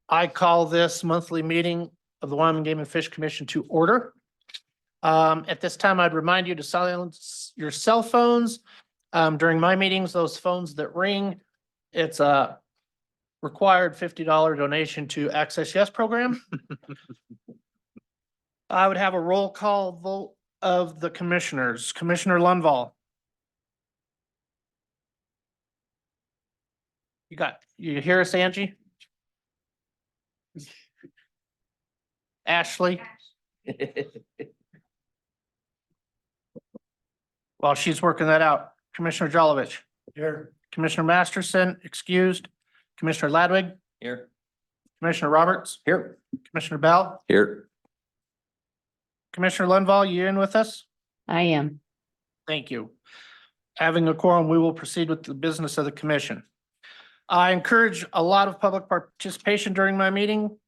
I call this monthly meeting of the Wyoming Game and Fish Commission to order. At this time, I'd remind you to silence your cell phones. During my meetings, those phones that ring, it's a required $50 donation to Access Yes program. I would have a roll call vote of the commissioners. Commissioner Lundvall. You hear us, Angie? Ashley? While she's working that out, Commissioner Jolovich. Here. Commissioner Masterson, excused. Commissioner Ladwig. Here. Commissioner Roberts. Here. Commissioner Bell. Here. Commissioner Lundvall, you in with us? I am. Thank you. Having a quorum, we will proceed with the business of the commission. I encourage a lot of public participation during my meeting.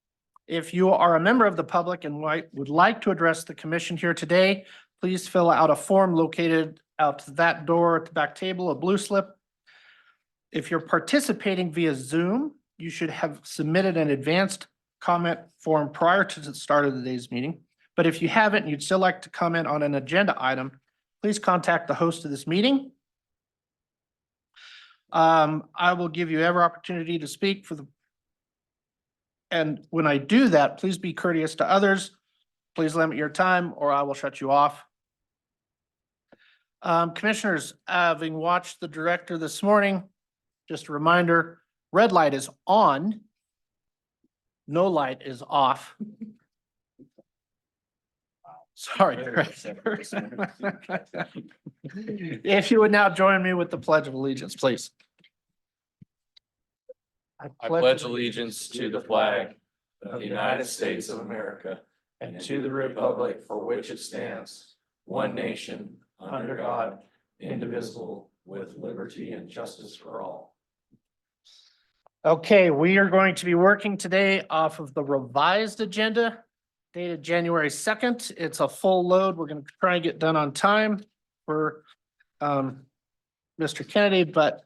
If you are a member of the public and would like to address the commission here today, please fill out a form located out that door at the back table, a blue slip. If you're participating via Zoom, you should have submitted an advanced comment form prior to the start of today's meeting. But if you haven't, and you'd still like to comment on an agenda item, please contact the host of this meeting. I will give you every opportunity to speak and when I do that, please be courteous to others. Please limit your time or I will shut you off. Commissioners, having watched the director this morning, just a reminder, red light is on. No light is off. Sorry. If you would now join me with the Pledge of Allegiance, please. I pledge allegiance to the flag of the United States of America and to the republic for which it stands, one nation, under God, indivisible, with liberty and justice for all. Okay, we are going to be working today off of the revised agenda dated January 2nd. It's a full load. We're going to try and get done on time for Mr. Kennedy, but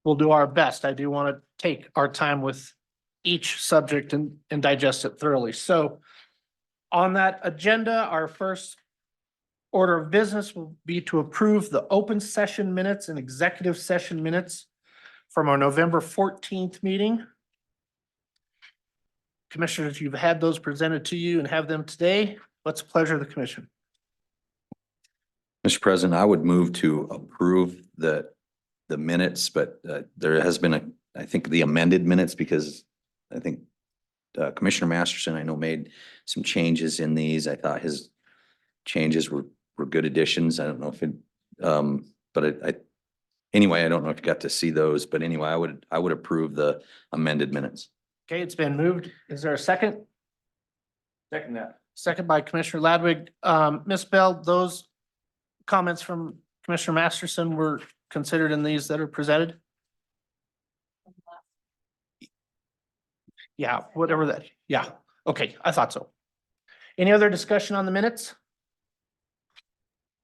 we'll do our best. I do want to take our time with each subject and digest it thoroughly. So on that agenda, our first order of business will be to approve the open session minutes and executive session minutes from our November 14th meeting. Commissioners, you've had those presented to you and have them today. What's the pleasure of the commission? Mr. President, I would move to approve the minutes, but there has been I think the amended minutes because I think Commissioner Masterson, I know, made some changes in these. I thought his changes were good additions. I don't know if it, but anyway, I don't know if you got to see those, but anyway, I would approve the amended minutes. Okay, it's been moved. Is there a second? Second that. Second by Commissioner Ladwig. Ms. Bell, those comments from Commissioner Masterson were considered in these that are presented? Yeah, whatever that, yeah. Okay, I thought so. Any other discussion on the minutes?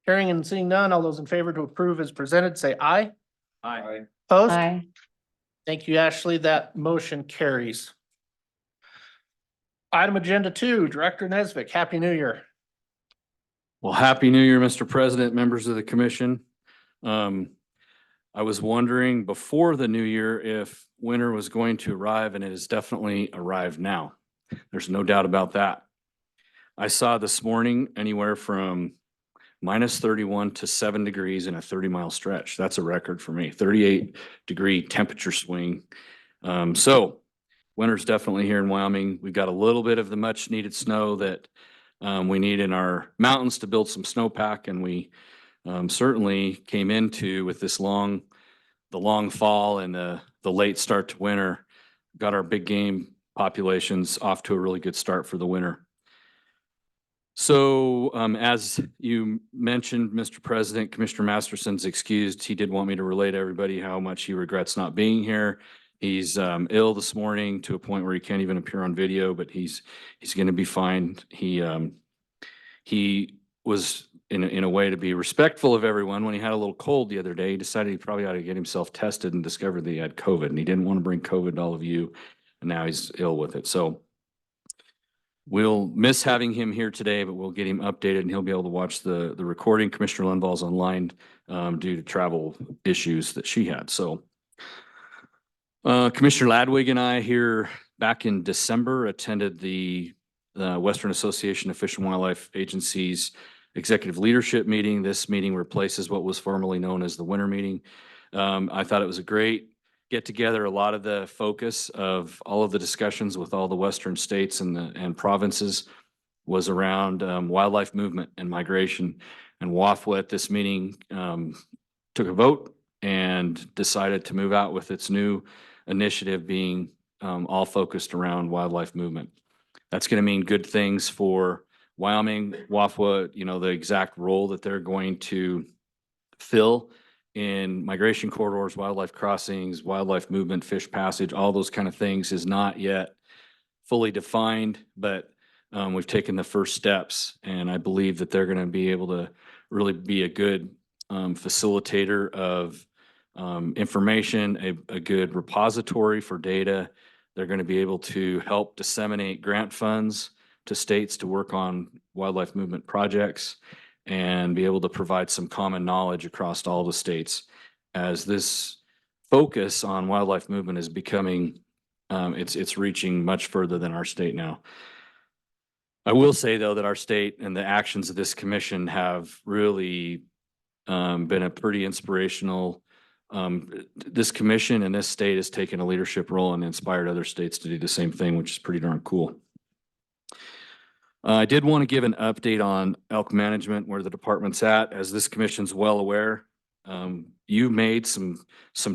Hearing and seeing none, all those in favor to approve as presented, say aye. Aye. Opposed? Aye. Thank you, Ashley. That motion carries. Item agenda 2, Director Nesvik, Happy New Year. Well, Happy New Year, Mr. President, members of the commission. I was wondering before the new year if winter was going to arrive, and it has definitely arrived now. There's no doubt about that. I saw this morning anywhere from -31 to 7 degrees in a 30-mile stretch. That's a record for me, 38-degree temperature swing. So winter's definitely here in Wyoming. We've got a little bit of the much needed snow that we need in our mountains to build some snowpack, and we certainly came into with this the long fall and the late start to winter, got our big game populations off to a really good start for the winter. So as you mentioned, Mr. President, Commissioner Masterson's excused. He did want me to relay to everybody how much he regrets not being here. He's ill this morning to a point where he can't even appear on video, but he's going to be fine. He was in a way to be respectful of everyone. When he had a little cold the other day, he decided he probably ought to get himself tested and discovered that he had COVID, and he didn't want to bring COVID to all of you. and now he's ill with it. So we'll miss having him here today, but we'll get him updated and he'll be able to watch the recording. Commissioner Linvall's online due to travel issues that she had. So Commissioner Ladwig and I here back in December attended the Western Association of Fish and Wildlife Agencies executive leadership meeting. This meeting replaces what was formerly known as the winter meeting. I thought it was a great get together. A lot of the focus of all of the discussions with all the Western states and provinces was around wildlife movement and migration. And WAFWA at this meeting took a vote and decided to move out with its new initiative being all focused around wildlife movement. That's going to mean good things for Wyoming. WAFWA, you know, the exact role that they're going to fill in migration corridors, wildlife crossings, wildlife movement, fish passage, all those kind of things is not yet fully defined, but we've taken the first steps, and I believe that they're going to be able to really be a good facilitator of information, a good repository for data. They're going to be able to help disseminate grant funds to states to work on wildlife movement projects and be able to provide some common knowledge across all the states as this focus on wildlife movement is becoming, it's reaching much further than our state now. I will say though that our state and the actions of this commission have really been a pretty inspirational. This commission and this state has taken a leadership role and inspired other states to do the same thing, which is pretty darn cool. I did want to give an update on elk management, where the department's at. As this commission's well aware, you made some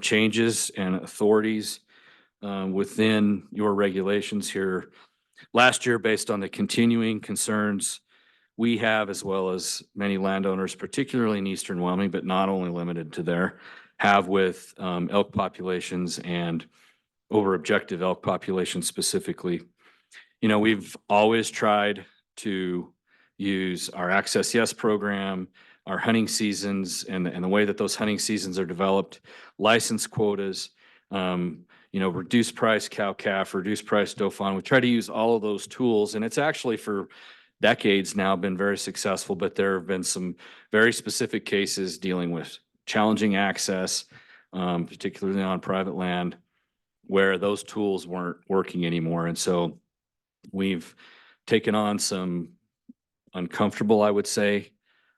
changes and authorities within your regulations here last year based on the continuing concerns we have, as well as many landowners, particularly in eastern Wyoming, but not only limited to there, have with elk populations and over objective elk populations specifically. You know, we've always tried to use our Access Yes program, our hunting seasons, and the way that those hunting seasons are developed, license quotas, you know, reduced price cow-calf, reduced price doe fawn. We try to use all of those tools, and it's actually for decades now been very successful, but there have been some very specific cases dealing with challenging access, particularly on private land, where those tools weren't working anymore. And so we've taken on some uncomfortable, I would say,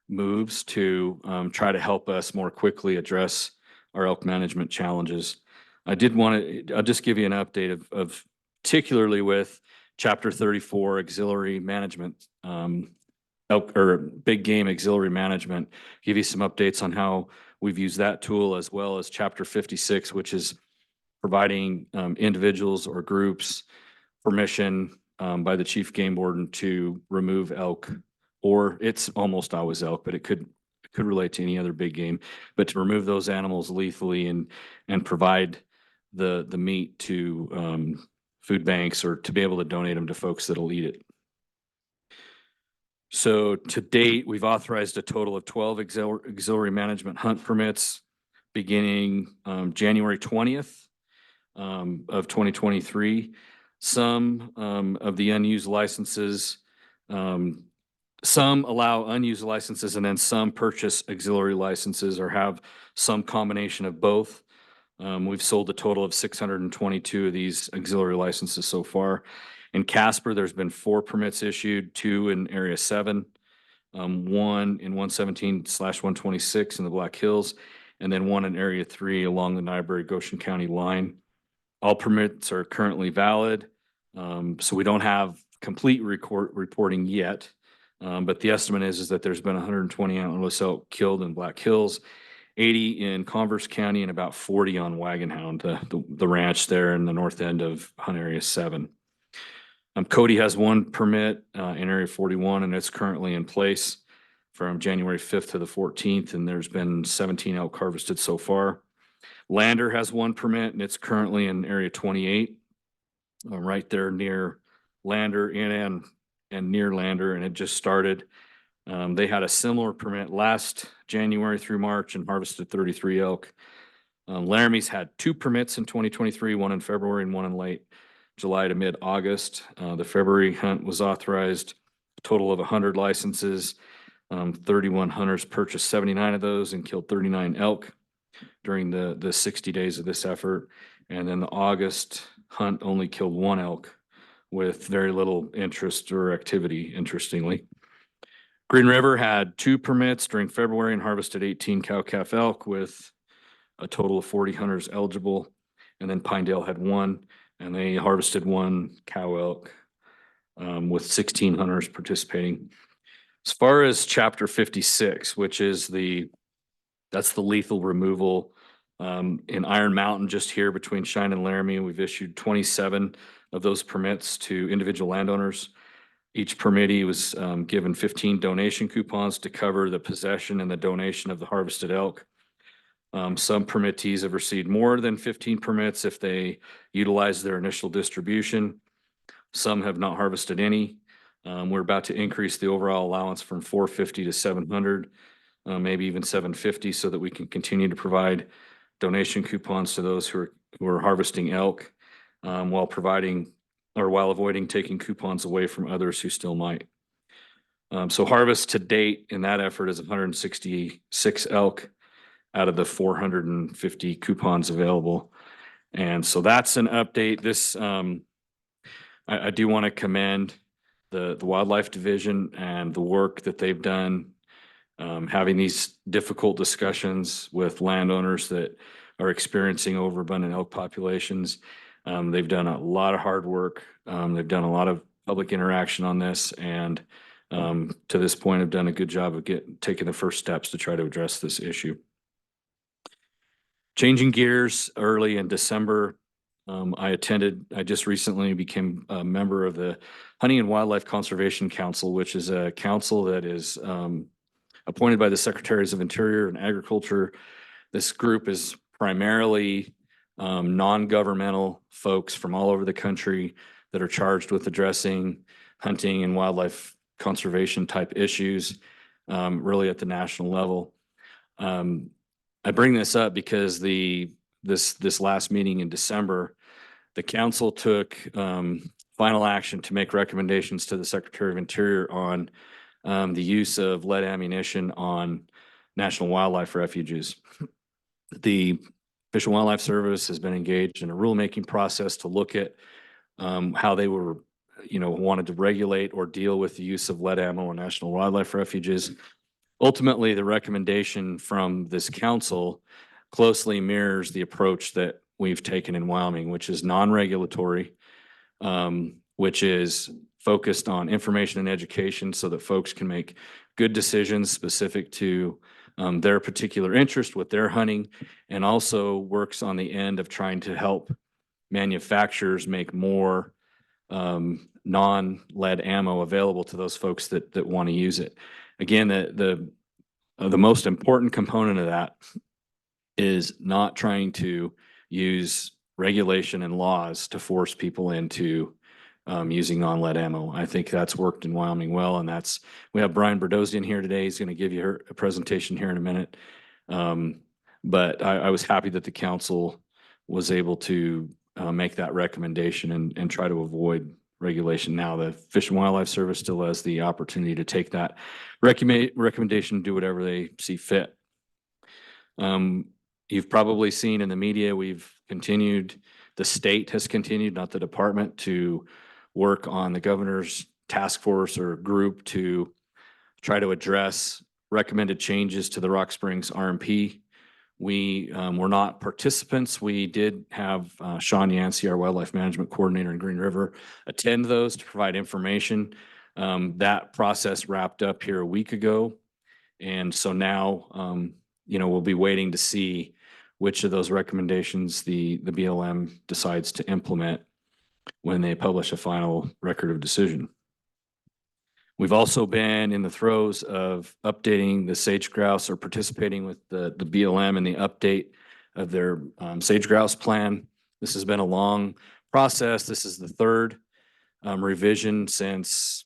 moves to try to help us more quickly address our elk management challenges. I did want to, I'll just give you an update of particularly with Chapter 34 auxiliary management, elk or big game auxiliary management, give you some updates on how we've used that tool, as well as Chapter 56, which is providing individuals or groups permission by the chief game warden to remove elk, or it's almost always elk, but it could relate to any other big game, but to remove those animals lethally and provide the meat to food banks, or to be able to donate them to folks that'll eat it. So to date, we've authorized a total of 12 auxiliary management hunt permits beginning January 20th of 2023. Some of the unused licenses, some allow unused licenses, and then some purchase auxiliary licenses or have some combination of both. We've sold a total of 622 of these auxiliary licenses so far. In Casper, there's been 4 permits issued, 2 in Area 7, 1 in 117/126 in the Black Hills, and then 1 in Area 3 along the Niobrara-Goshen County line. All permits are currently valid, so we don't have complete reporting yet, but the estimate is that there's been 120 antlerless elk killed in Black Hills, 80 in Converse County, and about 40 on Wagon Hound, the ranch there in the north end of Hunt Area 7. Cody has 1 permit in Area 41, and it's currently in place from January 5th to the 14th, and there's been 17 elk harvested so far. Lander has 1 permit, and it's currently in Area 28, right there near Lander and near Lander, and it just started. They had a similar permit last January through March and harvested 33 elk. Laramie's had 2 permits in 2023, 1 in February and 1 in late July to mid-August. The February hunt was authorized, a total of 100 licenses. 31 hunters purchased 79 of those and killed 39 elk during the 60 days of this effort. And then the August hunt only killed 1 elk with very little interest or activity, interestingly. Green River had 2 permits during February and harvested 18 cow-calf elk with a total of 40 hunters eligible. And then Pinedale had 1, and they harvested 1 cow elk with 16 hunters participating. As far as Chapter 56, which is that's the lethal removal in Iron Mountain, just here between Cheyenne and Laramie, we've issued 27 of those permits to individual landowners. Each permittee was given 15 donation coupons to cover the possession and the donation of the harvested elk. Some permittees have received more than 15 permits if they utilize their initial distribution. Some have not harvested any. We're about to increase the overall allowance from 450 to 700, maybe even 750, so that we can continue to provide donation coupons to those who are harvesting elk, while avoiding taking coupons away from others who still might. So harvest to date in that effort is 166 elk out of the 450 coupons available. And so that's an update. This, I do want to commend the Wildlife Division and the work that they've done, having these difficult discussions with landowners that are experiencing overabundant elk populations. They've done a lot of hard work. They've done a lot of public interaction on this, and to this point have done a good job of taking the first steps to try to address this issue. Changing gears, early in December, I just recently became a member of the Hunting and Wildlife Conservation Council, which is a council that is appointed by the Secretaries of Interior and Agriculture. This group is primarily non-governmental folks from all over the country that are charged with addressing hunting and wildlife conservation type issues, really at the national level. I bring this up because this last meeting in December, the council took final action to make recommendations to the Secretary of Interior on the use of lead ammunition on national wildlife refuges. The Fish and Wildlife Service has been engaged in a rulemaking process to look at how they wanted to regulate or deal with the use of lead ammo on national wildlife refuges. Ultimately, the recommendation from this council closely mirrors the approach that we've taken in Wyoming, which is non-regulatory, which is focused on information and education so that folks can make good decisions specific to their particular interest, what they're hunting, and also works on the end of trying to help manufacturers make more non-lead ammo available to those folks that want to use it. Again, the most important component of that is not trying to use regulation and laws to force people into using non-lead ammo. I think that's worked in Wyoming well, and we have Brian Berdosian here today. He's going to give you a presentation here in a minute. But I was happy that the council was able to make that recommendation and try to avoid regulation. Now, the Fish and Wildlife Service still has the opportunity to take that recommendation and do whatever they see fit. You've probably seen in the media, the state has continued, not the department, to work on the governor's task force or group to try to address recommended changes to the Rock Springs RMP. We were not participants. We did have Sean Yancey, our wildlife management coordinator in Green River, attend those to provide information. That process wrapped up here a week ago. And so now, we'll be waiting to see which of those recommendations the BLM decides to implement when they publish a final record of decision. We've also been in the throes of updating the sage grouse, or participating with the BLM in the update of their sage grouse plan. This has been a long process. This is the third revision since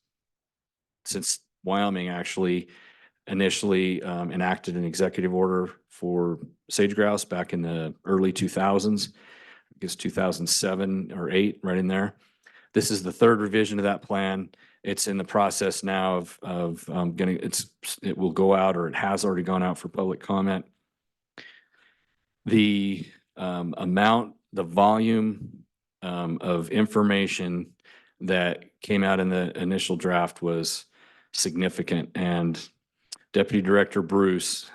Wyoming actually initially enacted an executive order for sage grouse back in the early 2000s. I guess 2007 or 8, right in there. This is the third revision of that plan. It's in the process now of it will go out, or it has already gone out for public comment. The the volume of information that came out in the initial draft was significant, and Deputy Director Bruce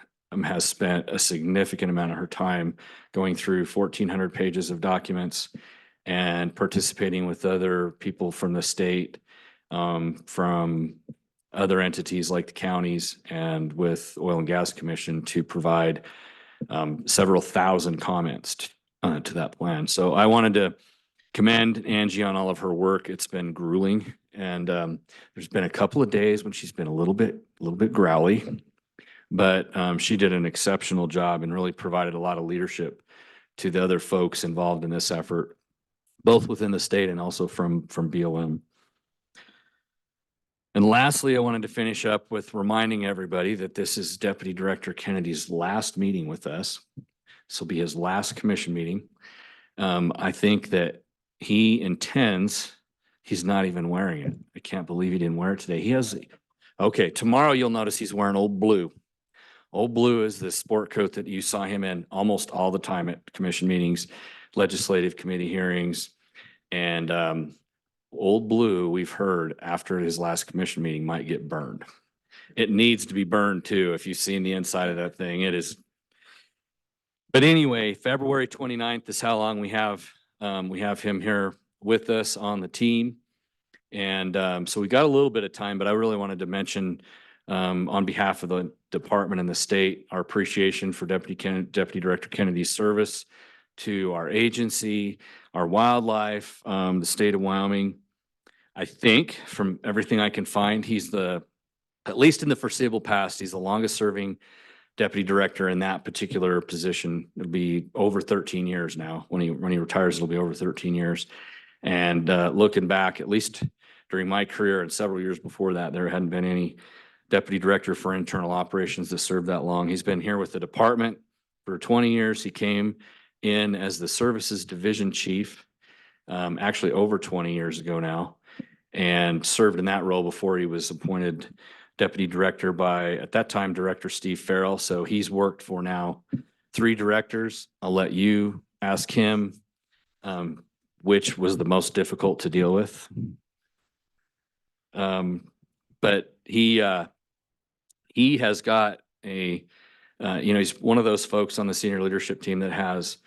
has spent a significant amount of her time going through 1,400 pages of documents and participating with other people from the state, from other entities like the counties, and with Oil and Gas Commission to provide several thousand comments to that plan. So I wanted to commend Angie on all of her work. It's been grueling, and there's been a couple of days when she's been a little bit growly, but she did an exceptional job and really provided a lot of leadership to the other folks involved in this effort, both within the state and also from BLM. And lastly, I wanted to finish up with reminding everybody that this is Deputy Director Kennedy's last meeting with us. This will be his last commission meeting. I think that he intends, he's not even wearing it. I can't believe he didn't wear it today. He has, okay, tomorrow you'll notice he's wearing Old Blue. Old Blue is the sport coat that you saw him in almost all the time at commission meetings, legislative committee hearings. And Old Blue, we've heard after his last commission meeting, might get burned. It needs to be burned too. If you've seen the inside of that thing, it is. But anyway, February 29th is how long we have him here with us on the team. And so we got a little bit of time, but I really wanted to mention on behalf of the department and the state, our appreciation for Deputy Director Kennedy's service to our agency, our wildlife, the state of Wyoming. I think from everything I can find, he's at least in the foreseeable past, he's the longest serving deputy director in that particular position. It'll be over 13 years now. When he retires, it'll be over 13 years. And looking back, at least during my career and several years before that, there hadn't been any deputy director for internal operations that served that long. He's been here with the department for 20 years. He came in as the services division chief, actually over 20 years ago now, and served in that role before he was appointed deputy director by, at that time, Director Steve Farrell. So he's worked for now 3 directors. I'll let you ask him which was the most difficult to deal with. But he has got he's one of those folks on the senior leadership team that has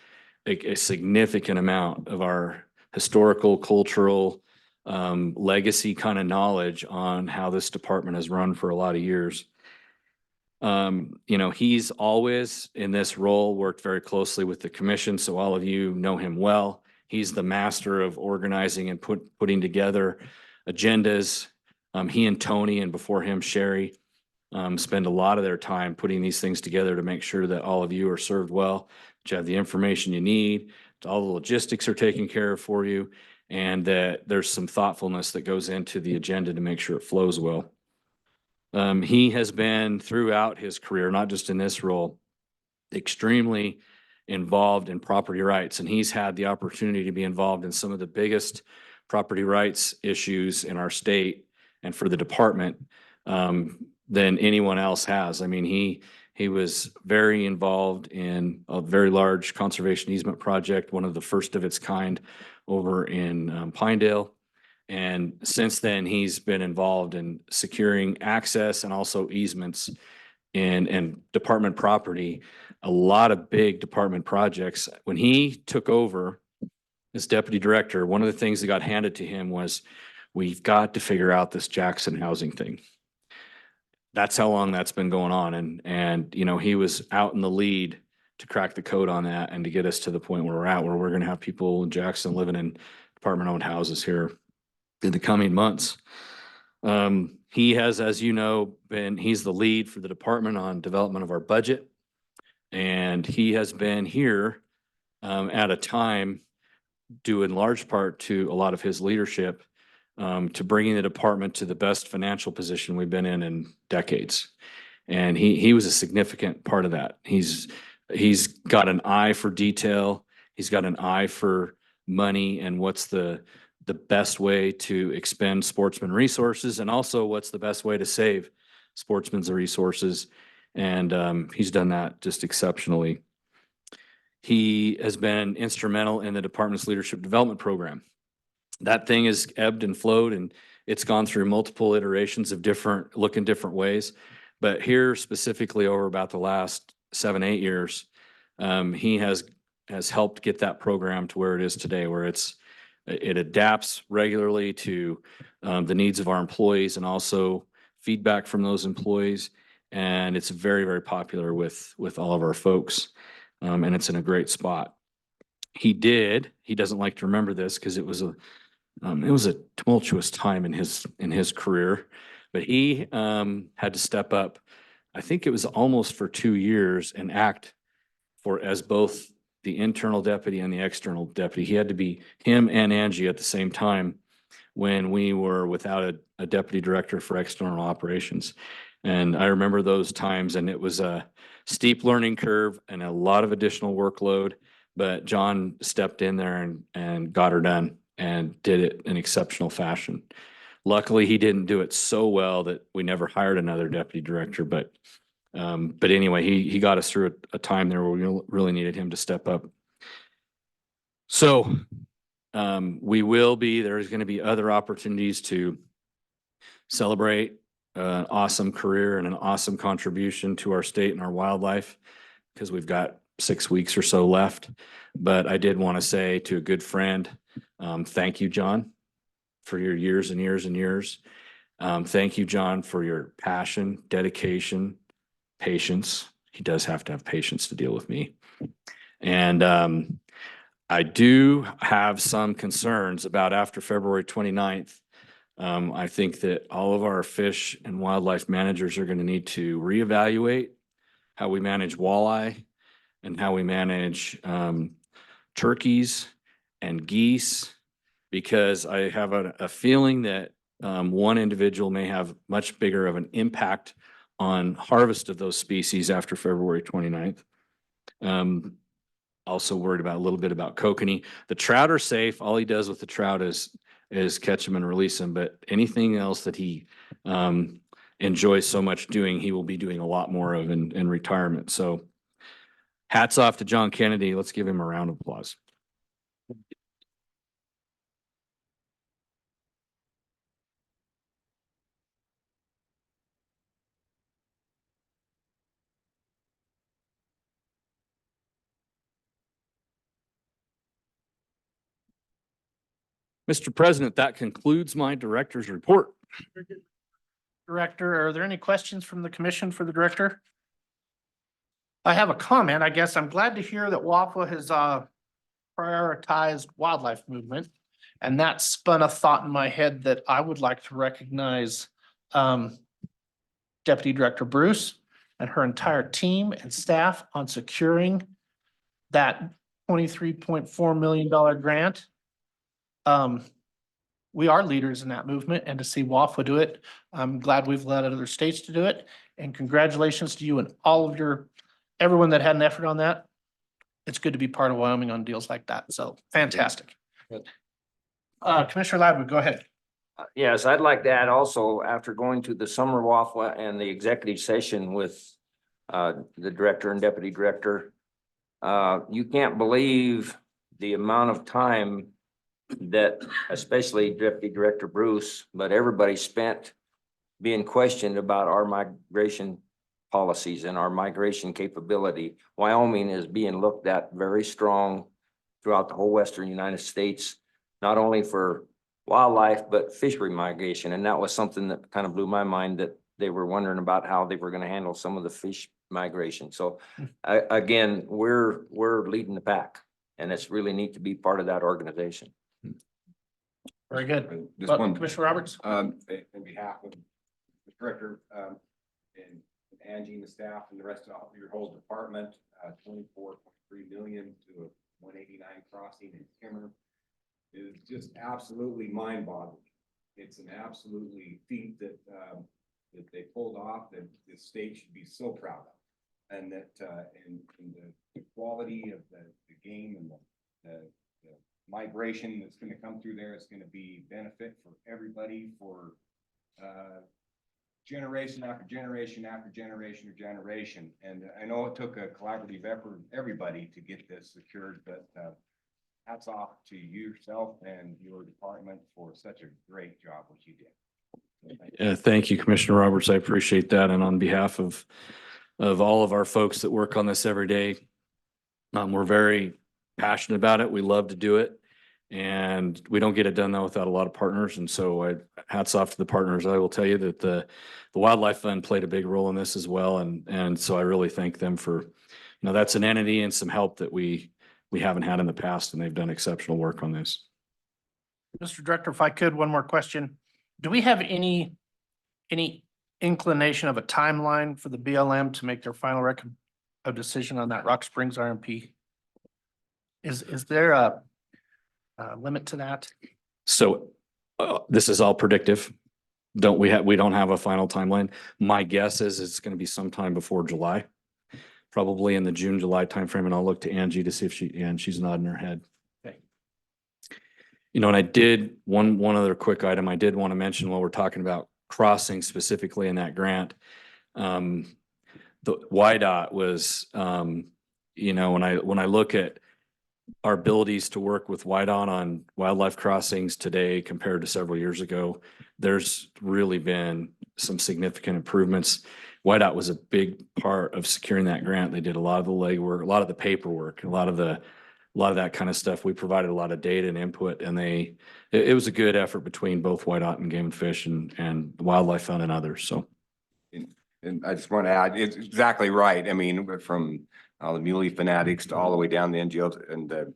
a significant amount of our historical, cultural, legacy kind of knowledge on how this department has run for a lot of years. He's always in this role worked very closely with the commission, so all of you know him well. He's the master of organizing and putting together agendas. He and Tony, and before him, Sherry, spend a lot of their time putting these things together to make sure that all of you are served well, that you have the information you need, all the logistics are taken care of for you, and that there's some thoughtfulness that goes into the agenda to make sure it flows well. He has been throughout his career, not just in this role, extremely involved in property rights, and he's had the opportunity to be involved in some of the biggest property rights issues in our state and for the department than anyone else has. I mean, he was very involved in a very large conservation easement project, one of the first of its kind over in Pinedale. And since then, he's been involved in securing access and also easements and department property, a lot of big department projects. When he took over as deputy director, one of the things that got handed to him was, we've got to figure out this Jackson housing thing. That's how long that's been going on. And he was out in the lead to crack the code on that and to get us to the point where we're at, where we're going to have people in Jackson living in department-owned houses here in the coming months. He has, as you know, he's the lead for the department on development of our budget. And he has been here at a time due in large part to a lot of his leadership to bringing the department to the best financial position we've been in decades. And he was a significant part of that. He's got an eye for detail. He's got an eye for money and what's the best way to expend sportsman resources, and also what's the best way to save sportsman's resources. And he's done that just exceptionally. He has been instrumental in the department's leadership development program. That thing has ebbed and flowed, and it's gone through multiple iterations of different ways. But here specifically over about the last 7-8 years, he has helped get that program to where it is today, where it adapts regularly to the needs of our employees and also feedback from those employees. And it's very, very popular with all of our folks. And it's in a great spot. He doesn't like to remember this because it was a tumultuous time in his career, but he had to step up. I think it was almost for 2 years and act as both the internal deputy and the external deputy. He had to be him and Angie at the same time when we were without a deputy director for external operations. And I remember those times, and it was a steep learning curve and a lot of additional workload, but John stepped in there and got her done and did it in exceptional fashion. Luckily, he didn't do it so well that we never hired another deputy director, but anyway, he got us through a time there where we really needed him to step up. So there's going to be other opportunities to celebrate an awesome career and an awesome contribution to our state and our wildlife, because we've got 6 weeks or so left. But I did want to say to a good friend, thank you, John, for your years and years and years. Thank you, John, for your passion, dedication, patience. He does have to have patience to deal with me. And I do have some concerns about after February 29th. I think that all of our fish and wildlife managers are going to need to reevaluate how we manage walleye and how we manage turkeys and geese, because I have a feeling that one individual may have much bigger of an impact on harvest of those species after February 29th. Also worried about a little bit about kokanee. The trout are safe. All he does with the trout is catch them and release them. But anything else that he enjoys so much doing, he will be doing a lot more of in retirement. So hats off to John Kennedy. Let's give him a round of applause. Mr. President, that concludes my director's report. Director, are there any questions from the commission for the director? I have a comment. I guess I'm glad to hear that WAFA has prioritized wildlife movement. And that spun a thought in my head that I would like to recognize Deputy Director Bruce and her entire team and staff on securing that $23.4 million grant. We are leaders in that movement, and to see WAFA do it, I'm glad we've led other states to do it. And congratulations to you and all of everyone that had an effort on that. It's good to be part of Wyoming on deals like that. So fantastic. Commissioner Ladwood, go ahead. Yes, I'd like to add also, after going to the summer WAFA and the executive session with the director and deputy director, you can't believe the amount of time that especially Deputy Director Bruce, but everybody spent being questioned about our migration policies and our migration capability. Wyoming is being looked at very strong throughout the whole Western United States, not only for wildlife, but fishery migration. And that was something that kind of blew my mind, that they were wondering about how they were going to handle some of the fish migration. So again, we're leading the pack, and it's really neat to be part of that organization. Very good. Just one, Commissioner Roberts. on behalf of the director, and Angie and the staff and the rest of your whole department, 24.3 million to a 189 crossing in Kimmer is just absolutely mind-boggling. It's an absolutely feat that they pulled off, that the state should be so proud of, and that and the quality of the game and the migration that's gonna come through there is gonna be benefit for everybody for, generation after generation after generation or generation. And I know it took a collaborative effort of everybody to get this secured, but, hats off to yourself and your department for such a great job what you did. Thank you, Commissioner Roberts. I appreciate that. And on behalf of all of our folks that work on this every day, we're very passionate about it. We love to do it. And we don't get it done though without a lot of partners. And so hats off to the partners. I will tell you that the Wildlife Fund played a big role in this as well. And so I really thank them for, that's an entity and some help that we haven't had in the past, and they've done exceptional work on this. Mr. Director, if I could, one more question. Do we have any inclination of a timeline for the BLM to make their final decision on that Rock Springs RMP? Is there a limit to that? So this is all predictive. We don't have a final timeline. My guess is it's going to be sometime before July, probably in the June, July timeframe. And I'll look to Angie to see if she's nodding her head. Okay. And I did one other quick item I did want to mention while we're talking about crossing specifically in that grant. The YDOT was, when I look at our abilities to work with YDOT on wildlife crossings today compared to several years ago, there's really been some significant improvements. YDOT was a big part of securing that grant. They did a lot of the legwork, a lot of the paperwork, a lot of that kind of stuff. We provided a lot of data and input, and it was a good effort between both YDOT and Game and Fish and the Wildlife Fund and others. So. And I just want to add, it's exactly right. I mean, from all the muley fanatics to all the way down the NGOs and the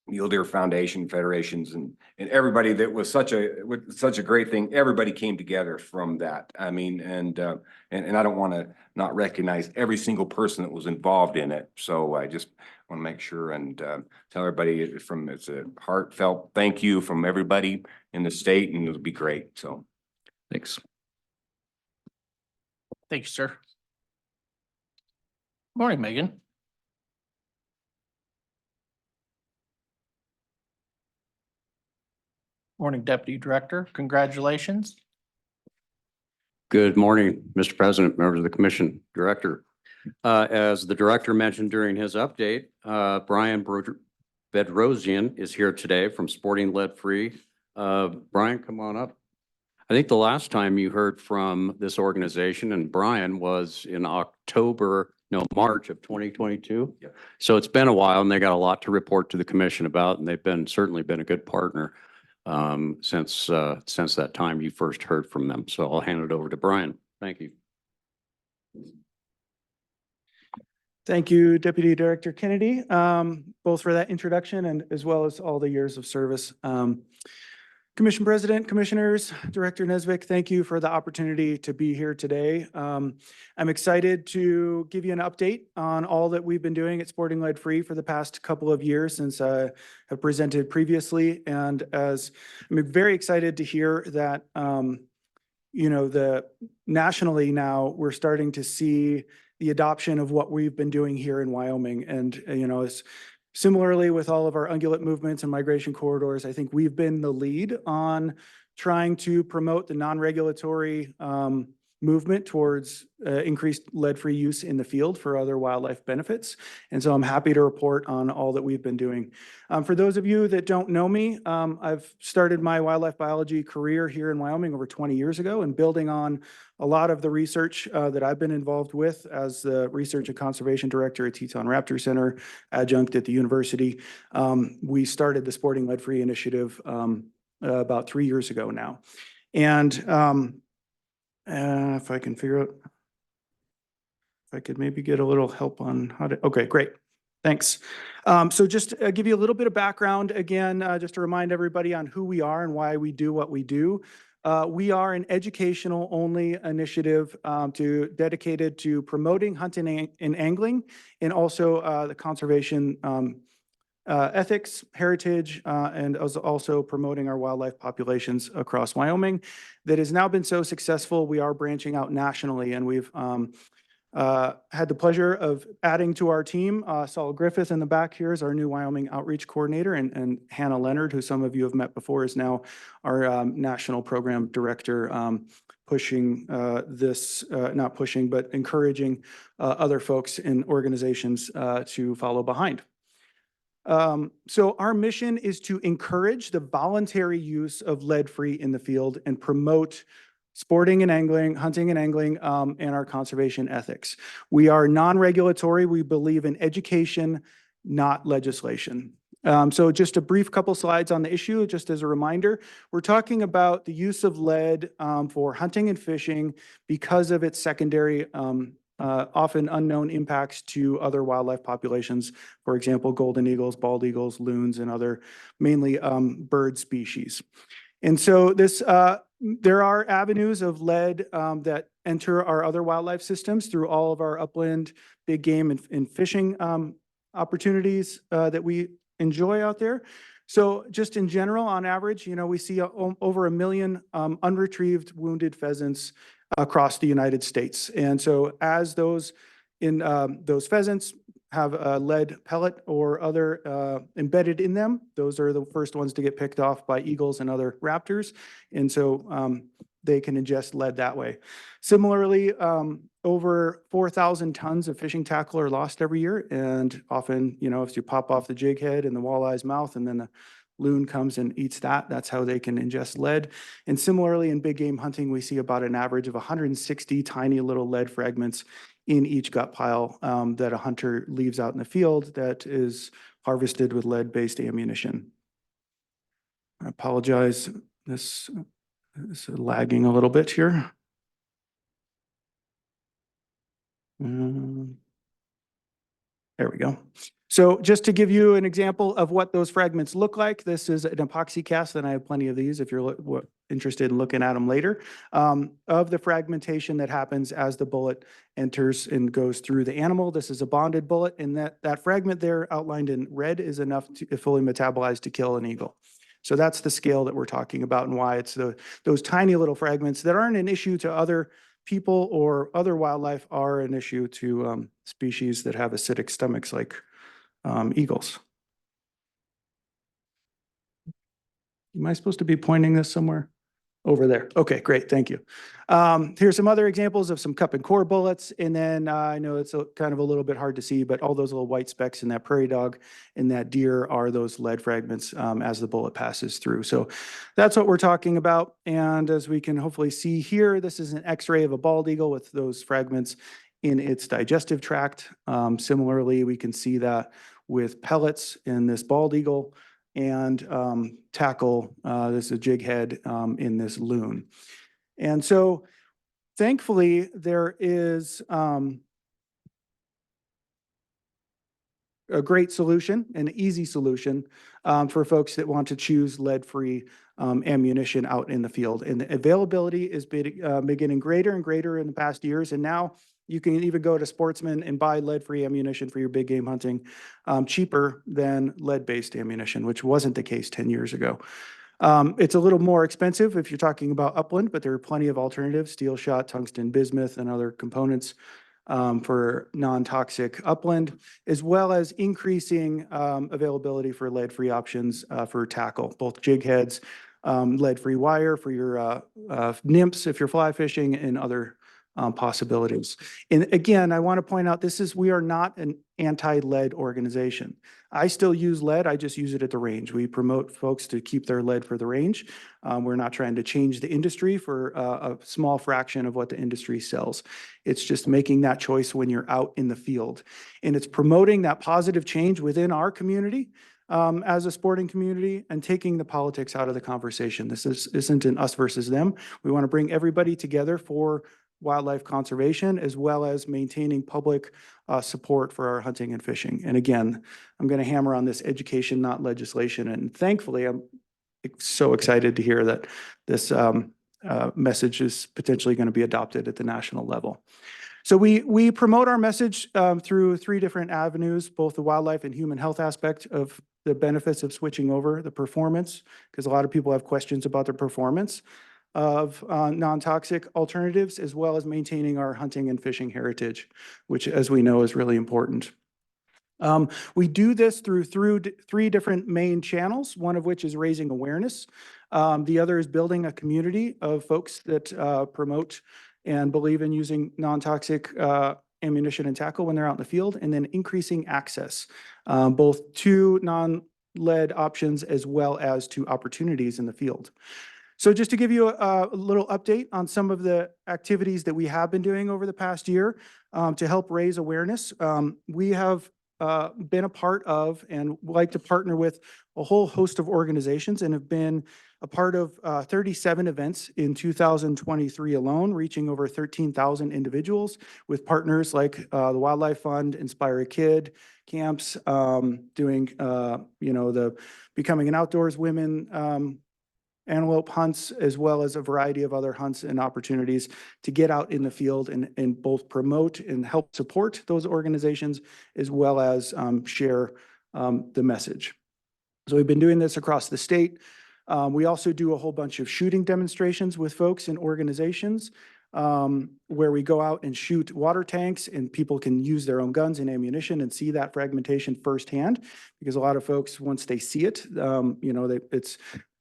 Mule Deer Foundation federations and everybody that was such a great thing. Everybody came together from that. I mean, and I don't want to not recognize every single person that was involved in it. So I just want to make sure and tell everybody it's a heartfelt thank you from everybody in the state, and it'll be great. So Thanks. Thank you, sir. Morning, Megan. Morning, Deputy Director. Congratulations. Good morning, Mr. President, members of the Commission, Director. As the Director mentioned during his update, Brian Bedrosian is here today from Sporting Lead Free. Brian, come on up. I think the last time you heard from this organization and Brian was in March of 2022. Yep. So it's been a while, and they got a lot to report to the Commission about, and they've certainly been a good partner since that time you first heard from them. So I'll hand it over to Brian. Thank you. Thank you, Deputy Director Kennedy, both for that introduction and as well as all the years of service. Commission President, Commissioners, Director Nesvik, thank you for the opportunity to be here today. I'm excited to give you an update on all that we've been doing at Sporting Lead Free for the past couple of years since I have presented previously. And as I'm very excited to hear that, nationally now we're starting to see the adoption of what we've been doing here in Wyoming. And, it's similarly with all of our ungulate movements and migration corridors, I think we've been the lead on trying to promote the non-regulatory movement towards increased lead-free use in the field for other wildlife benefits. And so I'm happy to report on all that we've been doing. For those of you that don't know me, I've started my wildlife biology career here in Wyoming over 20 years ago, and building on a lot of the research that I've been involved with as the Research and Conservation Director at Teton Raptor Center, adjunct at the university. We started the Sporting Lead Free initiative about 3 years ago now. And if I can figure out, if I could maybe get a little help on how to, okay, great. Thanks. So just give you a little bit of background again, just to remind everybody on who we are and why we do what we do. We are an educational only initiative dedicated to promoting hunting and angling, and also the conservation ethics, heritage, and also promoting our wildlife populations across Wyoming. That has now been so successful, we are branching out nationally, and we've Had the pleasure of adding to our team, Saul Griffith in the back here is our new Wyoming Outreach Coordinator, and Hannah Leonard, who some of you have met before, is now our National Program Director, pushing not pushing, but encouraging other folks in organizations to follow behind. So our mission is to encourage the voluntary use of lead-free in the field and promote sporting and angling, hunting and angling, and our conservation ethics. We are non-regulatory. We believe in education, not legislation. So just a brief couple slides on the issue, just as a reminder. We're talking about the use of lead for hunting and fishing because of its secondary, often unknown impacts to other wildlife populations. For example, golden eagles, bald eagles, loons, and other mainly bird species. And so this, there are avenues of lead that enter our other wildlife systems through all of our upland, big game and fishing opportunities that we enjoy out there. So just in general, on average, you know, we see over 1 million unretrieved wounded pheasants across the United States. And so as those pheasants have a lead pellet or other embedded in them, those are the first ones to get picked off by eagles and other raptors. And so they can ingest lead that way. Similarly, over 4,000 tons of fishing tackle are lost every year. And often, you know, if you pop off the jig head and the walleye's mouth and then the loon comes and eats that, that's how they can ingest lead. And similarly, in big game hunting, we see about an average of 160 tiny little lead fragments in each gut pile that a hunter leaves out in the field that is harvested with lead-based ammunition. I apologize, this is lagging a little bit here. There we go. So just to give you an example of what those fragments look like, this is an epoxy cast, and I have plenty of these if you're interested in looking at them later, of the fragmentation that happens as the bullet enters and goes through the animal. This is a bonded bullet, and that fragment there outlined in red is enough to fully metabolize to kill an eagle. So that's the scale that we're talking about and why it's those tiny little fragments that aren't an issue to other people or other wildlife are an issue to species that have acidic stomachs like eagles. Am I supposed to be pointing this somewhere? Over there. Okay, great. Thank you. Here's some other examples of some cup and core bullets. And then I know it's kind of a little bit hard to see, but all those little white specks in that prairie dog and that deer are those lead fragments as the bullet passes through. So that's what we're talking about. And as we can hopefully see here, this is an X-ray of a bald eagle with those fragments in its digestive tract. Similarly, we can see that with pellets in this bald eagle and tackle, this is a jig head in this loon. And so thankfully there is a great solution, an easy solution for folks that want to choose lead-free ammunition out in the field. And the availability is getting greater and greater in the past years. And now you can even go to Sportsman and buy lead-free ammunition for your big game hunting cheaper than lead-based ammunition, which wasn't the case 10 years ago. It's a little more expensive if you're talking about upland, but there are plenty of alternatives, steel shot, tungsten bismuth, and other components for non-toxic upland, as well as increasing availability for lead-free options for tackle, both jig heads, lead-free wire for your nymphs if you're fly fishing, and other possibilities. And again, I want to point out we are not an anti-lead organization. I still use lead, I just use it at the range. We promote folks to keep their lead for the range. We're not trying to change the industry for a small fraction of what the industry sells. It's just making that choice when you're out in the field. And it's promoting that positive change within our community as a sporting community and taking the politics out of the conversation. This isn't an us versus them. We want to bring everybody together for wildlife conservation, as well as maintaining public support for our hunting and fishing. And again, I'm going to hammer on this education, not legislation. And thankfully, I'm so excited to hear that this message is potentially going to be adopted at the national level. So we promote our message through 3 different avenues, both the wildlife and human health aspect of the benefits of switching over, the performance, because a lot of people have questions about their performance. of non-toxic alternatives, as well as maintaining our hunting and fishing heritage, which, as we know, is really important. We do this through three different main channels, one of which is raising awareness. The other is building a community of folks that promote and believe in using non-toxic ammunition and tackle when they're out in the field, and then increasing access, both to non-lead options as well as to opportunities in the field. So just to give you a little update on some of the activities that we have been doing over the past year to help raise awareness. We have been a part of and like to partner with a whole host of organizations and have been a part of 37 events in 2023 alone, reaching over 13,000 individuals with partners like the Wildlife Fund, Inspire a Kid, camps, doing, the Becoming an Outdoors Women antelope hunts, as well as a variety of other hunts and opportunities to get out in the field and both promote and help support those organizations, as well as share the message. So we've been doing this across the state. We also do a whole bunch of shooting demonstrations with folks and organizations where we go out and shoot water tanks, and people can use their own guns and ammunition and see that fragmentation firsthand, because a lot of folks, once they see it,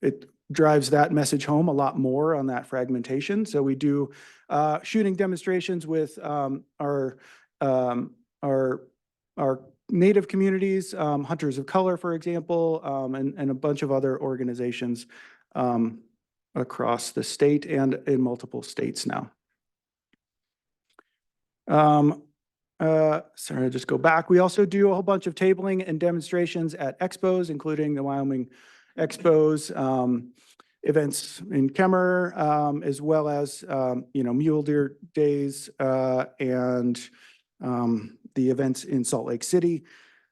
it drives that message home a lot more on that fragmentation. So we do shooting demonstrations with our Native communities, Hunters of Color, for example, and a bunch of other organizations across the state and in multiple states now. Sorry, I'll just go back. We also do a whole bunch of tabling and demonstrations at expos, including the Wyoming Expos, events in Kemmer, as well as, Mule Deer Days and the events in Salt Lake City,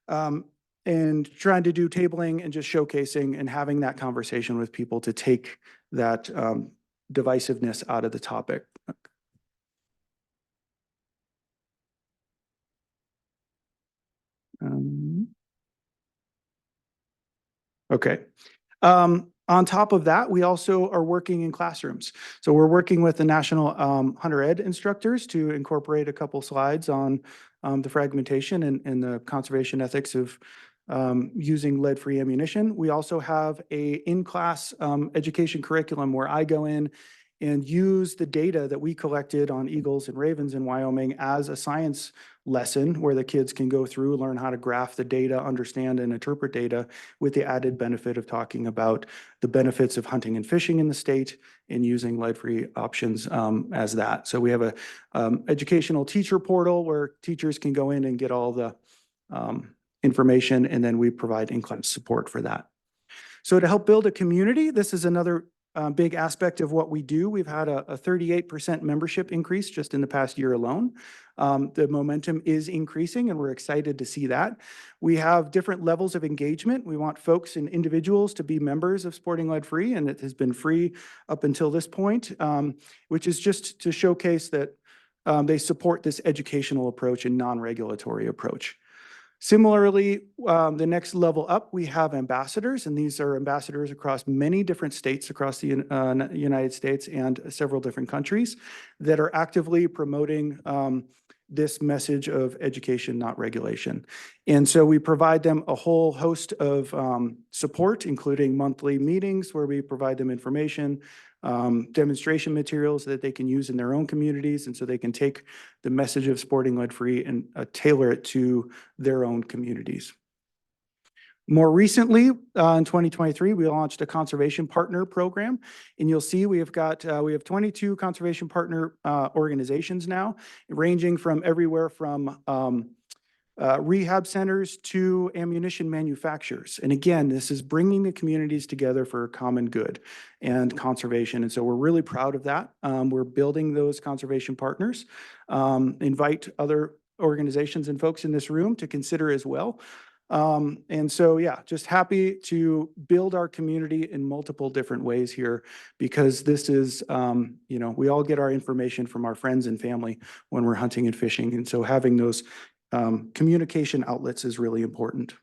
and trying to do tabling and just showcasing and having that conversation with people to take that divisiveness out of the topic. Okay. On top of that, we also are working in classrooms. So we're working with the National Hunter Ed instructors to incorporate a couple slides on the fragmentation and the conservation ethics of using lead-free ammunition. We also have a in-class education curriculum where I go in and use the data that we collected on eagles and ravens in Wyoming as a science lesson where the kids can go through, learn how to graph the data, understand and interpret data, with the added benefit of talking about the benefits of hunting and fishing in the state and using lead-free options as that. So we have a educational teacher portal where teachers can go in and get all the information, and then we provide in-class support for that. So to help build a community, this is another big aspect of what we do. We've had a 38% membership increase just in the past year alone. The momentum is increasing, and we're excited to see that. We have different levels of engagement. We want folks and individuals to be members of Sporting Lead Free, and it has been free up until this point, which is just to showcase that they support this educational approach and non-regulatory approach. Similarly, the next level up, we have ambassadors, and these are ambassadors across many different states across the United States and several different countries that are actively promoting this message of education, not regulation. And so we provide them a whole host of support, including monthly meetings where we provide them information, demonstration materials that they can use in their own communities, and so they can take the message of Sporting Lead Free and tailor it to their own communities. More recently, in 2023, we launched a conservation partner program, and you'll see we have 22 conservation partner organizations now, ranging from everywhere from rehab centers to ammunition manufacturers. And again, this is bringing the communities together for common good and conservation. And so we're really proud of that. We're building those conservation partners. Invite other organizations and folks in this room to consider as well. And so, yeah, just happy to build our community in multiple different ways here, because this is, we all get our information from our friends and family when we're hunting and fishing. And so having those communication outlets is really important.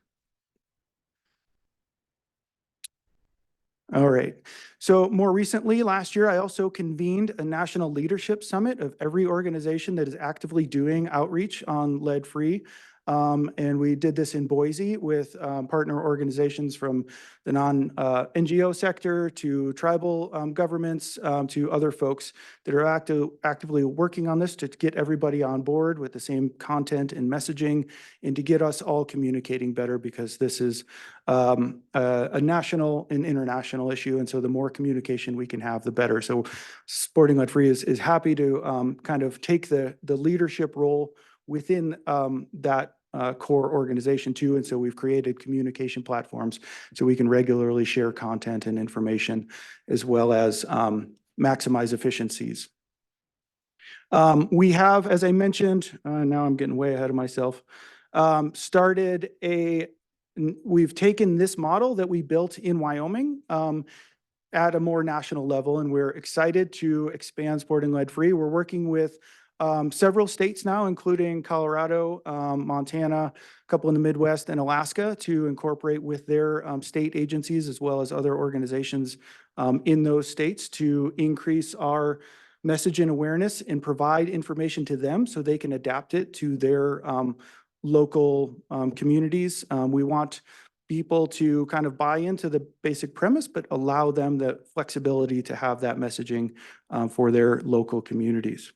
All right. So more recently, last year, I also convened a national leadership summit of every organization that is actively doing outreach on lead-free. And we did this in Boise with partner organizations from the non-NGO sector to tribal governments to other folks that are actively working on this to get everybody on board with the same content and messaging and to get us all communicating better, because this is a national and international issue. And so the more communication we can have, the better. So Sporting Lead Free is happy to kind of take the leadership role within that core organization too. And so we've created communication platforms so we can regularly share content and information as well as maximize efficiencies. We have, as I mentioned, now I'm getting way ahead of myself, we've taken this model that we built in Wyoming at a more national level, and we're excited to expand Sporting Lead Free. We're working with several states now, including Colorado, Montana, a couple in the Midwest, and Alaska, to incorporate with their state agencies as well as other organizations in those states to increase our message and awareness and provide information to them so they can adapt it to their local communities. We want people to kind of buy into the basic premise, but allow them the flexibility to have that messaging for their local communities.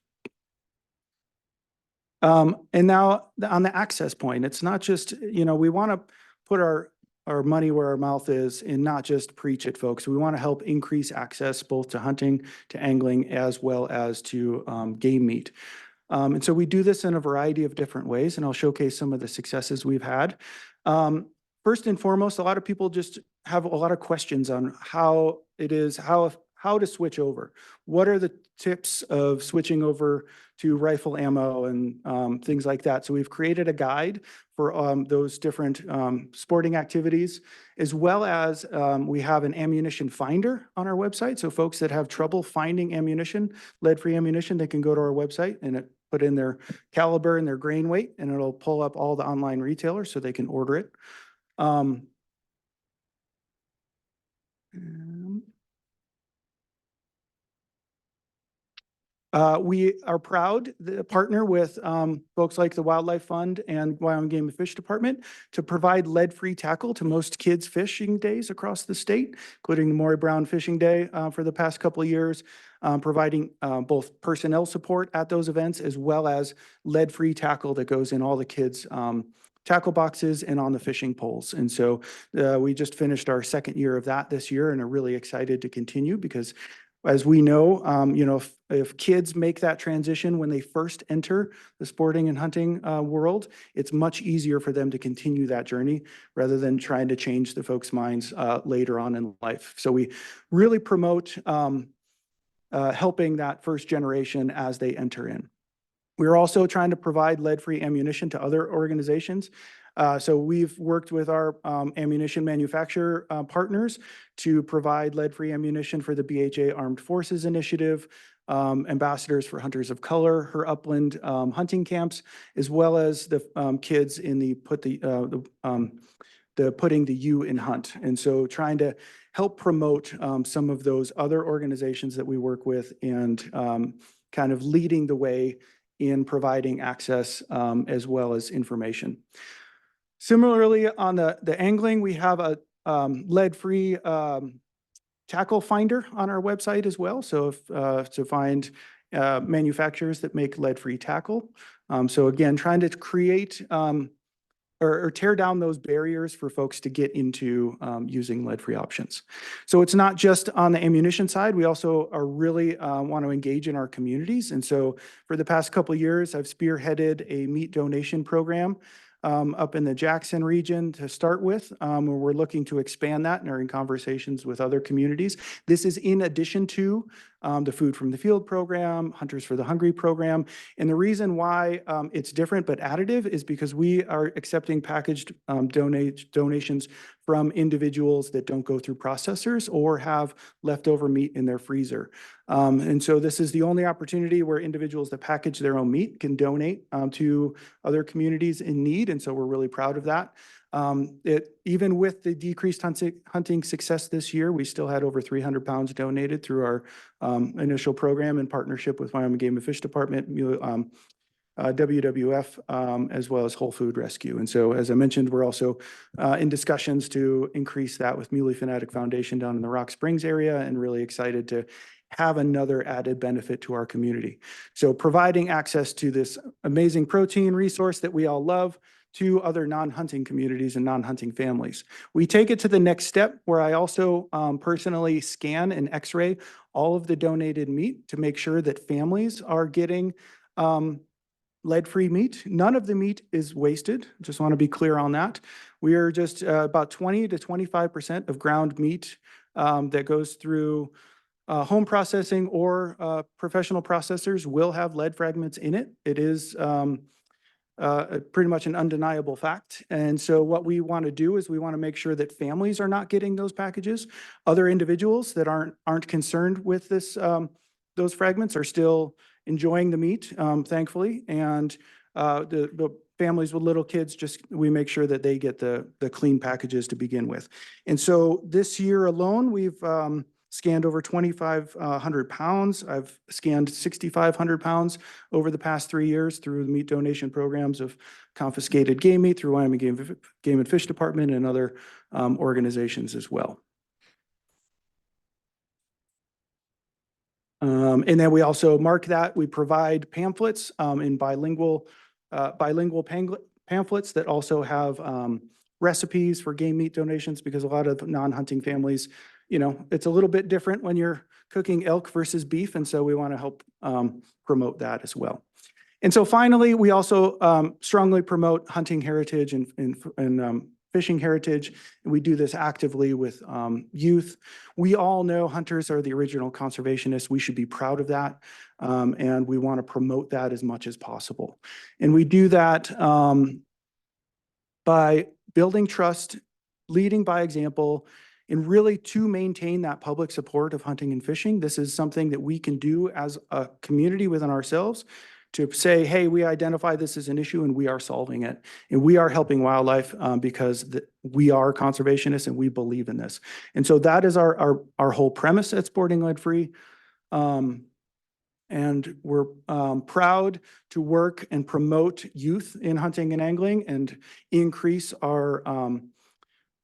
And now on the access point, it's not just, we want to put our money where our mouth is and not just preach it, folks. We want to help increase access both to hunting, to angling, as well as to game meat. And so we do this in a variety of different ways, and I'll showcase some of the successes we've had. First and foremost, a lot of people just have a lot of questions on how to switch over. What are the tips of switching over to rifle ammo and things like that? So we've created a guide for those different sporting activities, as well as we have an ammunition finder on our website. So folks that have trouble finding ammunition, lead-free ammunition, they can go to our website and put in their caliber and their grain weight, and it'll pull up all the online retailers so they can order it. We are proud to partner with folks like the Wildlife Fund and Wyoming Game and Fish Department to provide lead-free tackle to most kids' fishing days across the state, including the Maury Brown Fishing Day for the past couple of years, providing both personnel support at those events as well as lead-free tackle that goes in all the kids' tackle boxes and on the fishing poles. And so we just finished our second year of that this year and are really excited to continue because, as we know, if kids make that transition when they first enter the sporting and hunting world, it's much easier for them to continue that journey rather than trying to change the folks' minds later on in life. So we really promote helping that first generation as they enter in. We're also trying to provide lead-free ammunition to other organizations. So we've worked with our ammunition manufacturer partners to provide lead-free ammunition for the BHA Armed Forces Initiative, Ambassadors for Hunters of Color, her upland hunting camps, as well as the kids in the Putting the U in Hunt. And so trying to help promote some of those other organizations that we work with and kind of leading the way in providing access as well as information. Similarly, on the angling, we have a lead-free tackle finder on our website as well. So if to find manufacturers that make lead-free tackle. So again, trying to create or tear down those barriers for folks to get into using lead-free options. So it's not just on the ammunition side. We also are really want to engage in our communities. And so for the past couple of years, I've spearheaded a meat donation program up in the Jackson region to start with, where we're looking to expand that and are in conversations with other communities. This is in addition to the Food from the Field program, Hunters for the Hungry program. And the reason why it's different but additive is because we are accepting packaged donations from individuals that don't go through processors or have leftover meat in their freezer. And so this is the only opportunity where individuals that package their own meat can donate to other communities in need. And so we're really proud of that. Even with the decreased hunting success this year, we still had over 300 pounds donated through our initial program in partnership with Wyoming Game and Fish Department, WWF, as well as Whole Food Rescue. And so, as I mentioned, we're also in discussions to increase that with Muley Fanatic Foundation down in the Rock Springs area, and really excited to have another added benefit to our community. So providing access to this amazing protein resource that we all love to other non-hunting communities and non-hunting families. We take it to the next step where I also personally scan and x-ray all of the donated meat to make sure that families are getting lead-free meat. None of the meat is wasted. Just want to be clear on that. We are just about 20 to 25% of ground meat that goes through home processing or professional processors will have lead fragments in it. It is pretty much an undeniable fact. And so what we want to do is we want to make sure that families are not getting those packages. Other individuals that aren't concerned with this, those fragments are still enjoying the meat, thankfully. And the families with little kids, we make sure that they get the clean packages to begin with. And so this year alone, we've scanned over 2,500 pounds. I've scanned 6,500 pounds over the past 3 years through the meat donation programs of confiscated game meat through Wyoming Game and Fish Department and other organizations as well. And then we also mark that. We provide pamphlets in bilingual pamphlets that also have recipes for game meat donations, because a lot of non-hunting families, you know, it's a little bit different when you're cooking elk versus beef. And so we want to help promote that as well. And so finally, we also strongly promote hunting heritage and fishing heritage. And we do this actively with youth. We all know hunters are the original conservationists. We should be proud of that. And we want to promote that as much as possible. And we do that by building trust, leading by example, and really to maintain that public support of hunting and fishing. This is something that we can do as a community within ourselves to say, hey, we identify this as an issue and we are solving it. And we are helping wildlife because we are conservationists and we believe in this. And so that is our whole premise at Sporting Lead Free. And we're proud to work and promote youth in hunting and angling and increase our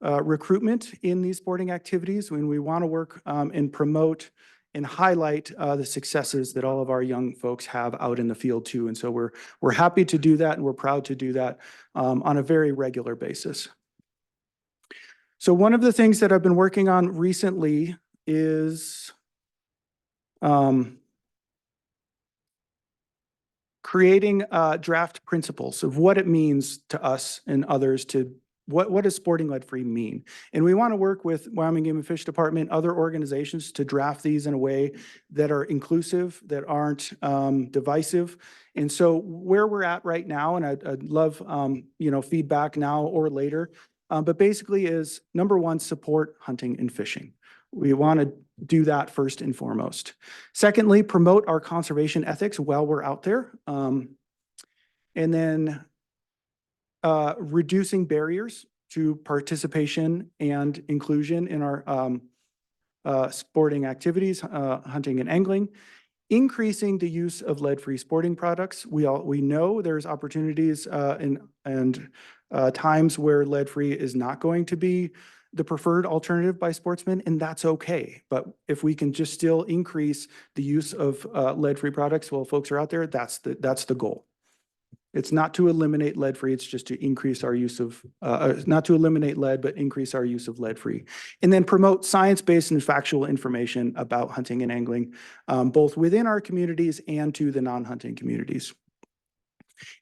recruitment in these sporting activities when we want to work and promote and highlight the successes that all of our young folks have out in the field too. And so we're happy to do that, and we're proud to do that on a very regular basis. So one of the things that I've been working on recently is creating draft principles of what it means to us and others to what does Sporting Lead Free mean? And we want to work with Wyoming Game and Fish Department, other organizations to draft these in a way that are inclusive, that aren't divisive. And so where we're at right now, and I'd love feedback now or later, but basically is number one, support hunting and fishing. We want to do that first and foremost. Secondly, promote our conservation ethics while we're out there. And then reducing barriers to participation and inclusion in our sporting activities, hunting and angling, increasing the use of lead-free sporting products. We know there's opportunities and times where lead-free is not going to be the preferred alternative by sportsmen, and that's okay. But if we can just still increase the use of lead-free products while folks are out there, that's the goal. It's not to eliminate lead-free, it's just to increase our use of, not to eliminate lead, but increase our use of lead-free. And then promote science-based and factual information about hunting and angling, both within our communities and to the non-hunting communities.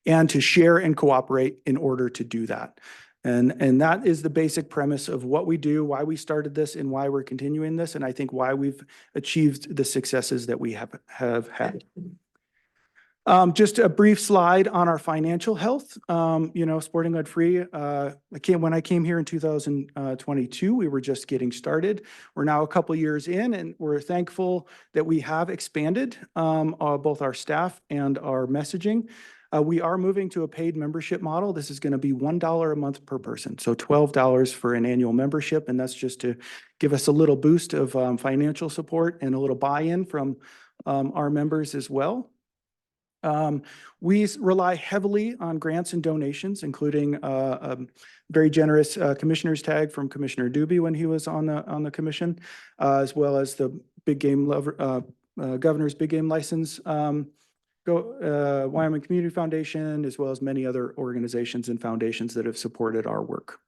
And to share and cooperate in order to do that. And that is the basic premise of what we do, why we started this, and why we're continuing this, and I think why we've achieved the successes that we have had. Just a brief slide on our financial health. Sporting Lead Free, when I came here in 2022, we were just getting started. We're now a couple years in, and we're thankful that we have expanded both our staff and our messaging. We are moving to a paid membership model. This is going to be $1 a month per person, so $12 for an annual membership, and that's just to give us a little boost of financial support and a little buy-in from our members as well. We rely heavily on grants and donations, including a very generous commissioner's tag from Commissioner Doobie when he was on the commission, as well as the big game lover, governor's big game license, Wyoming Community Foundation, as well as many other organizations and foundations that have supported our work.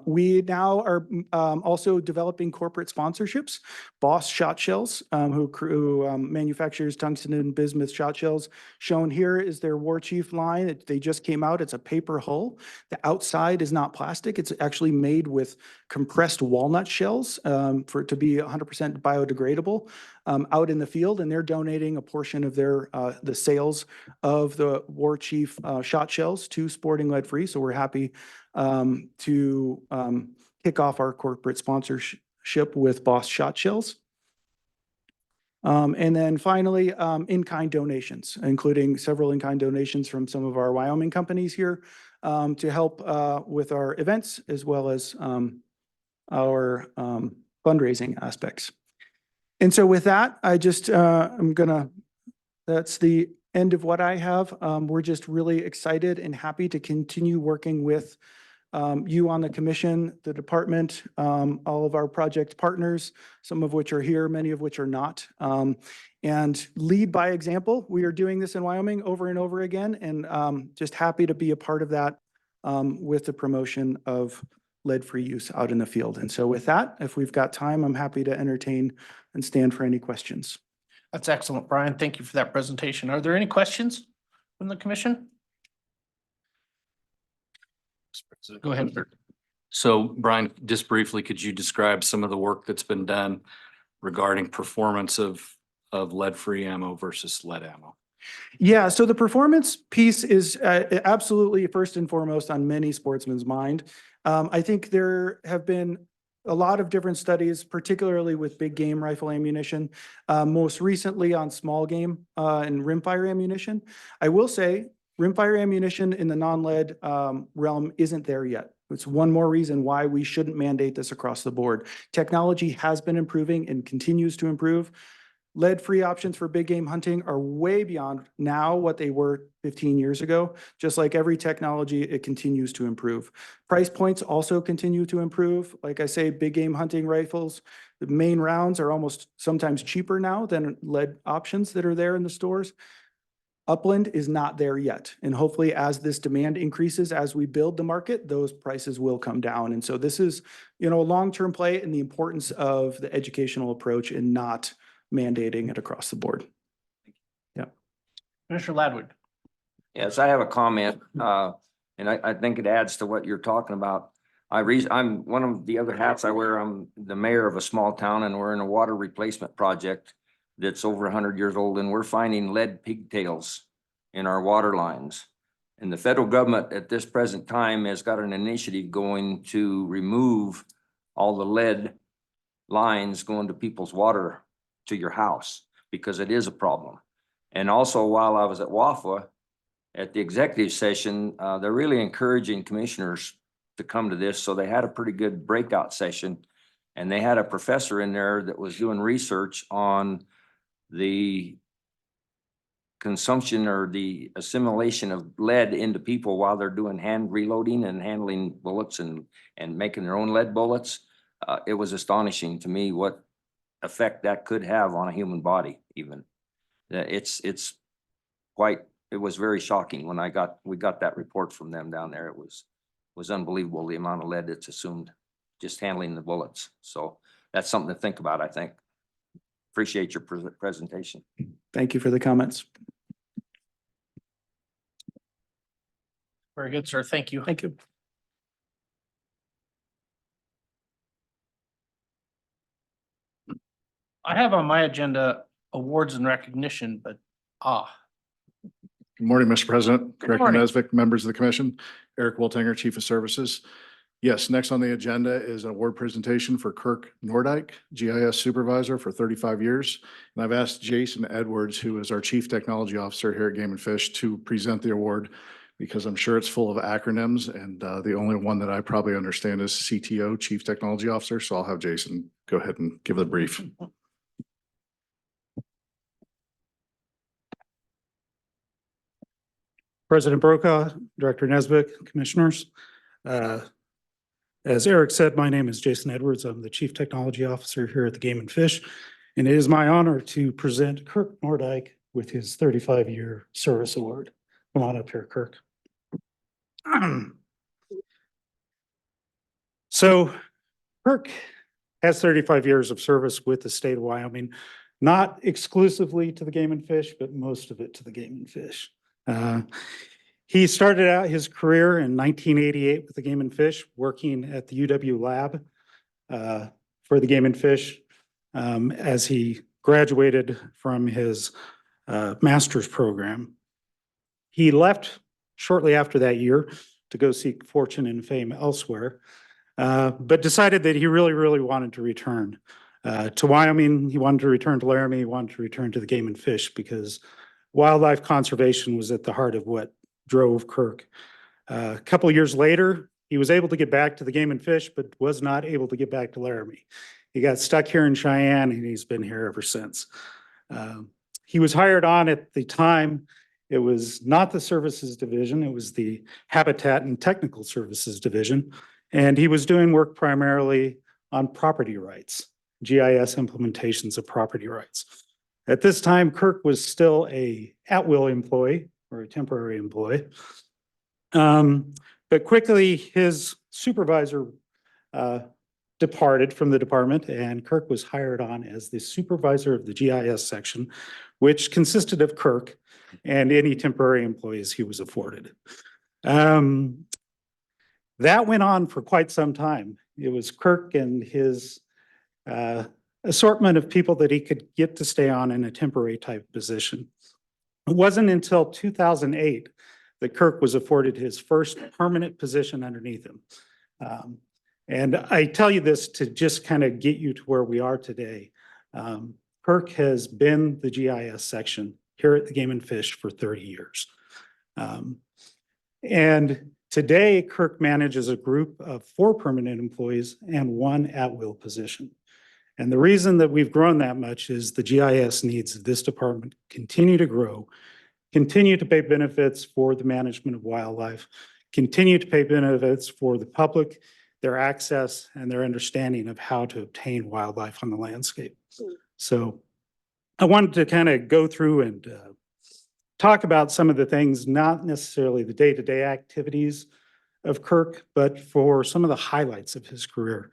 We now are also developing corporate sponsorships. Boss Shot Shells, who manufactures tungsten and bismuth shot shells. Shown here is their War Chief line. They just came out. It's a paper hull. The outside is not plastic. It's actually made with compressed walnut shells for it to be 100% biodegradable out in the field. And they're donating a portion of their the sales of the War Chief shot shells to Sporting Lead Free. So we're happy to kick off our corporate sponsorship with Boss Shot Shells. And then finally, in-kind donations, including several in-kind donations from some of our Wyoming companies here to help with our events as well as our fundraising aspects. And so with that, I just, that's the end of what I have. We're just really excited and happy to continue working with you on the commission, the department, all of our project partners, some of which are here, many of which are not. And lead by example. We are doing this in Wyoming over and over again, and just happy to be a part of that with the promotion of lead-free use out in the field. And so with that, if we've got time, I'm happy to entertain and stand for any questions. That's excellent, Brian. Thank you for that presentation. Are there any questions from the commission? Go ahead, sir. So Brian, just briefly, could you describe some of the work that's been done regarding performance of lead-free ammo versus lead ammo? Yeah, so the performance piece is absolutely first and foremost on many sportsmen's mind. I think there have been a lot of different studies, particularly with big game rifle ammunition, most recently on small game and rimfire ammunition. I will say rimfire ammunition in the non-lead realm isn't there yet. It's one more reason why we shouldn't mandate this across the board. Technology has been improving and continues to improve. Lead-free options for big game hunting are way beyond now what they were 15 years ago. Just like every technology, it continues to improve. Price points also continue to improve. Like I say, big game hunting rifles, the main rounds are almost sometimes cheaper now than lead options that are there in the stores. Upland is not there yet. And hopefully as this demand increases, as we build the market, those prices will come down. And so this is, a long-term play and the importance of the educational approach and not mandating it across the board. Yeah. Commissioner Ladwood. Yes, I have a comment, and I think it adds to what you're talking about. I'm one of the other hats I wear. I'm the mayor of a small town, and we're in a water replacement project that's over 100 years old, and we're finding lead pigtails in our water lines. And the federal government at this present time has got an initiative going to remove all the lead lines going to people's water to your house, because it is a problem. And also, while I was at WAFA at the executive session, they're really encouraging commissioners to come to this. So they had a pretty good breakout session, and they had a professor in there that was doing research on the consumption or the assimilation of lead into people while they're doing hand reloading and handling bullets and making their own lead bullets. It was astonishing to me what effect that could have on a human body. Even it was very shocking when we got that report from them down there. It was unbelievable, the amount of lead that's assumed just handling the bullets. So that's something to think about, I think. Appreciate your presentation. Thank you for the comments. Very good, sir. Thank you. Thank you. I have on my agenda awards and recognition, but Good morning, Mr. President, Director morning. Nesvik, members of the commission, Eric Woltinger, Chief of Services. Yes, next on the agenda is an award presentation for Kirk Nordyke, GIS Supervisor for 35 years. And I've asked Jason Edwards, who is our Chief Technology Officer here at Game and Fish, to present the award because I'm sure it's full of acronyms, and the only one that I probably understand is CTO, Chief Technology Officer. So I'll have Jason go ahead and give the brief. President Brokaw, Director Nesbitt, Commissioners. As Eric said, my name is Jason Edwards. I'm the Chief Technology Officer here at the Game and Fish. And it is my honor to present Kirk Nordyke with his 35-year service award. Come on up here, Kirk. So Kirk has 35 years of service with the state of Wyoming, not exclusively to the Game and Fish, but most of it to the Game and Fish. He started out his career in 1988 with the Game and Fish, working at the UW lab for the Game and Fish as he graduated from his master's program. He left shortly after that year to go seek fortune and fame elsewhere, but decided that he really wanted to return to Wyoming. He wanted to return to Laramie. He wanted to return to the Game and Fish because wildlife conservation was at the heart of what drove Kirk. A couple of years later, he was able to get back to the Game and Fish, but was not able to get back to Laramie. He got stuck here in Cheyenne, and he's been here ever since. He was hired on at the time. It was not the Services Division. It was the Habitat and Technical Services Division. And he was doing work primarily on property rights, GIS implementations of property rights. At this time, Kirk was still a at-will employee or a temporary employee. But quickly his supervisor departed from the department, and Kirk was hired on as the supervisor of the GIS section, which consisted of Kirk and any temporary employees he was afforded. That went on for quite some time. It was Kirk and his assortment of people that he could get to stay on in a temporary type position. It wasn't until 2008 that Kirk was afforded his first permanent position underneath him. And I tell you this to just kind of get you to where we are today. Kirk has been the GIS section here at the Game and Fish for 30 years. And today, Kirk manages a group of 4 permanent employees and 1 at-will position. And the reason that we've grown that much is the GIS needs of this department continue to grow, continue to pay benefits for the management of wildlife, continue to pay benefits for the public, their access and their understanding of how to obtain wildlife on the landscape. So I wanted to kind of go through and talk about some of the things, not necessarily the day-to-day activities of Kirk, but for some of the highlights of his career.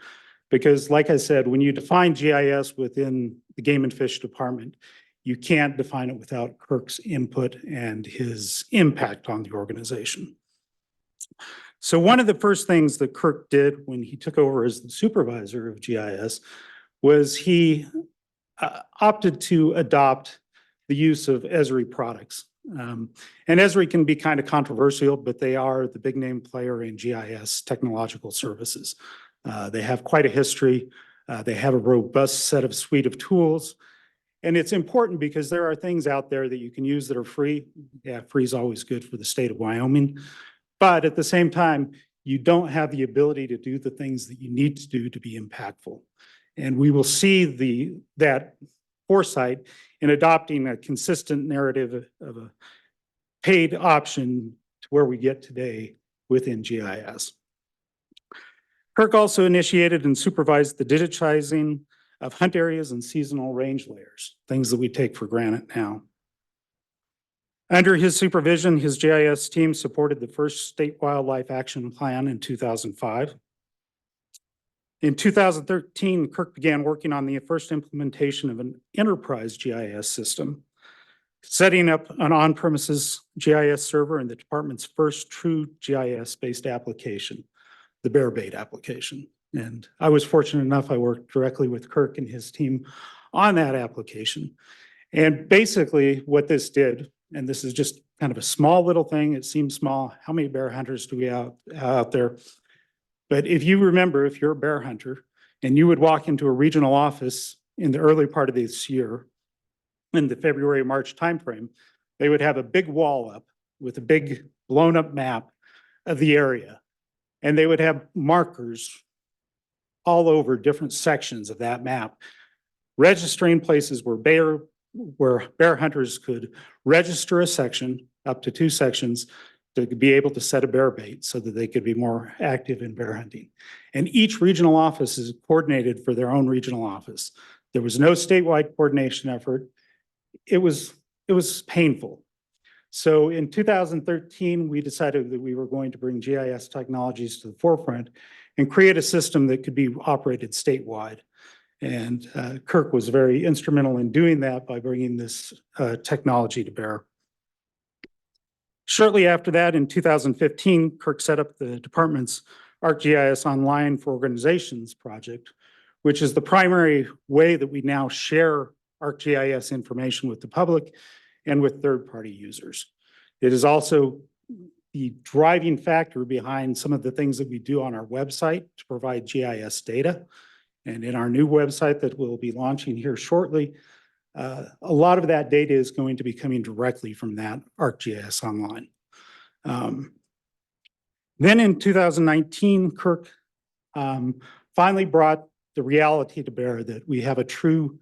Because like I said, when you define GIS within the Game and Fish department, you can't define it without Kirk's input and his impact on the organization. So one of the first things that Kirk did when he took over as the supervisor of GIS was he opted to adopt the use of Esri products. And Esri can be kind of controversial, but they are the big name player in GIS technological services. They have quite a history. They have a robust suite of tools. And it's important because there are things out there that you can use that are free. Yeah, free is always good for the state of Wyoming. But at the same time, you don't have the ability to do the things that you need to do to be impactful. And we will see that foresight in adopting a consistent narrative of a paid option to where we get today within GIS. Kirk also initiated and supervised the digitizing of hunt areas and seasonal range layers, things that we take for granted now. Under his supervision, his GIS team supported the first state wildlife action plan in 2005. In 2013, Kirk began working on the first implementation of an enterprise GIS system, setting up an on-premises GIS server and the department's first true GIS-based application, the bear bait application. And I was fortunate enough, I worked directly with Kirk and his team on that application. And basically what this did, and this is just kind of a small little thing, it seems small, how many bear hunters do we have out there? But if you remember, if you're a bear hunter and you would walk into a regional office in the early part of this year, in the February, March timeframe, they would have a big wall up with a big blown up map of the area. And they would have markers all over different sections of that map, registering places where bear hunters could register a section, up to 2 sections, to be able to set a bear bait so that they could be more active in bear hunting. And each regional office is coordinated for their own regional office. There was no statewide coordination effort. It was painful. So in 2013, we decided that we were going to bring GIS technologies to the forefront and create a system that could be operated statewide. And Kirk was very instrumental in doing that by bringing this technology to bear. Shortly after that, in 2015, Kirk set up the department's ArcGIS Online for Organizations project, which is the primary way that we now share ArcGIS information with the public and with third-party users. It is also the driving factor behind some of the things that we do on our website to provide GIS data. And in our new website that we'll be launching here shortly, a lot of that data is going to be coming directly from that ArcGIS Online. Then in 2019, Kirk finally brought the reality to bear that we have a true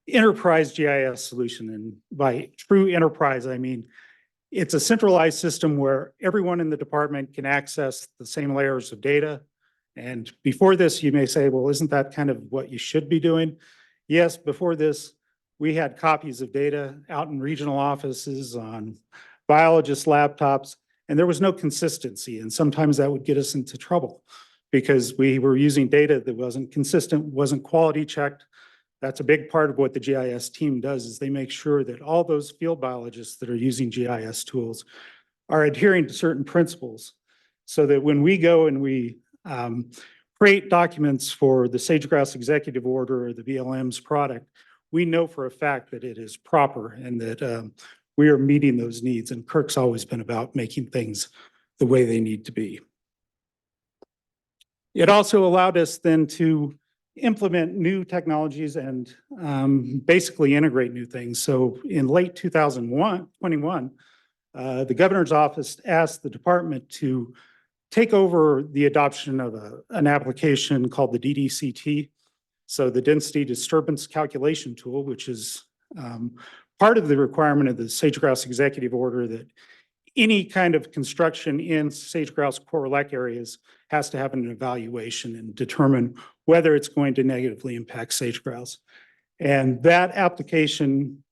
enterprise GIS solution. And by true enterprise, I mean, it's a centralized system where everyone in the department can access the same layers of data. And before this, you may say, well, isn't that kind of what you should be doing? Yes, before this, we had copies of data out in regional offices on biologist laptops, and there was no consistency. And sometimes that would get us into trouble because we were using data that wasn't consistent, wasn't quality checked. That's a big part of what the GIS team does is they make sure that all those field biologists that are using GIS tools are adhering to certain principles so that when we go and we create documents for the Sage-Grouse Executive Order or the BLM's product, we know for a fact that it is proper and that we are meeting those needs. And Kirk's always been about making things the way they need to be. It also allowed us then to implement new technologies and basically integrate new things. So in late 2021, the governor's office asked the department to take over the adoption of an application called the DDCT. So the Density Disturbance Calculation Tool, which is part of the requirement of the Sage-Grouse Executive Order that any kind of construction in sage-grouse core lek areas has to have an evaluation and determine whether it's going to negatively impact sage-grouse. And that application,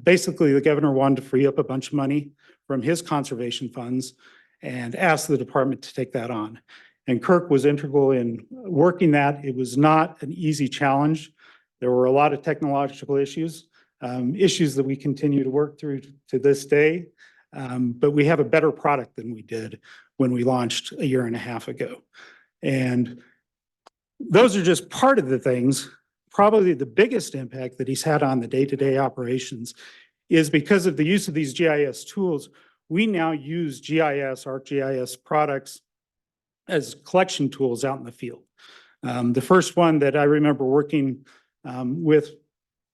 basically the governor wanted to free up a bunch of money from his conservation funds and asked the department to take that on. And Kirk was integral in working that. It was not an easy challenge. There were a lot of technological issues that we continue to work through to this day. But we have a better product than we did when we launched a year and a half ago. And those are just part of the things. Probably the biggest impact that he's had on the day-to-day operations is because of the use of these GIS tools, we now use GIS, ArcGIS products as collection tools out in the field. The first one that I remember working with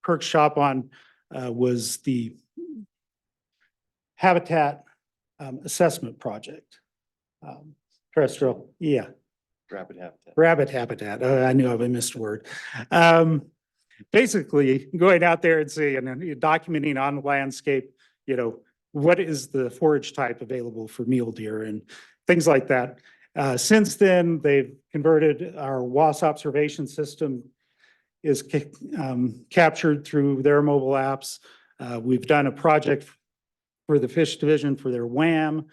Kirk's shop on was the habitat assessment project. Terrestrial, yeah. Rabbit habitat. I knew I missed a word. Basically, going out there and seeing and documenting on the landscape, what is the forage type available for mule deer and things like that. Since then, they've converted our WAS observation system is captured through their mobile apps. We've done a project for the fish division for their WAM.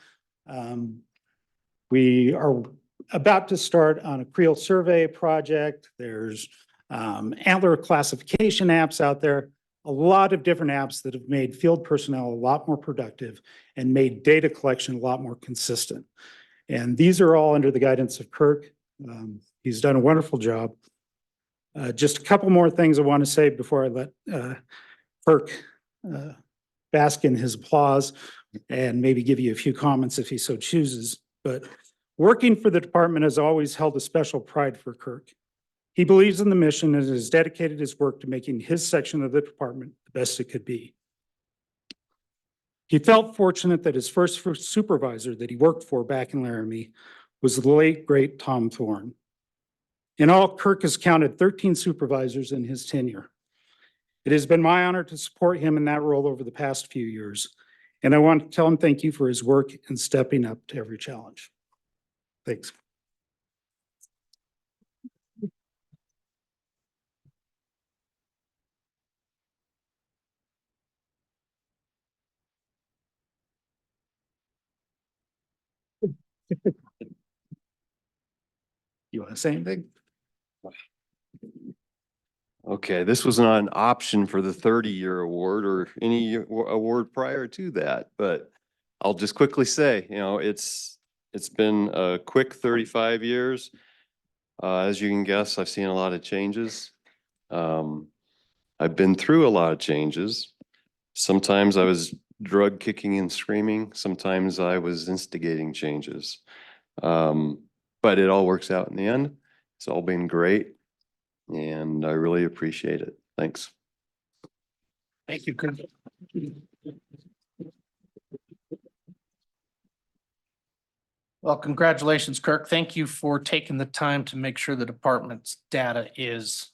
We are about to start on a creel survey project. There's antler classification apps out there, a lot of different apps that have made field personnel a lot more productive and made data collection a lot more consistent. And these are all under the guidance of Kirk. He's done a wonderful job. Just a couple more things I want to say before I let Kirk bask in his applause and maybe give you a few comments if he so chooses. But Working for the department has always held a special pride for Kirk. He believes in the mission and has dedicated his work to making his section of the department the best it could be. He felt fortunate that his first supervisor that he worked for back in Laramie was the late, great Tom Thorne. In all, Kirk has counted 13 supervisors in his tenure. It has been my honor to support him in that role over the past few years, and I want to tell him thank you for his work and stepping up to every challenge. Thanks. You want to say anything? Okay, this was not an option for the 30-year award or any award prior to that, but I'll just quickly say, it's been a quick 35 years. As you can guess, I've seen a lot of changes. I've been through a lot of changes. Sometimes I was drug kicking and screaming. Sometimes I was instigating changes. But it all works out in the end. It's all been great. And I really appreciate it. Thanks. Thank you, Kirk. Well, congratulations, Kirk. Thank you for taking the time to make sure the department's data is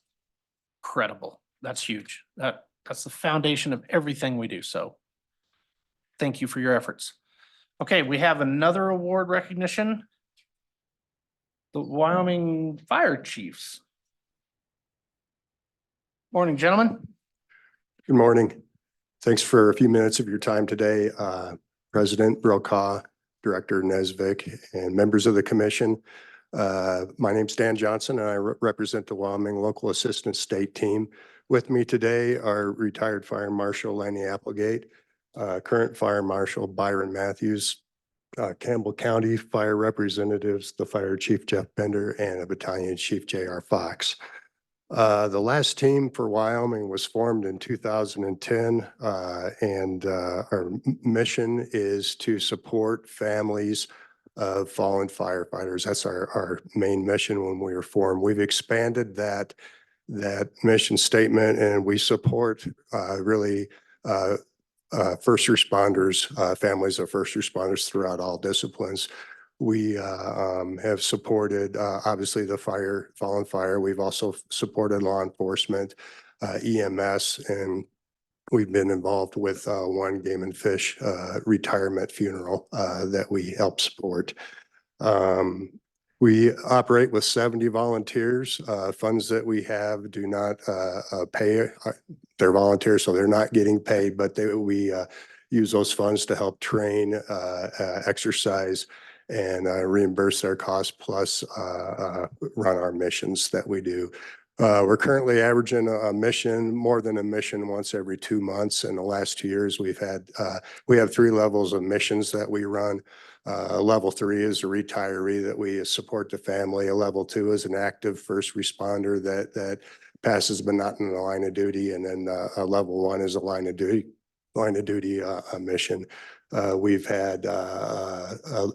credible. That's huge. That's the foundation of everything we do. So thank you for your efforts. Okay, we have another award recognition. The Wyoming Fire Chiefs. Morning, gentlemen. Good morning. Thanks for a few minutes of your time today, President Brokaw, Director Nesvik, and members of the commission. My name's Dan Johnson, and I represent the Wyoming Local Assistance State Team. With me today are retired Fire Marshal Lanny Applegate, current Fire Marshal Byron Matthews, Campbell County Fire Representatives, the Fire Chief Jeff Bender, and a Battalion Chief J.R. Fox. The last team for Wyoming was formed in 2010, and our mission is to support families of fallen firefighters. That's our main mission when we were formed. We've expanded that mission statement, and we support really first responders, families of first responders throughout all disciplines. We have supported obviously the fallen fire. We've also supported law enforcement, EMS, and we've been involved with one Game and Fish retirement funeral that we help support. We operate with 70 volunteers. Funds that we have do not pay. They're volunteers, so they're not getting paid, but we use those funds to help train, exercise, and reimburse their costs, plus run our missions that we do. We're currently averaging a mission, more than a mission, once every 2 months. In the last 2 years, we have 3 levels of missions that we run. Level 3 is a retiree that we support the family. A level 2 is an active first responder that passes but not in the line of duty. And then a level 1 is a line of duty mission. We've had,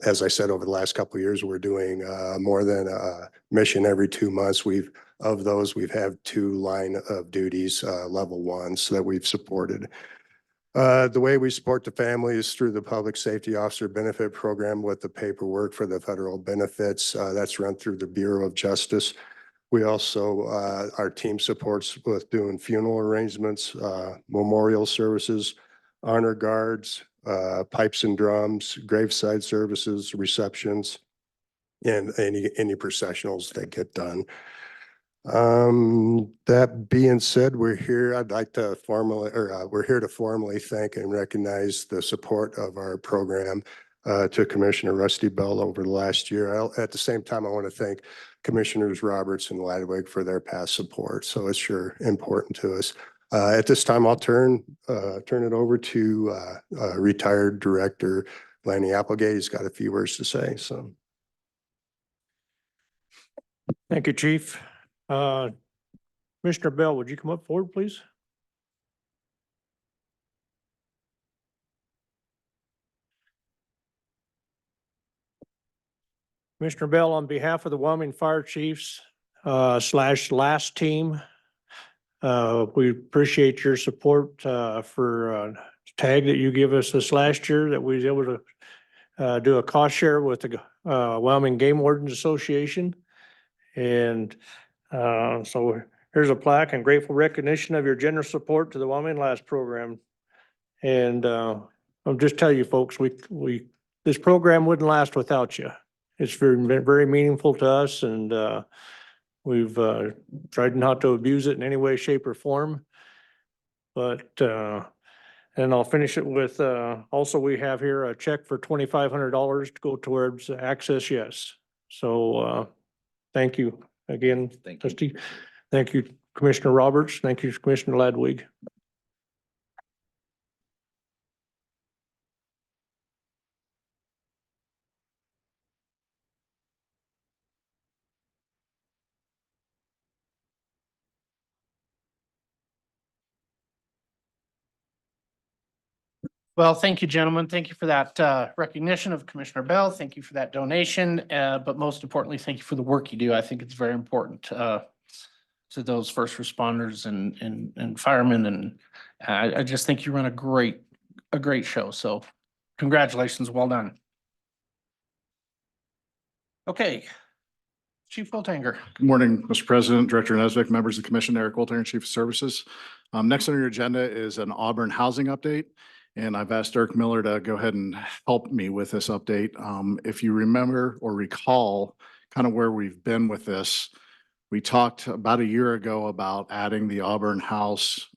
as I said, over the last couple of years, we're doing more than a mission every 2 months. Of those, we've had 2 line of duties, level 1s that we've supported. The way we support the family is through the Public Safety Officer Benefit Program with the paperwork for the federal benefits. That's run through the Bureau of Justice. We also, our team supports with doing funeral arrangements, memorial services, honor guards, pipes and drums, graveside services, receptions, and any processionals that get done. That being said, we're here. I'd like to we're here to formally thank and recognize the support of our program to Commissioner Rusty Bell over the last year. At the same time, I want to thank Commissioners Roberts and Ladwig for their past support. So it's sure important to us. At this time, I'll turn it over to retired Director Lanny Applegate. He's got a few words to say. So, thank you, Chief. Commissioner Bell, would you come up forward, please? Commissioner Bell, on behalf of the Wyoming Fire Chiefs, slash last team, we appreciate your support, for, tag that you give us this last year, that we was able to, do a cost share with the, Wyoming Game Wardens Association. And, so here's a plaque and grateful recognition of your generous support to the Wyoming Last program. And, I'll just tell you folks, this program wouldn't last without you. It's very meaningful to us, and we've tried not to abuse it in any way, shape, or form. But and I'll finish it with also we have here a check for $2,500 to go towards Access Yes. So thank you again, Thank you. trustee. Thank you, Commissioner Roberts. Thank you, Commissioner Ladwig. Well, thank you, gentlemen. Thank you for that recognition of Commissioner Bell. Thank you for that donation. But most importantly, thank you for the work you do. I think it's very important to those first responders and firemen. And I just think you run a great show. So congratulations. Well done. Okay. Chief Wiltanger. Good morning, Mr. President, Director Nesbitt, members of the commission, Eric Wolter, Chief of Services. Next on your agenda is an Auburn housing update. And I've asked Dirk Miller to go ahead and help me with this update. If you remember or recall kind of where we've been with this, we talked about a year ago about adding the Auburn house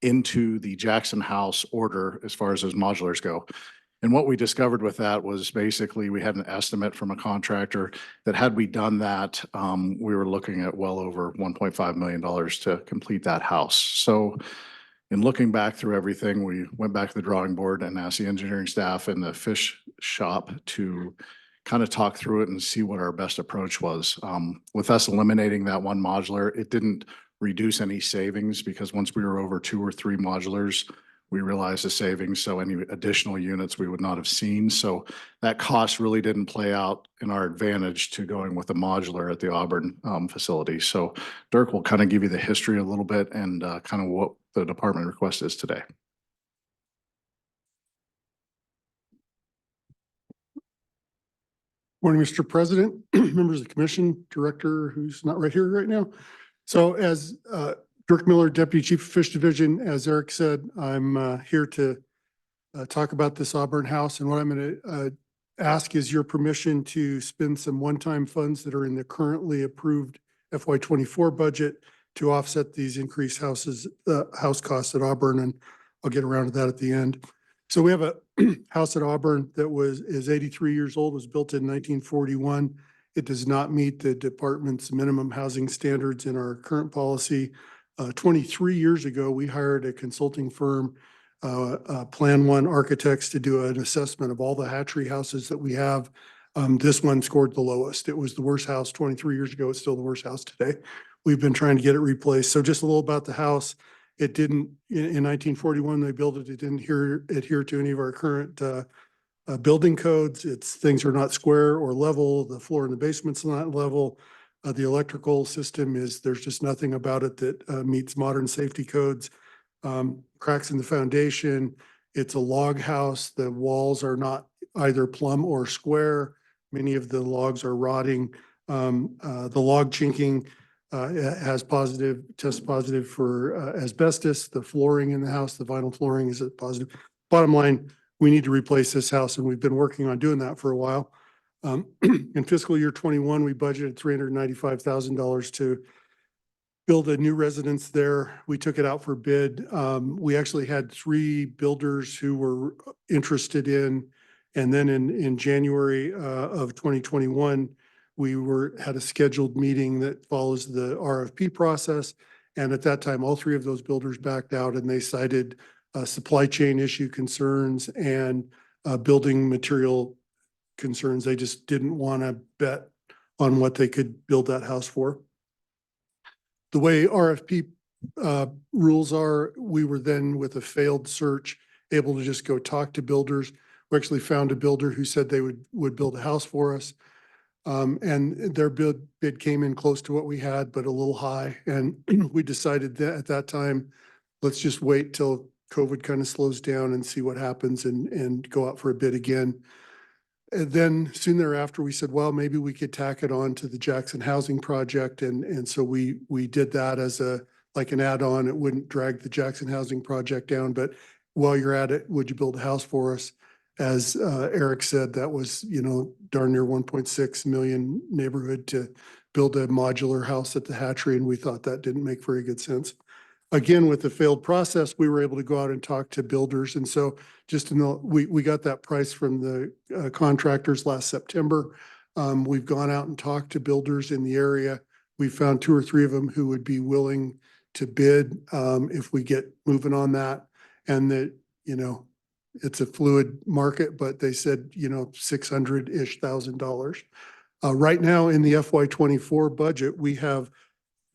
into the Jackson house order as far as those modulars go. And what we discovered with that was basically we had an estimate from a contractor that had we done that, we were looking at well over $1.5 million to complete that house. So in looking back through everything, we went back to the drawing board and asked the engineering staff in the fish shop to kind of talk through it and see what our best approach was. With us eliminating that one modular, it didn't reduce any savings because once we were over 2 or 3 modulars, we realized the savings. So any additional units we would not have seen. So that cost really didn't play out in our advantage to going with the modular at the Auburn facility. So Dirk will kind of give you the history a little bit and kind of what the department request is today. Morning, Mr. President, members of the commission, director who's not right here right now. So as Dirk Miller, Deputy Chief of Fish Division, as Eric said, I'm here to talk about this Auburn house. And what I'm going to ask is your permission to spend some one-time funds that are in the currently approved FY24 budget to offset these increased house costs at Auburn. And I'll get around to that at the end. So we have a house at Auburn that is 83 years old, was built in 1941. It does not meet the department's minimum housing standards in our current policy. 23 years ago, we hired a consulting firm, Plan One Architects, to do an assessment of all the hatchery houses that we have. This one scored the lowest. It was the worst house 23 years ago. It's still the worst house today. We've been trying to get it replaced. So just a little about the house. It didn't, in 1941, they built it. It didn't adhere to any of our current building codes. Things are not square or level. The floor in the basement's not level. The electrical system there's just nothing about it that meets modern safety codes. Cracks in the foundation. It's a log house. The walls are not either plumb or square. Many of the logs are rotting. The log chinking tests positive for asbestos. The flooring in the house, the vinyl flooring, is positive. Bottom line, we need to replace this house, and we've been working on doing that for a while. In fiscal year 21, we budgeted $395,000 to build a new residence there. We took it out for bid. We actually had 3 builders who were interested in, and then in January of 2021, we had a scheduled meeting that follows the RFP process. And at that time, all 3 of those builders backed out, and they cited supply chain issue concerns and building material concerns. They just didn't want to bet on what they could build that house for. The way RFP rules are, we were then, with a failed search, able to just go talk to builders. We actually found a builder who said they would build a house for us. And their bid came in close to what we had, but a little high. And we decided that at that time, let's just wait till COVID kind of slows down and see what happens and go out for a bid again. And then soon thereafter, we said, well, maybe we could tack it on to the Jackson Housing Project. And so we did that as like an add-on. It wouldn't drag the Jackson Housing Project down, but while you're at it, would you build a house for us? As Eric said, that was, darn near 1.6 million neighborhood to build a modular house at the hatchery. And we thought that didn't make very good sense. Again, with the failed process, we were able to go out and talk to builders. And so just we got that price from the contractors last September. We've gone out and talked to builders in the area. We found 2 or 3 of them who would be willing to bid if we get moving on that. And that, it's a fluid market, but they said, $600-ish thousand. Right now in the FY24 budget, we have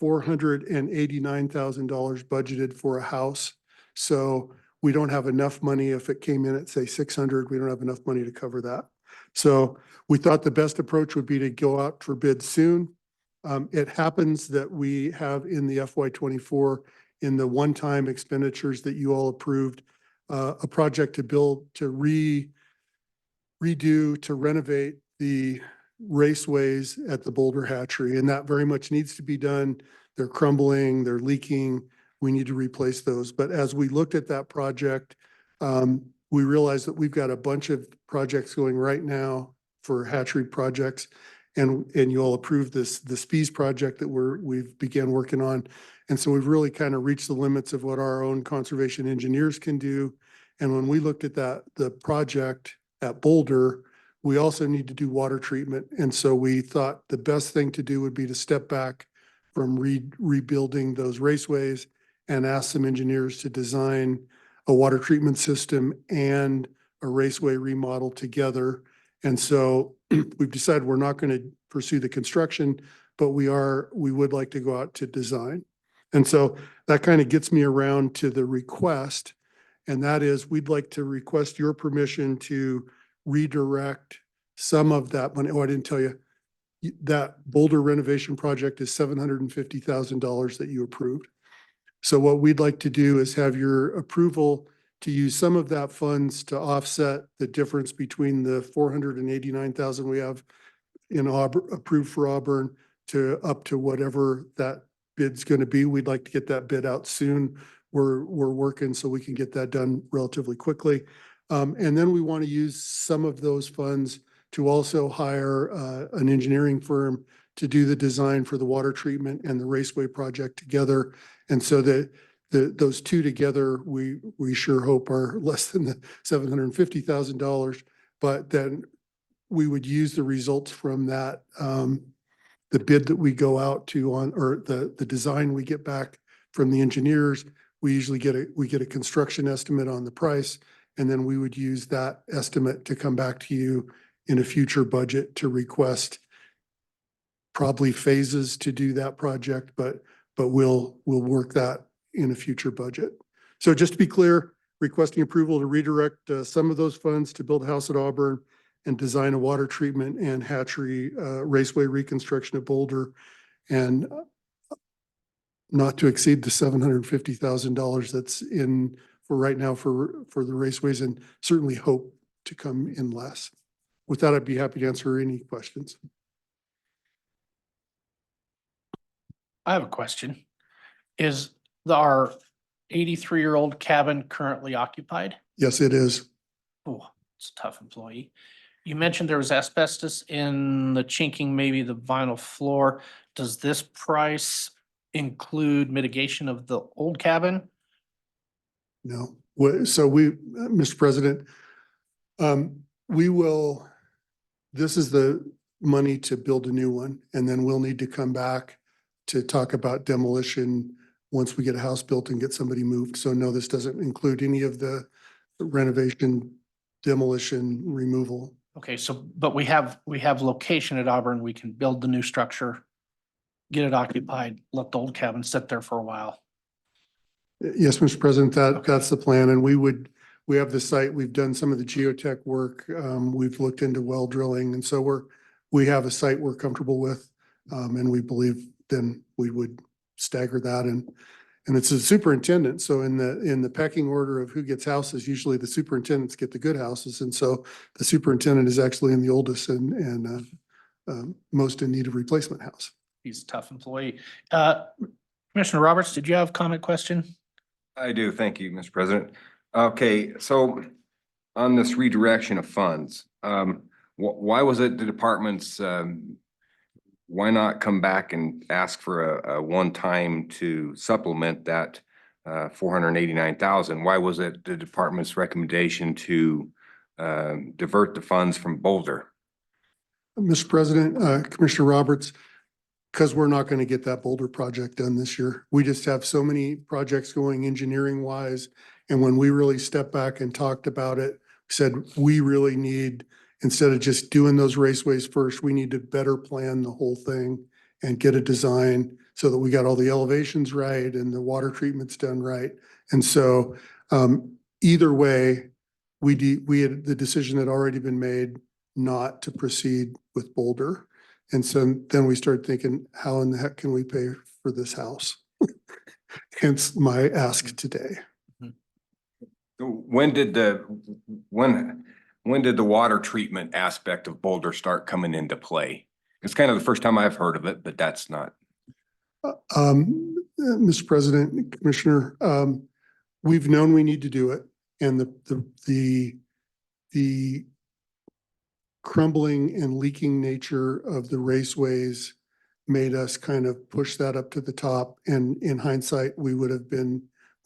$489,000 budgeted for a house. So we don't have enough money. If it came in at say 600, we don't have enough money to cover that. So we thought the best approach would be to go out for bid soon. It happens that we have in the FY24 in the one-time expenditures that you all approved, a project to build, to redo, to renovate the raceways at the Boulder Hatchery. And that very much needs to be done. They're crumbling, they're leaking. We need to replace those. But as we looked at that project, we realized that we've got a bunch of projects going right now for hatchery projects. And you all approved the SPEES project that we've began working on. And so we've really kind of reached the limits of what our own conservation engineers can do. And when we looked at the project at Boulder, we also need to do water treatment. And so we thought the best thing to do would be to step back from rebuilding those raceways and ask some engineers to design a water treatment system and a raceway remodel together. And so we've decided we're not going to pursue the construction, but we would like to go out to design. And so that kind of gets me around to the request. And that is, we'd like to request your permission to redirect some of that money. Oh, I didn't tell you. That Boulder renovation project is $750,000 that you approved. So what we'd like to do is have your approval to use some of that funds to offset the difference between the $489,000 we have in Auburn, approved for Auburn, to up to whatever that bid's going to be. We'd like to get that bid out soon. We're working so we can get that done relatively quickly. And then we want to use some of those funds to also hire an engineering firm to do the design for the water treatment and the raceway project together. And so that those two together, we sure hope are less than the $750,000, but then we would use the results from that, the bid that we go out to on, or the design we get back from the engineers. We usually get a construction estimate on the price, and then we would use that estimate to come back to you in a future budget to request probably phases to do that project, but we'll work that in a future budget. So just to be clear, requesting approval to redirect some of those funds to build a house at Auburn and design a water treatment and hatchery raceway reconstruction at Boulder, and not to exceed the $750,000 that's in for right now for the raceways, and certainly hope to come in less. With that, I'd be happy to answer any questions. I have a question. Is our 83-year-old cabin currently occupied? Yes, it is. Oh, it's a tough employee. You mentioned there was asbestos in the chinking, maybe the vinyl floor. Does this price include mitigation of the old cabin? No. So Mr. President, this is the money to build a new one, and then we'll need to come back to talk about demolition once we get a house built and get somebody moved. So no, this doesn't include any of the renovation, demolition, removal. Okay, so, but we have location at Auburn. We can build the new structure, get it occupied, let the old cabin sit there for a while. Yes, Mr. President, that's the plan. And we have the site, we've done some of the geotech work. We've looked into well drilling. And so we have a site we're comfortable with, and we believe then we would stagger that and it's a superintendent. So in the pecking order of who gets houses, usually the superintendents get the good houses. And so the superintendent is actually in the oldest and most in need of replacement house. He's a tough employee. Commissioner Roberts, did you have a comment, question? I do. Thank you, Mr. President. Okay, so on this redirection of funds, why was it the departments, why not come back and ask for a one-time to supplement that 489,000? Why was it the department's recommendation to divert the funds from Boulder? Mr. President, Commissioner Roberts, because we're not going to get that Boulder project done this year. We just have so many projects going engineering wise. And when we really stepped back and talked about it, said we really need, instead of just doing those raceways first, we need to better plan the whole thing and get a design so that we got all the elevations right and the water treatment's done right. And so either way, we had the decision had already been made not to proceed with Boulder. And so then we started thinking, how in the heck can we pay for this house? Hence my ask today. When did the water treatment aspect of Boulder start coming into play? It's kind of the first time I've heard of it, but that's not. Mr. President, Commissioner, we've known we need to do it. And the crumbling and leaking nature of the raceways made us kind of push that up to the top. And in hindsight, we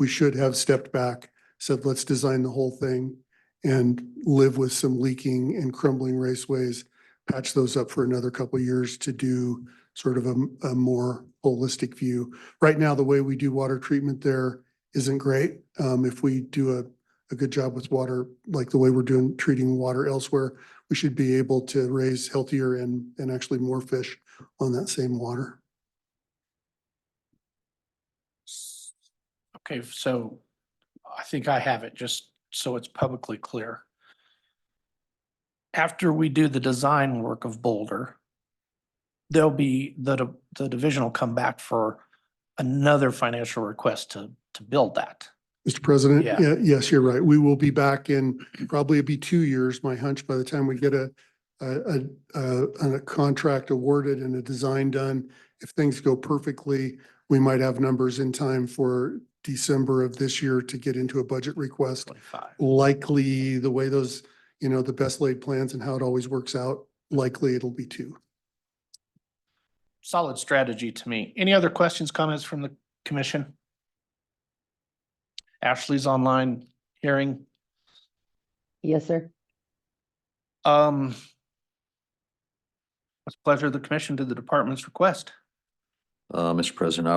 should have stepped back, said, let's design the whole thing and live with some leaking and crumbling raceways, patch those up for another couple of years to do sort of a more holistic view. Right now, the way we do water treatment there isn't great. If we do a good job with water, like the way we're treating water elsewhere, we should be able to raise healthier and actually more fish on that same water. Okay, so I think I have it just so it's publicly clear. After we do the design work of Boulder, there'll be, the division will come back for another financial request to build that. Mr. President, Yeah. yes, you're right. We will be back in, probably it'll be 2 years, my hunch, by the time we get a contract awarded and a design done. If things go perfectly, we might have numbers in time for December of this year to get into a budget request. 25. Likely the way those, the best laid plans and how it always works out, likely it'll be 2. Solid strategy to me. Any other questions, comments from the commission? Ashley's online hearing. Yes, sir. What's the pleasure of the commission to the department's request? Mr. President,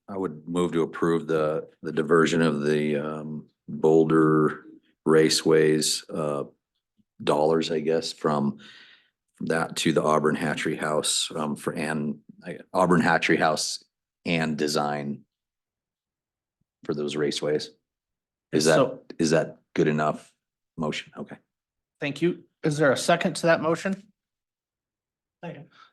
I would move to approve the diversion of the Boulder Raceways dollars, I guess, from that to the Auburn Hatchery House Auburn Hatchery House and design for those raceways. Is that good enough motion? Okay. Thank you. Is there a second to that motion?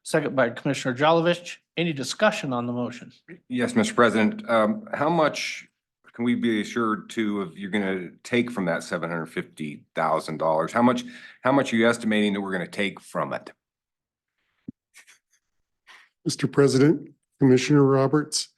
Second by Commissioner Jolovich. Any discussion on the motion? Yes, Mr. President, how much can we be assured of you're gonna take from that $750,000? How much are you estimating that we're gonna take from it? Mr. President, Commissioner Roberts,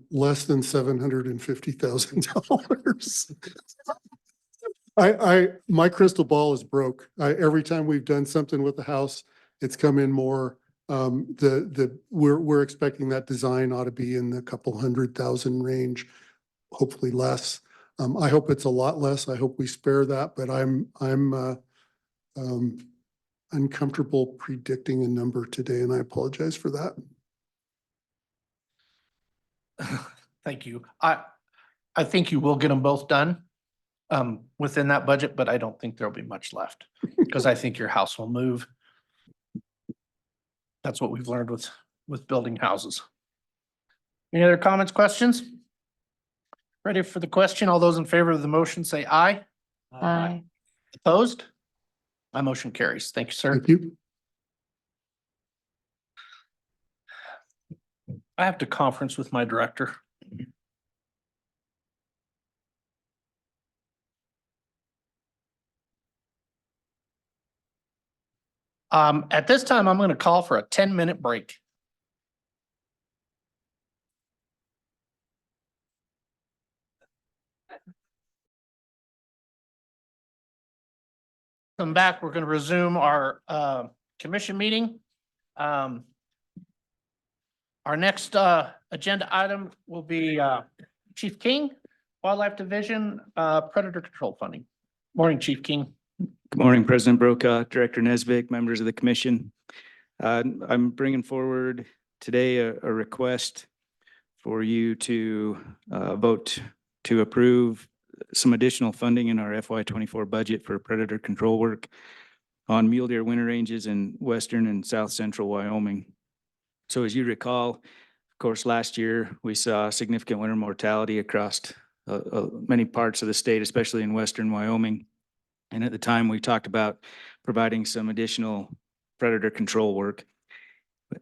less than $750,000. My crystal ball is broke. Every time we've done something with the house, it's come in more. We're expecting that design ought to be in the couple $100,000 range, hopefully less. I hope it's a lot less. I hope we spare that, but I'm uncomfortable predicting a number today, and I apologize for that. Thank you. I think you will get them both done within that budget, but I don't think there'll be much left because I think your house will move. That's what we've learned with building houses. Any other comments, questions? Ready for the question? All those in favor of the motion say aye. Aye. Opposed? My motion carries. Thank you, sir. Thank you. I have to conference with my director. At this time, I'm going to call for a 10-minute break. Come back, we're going to resume our commission meeting. Our next agenda item will be Chief King, Wildlife Division, Predator Control Funding. Morning, Chief King. Good morning, President Brokaw, Director Nesbitt, members of the commission. I'm bringing forward today a request for you to vote to approve some additional funding in our FY24 budget for predator control work on mule deer winter ranges in western and south central Wyoming. So as you recall, of course, last year we saw significant winter mortality across many parts of the state, especially in western Wyoming. And at the time, we talked about providing some additional predator control work.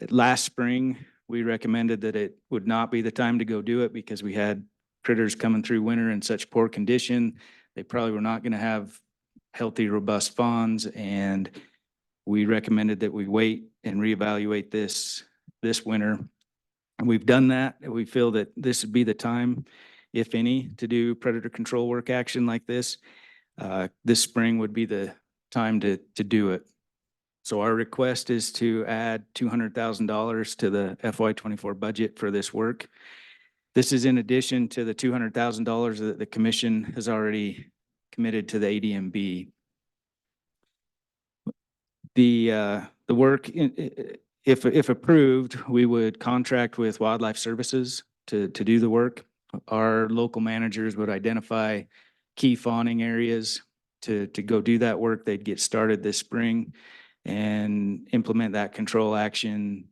Last spring, we recommended that it would not be the time to go do it because we had critters coming through winter in such poor condition. They probably were not going to have healthy, robust fawns. And we recommended that we wait and reevaluate this winter. And we've done that. We feel that this would be the time, if any, to do predator control work action like this. This spring would be the time to do it. So our request is to add $200,000 to the FY24 budget for this work. This is in addition to the $200,000 that the commission has already committed to the ADMB. The work, if approved, we would contract with Wildlife Services to do the work. Our local managers would identify key fawning areas to go do that work. They'd get started this spring and implement that control action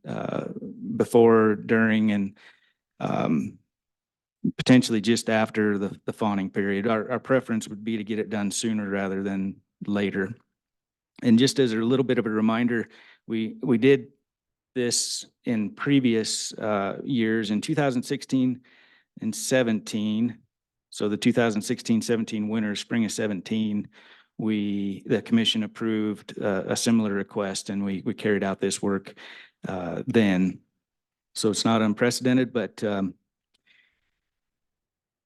before, during, and potentially just after the fawning period. Our preference would be to get it done sooner rather than later. And just as a little bit of a reminder, we did this in previous years in 2016 and 17. So the 2016-17 winter, spring of 17, the commission approved a similar request, and we carried out this work then. So it's not unprecedented, but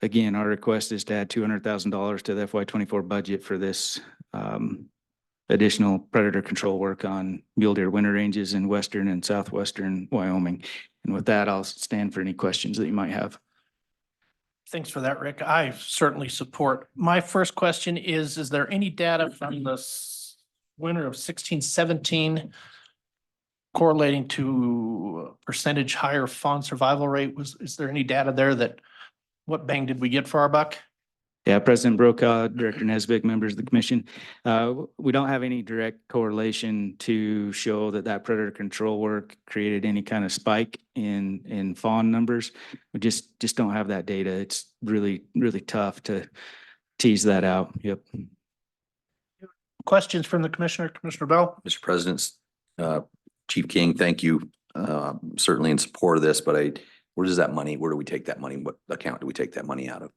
again, our request is to add $200,000 to the FY24 budget for this additional predator control work on mule deer winter ranges in western and southwestern Wyoming. And with that, I'll stand for any questions that you might have. Thanks for that, Rick. I certainly support. My first question is there any data from the winter of 16-17 correlating to percentage higher fawn survival rate? Is there any data there that what bang did we get for our buck? Yeah, President Brokaw, Director Nesbitt, members of the commission. We don't have any direct correlation to show that predator control work created any kind of spike in fawn numbers. We just don't have that data. It's really, really tough to tease that out. Yep. Questions from the commissioner, Commissioner Bell? Mr. President, Chief King, thank you. Certainly in support of this, but where does that money, where do we take that money? What account do we take that money out of?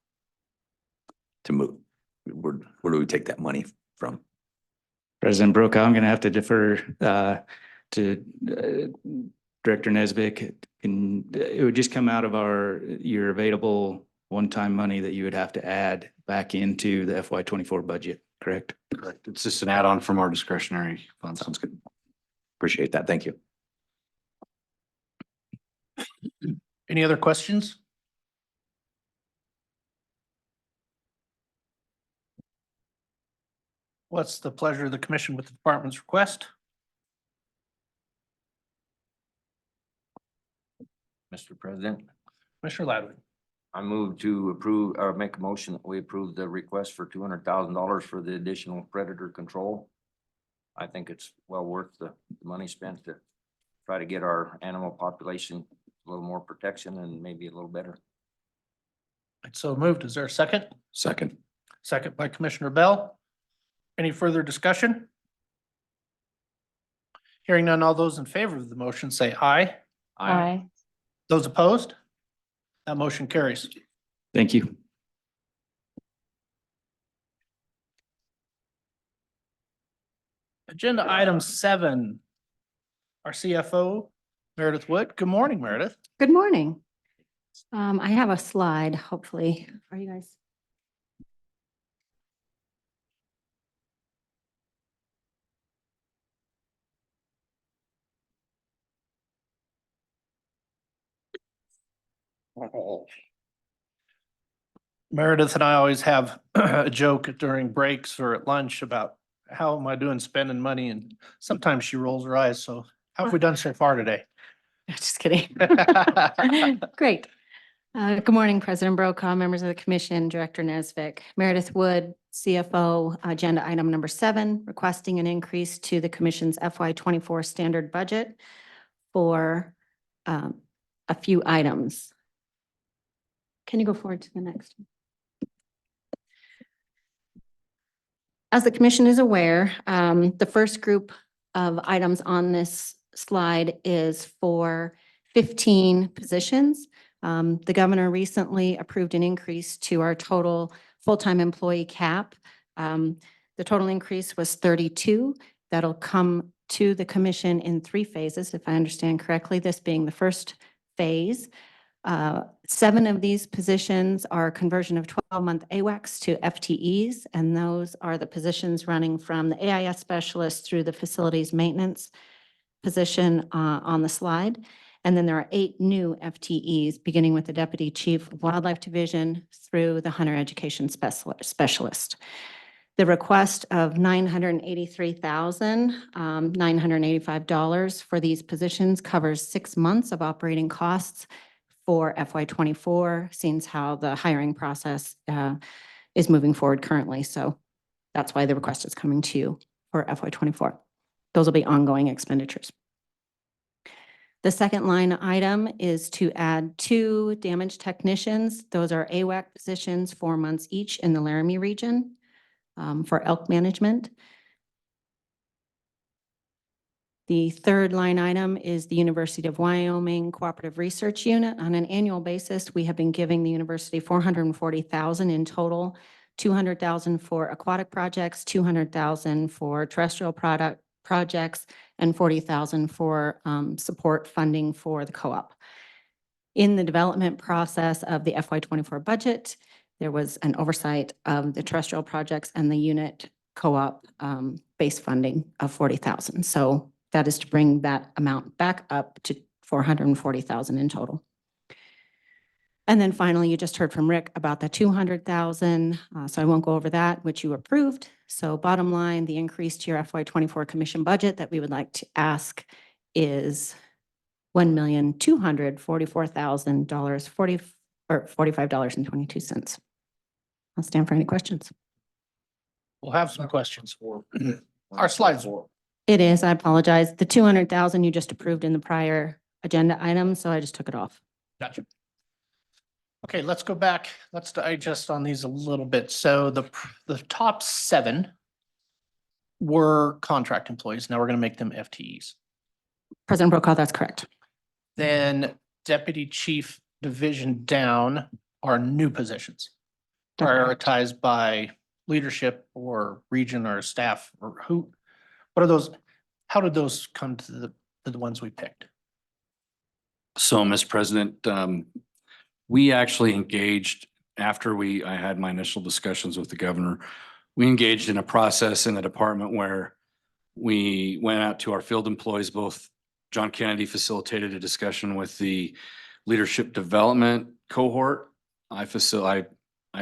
To move, where do we take that money from? President Brokaw, I'm going to have to defer to Director Nesbitt. It would just come out of your available one-time money that you would have to add back into the FY24 budget, correct? Correct. It's just an add-on from our discretionary funds. Sounds good. Appreciate that. Thank you. Any other questions? What's the pleasure of the commission with the department's request? Mr. President, Commissioner Ladwin. I move to approve or make a motion that we approve the request for $200,000 for the additional predator control. I think it's well worth the money spent to try to get our animal population a little more protection and maybe a little better. It's so moved. Is there a second? Second. Second by Commissioner Bell. Any further discussion? Hearing none, all those in favor of the motion say aye. Aye. Those opposed? That motion carries. Thank you. Agenda item 7, our CFO, Meredith Wood. Good morning, Meredith. Good morning. I have a slide, hopefully, for you guys. Meredith and I always have a joke during breaks or at lunch about how am I doing spending money? And sometimes she rolls her eyes. So how have we done so far today? Just kidding. Great. Good morning, President Brokaw, members of the commission, Director Nesvik, Meredith Wood, CFO, agenda item number 7, requesting an increase to the commission's FY24 standard budget for a few items. Can you go forward to the next? As the commission is aware, the first group of items on this slide is for 15 positions. The governor recently approved an increase to our total full-time employee cap. The total increase was 32. That'll come to the commission in 3 phases, if I understand correctly, this being the first phase. 7 of these positions are conversion of 12-month AWACS to FTEs, and those are the positions running from the AIS specialist through the facilities maintenance position on the slide. And then there are 8 new FTEs, beginning with the Deputy Chief of Wildlife Division through the Hunter Education Specialist. The request of $983,985 for these positions covers 6 months of operating costs for FY24, seeing how the hiring process is moving forward currently. So that's why the request is coming to you for FY24. Those will be ongoing expenditures. The second line item is to add 2 damage technicians. Those are AWAC positions, 4 months each in the Laramie region for elk management. The third line item is the University of Wyoming Cooperative Research Unit. On an annual basis, we have been giving the university $440,000 in total, $200,000 for aquatic projects, $200,000 for terrestrial projects, and $40,000 for support funding for the co-op. In the development process of the FY24 budget, there was an oversight of the terrestrial projects and the unit co-op base funding of $40,000. So that is to bring that amount back up to $440,000 in total. And then finally, you just heard from Rick about the $200,000. So I won't go over that, which you approved. So bottom line, the increase to your FY24 commission budget that we would like to ask is $1,244,000, $45.22. I'll stand for any questions. We'll have some questions for our slides. It is, I apologize. The 200,000 you just approved in the prior agenda item, so I just took it off. Gotcha. Okay, let's go back. Let's digest on these a little bit. So the top 7 were contract employees. Now we're going to make them FTEs. President Brokaw, that's correct. Then Deputy Chief Division down are new positions That's correct. prioritized by leadership or region or staff or who? What are those? How did those come to the ones we picked? So, Mr. President, we actually engaged after I had my initial discussions with the governor. We engaged in a process in the department where we went out to our field employees. Both John Kennedy facilitated a discussion with the leadership development cohort. I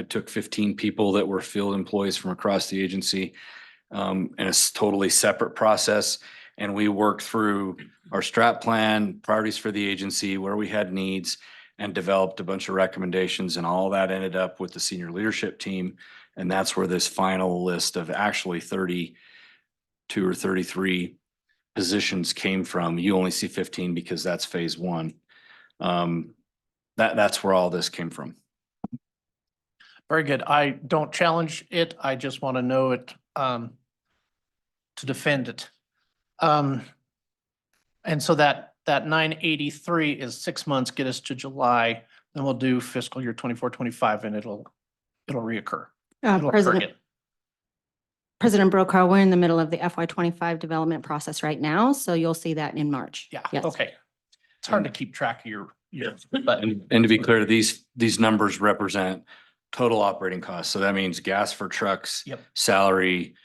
took 15 people that were field employees from across the agency in a totally separate process. And we worked through our strat plan, priorities for the agency, where we had needs, and developed a bunch of recommendations, and all that ended up with the senior leadership team. And that's where this final list of actually 32 or 33 positions came from. You only see 15 because that's phase 1. That's where all this came from. Very good. I don't challenge it. I just want to know it to defend it. And so that that 983 is 6 months, get us to July, then we'll do fiscal year 24-25, and it'll reoccur. It'll occur President, again. President Brokaw, we're in the middle of the FY25 development process right now, so you'll see that in March. Yeah, Yes. okay. It's hard to keep track of your, but And to be clear, these numbers represent total operating costs. So that means gas for trucks, Yep. salary,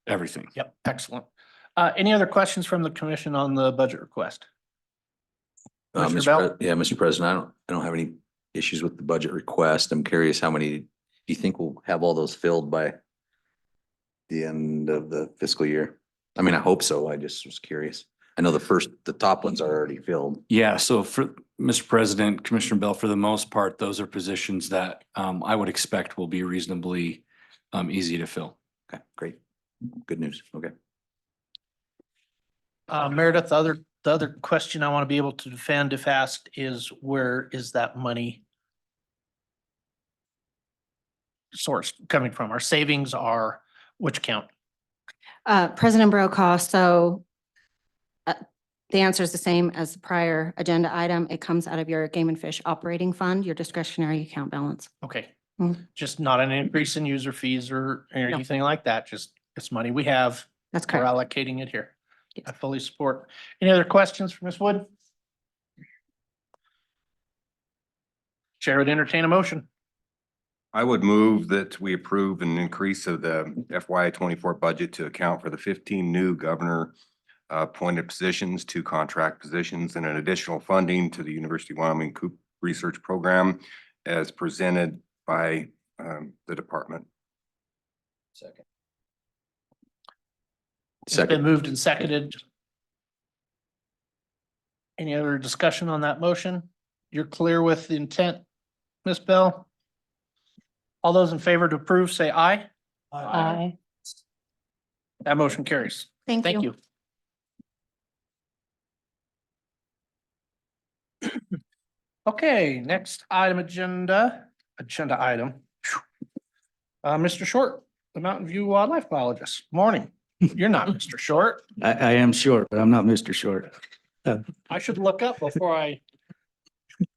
everything. yep, excellent. Any other questions from the commission on the budget request? Commissioner Bell? Yeah, Mr. President, I don't have any issues with the budget request. I'm curious how many do you think we'll have all those filled by the end of the fiscal year? I mean, I hope so. I just was curious. I know the top ones are already filled. Yeah, so for Mr. President, Commissioner Bell, for the most part, those are positions that I would expect will be reasonably easy to fill. Okay, great. Good news. Okay. Meredith, the other question I want to be able to defend if asked is where is that money sourced coming from? Our savings are which account? President Brokaw, so the answer is the same as the prior agenda item. It comes out of your Game and Fish operating fund, your discretionary account balance. Okay, Mm. just not an increase in user fees or anything like that, just it's money we have. That's We're correct. allocating it here. I fully support. Any other questions for Ms. Wood? Chair would entertain a motion. I would move that we approve an increase of the FY24 budget to account for the 15 new governor appointed positions, 2 contract positions, and an additional funding to the University of Wyoming Coop Research Program as presented by the department. Second. It's been moved and seconded. Any other discussion on that motion? You're clear with the intent, Ms. Bell? All those in favor to approve, say aye. Aye. That motion carries. Thank Thank you. you. Okay, next agenda item. Mr. Short, the Mountain View Wildlife Biologist. Morning. You're not Mr. Short. I am short, but I'm not Mr. Short. I should look up before I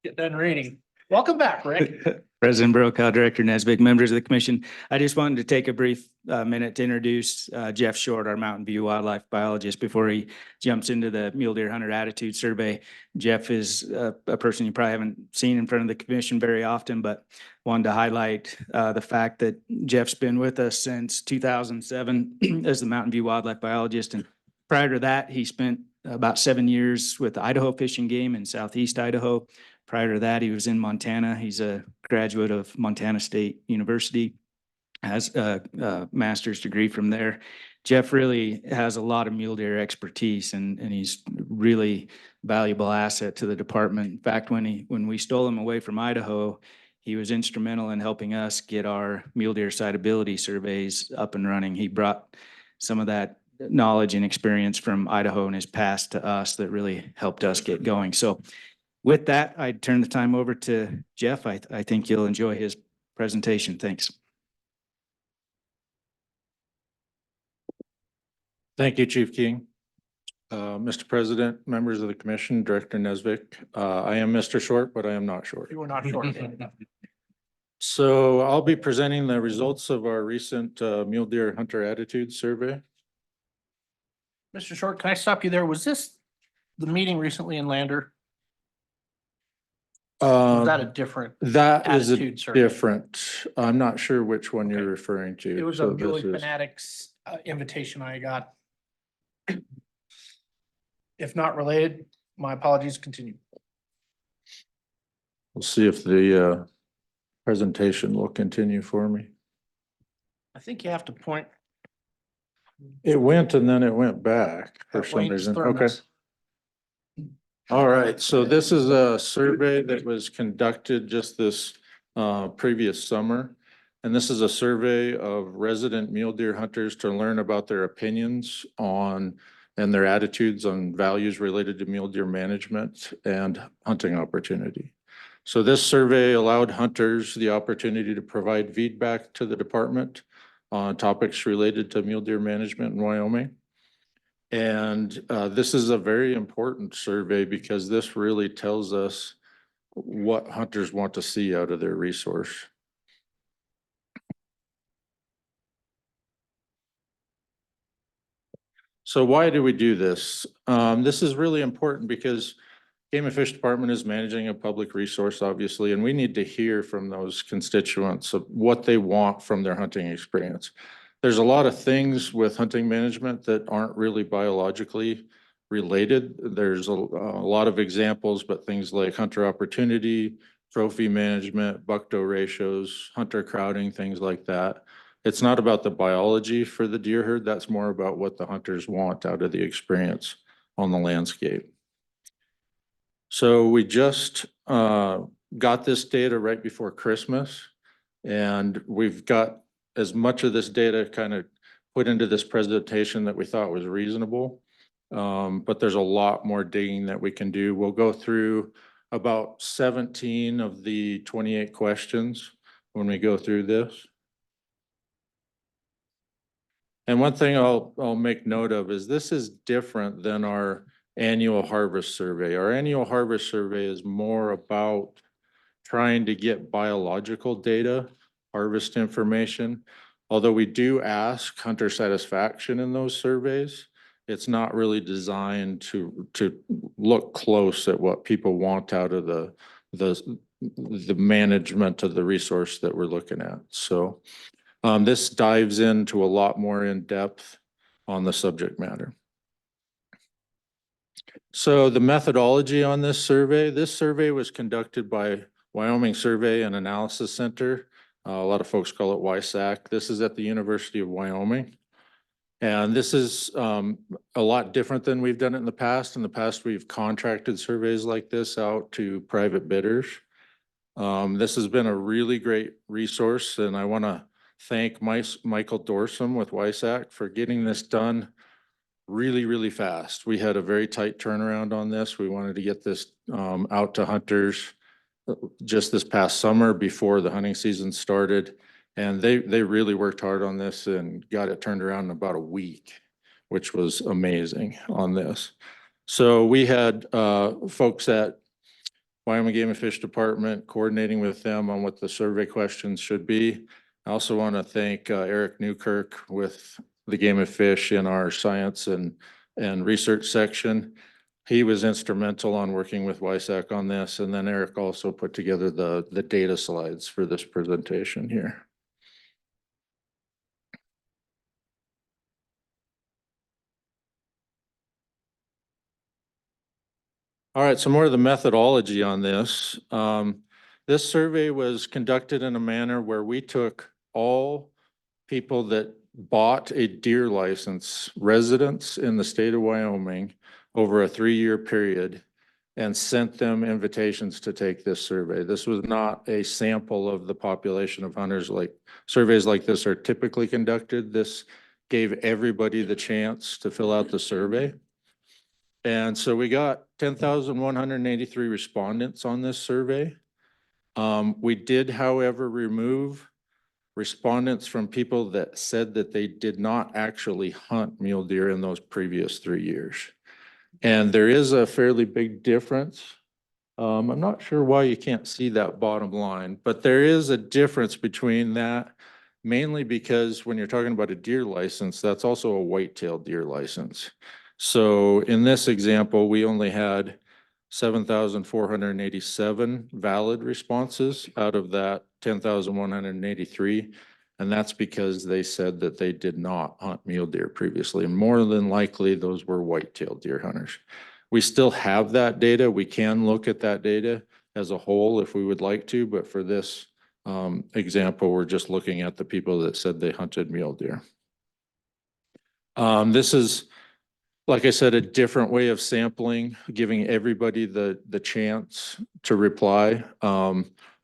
get done reading. Welcome back, Rick. President Brokaw, Director Nesbitt, members of the commission. I just wanted to take a brief minute to introduce Jeff Short, our Mountain View wildlife biologist, before he jumps into the mule deer hunter attitude survey. Jeff is a person you probably haven't seen in front of the commission very often, but wanted to highlight the fact that Jeff's been with us since 2007 as the Mountain View wildlife biologist. And prior to that, he spent about 7 years with Idaho Fish and Game in Southeast Idaho. Prior to that, he was in Montana. He's a graduate of Montana State University, has a master's degree from there. Jeff really has a lot of mule deer expertise and he's really valuable asset to the department. In fact, when we stole him away from Idaho, he was instrumental in helping us get our mule deer sitability surveys up and running. He brought some of that knowledge and experience from Idaho in his past to us that really helped us get going. So with that, I'd turn the time over to Jeff. I think you'll enjoy his presentation. Thanks. Thank you, Chief King. Mr. President, members of the commission, Director Nesbitt, I am Mr. Short, but I am not short. You were not short. So I'll be presenting the results of our recent mule deer hunter attitude survey. Mr. Short, can I stop you there? Was this the meeting recently in Lander? Was that a different? That is a attitude survey? different, I'm not sure which one you're Okay. referring to. It was So a Muley this is- Fanatics invitation I got. If not related, my apologies, continue. We'll see if the presentation will continue for me. I think you have to point. It went and then it went back for at some Wayne's reason. thermos. Okay. All right, so this is a survey that was conducted just this previous summer. And this is a survey of resident mule deer hunters to learn about their opinions on and their attitudes on values related to mule deer management and hunting opportunity. So this survey allowed hunters the opportunity to provide feedback to the department on topics related to mule deer management in Wyoming. And this is a very important survey because this really tells us what hunters want to see out of their resource. So why do we do this? This is really important because Game and Fish Department is managing a public resource, obviously, and we need to hear from those constituents of what they want from their hunting experience. There's a lot of things with hunting management that aren't really biologically related. There's a lot of examples, but things like hunter opportunity, trophy management, buck-doe ratios, hunter crowding, things like that. It's not about the biology for the deer herd. That's more about what the hunters want out of the experience on the landscape. So we just got this data right before Christmas, and we've got as much of this data kind of put into this presentation that we thought was reasonable. But there's a lot more digging that we can do. We'll go through about 17 of the 28 questions when we go through this. And one thing I'll make note of is this is different than our annual harvest survey. Our annual harvest survey is more about trying to get biological data, harvest information. Although we do ask hunter satisfaction in those surveys, it's not really designed to look close at what people want out of the management of the resource that we're looking at. So this dives into a lot more in depth on the subject matter. So the methodology on this survey was conducted by Wyoming Survey and Analysis Center. A lot of folks call it WYSAC. This is at the University of Wyoming. And this is a lot different than we've done it in the past. In the past, we've contracted surveys like this out to private bidders. This has been a really great resource, and I want to thank Michael Dorsum with WYSAC for getting this done really, really fast. We had a very tight turnaround on this. We wanted to get this out to hunters just this past summer before the hunting season started. And they really worked hard on this and got it turned around in about a week, which was amazing on this. So we had folks at Wyoming Game and Fish Department coordinating with them on what the survey questions should be. I also want to thank Eric Newkirk with the Game and Fish in our science and research section. He was instrumental on working with WYSAC on this. And then Eric also put together the data slides for this presentation here. All right, so more of the methodology on this. This survey was conducted in a manner where we took all people that bought a deer license, residents in the state of Wyoming, over a 3-year period, and sent them invitations to take this survey. This was not a sample of the population of hunters like surveys like this are typically conducted. This gave everybody the chance to fill out the survey. And so we got 10,183 respondents on this survey. We did, however, remove respondents from people that said that they did not actually hunt mule deer in those previous 3 years. And there is a fairly big difference. I'm not sure why you can't see that bottom line, but there is a difference between that, mainly because when you're talking about a deer license, that's also a white-tailed deer license. So in this example, we only had 7,487 valid responses out of that 10,183. And that's because they said that they did not hunt mule deer previously. And more than likely, those were white-tailed deer hunters. We still have that data. We can look at that data as a whole if we would like to, but for this example, we're just looking at the people that said they hunted mule deer. This is, like I said, a different way of sampling, giving everybody the chance to reply.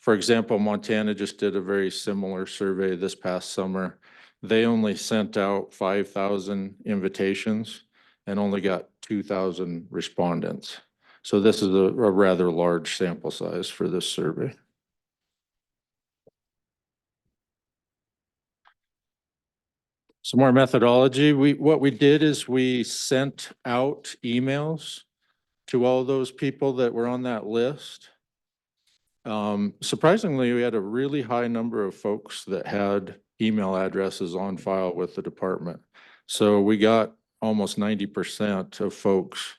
For example, Montana just did a very similar survey this past summer. They only sent out 5,000 invitations and only got 2,000 respondents. So this is a rather large sample size for this survey. Some more methodology. What we did is we sent out emails to all those people that were on that list. Surprisingly, we had a really high number of folks that had email addresses on file with the department. So we got almost 90% of folks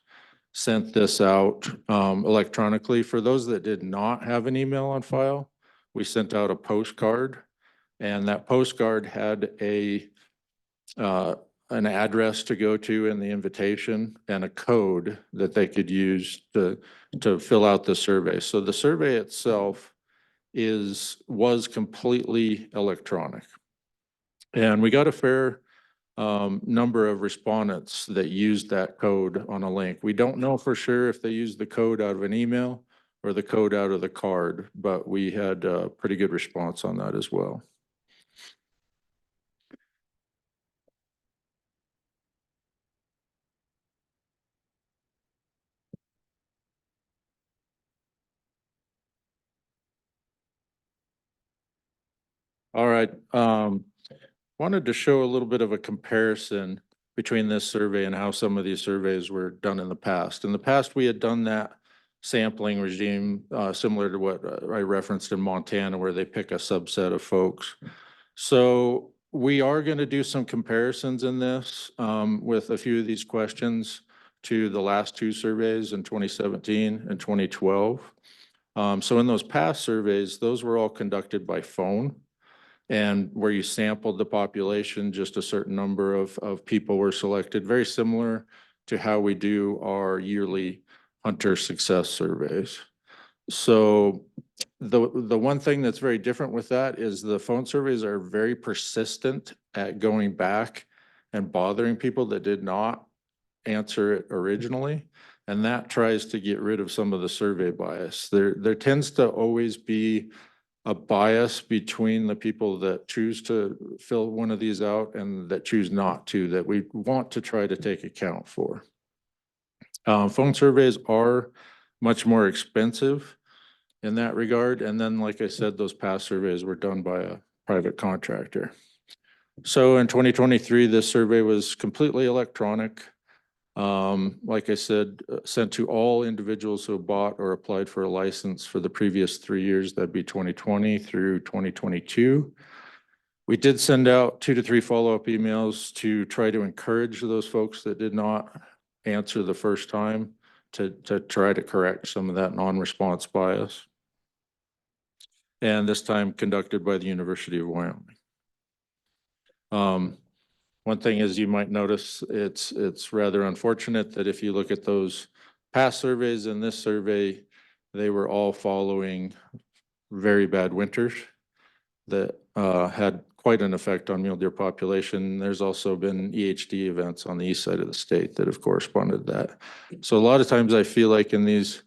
sent this out electronically. For those that did not have an email on file, we sent out a postcard, and that postcard had an address to go to in the invitation and a code that they could use to fill out the survey. So the survey itself was completely electronic. And we got a fair number of respondents that used that code on a link. We don't know for sure if they used the code out of an email or the code out of the card, but we had a pretty good response on that as well. All right, wanted to show a little bit of a comparison between this survey and how some of these surveys were done in the past. In the past, we had done that sampling regime similar to what I referenced in Montana, where they pick a subset of folks. So we are going to do some comparisons in this with a few of these questions to the last two surveys in 2017 and 2012. So in those past surveys, those were all conducted by phone. And where you sampled the population, just a certain number of people were selected, very similar to how we do our yearly hunter success surveys. So the one thing that's very different with that is the phone surveys are very persistent at going back and bothering people that did not answer it originally. And that tries to get rid of some of the survey bias. There tends to always be a bias between the people that choose to fill one of these out and that choose not to, that we want to try to take account for. Phone surveys are much more expensive in that regard. And then, like I said, those past surveys were done by a private contractor. So in 2023, this survey was completely electronic. Like I said, sent to all individuals who bought or applied for a license for the previous 3 years, that'd be 2020 through 2022. We did send out 2 to 3 follow-up emails to try to encourage those folks that did not answer the first time to try to correct some of that non-response bias. And this time conducted by the University of Wyoming. One thing is, you might notice it's rather unfortunate that if you look at those past surveys and this survey, they were all following very bad winters that had quite an effect on mule deer population. There's also been EHD events on the east side of the state that have corresponded to that. So a lot of times I feel like in these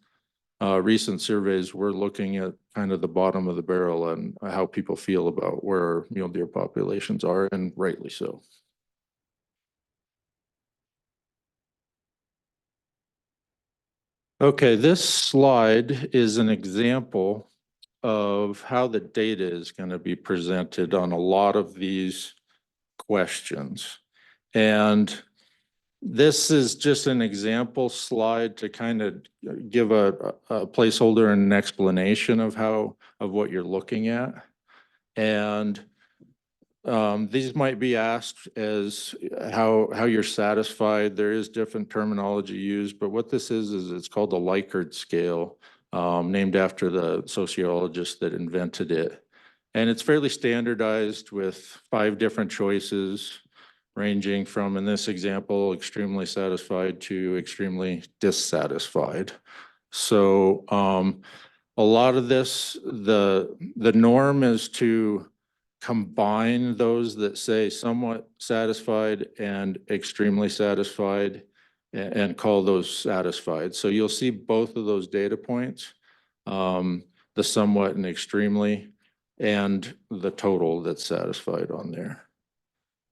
recent surveys, we're looking at kind of the bottom of the barrel and how people feel about where mule deer populations are, and rightly so. Okay, this slide is an example of how the data is going to be presented on a lot of these questions. And this is just an example slide to kind of give a placeholder and an explanation of what you're looking at. And these might be asked as how you're satisfied. There is different terminology used, but what this is it's called the Likert scale, named after the sociologist that invented it. And it's fairly standardized with 5 different choices, ranging from, in this example, extremely satisfied to extremely dissatisfied. So a lot of this, the norm is to combine those that say somewhat satisfied and extremely satisfied and call those satisfied. So you'll see both of those data points, the somewhat and extremely, and the total that's satisfied on there.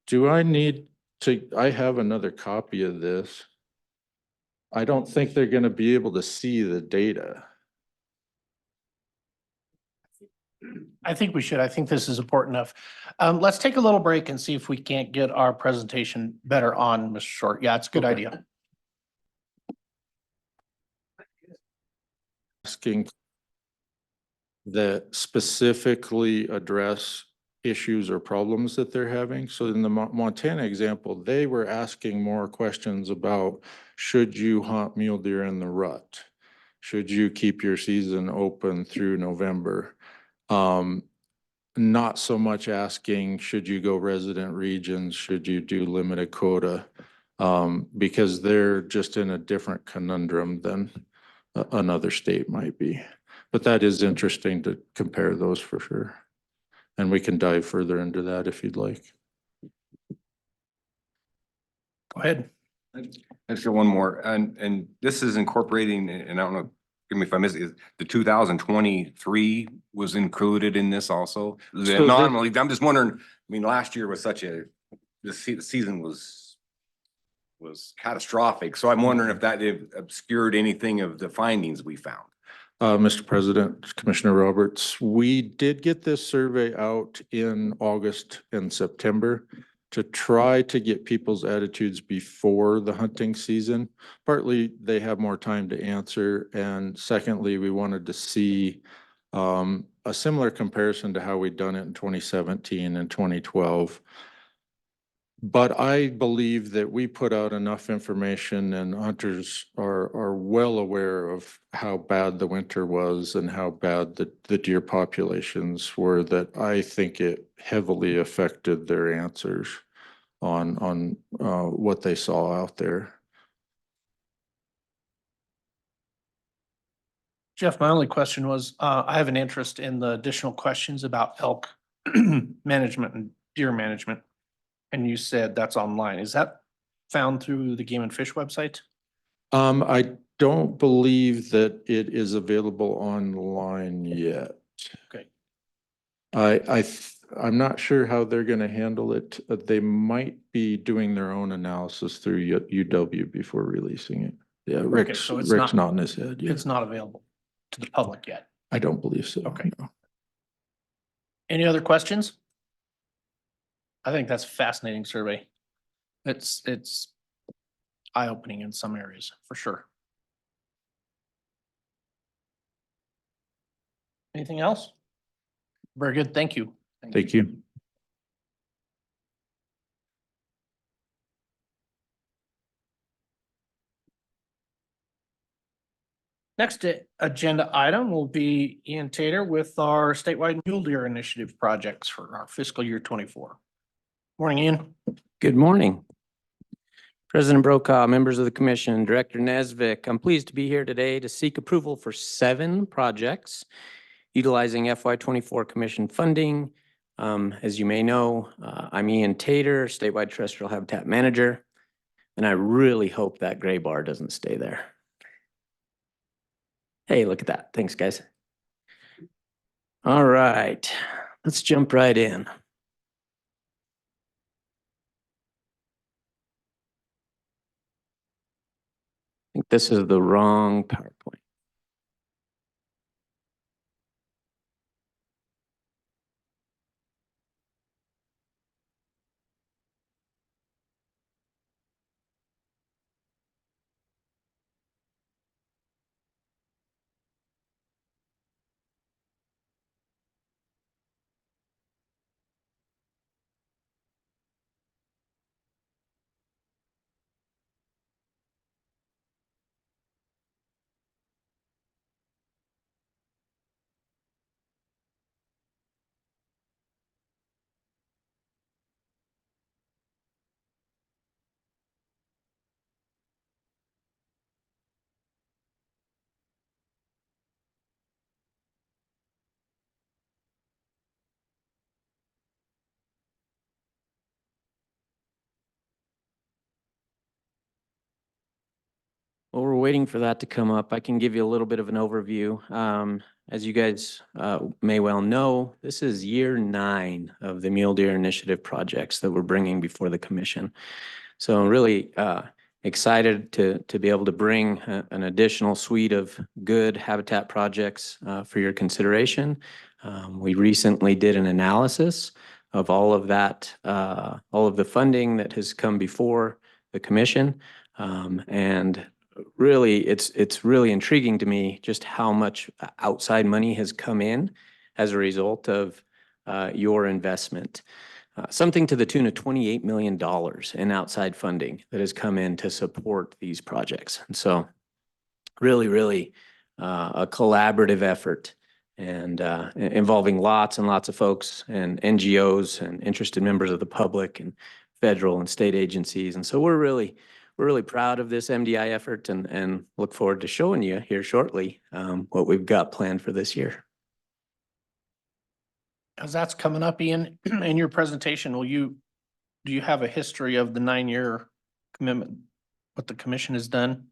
Do I need to, I have another copy of this. I don't think they're going to be able to see the data. I think we should. I think this is important enough. Let's take a little break and see if we can't get our presentation better on, Mr. Short. Yeah, it's a good idea. Asking that specifically address issues or problems that they're having. So in the Montana example, they were asking more questions about, should you hunt mule deer in the rut? Should you keep your season open through November? Not so much asking, should you go resident regions? Should you do limited quota? Because they're just in a different conundrum than another state might be. But that is interesting to compare those for sure. And we can dive further into that if you'd like. Go ahead. I just got one more, and this is incorporating, and I don't know, give me if I missed it, the 2023 was included in this also? So Normally, I'm just wondering, I mean, last year was such a, the season was catastrophic, so I'm wondering if that obscured anything of the findings we found. Mr. President, Commissioner Roberts, we did get this survey out in August and September to try to get people's attitudes before the hunting season. Partly, they have more time to answer, and secondly, we wanted to see a similar comparison to how we'd done it in 2017 and 2012. But I believe that we put out enough information, and hunters are well aware of how bad the winter was and how bad the deer populations were, that I think it heavily affected their answers on what they saw out there. Jeff, my only question was, I have an interest in the additional questions about elk management and deer management. And you said that's online. Is that found through the Game and Fish website? I don't believe that it is available online yet. Okay. I'm not sure how they're gonna handle it. They might be doing their own analysis through UW before releasing it. Yeah, Rick's so it's Rick's nodding his head. Yeah, It's not available to the public yet. I don't believe so. Okay. no. Any other questions? I think that's a fascinating survey. It's eye-opening in some areas, for sure. Anything else? Very good, thank you. Thank you. Next agenda item will be Ian Tater with our statewide mule deer initiative projects for our fiscal year 24. Morning, Ian. Good morning. President Brokaw, members of the commission, Director Nesvik, I'm pleased to be here today to seek approval for 7 projects utilizing FY24 commission funding. As you may know, I'm Ian Tater, statewide terrestrial habitat manager, and I really hope that gray bar doesn't stay there. Hey, look at that. Thanks, guys. All right, let's jump right in. I think this is the wrong PowerPoint. While we're waiting for that to come up, I can give you a little bit of an overview. As you guys may well know, this is year 9 of the Mule Deer Initiative projects that we're bringing before the commission. So I'm really excited to be able to bring an additional suite of good habitat projects for your consideration. We recently did an analysis of all of that, all of the funding that has come before the commission. And really, it's really intriguing to me just how much outside money has come in as a result of your investment. Something to the tune of $28 million in outside funding that has come in to support these projects. And so really a collaborative effort and involving lots and lots of folks and NGOs and interested members of the public and federal and state agencies. And so we're really proud of this MDI effort and look forward to showing you here shortly what we've got planned for this year. As that's coming up, Ian, in your presentation, do you have a history of the 9-year commitment, what the commission has done?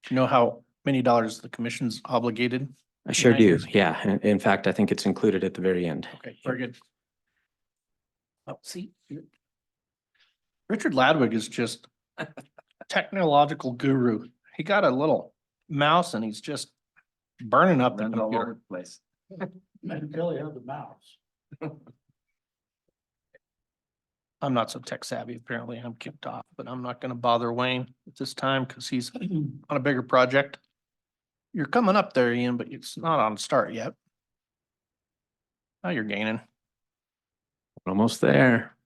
Do you know how many dollars the commission's obligated? I sure 9 do. years? Yeah. In fact, I think it's included at the very end. Okay, very good. Oh, see, Richard Ladwig is just a technological guru. He got a little mouse and he's just burning up the computer. place. Until you have the mouse. I'm not so tech savvy, apparently. I'm kicked off, but I'm not gonna bother Wayne at this time because he's on a bigger project. You're coming up there, Ian, but it's not on start yet. Now you're gaining. Almost there.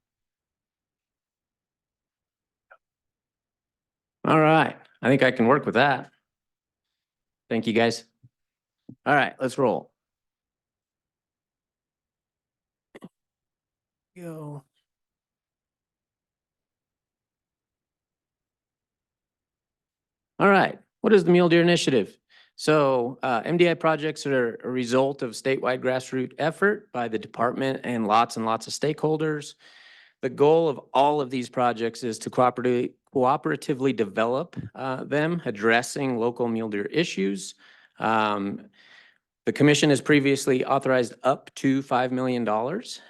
All right. I think I can work with that. Thank you, guys. All right, let's roll. Go. All right, what is the Mule Deer Initiative? So MDI projects are a result of statewide grassroots effort by the department and lots of stakeholders. The goal of all of these projects is to cooperatively develop them, addressing local mule deer issues. The commission has previously authorized up to $5 million.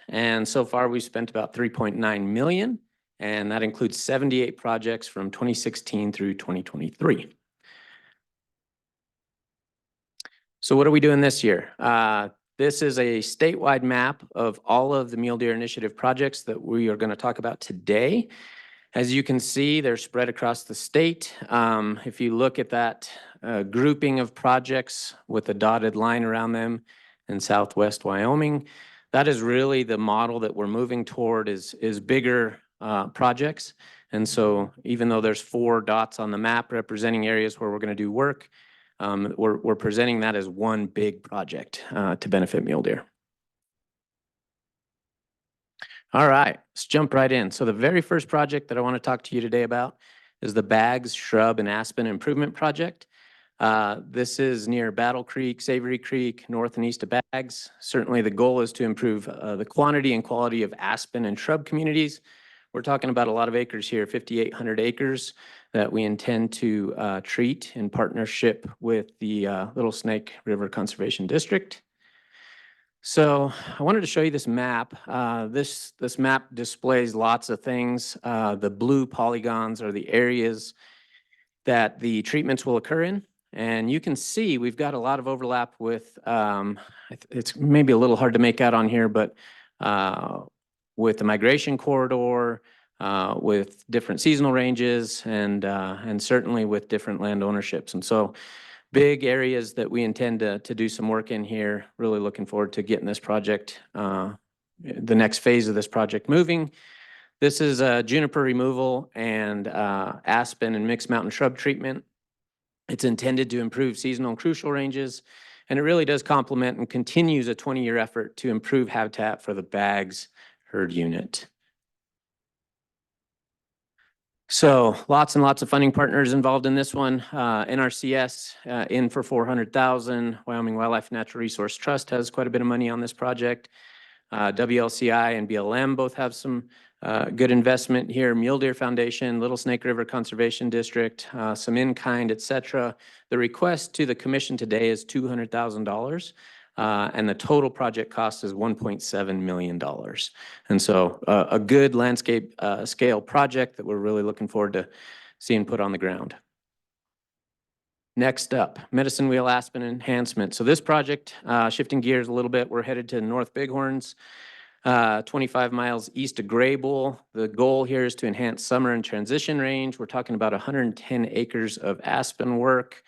And so far we've spent about 3.9 million. And that includes 78 projects from 2016 through 2023. So what are we doing this year? This is a statewide map of all of the Mule Deer Initiative projects that we are going to talk about today. As you can see, they're spread across the state. If you look at that grouping of projects with a dotted line around them in Southwest Wyoming, that is really the model that we're moving toward is bigger projects. And so even though there's 4 dots on the map representing areas where we're going to do work, we're presenting that as one big project to benefit mule deer. All right, let's jump right in. So the very first project that I want to talk to you today about is the Bags Shrub and Aspen Improvement Project. This is near Battle Creek, Savory Creek, north and east of Bags. Certainly the goal is to improve the quantity and quality of aspen and shrub communities. We're talking about a lot of acres here, 5,800 acres that we intend to treat in partnership with the Little Snake River Conservation District. So I wanted to show you this map. This map displays lots of things. The blue polygons are the areas that the treatments will occur in. And you can see we've got a lot of overlap with, it's maybe a little hard to make out on here, but with the migration corridor, with different seasonal ranges, and certainly with different land ownerships. And so big areas that we intend to do some work in here. Really looking forward to getting this project, the next phase of this project moving. This is juniper removal and aspen and mixed mountain shrub treatment. It's intended to improve seasonal and crucial ranges, and it really does complement and continues a 20-year effort to improve habitat for the Bags herd unit. So lots and lots of funding partners involved in this one. NRCS in for $400,000. Wyoming Wildlife Natural Resource Trust has quite a bit of money on this project. WLCI and BLM both have some good investment here. Mule Deer Foundation, Little Snake River Conservation District, some in-kind, et cetera. The request to the commission today is $200,000. And the total project cost is $1.7 million. And so a good landscape scale project that we're really looking forward to seeing put on the ground. Next up, Medicine Wheel Aspen Enhancement. So this project, shifting gears a little bit, we're headed to North Bighorns, 25 miles east of Graybull. The goal here is to enhance summer and transition range. We're talking about 110 acres of aspen work.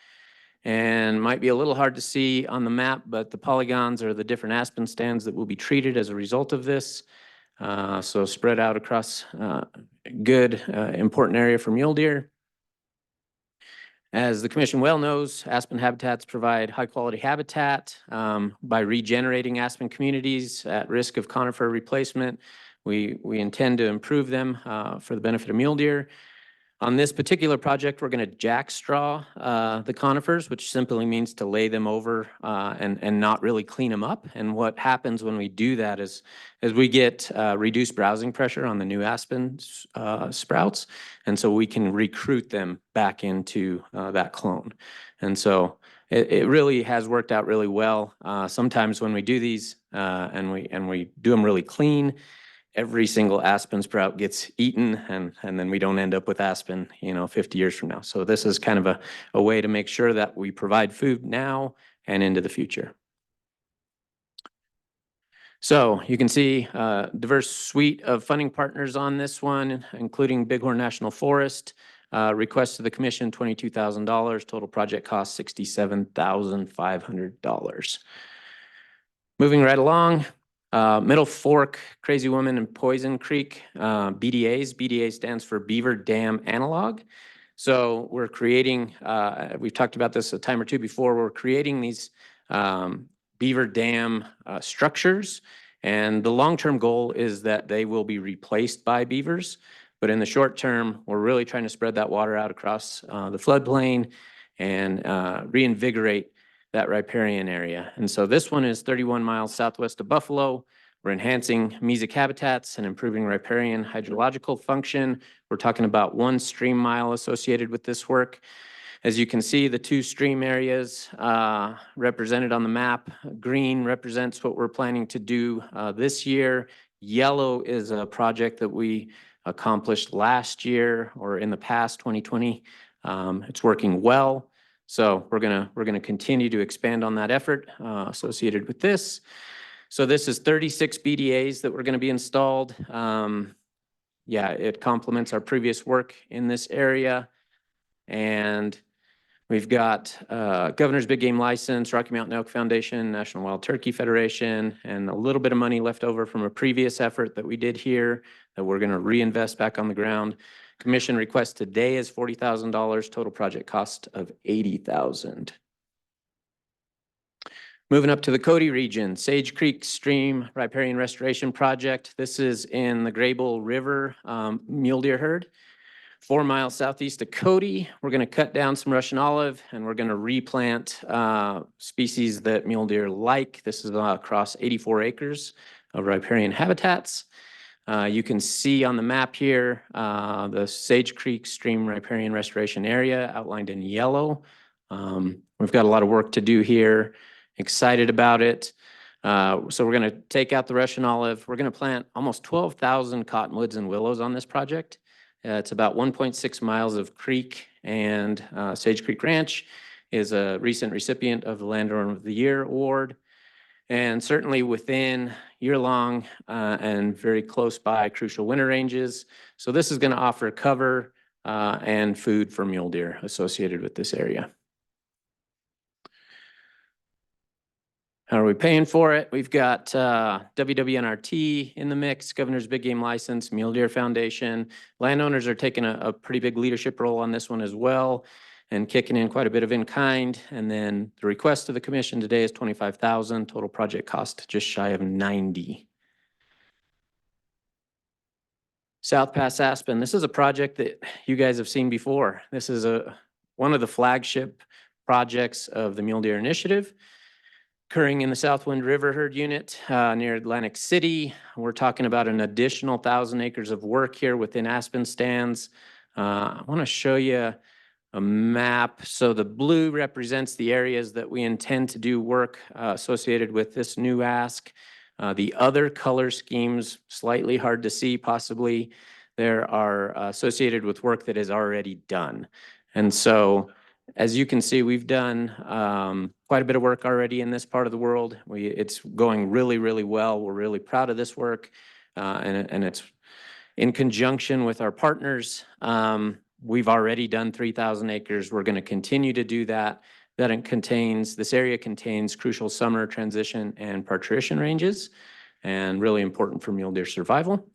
And might be a little hard to see on the map, but the polygons are the different aspen stands that will be treated as a result of this. So spread out across good, important area for mule deer. As the commission well knows, aspen habitats provide high-quality habitat by regenerating aspen communities at risk of conifer replacement. We intend to improve them for the benefit of mule deer. On this particular project, we're going to jackstraw the conifers, which simply means to lay them over and not really clean them up. And what happens when we do that is we get reduced browsing pressure on the new aspen sprouts. And so we can recruit them back into that clone. And so it really has worked out really well. Sometimes when we do these and we do them really clean, every single aspen sprout gets eaten and then we don't end up with aspen, 50 years from now. So this is kind of a way to make sure that we provide food now and into the future. So you can see a diverse suite of funding partners on this one, including Bighorn National Forest. Request to the commission, $22,000. Total project cost, $67,500. Moving right along. Middle Fork, Crazy Woman, and Poison Creek, BDAs. BDA stands for Beaver Dam Analog. So we're creating, we've talked about this a time or two before, we're creating these beaver dam structures. And the long-term goal is that they will be replaced by beavers. But in the short term, we're really trying to spread that water out across the floodplain and reinvigorate that riparian area. And so this one is 31 miles southwest of Buffalo. We're enhancing mesic habitats and improving riparian hydrological function. We're talking about 1 stream mile associated with this work. As you can see, the 2 stream areas represented on the map. Green represents what we're planning to do this year. Yellow is a project that we accomplished last year or in the past, 2020. It's working well. So we're gonna continue to expand on that effort associated with this. So this is 36 BDAs that were gonna be installed. Yeah, it complements our previous work in this area. And we've got Governor's Big Game License, Rocky Mountain Elk Foundation, National Wild Turkey Federation, and a little bit of money left over from a previous effort that we did here that we're gonna reinvest back on the ground. Commission request today is $40,000, total project cost of $80,000. Moving up to the Cody region, Sage Creek Stream Riparian Restoration Project. This is in the Graybull River mule deer herd. 4 miles southeast of Cody. We're going to cut down some Russian olive and we're going to replant species that mule deer like. This is across 84 acres of riparian habitats. You can see on the map here, the Sage Creek Stream Riparian Restoration Area outlined in yellow. We've got a lot of work to do here. Excited about it. So we're going to take out the Russian olive. We're going to plant almost 12,000 cottonwoods and willows on this project. It's about 1.6 miles of creek, and Sage Creek Ranch is a recent recipient of the Landowner of the Year Award. And certainly within year-long and very close by crucial winter ranges. So this is going to offer cover and food for mule deer associated with this area. How are we paying for it? We've got WWNRT in the mix, Governor's Big Game License, Mule Deer Foundation. Landowners are taking a pretty big leadership role on this one as well and kicking in quite a bit of in-kind. And then the request to the commission today is $25,000, total project cost just shy of $90,000. South Pass Aspen, this is a project that you guys have seen before. This is one of the flagship projects of the Mule Deer Initiative, occurring in the Southwind River Herd Unit near Atlantic City. We're talking about an additional 1,000 acres of work here within aspen stands. I want to show you a map. So the blue represents the areas that we intend to do work associated with this new ask. The other color schemes, slightly hard to see possibly, there are associated with work that is already done. And so as you can see, we've done quite a bit of work already in this part of the world. It's going really, really well. We're really proud of this work. And it's in conjunction with our partners. We've already done 3,000 acres. We're going to continue to do that. This area contains crucial summer transition and parturition ranges, and really important for mule deer survival.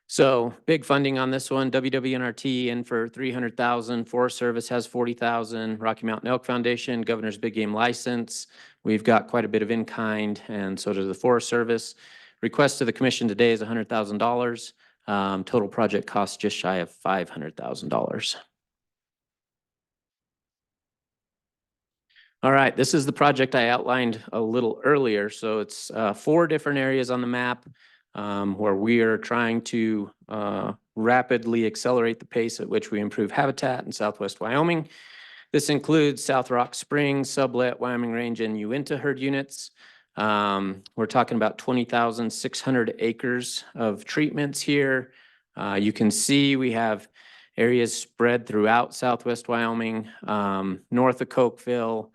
So big funding on this one. WWNRT in for 300,000. Forest Service has 40,000. Rocky Mountain Elk Foundation, Governor's Big Game License. We've got quite a bit of in kind, and so does the Forest Service. Request to the commission today is $100,000. Total project cost just shy of $500,000. All right, this is the project I outlined a little earlier. So it's 4 different areas on the map where we are trying to rapidly accelerate the pace at which we improve habitat in Southwest Wyoming. This includes South Rock Springs, Sublet, Wyoming Range, and Uinta herd units. We're talking about 20,600 acres of treatments here. You can see we have areas spread throughout Southwest Wyoming, north of Cokeville,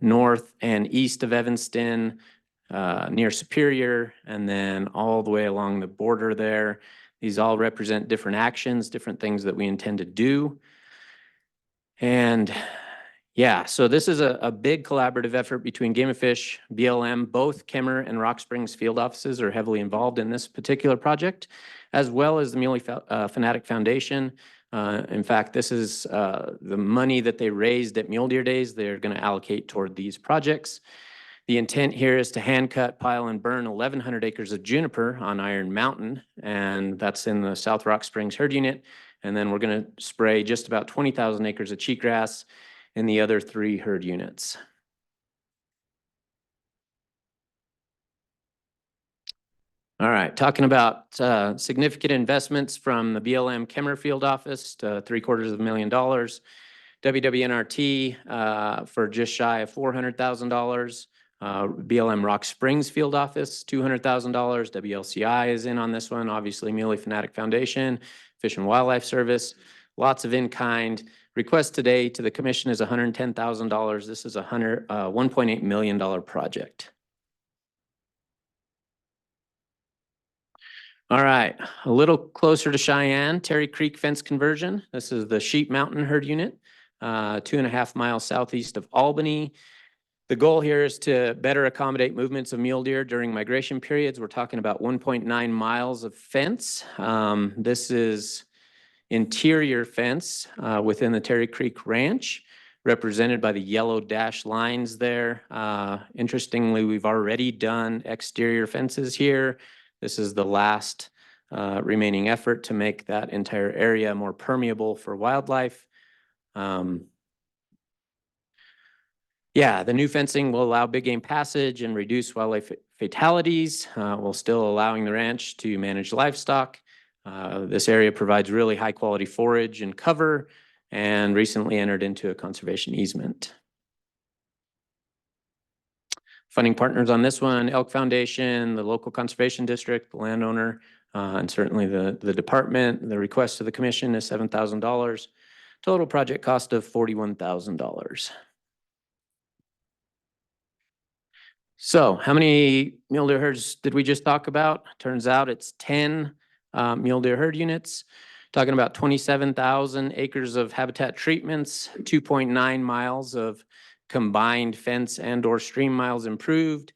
north and east of Evanston, near Superior, and then all the way along the border there. These all represent different actions, different things that we intend to do. And yeah, so this is a big collaborative effort between Game and Fish, BLM, both Kemmer and Rock Springs field offices are heavily involved in this particular project, as well as the Muley Fanatic Foundation. In fact, this is the money that they raised at Mule Deer Days. They're going to allocate toward these projects. The intent here is to hand cut, pile, and burn 1,100 acres of juniper on Iron Mountain, and that's in the South Rock Springs herd unit. And then we're going to spray just about 20,000 acres of cheatgrass in the other 3 herd units. All right, talking about significant investments from the BLM Kemmer Field Office to $750,000. WWNRT for just shy of $400,000. BLM Rock Springs Field Office, $200,000. WLCI is in on this one. Obviously, Muley Fanatic Foundation, Fish and Wildlife Service, lots of in-kind. Request today to the commission is $110,000. This is a $1.8 million project. All right, a little closer to Cheyenne, Terry Creek fence conversion. This is the Sheep Mountain herd unit, 2.5 miles southeast of Albany. The goal here is to better accommodate movements of mule deer during migration periods. We're talking about 1.9 miles of fence. This is interior fence within the Terry Creek Ranch, represented by the yellow dashed lines there. Interestingly, we've already done exterior fences here. This is the last remaining effort to make that entire area more permeable for wildlife. Yeah, the new fencing will allow big game passage and reduce wildlife fatalities, while still allowing the ranch to manage livestock. This area provides really high quality forage and cover, and recently entered into a conservation easement. Funding partners on this one, Elk Foundation, the local conservation district, the landowner, and certainly the department. The request to the commission is $7,000. Total project cost of $41,000. So how many mule deer herds did we just talk about? Turns out it's 10 mule deer herd units, talking about 27,000 acres of habitat treatments, 2.9 miles of combined fence and or stream miles improved,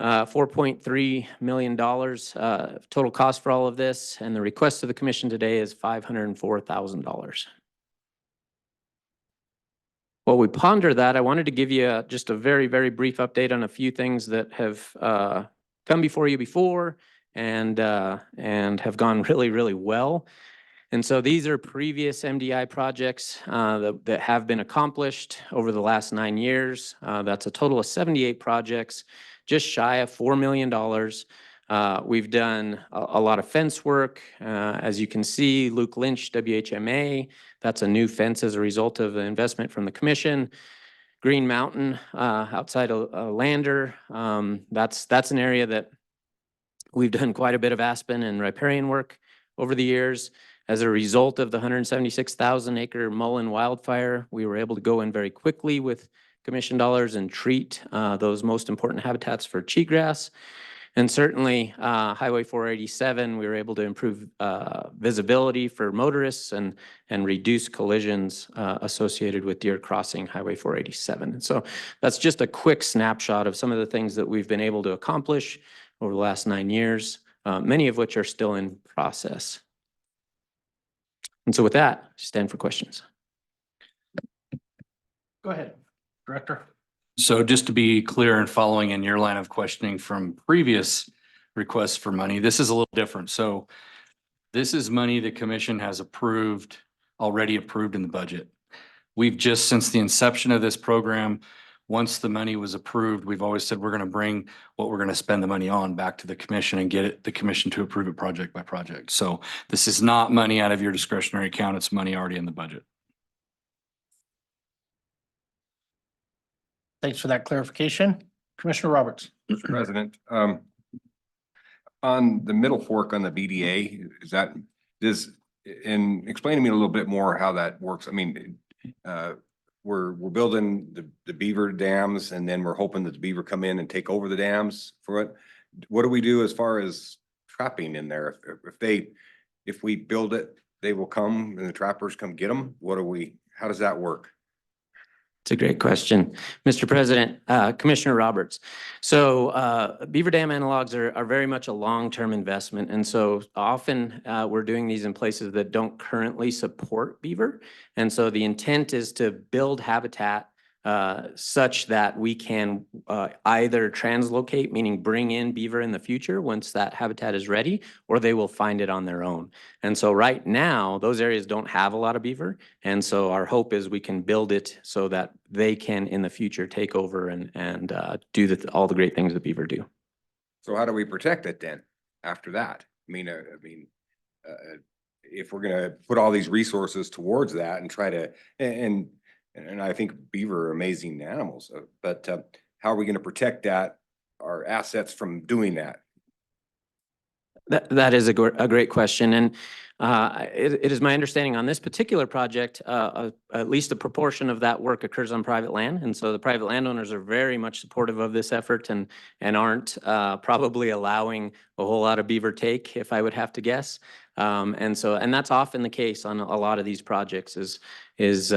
$4.3 million total cost for all of this. And the request to the commission today is $504,000. While we ponder that, I wanted to give you just a very, very brief update on a few things that have come before you before and have gone really, really well. And so these are previous MDI projects that have been accomplished over the last 9 years. That's a total of 78 projects, just shy of $4 million. We've done a lot of fence work. As you can see, Luke Lynch, WHMA, that's a new fence as a result of the investment from the commission. Green Mountain outside of Lander, that's an area that we've done quite a bit of aspen and riparian work over the years. As a result of the 176,000 acre Mullen wildfire, we were able to go in very quickly with commission dollars and treat those most important habitats for cheatgrass. And certainly Highway 487, we were able to improve visibility for motorists and reduce collisions associated with deer crossing Highway 487. And so that's just a quick snapshot of some of the things that we've been able to accomplish over the last 9 years, many of which are still in process. And so with that, stand for questions. Go ahead, Director. So just to be clear and following in your line of questioning from previous requests for money, this is a little different. So this is money the commission has already approved in the budget. We've just, since the inception of this program, once the money was approved, we've always said we're going to bring what we're going to spend the money on back to the commission and get the commission to approve it project by project. So this is not money out of your discretionary account. It's money already in the budget. Thanks for that clarification. Commissioner Roberts. Mr. President, on the middle fork on the BDA, explain to me a little bit more how that works. I mean, we're building the beaver dams and then we're hoping that the beaver come in and take over the dams for it. What do we do as far as trapping in there? If we build it, they will come and the trappers come get them. How does that work? It's a great question. Mr. President, Commissioner Roberts. So beaver dam analogs are very much a long-term investment. And so often we're doing these in places that don't currently support beaver. And so the intent is to build habitat such that we can either translocate, meaning bring in beaver in the future once that habitat is ready, or they will find it on their own. And so right now, those areas don't have a lot of beaver. And so our hope is we can build it so that they can in the future take over and do all the great things that beaver do. So how do we protect it then after that? If we're gonna put all these resources towards that and try to, and I think beaver are amazing animals, but how are we gonna protect our assets from doing that? That is a great question. And it is my understanding on this particular project, at least a proportion of that work occurs on private land. And so the private landowners are very much supportive of this effort and aren't probably allowing a whole lot of beaver take, if I would have to guess. And that's often the case on a lot of these projects there's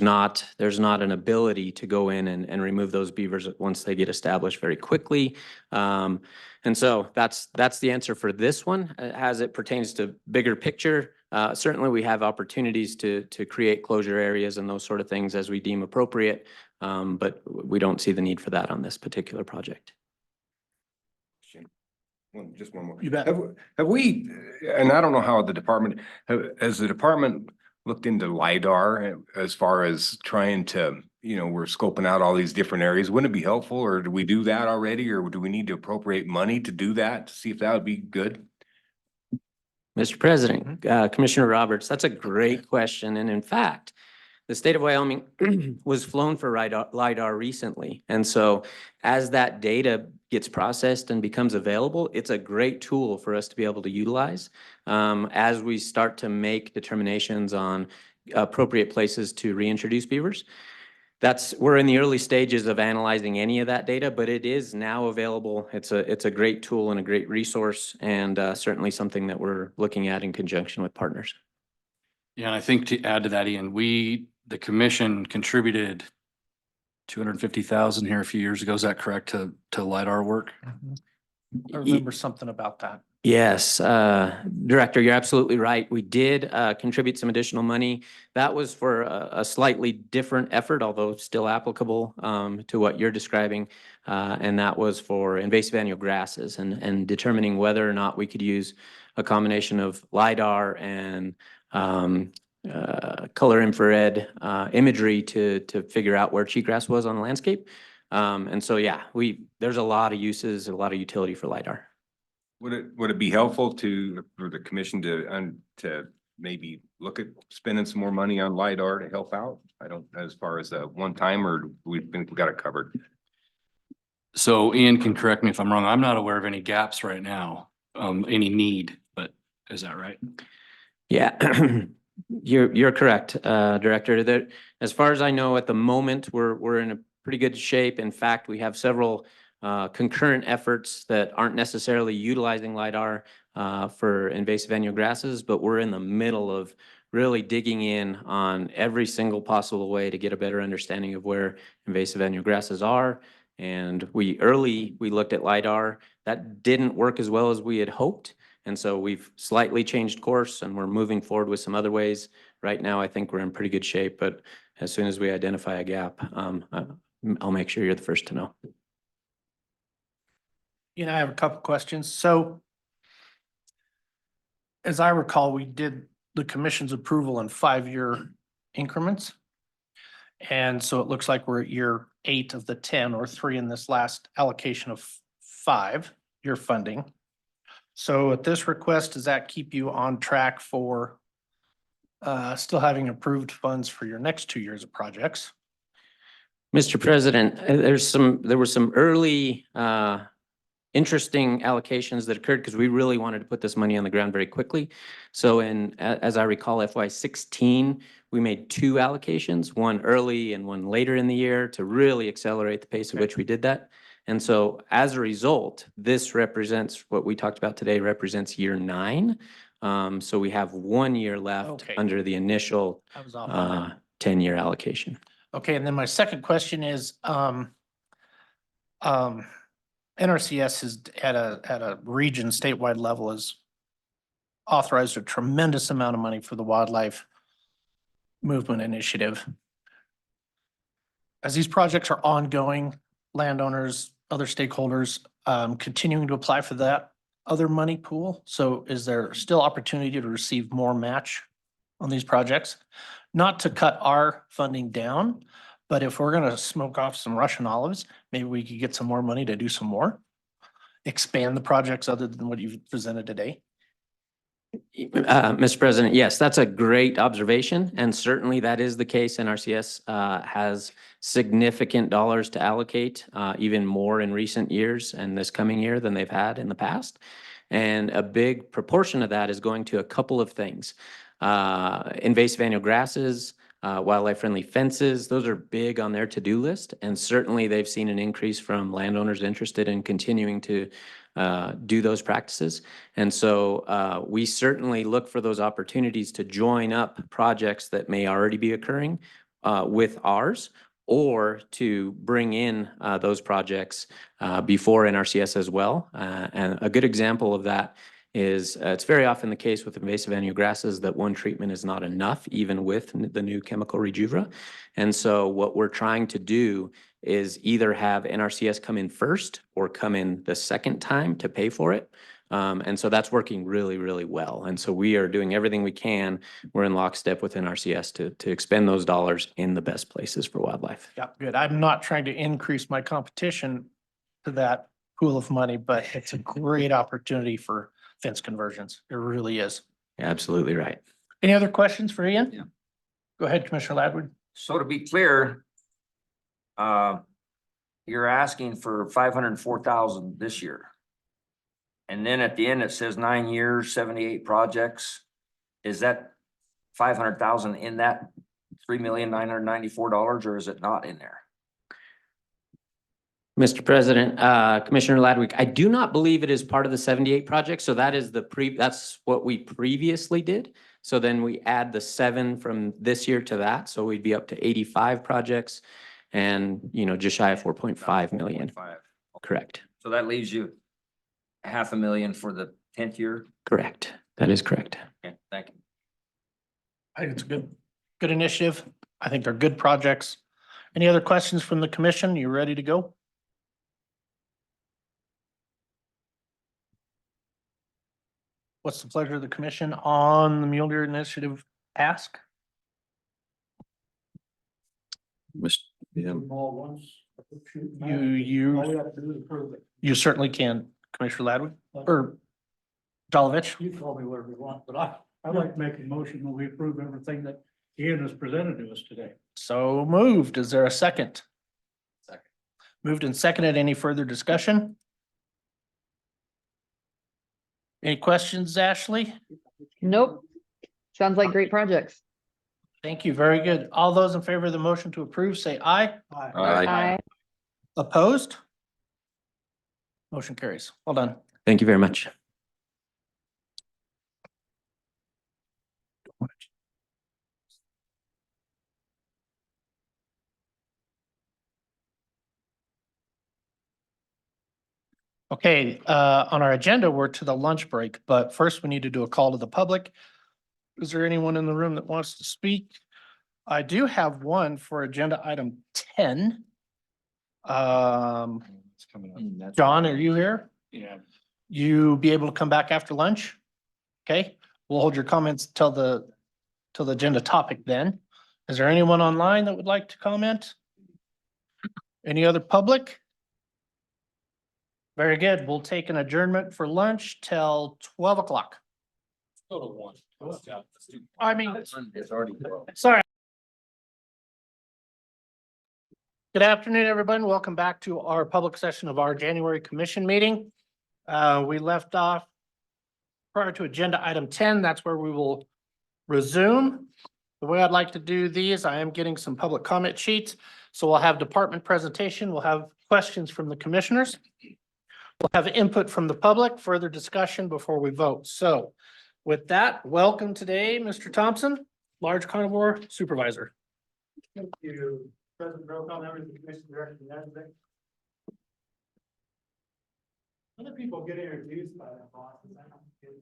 not an ability to go in and remove those beavers once they get established very quickly. And so that's the answer for this one. As it pertains to bigger picture, certainly we have opportunities to create closure areas and those sort of things as we deem appropriate, but we don't see the need for that on this particular project. Just one more. You bet. Have we, and I don't know how has the department looked into LiDAR as far as trying to, we're scoping out all these different areas. Wouldn't it be helpful, or do we do that already, or do we need to appropriate money to do that, to see if that would be good? Mr. President, Commissioner Roberts, that's a great question. And in fact, the state of Wyoming was flown for LiDAR recently. And so as that data gets processed and becomes available, it's a great tool for us to be able to utilize as we start to make determinations on appropriate places to reintroduce beavers. We're in the early stages of analyzing any of that data, but it is now available. It's a great tool and a great resource, and certainly something that we're looking at in conjunction with partners. Yeah, and I think to add to that, Ian, the commission contributed 250,000 here a few years ago. Is that correct, to LiDAR work? I remember something about that. Yes, Director, you're absolutely right. We did contribute some additional money. That was for a slightly different effort, although still applicable to what you're describing. And that was for invasive annual grasses and determining whether or not we could use a combination of LiDAR and color infrared imagery to figure out where cheatgrass was on the landscape. And so, yeah, there's a lot of uses, a lot of utility for LiDAR. Would it be helpful for the commission to maybe look at spending some more money on LiDAR to help out? As far as a one time, or we think we got it covered? So Ian can correct me if I'm wrong. I'm not aware of any gaps right now, any need, but is that right? Yeah, you're correct, Director. That, as far as I know, at the moment, we're in a pretty good shape. In fact, we have several concurrent efforts that aren't necessarily utilizing LiDAR for invasive annual grasses, but we're in the middle of really digging in on every single possible way to get a better understanding of where invasive annual grasses are. And we looked at LiDAR. That didn't work as well as we had hoped. And so we've slightly changed course and we're moving forward with some other ways. Right now, I think we're in pretty good shape, but as soon as we identify a gap, I'll make sure you're the first to know. You know, I have a couple questions. So as I recall, we did the commission's approval in 5-year increments. And so it looks like we're at year 8 of the 10, or 3 in this last allocation of 5-year funding. So at this request, does that keep you on track for still having approved funds for your next 2 years of projects? Mr. President, there were some early interesting allocations that occurred because we really wanted to put this money on the ground very quickly. So as I recall, FY16, we made 2 allocations, one early and one later in the year, to really accelerate the pace at which we did that. And so as a result, this represents, what we talked about today represents year 9. So we have 1 year left Okay. under the initial I was off on that. 10-year allocation. Okay, and then my second question is, NRCS is at a region statewide level has authorized a tremendous amount of money for the wildlife movement initiative. As these projects are ongoing, landowners, other stakeholders, continuing to apply for that other money pool. So is there still opportunity to receive more match on these projects? Not to cut our funding down, but if we're gonna smoke off some Russian olives, maybe we could get some more money to do some more. Expand the projects other than what you've presented today. Mr. President, yes, that's a great observation, and certainly that is the case. NRCS has significant dollars to allocate, even more in recent years and this coming year than they've had in the past. And a big proportion of that is going to a couple of things. Invasive annual grasses, wildlife-friendly fences, those are big on their to-do list. And certainly they've seen an increase from landowners interested in continuing to do those practices. And so we certainly look for those opportunities to join up projects that may already be occurring with ours, or to bring in those projects before NRCS as well. And a good example of that is it's very often the case with invasive annual grasses that one treatment is not enough, even with the new chemical Rejuva. And so what we're trying to do is either have NRCS come in first or come in the second time to pay for it. And so that's working really, really well. And so we are doing everything we can. We're in lockstep with NRCS to expend those dollars in the best places for wildlife. Yeah, good. I'm not trying to increase my competition to that pool of money, but it's a great opportunity for fence conversions. It really is. Absolutely right. Any other questions for Ian? Yeah. Go ahead, Commissioner Ladwood. So to be clear, you're asking for 504,000 this year. And then at the end, it says 9 years, 78 projects. Is that 500,000 in that $3,994, or is it not in there? Mr. President, Commissioner Ladwick, I do not believe it is part of the 78 projects. So that is that's what we previously did. So then we add the 7 from this year to that. So we'd be up to 85 projects and, just shy of 4.5 million. 4.5. Correct. So that leaves you $500,000 for the 10th year? Correct. That is correct. Okay, thank you. I think it's a good initiative. I think they're good projects. Any other questions from the commission? You ready to go? What's the pleasure of the commission on the Mule Deer Initiative ask? Yeah. You certainly can, Commissioner Ladwig, or Dolovich. You call me whatever you want, but I'd like to make a motion that we approve everything that Ian has presented to us today. So moved. Is there a second? Second. Moved and seconded. Any further discussion? Any questions, Ashley? Nope. Sounds like great projects. Thank you. Very good. All those in favor of the motion to approve, say aye. Aye. Opposed? Motion carries. Well done. Thank you very much. Okay, on our agenda, we're to the lunch break, but first we need to do a call to the public. Is there anyone in the room that wants to speak? I do have one for agenda item 10. John, are you here? Yeah. You be able to come back after lunch? Okay, we'll hold your comments till the agenda topic then. Is there anyone online that would like to comment? Any other public? Very good. We'll take an adjournment for lunch till 12 o'clock. I mean, sorry. Good afternoon, everyone. Welcome back to our public session of our January commission meeting. We left off prior to agenda item 10. That's where we will resume. The way I'd like to do these, I am getting some public comment sheets. So we'll have department presentation. We'll have questions from the commissioners. We'll have input from the public, further discussion before we vote. So with that, welcome today, Mr. Thompson, Large Carnivore Supervisor. Thank you, President Brokaw, members of the commission, Director Nesbitt. Other people get introduced by their bosses. I don't get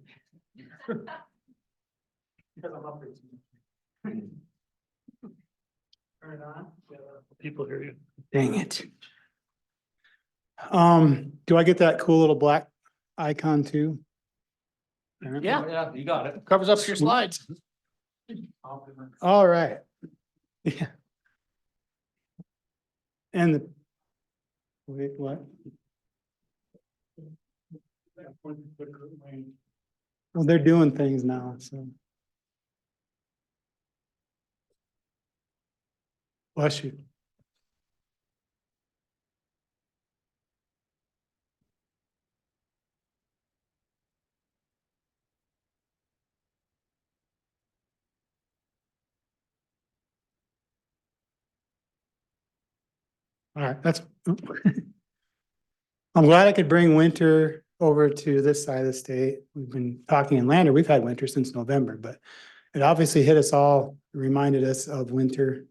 it. Because I'm up there. Turn it on. People hear you. Dang it. Do I get that cool little black icon too? Yeah, you got it. Covers up your slides. All right. Yeah. And the, wait, what? Well, they're doing things now, so. Bless you. All right, that's. I'm glad I could bring winter over to this side of the state. We've been talking in Lander, we've had winter since November, but it obviously hit us all, reminded us of winter.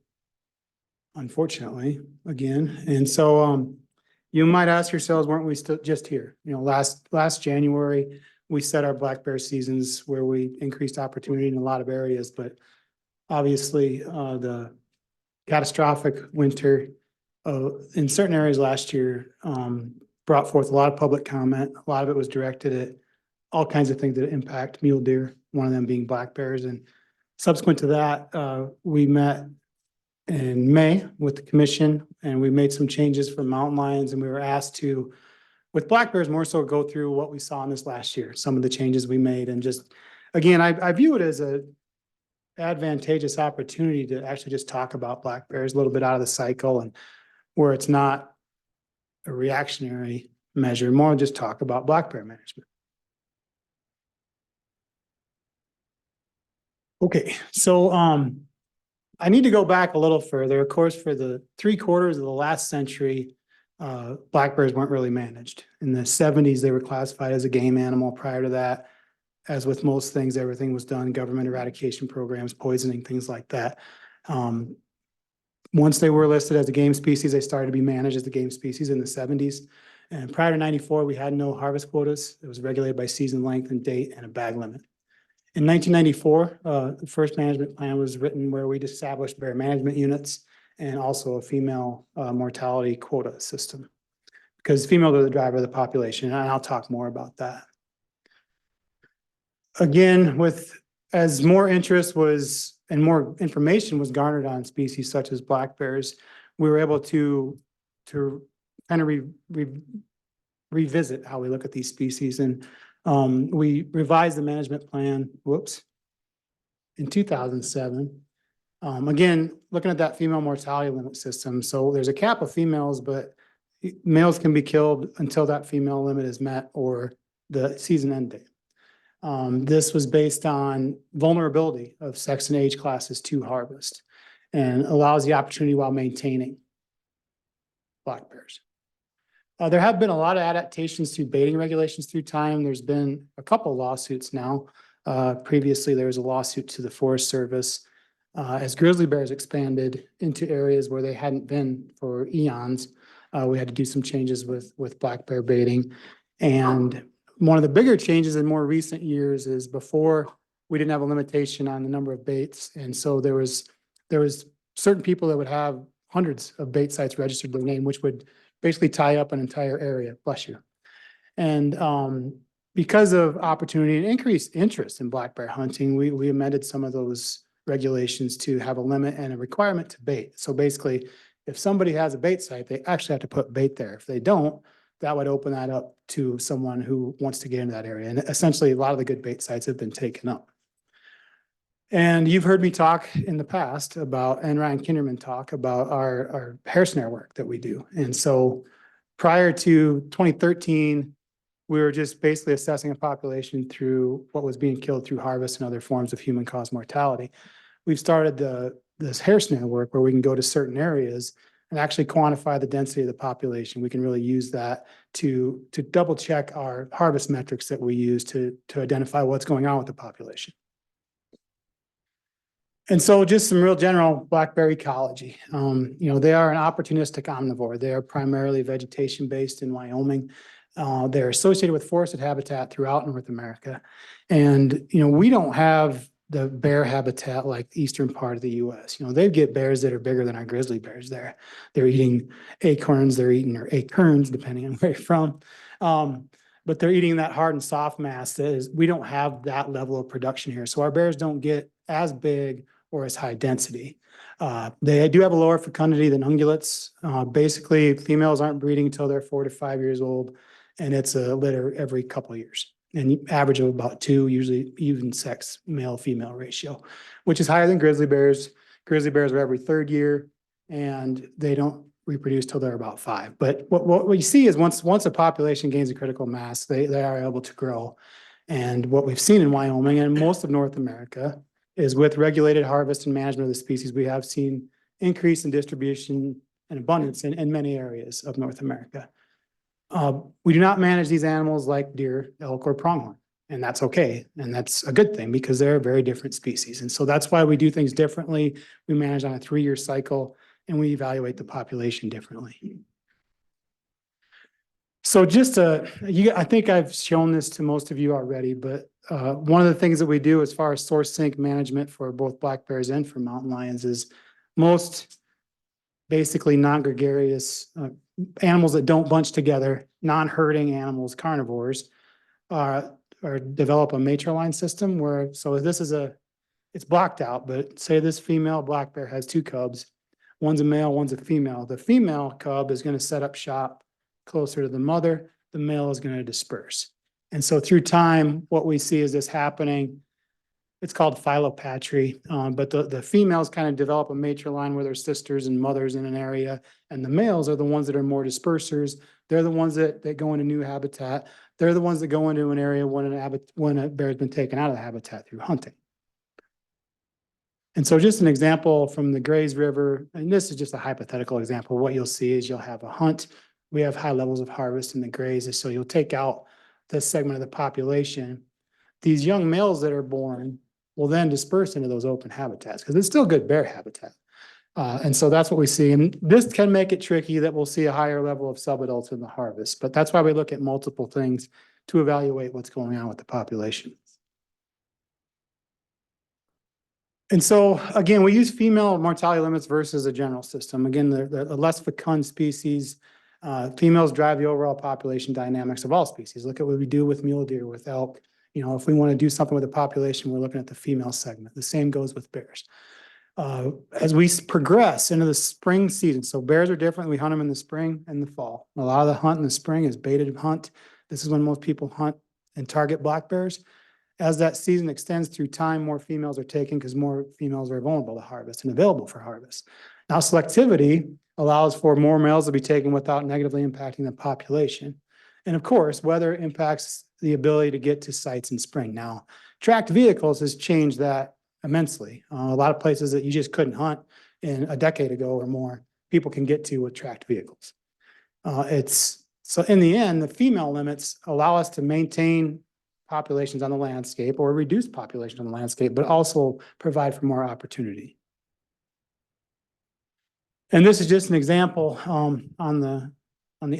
Unfortunately, again, and so you might ask yourselves, weren't we still just here? You know, last January, we set our black bear seasons where we increased opportunity in a lot of areas, but obviously the catastrophic winter in certain areas last year brought forth a lot of public comment. A lot of it was directed at all kinds of things that impact mule deer, one of them being black bears. And subsequent to that, we met in May with the commission and we made some changes for mountain lions, and we were asked to, with black bears, more so go through what we saw in this last year, some of the changes we made. And just, again, I view it as a advantageous opportunity to actually just talk about black bears a little bit out of the cycle, and where it's not a reactionary measure, more just talk about black bear management. Okay, so I need to go back a little further. Of course, for the 3/4 of the last century, black bears weren't really managed. In the 70s, they were classified as a game animal. Prior to that, as with most things, everything was done, government eradication programs, poisoning, things like that. Once they were listed as a game species, they started to be managed as a game species in the 70s. And prior to 94, we had no harvest quotas. It was regulated by season length and date and a bag limit. In 1994, the first management plan was written where we established bear management units and also a female mortality quota system, because females are the driver of the population, and I'll talk more about that. Again, as more interest was and more information was garnered on species such as black bears, we were able to kind of revisit how we look at these species. And we revised the management plan, in 2007. Again, looking at that female mortality limit system. So there's a cap of females, but males can be killed until that female limit is met or the season end date. This was based on vulnerability of sex and age classes to harvest and allows the opportunity while maintaining black bears. There have been a lot of adaptations to baiting regulations through time. There's been a couple lawsuits now. Previously, there was a lawsuit to the Forest Service as grizzly bears expanded into areas where they hadn't been for eons. We had to do some changes with black bear baiting. And one of the bigger changes in more recent years is before we didn't have a limitation on the number of baits. And so there was certain people that would have hundreds of bait sites registered their name, which would basically tie up an entire area, bless you. And because of opportunity and increased interest in black bear hunting, we amended some of those regulations to have a limit and a requirement to bait. So basically, if somebody has a bait site, they actually have to put bait there. If they don't, that would open that up to someone who wants to get into that area. And essentially, a lot of the good bait sites have been taken up. And you've heard me talk in the past about, and Ryan Kinderman talk about our hair snare work that we do. And so prior to 2013, we were just basically assessing a population through what was being killed through harvest and other forms of human caused mortality. We've started this hair snare work where we can go to certain areas and actually quantify the density of the population. We can really use that to double check our harvest metrics that we use to identify what's going on with the population. And so just some real general black bear ecology. They are an opportunistic omnivore. They are primarily vegetation based in Wyoming. They're associated with forested habitat throughout North America. And, we don't have the bear habitat like the eastern part of the US. They get bears that are bigger than our grizzly bears there. They're eating acorns, or acorns, depending on where you're from. But they're eating that hard and soft mass we don't have that level of production here. So our bears don't get as big or as high density. They do have a lower fecundity than ungulates. Basically, females aren't breeding until they're 4 to 5 years old, and it's a litter every couple of years. And average of about 2, usually even sex male-female ratio, which is higher than grizzly bears. Grizzly bears are every 3rd year, and they don't reproduce till they're about 5. But what we see is once a population gains a critical mass, they are able to grow. And what we've seen in Wyoming and most of North America is with regulated harvest and management of the species, we have seen increase in distribution and abundance in many areas of North America. We do not manage these animals like deer, elk, or pronghorn, and that's okay. And that's a good thing because they're very different species. And so that's why we do things differently. We manage on a 3-year cycle and we evaluate the population differently. So I think I've shown this to most of you already, but one of the things that we do as far as source sink management for both black bears and for mountain lions is most basically non-gregarious animals that don't bunch together, non-herding animals, carnivores, develop a matriline system where, so it's blocked out, but say this female black bear has 2 cubs, one's a male, one's a female. The female cub is going to set up shop closer to the mother, the male is going to disperse. And so through time, what we see is this happening. It's called phylopatry, but the females kind of develop a matriline with their sisters and mothers in an area, and the males are the ones that are more dispersers. They're the ones that go into new habitat. They're the ones that go into an area when a bear has been taken out of the habitat through hunting. And so just an example from the Grays River, and this is just a hypothetical example. What you'll see is you'll have a hunt. We have high levels of harvest in the Grays, so you'll take out this segment of the population. These young males that are born will then disperse into those open habitats because it's still good bear habitat. And so that's what we see. And this can make it tricky that we'll see a higher level of subadults in the harvest, but that's why we look at multiple things to evaluate what's going on with the population. And so again, we use female mortality limits versus a general system. Again, the less fecund species, females drive the overall population dynamics of all species. Look at what we do with mule deer, with elk. If we want to do something with the population, we're looking at the female segment. The same goes with bears. As we progress into the spring season, so bears are different. We hunt them in the spring and the fall. A lot of the hunt in the spring is baited hunt. This is when most people hunt and target black bears. As that season extends through time, more females are taken because more females are vulnerable to harvest and available for harvest. Now, selectivity allows for more males to be taken without negatively impacting the population. And of course, weather impacts the ability to get to sites in spring. Now, tracked vehicles has changed that immensely. A lot of places that you just couldn't hunt in a decade ago or more, people can get to with tracked vehicles. So in the end, the female limits allow us to maintain populations on the landscape or reduce populations on the landscape, but also provide for more opportunity. And this is just an example on the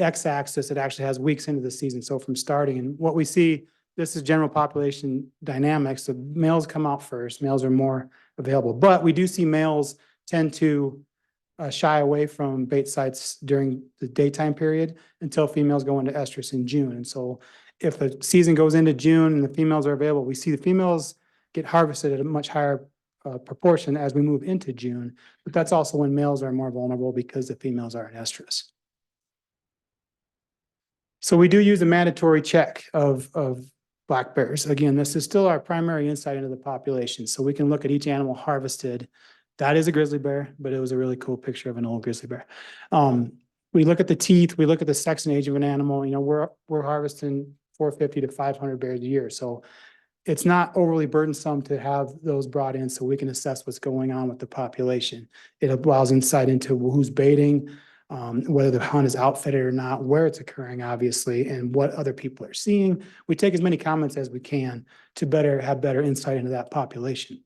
x-axis. It actually has weeks into the season. So from starting, and what we see, this is general population dynamics. The males come out first. Males are more available, but we do see males tend to shy away from bait sites during the daytime period until females go into estrus in June. And so if the season goes into June and the females are available, we see the females get harvested at a much higher proportion as we move into June. But that's also when males are more vulnerable because the females are in estrus. So we do use a mandatory check of black bears. Again, this is still our primary insight into the population. So we can look at each animal harvested. That is a grizzly bear, but it was a really cool picture of an old grizzly bear. We look at the teeth, we look at the sex and age of an animal. You know, we're harvesting 450 to 500 bears a year. So it's not overly burdensome to have those brought in so we can assess what's going on with the population. It allows insight into who's baiting, whether the hunt is outfitted or not, where it's occurring, obviously, and what other people are seeing. We take as many comments as we can to have better insight into that population.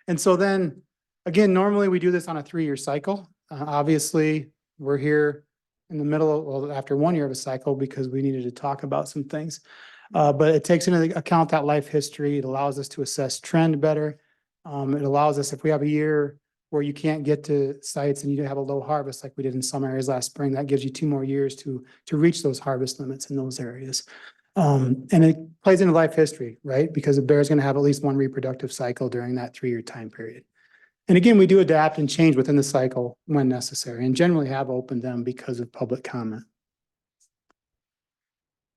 And so then, again, normally we do this on a 3-year cycle. Obviously, we're here in the middle, well, after 1 year of a cycle because we needed to talk about some things. But it takes into account that life history. It allows us to assess trend better. It allows us, if we have a year where you can't get to sites and you have a low harvest like we did in some areas last spring, that gives you 2 more years to reach those harvest limits in those areas. And it plays into life history, right? Because a bear is going to have at least 1 reproductive cycle during that 3-year time period. And again, we do adapt and change within the cycle when necessary, and generally have opened them because of public comment.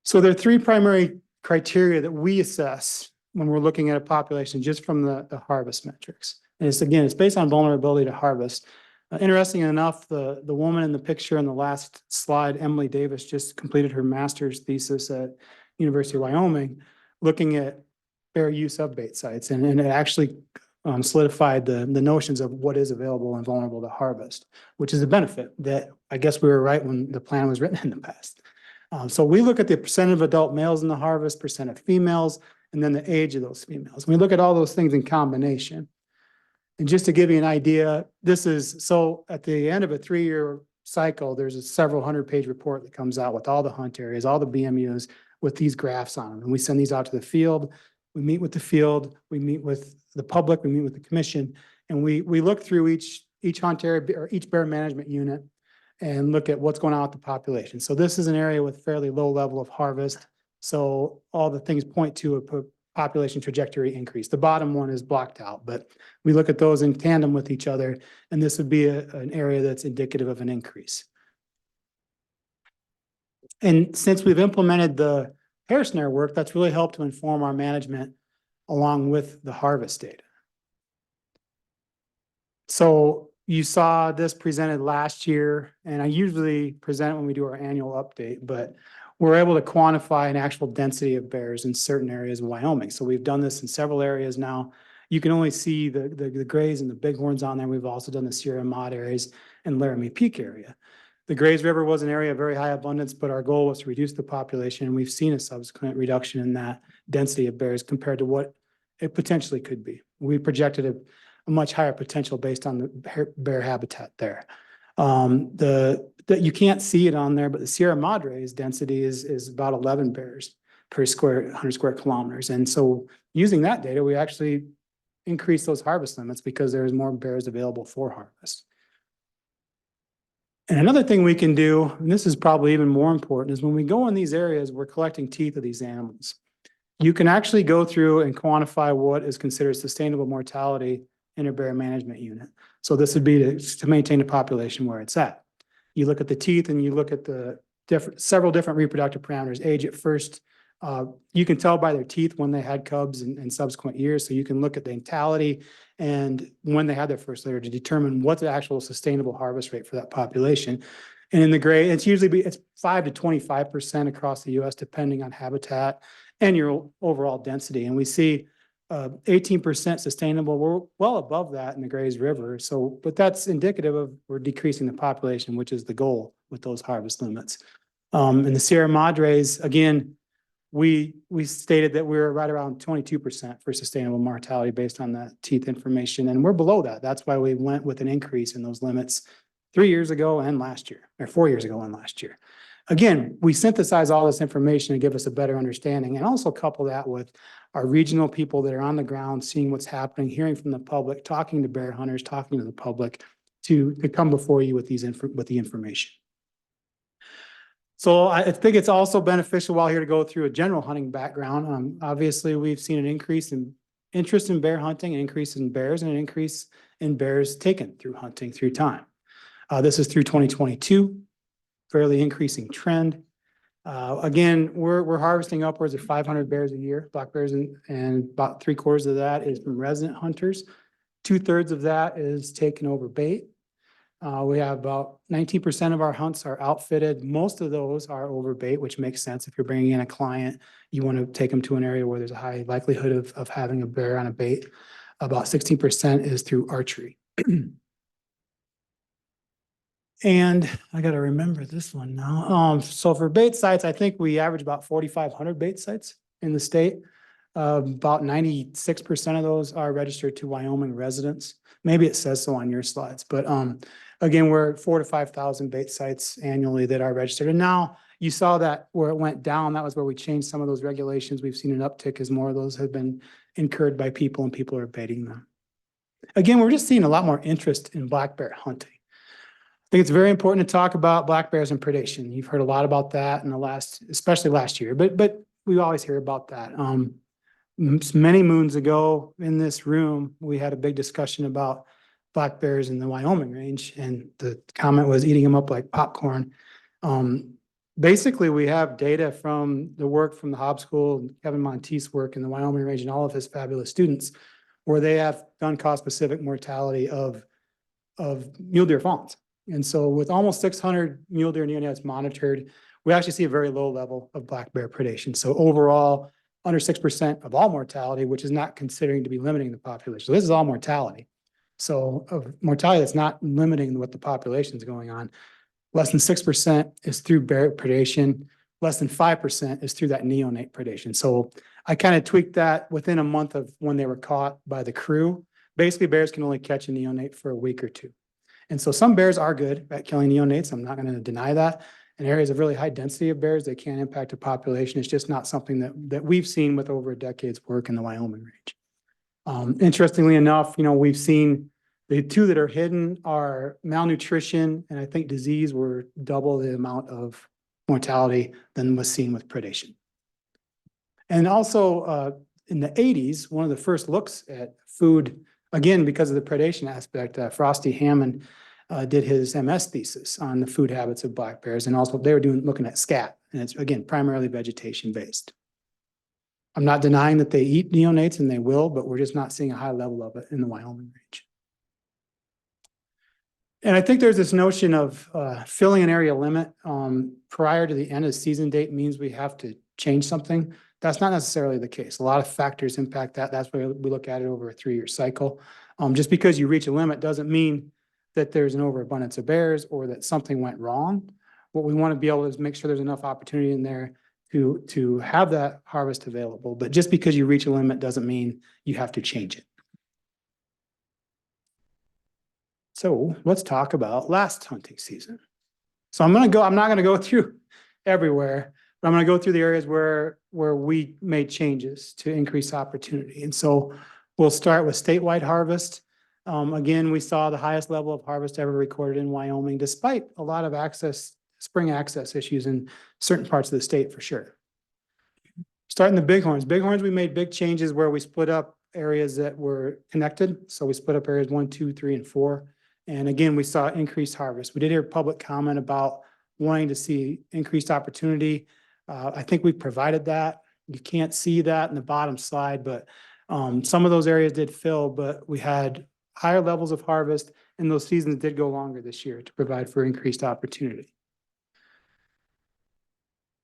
So there are 3 primary criteria that we assess when we're looking at a population just from the harvest metrics. And it's based on vulnerability to harvest. Interesting enough, the woman in the picture in the last slide, Emily Davis, just completed her master's thesis at University of Wyoming, looking at fair use of bait sites. And it actually solidified the notions of what is available and vulnerable to harvest, which is a benefit that I guess we were right when the plan was written in the past. So we look at the percent of adult males in the harvest, percent of females, and then the age of those females. We look at all those things in combination. And just to give you an idea, so at the end of a 3-year cycle, there's a several 100-page report that comes out with all the hunt areas, all the BMUs with these graphs on them. And we send these out to the field. We meet with the field, we meet with the public, we meet with the commission, and we look through each hunt area or each bear management unit and look at what's going on with the population. So this is an area with fairly low level of harvest. So all the things point to a population trajectory increase. The bottom one is blocked out, but we look at those in tandem with each other, and this would be an area that's indicative of an increase. And since we've implemented the hair snare work, that's really helped to inform our management along with the harvest data. So you saw this presented last year, and I usually present it when we do our annual update, but we're able to quantify an actual density of bears in certain areas of Wyoming. So we've done this in several areas now. You can only see the grays and the bighorns on there. We've also done the Sierra Madre areas and Laramie Peak area. The Grays River was an area of very high abundance, but our goal was to reduce the population, and we've seen a subsequent reduction in that density of bears compared to what it potentially could be. We projected a much higher potential based on the bear habitat there. You can't see it on there, but the Sierra Madre's density is about 11 bears per 100 square kilometers. And so using that data, we actually increased those harvest limits because there's more bears available for harvest. And another thing we can do, and this is probably even more important, is when we go in these areas, we're collecting teeth of these animals. You can actually go through and quantify what is considered sustainable mortality in a bear management unit. So this would be to maintain the population where it's at. You look at the teeth and you look at the several different reproductive parameters, age at first. You can tell by their teeth when they had cubs in subsequent years. So you can look at the dentality and when they had their first litter to determine what the actual sustainable harvest rate for that population. And in the gray, it's 5 to 25% across the US, depending on habitat and your overall density. And we see 18% sustainable. We're well above that in the Grays River. So, but that's indicative of we're decreasing the population, which is the goal with those harvest limits. In the Sierra Madres, again, we stated that we were right around 22% for sustainable mortality based on the teeth information, and we're below that. That's why we went with an increase in those limits 3 years ago and last year, or 4 years ago and last year. Again, we synthesize all this information to give us a better understanding, and also couple that with our regional people that are on the ground, seeing what's happening, hearing from the public, talking to bear hunters, talking to the public to come before you with the information. So I think it's also beneficial while here to go through a general hunting background. Obviously, we've seen an increase in interest in bear hunting, an increase in bears, and an increase in bears taken through hunting through time. This is through 2022, fairly increasing trend. Again, we're harvesting upwards of 500 bears a year, black bears, and about 3/4 of that is from resident hunters. 2/3 of that is taken over bait. We have about 19% of our hunts are outfitted. Most of those are over bait, which makes sense. If you're bringing in a client, you want to take them to an area where there's a high likelihood of having a bear on a bait. About 16% is through archery. And I got to remember this one now. So for bait sites, I think we average about 4,500 bait sites in the state. About 96% of those are registered to Wyoming residents. Maybe it says so on your slides, but again, we're 4,000 to 5,000 bait sites annually that are registered. And now you saw that where it went down, that was where we changed some of those regulations. We've seen an uptick as more of those have been incurred by people and people are baiting them. Again, we're just seeing a lot more interest in black bear hunting. I think it's very important to talk about black bears and predation. You've heard a lot about that in the especially last year, but we always hear about that. Many moons ago in this room, we had a big discussion about black bears in the Wyoming range, and the comment was eating them up like popcorn. Basically, we have data from the work from the Hobbs School, Kevin Monteith's work in the Wyoming range, and all of his fabulous students, where they have done cost-specific mortality of mule deer fawns. And so with almost 600 mule deer neonates monitored, we actually see a very low level of black bear predation. So overall, under 6% of all mortality, which is not considering to be limiting the population. So this is all mortality. So of mortality that's not limiting what the population is going on. Less than 6% is through bear predation. Less than 5% is through that neonate predation. So I kind of tweaked that within a month of when they were caught by the crew. Basically, bears can only catch a neonate for a week or two. And so some bears are good at killing neonates. I'm not going to deny that. In areas of really high density of bears, they can impact a population. It's just not something that we've seen with over a decade's work in the Wyoming range. Interestingly enough, we've seen the two that are hidden are malnutrition and I think disease were double the amount of mortality than was seen with predation. And also in the 80s, one of the first looks at food, again, because of the predation aspect, Frosty Hammond did his MS thesis on the food habits of black bears. And also they were looking at scat, and it's, again, primarily vegetation based. I'm not denying that they eat neonates, and they will, but we're just not seeing a high level of it in the Wyoming range. And I think there's this notion of filling an area limit prior to the end of the season date means we have to change something. That's not necessarily the case. A lot of factors impact that. That's why we look at it over a 3-year cycle. Just because you reach a limit doesn't mean that there's an overabundance of bears or that something went wrong. What we want to be able to is make sure there's enough opportunity in there to have that harvest available. But just because you reach a limit doesn't mean you have to change it. So let's talk about last hunting season. So I'm not going to go through everywhere, but I'm going to go through the areas where we made changes to increase opportunity. And so we'll start with statewide harvest. Again, we saw the highest level of harvest ever recorded in Wyoming, despite a lot of spring access issues in certain parts of the state for sure. Starting the bighorns. Bighorns, we made big changes where we split up areas that were connected. So we split up areas 1, 2, 3, and 4. And again, we saw increased harvest. We did hear public comment about wanting to see increased opportunity. I think we provided that. You can't see that in the bottom slide, but some of those areas did fill, but we had higher levels of harvest, and those seasons did go longer this year to provide for increased opportunity.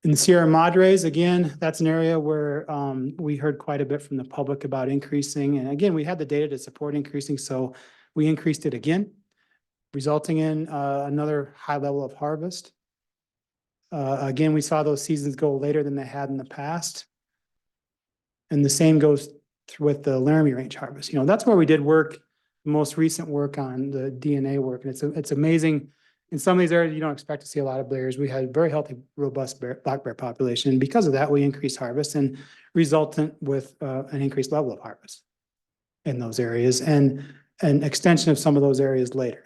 In the Sierra Madres, again, that's an area where we heard quite a bit from the public about increasing. And again, we had the data to support increasing, so we increased it again, resulting in another high level of harvest. Again, we saw those seasons go later than they had in the past. And the same goes with the Laramie Range harvest. You know, that's where we did work, most recent work on the DNA work. And it's amazing. In some of these areas, you don't expect to see a lot of bears. We had a very healthy, robust black bear population. And because of that, we increased harvest and resultant with an increased level of harvest in those areas and an extension of some of those areas later.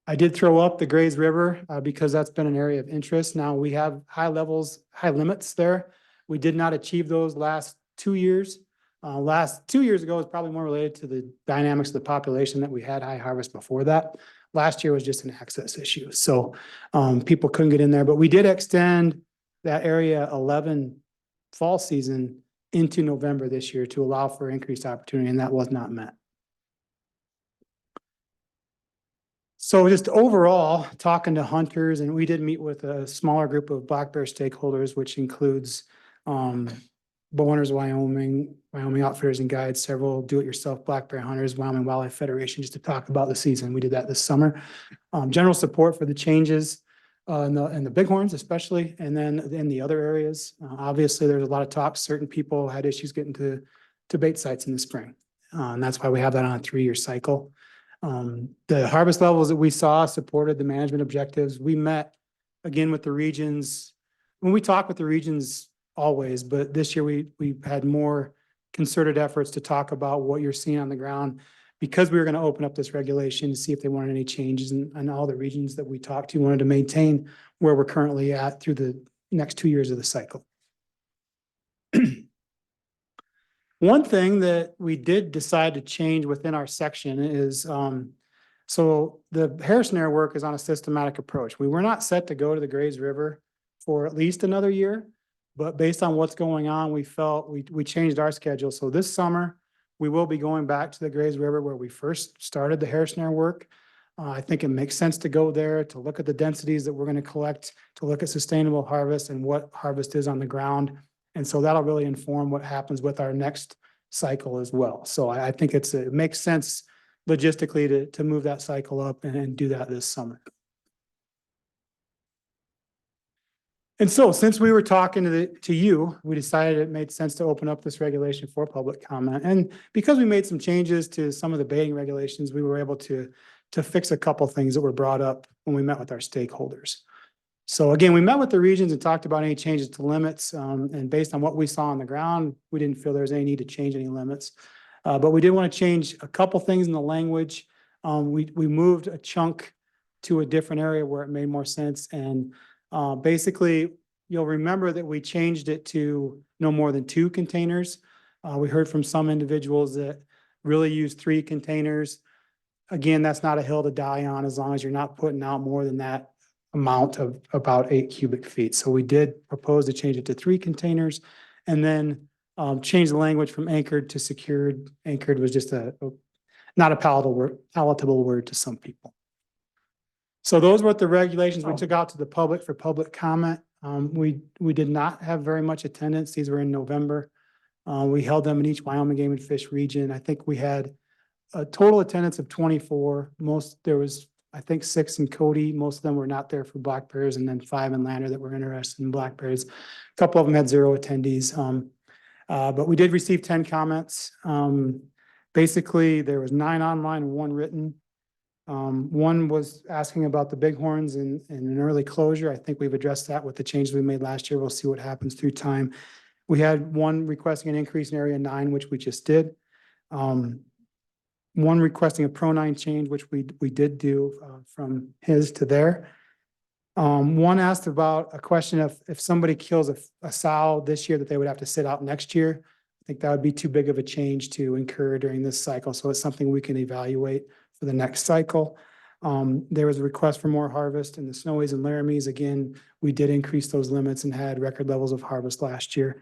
I did throw up the Grays River because that's been an area of interest. Now we have high levels, high limits there. We did not achieve those last 2 years. Last 2 years ago was probably more related to the dynamics of the population that we had high harvest before that. Last year was just an access issue. So people couldn't get in there, but we did extend that area 11 fall season into November this year to allow for increased opportunity, and that was not met. So just overall, talking to hunters, and we did meet with a smaller group of black bear stakeholders, which includes Bowhunters Wyoming, Wyoming Outfitters and Guides, several do-it-yourself black bear hunters, Wyoming Wildlife Federation, just to talk about the season. We did that this summer. General support for the changes in the bighorns especially, and then in the other areas. Obviously, there's a lot of talk. Certain people had issues getting to bait sites in the spring. And that's why we have that on a 3-year cycle. The harvest levels that we saw supported the management objectives. We met again with the regions. When we talk with the regions always, but this year we had more concerted efforts to talk about what you're seeing on the ground because we were going to open up this regulation to see if they wanted any changes, and all the regions that we talked to wanted to maintain where we're currently at through the next 2 years of the cycle. One thing that we did decide to change within our section is, so the hair snare work is on a systematic approach. We were not set to go to the Grays River for at least another year, but based on what's going on, we felt we changed our schedule. So this summer, we will be going back to the Grays River where we first started the hair snare work. I think it makes sense to go there to look at the densities that we're going to collect, to look at sustainable harvest and what harvest is on the ground. And so that'll really inform what happens with our next cycle as well. So I think it makes sense logistically to move that cycle up and do that this summer. And so since we were talking to you, we decided it made sense to open up this regulation for public comment. And because we made some changes to some of the baiting regulations, we were able to fix a couple things that were brought up when we met with our stakeholders. So again, we met with the regions and talked about any changes to limits. And based on what we saw on the ground, we didn't feel there was any need to change any limits. But we did want to change a couple things in the language. We moved a chunk to a different area where it made more sense. And basically, you'll remember that we changed it to no more than 2 containers. We heard from some individuals that really use 3 containers. Again, that's not a hill to die on as long as you're not putting out more than that amount of about 8 cubic feet. So we did propose to change it to 3 containers and then change the language from anchored to secured. Anchored was just not a palatable word to some people. So those were the regulations we took out to the public for public comment. We did not have very much attendance. These were in November. We held them in each Wyoming Game and Fish region. I think we had a total attendance of 24. There was, I think, 6 in Cody. Most of them were not there for black bears, and then 5 in Lander that were interested in black bears. A couple of them had 0 attendees. But we did receive 10 comments. Basically, there was 9 online and 1 written. One was asking about the bighorns and an early closure. I think we've addressed that with the changes we made last year. We'll see what happens through time. We had one requesting an increase in area 9, which we just did. One requesting a pro-9 change, which we did do from his to there. One asked about a question of if somebody kills a sow this year that they would have to sit out next year. I think that would be too big of a change to incur during this cycle. So it's something we can evaluate for the next cycle. There was a request for more harvest in the Snowies and Laramies. Again, we did increase those limits and had record levels of harvest last year.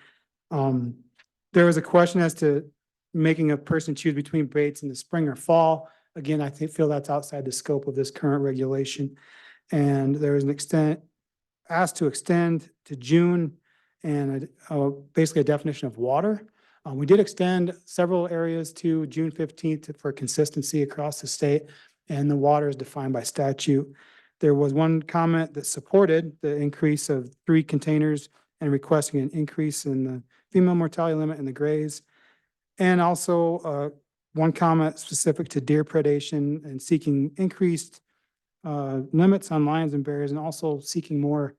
There was a question as to making a person choose between baits in the spring or fall. Again, I feel that's outside the scope of this current regulation. And there was an asked to extend to June and basically a definition of water. We did extend several areas to June 15th for consistency across the state, and the water is defined by statute. There was one comment that supported the increase of 3 containers and requesting an increase in the female mortality limit in the grays. And also one comment specific to deer predation and seeking increased limits on lions and bears, and also seeking more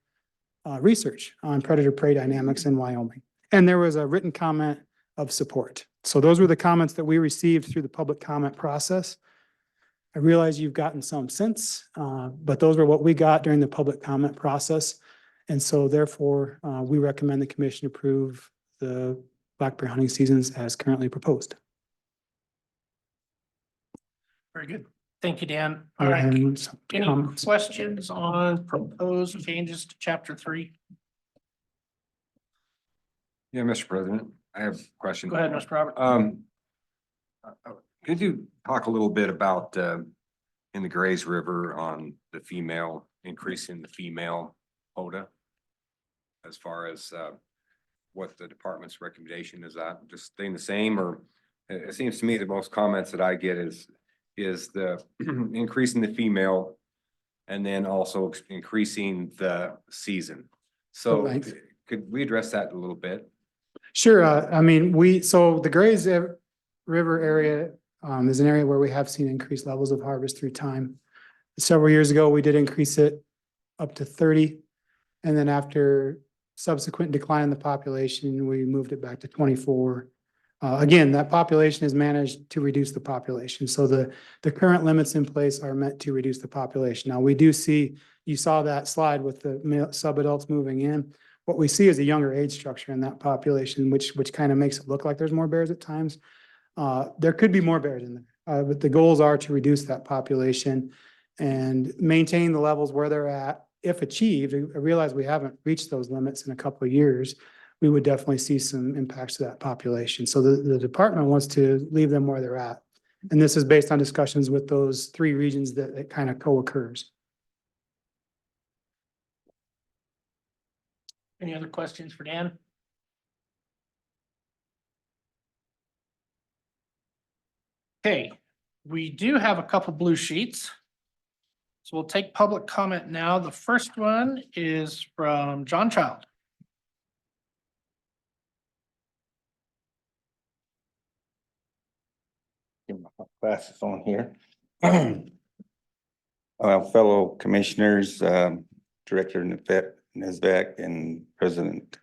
research on predator-prey dynamics in Wyoming. And there was a written comment of support. So those were the comments that we received through the public comment process. I realize you've gotten some since, but those were what we got during the public comment process. And so therefore, we recommend the commission approve the black bear hunting seasons as currently proposed. Very good. Thank you, Dan. All right. And some Any comments. questions on proposed changes to chapter 3? Yeah, Mr. President, I have a question. Go ahead, Mr. Robert. Could you talk a little bit about, in the Grays River on the female, increasing the female quota? As far as, what the department's recommendation is, that just staying the same, or it seems to me the most comments that I get is the increasing the female and then also increasing the season. So Right. could we address that a little bit? Sure. I mean, so the Grays River area is an area where we have seen increased levels of harvest through time. Several years ago, we did increase it up to 30. And then after subsequent decline in the population, we moved it back to 24. Again, that population is managed to reduce the population. So the current limits in place are meant to reduce the population. Now, we do see, you saw that slide with the male sub-adults moving in. What we see is a younger age structure in that population, which kind of makes it look like there's more bears at times. There could be more bears in there, but the goals are to reduce that population and maintain the levels where they're at. If achieved, I realize we haven't reached those limits in a couple of years, we would definitely see some impacts to that population. So the department wants to leave them where they're at. And this is based on discussions with those 3 regions that it kind of co-occurs. Any other questions for Dan? Okay, we do have a couple blue sheets. So we'll take public comment now. The first one is from John Child. Get my glasses on here. Fellow commissioners, Director Nesbeck and President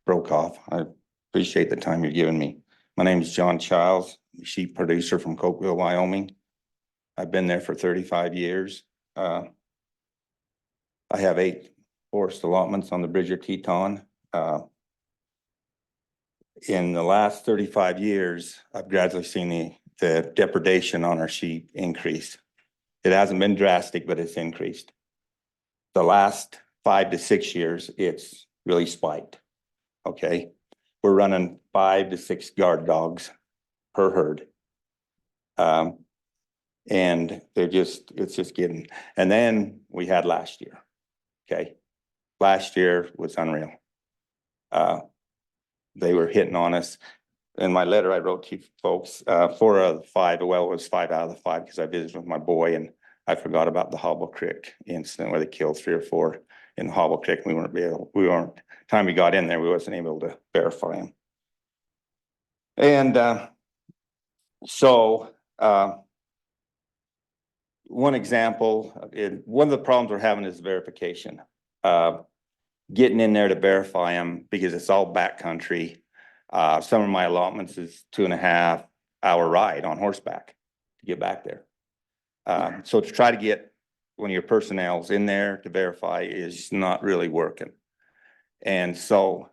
Brokoff, I appreciate the time you're giving me. My name is John Childs, sheep producer from Cokeville, Wyoming. I've been there for 35 years. I have 8 forest allotments on the Bridger Teton. In the last 35 years, I've gradually seen the depredation on our sheep increase. It hasn't been drastic, but it's increased. The last 5 to 6 years, it's really spiked. Okay, we're running 5 to 6 guard dogs per herd. And it's just getting, and then we had last year. Okay, last year was unreal. They were hitting on us. In my letter I wrote to you folks, 4 out of the 5, well, it was 5 out of the 5 because I visited with my boy and I forgot about the Hobble Creek incident where they killed 3 or 4 in the Hobble Creek. Time we got in there, we wasn't able to verify them. And one example, one of the problems we're having is verification. Getting in there to verify them because it's all backcountry. Some of my allotments is 2.5 hour ride on horseback to get back there. So to try to get one of your personnel's in there to verify is not really working. And so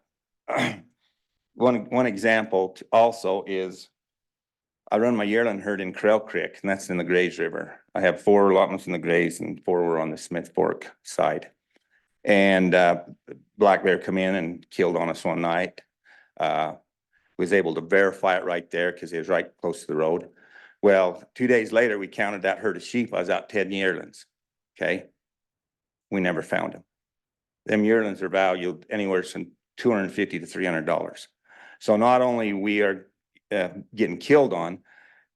one example also is I run my yearling herd in Krell Creek, and that's in the Grays River. I have 4 allotments in the Grays and 4 were on the Smith Fork side. And black bear come in and killed on us one night. Was able to verify it right there because it was right close to the road. Well, 2 days later, we counted that herd of sheep. I was out 10 yearlings. Okay. We never found him. them yearlings are valued anywhere from $250 to $300. So not only we are getting killed on,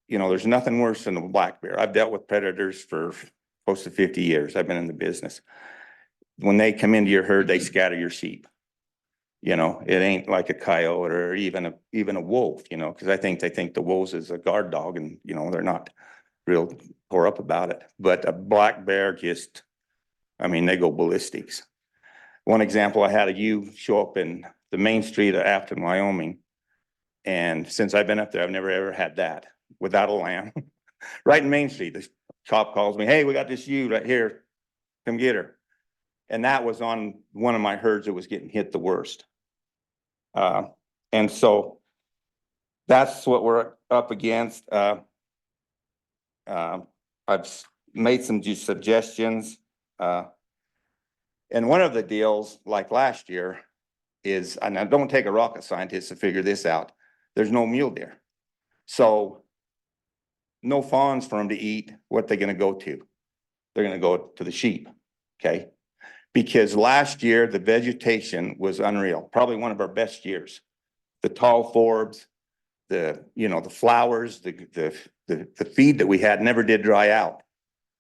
you know, there's nothing worse than a black bear. I've dealt with predators for close to 50 years. I've been in the business. When they come into your herd, they scatter your sheep. You know, it ain't like a coyote or even a wolf, you know, because I think they think the wolves is a guard dog, and, you know, they're not real tore up about it. But a black bear just, I mean, they go ballistics. One example, I had a ewe show up in the main street of Afton, Wyoming. And since I've been up there, I've never ever had that without a lamb. Right in Main Street, the cop calls me, hey, we got this ewe right here. Come get her. And that was on one of my herds that was getting hit the worst. And so that's what we're up against. I've made some suggestions. And one of the deals, like last year, is, and I don't take a rocket scientist to figure this out, there's no mule deer. So no fawns for them to eat. What they're gonna go to? They're gonna go to the sheep, okay? Because last year, the vegetation was unreal, probably one of our best years. The tall forbs, the flowers, the feed that we had never did dry out.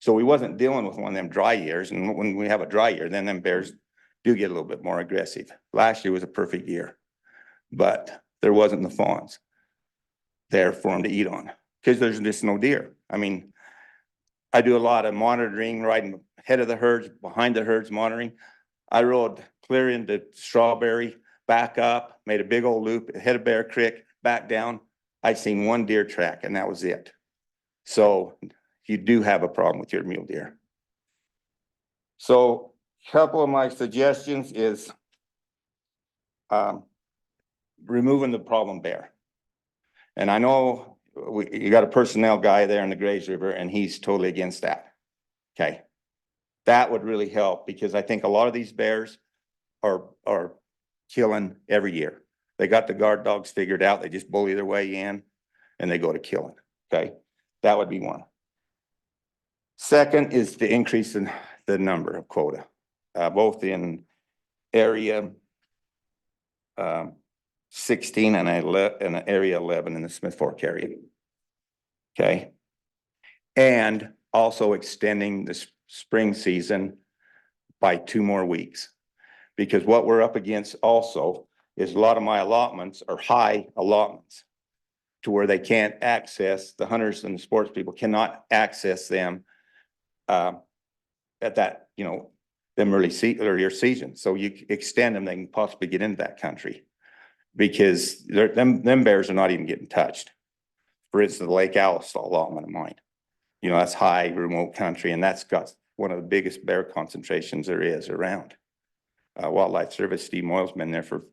So we wasn't dealing with one of them dry years. And when we have a dry year, then them bears do get a little bit more aggressive. Last year was a perfect year, but there wasn't the fawns there for them to eat on because there's just no deer. I mean, I do a lot of monitoring, riding ahead of the herds, behind the herds monitoring. I rode clear into Strawberry, back up, made a big old loop, ahead of Bear Creek, back down. I'd seen one deer track and that was it. So you do have a problem with your mule deer. So a couple of my suggestions is removing the problem bear. And I know you got a personnel guy there in the Grays River and he's totally against that. Okay. That would really help because I think a lot of these bears are killing every year. They got the guard dogs figured out. They just bully their way in and they go to killing. Okay. That would be one. Second is the increase in the number of quota, both in area 16 and area 11 in the Smith Fork area. Okay. And also extending the spring season by 2 more weeks. Because what we're up against also is a lot of my allotments are high allotments to where they can't access, the hunters and the sports people cannot access them at that, you know, them earlier season. So you extend them, they can possibly get into that country because them bears are not even getting touched. For instance, the Lake Alice allotment of mine, you know, that's high remote country and that's got one of the biggest bear concentrations there is around. Wildlife Service, Steve Moyle's been there for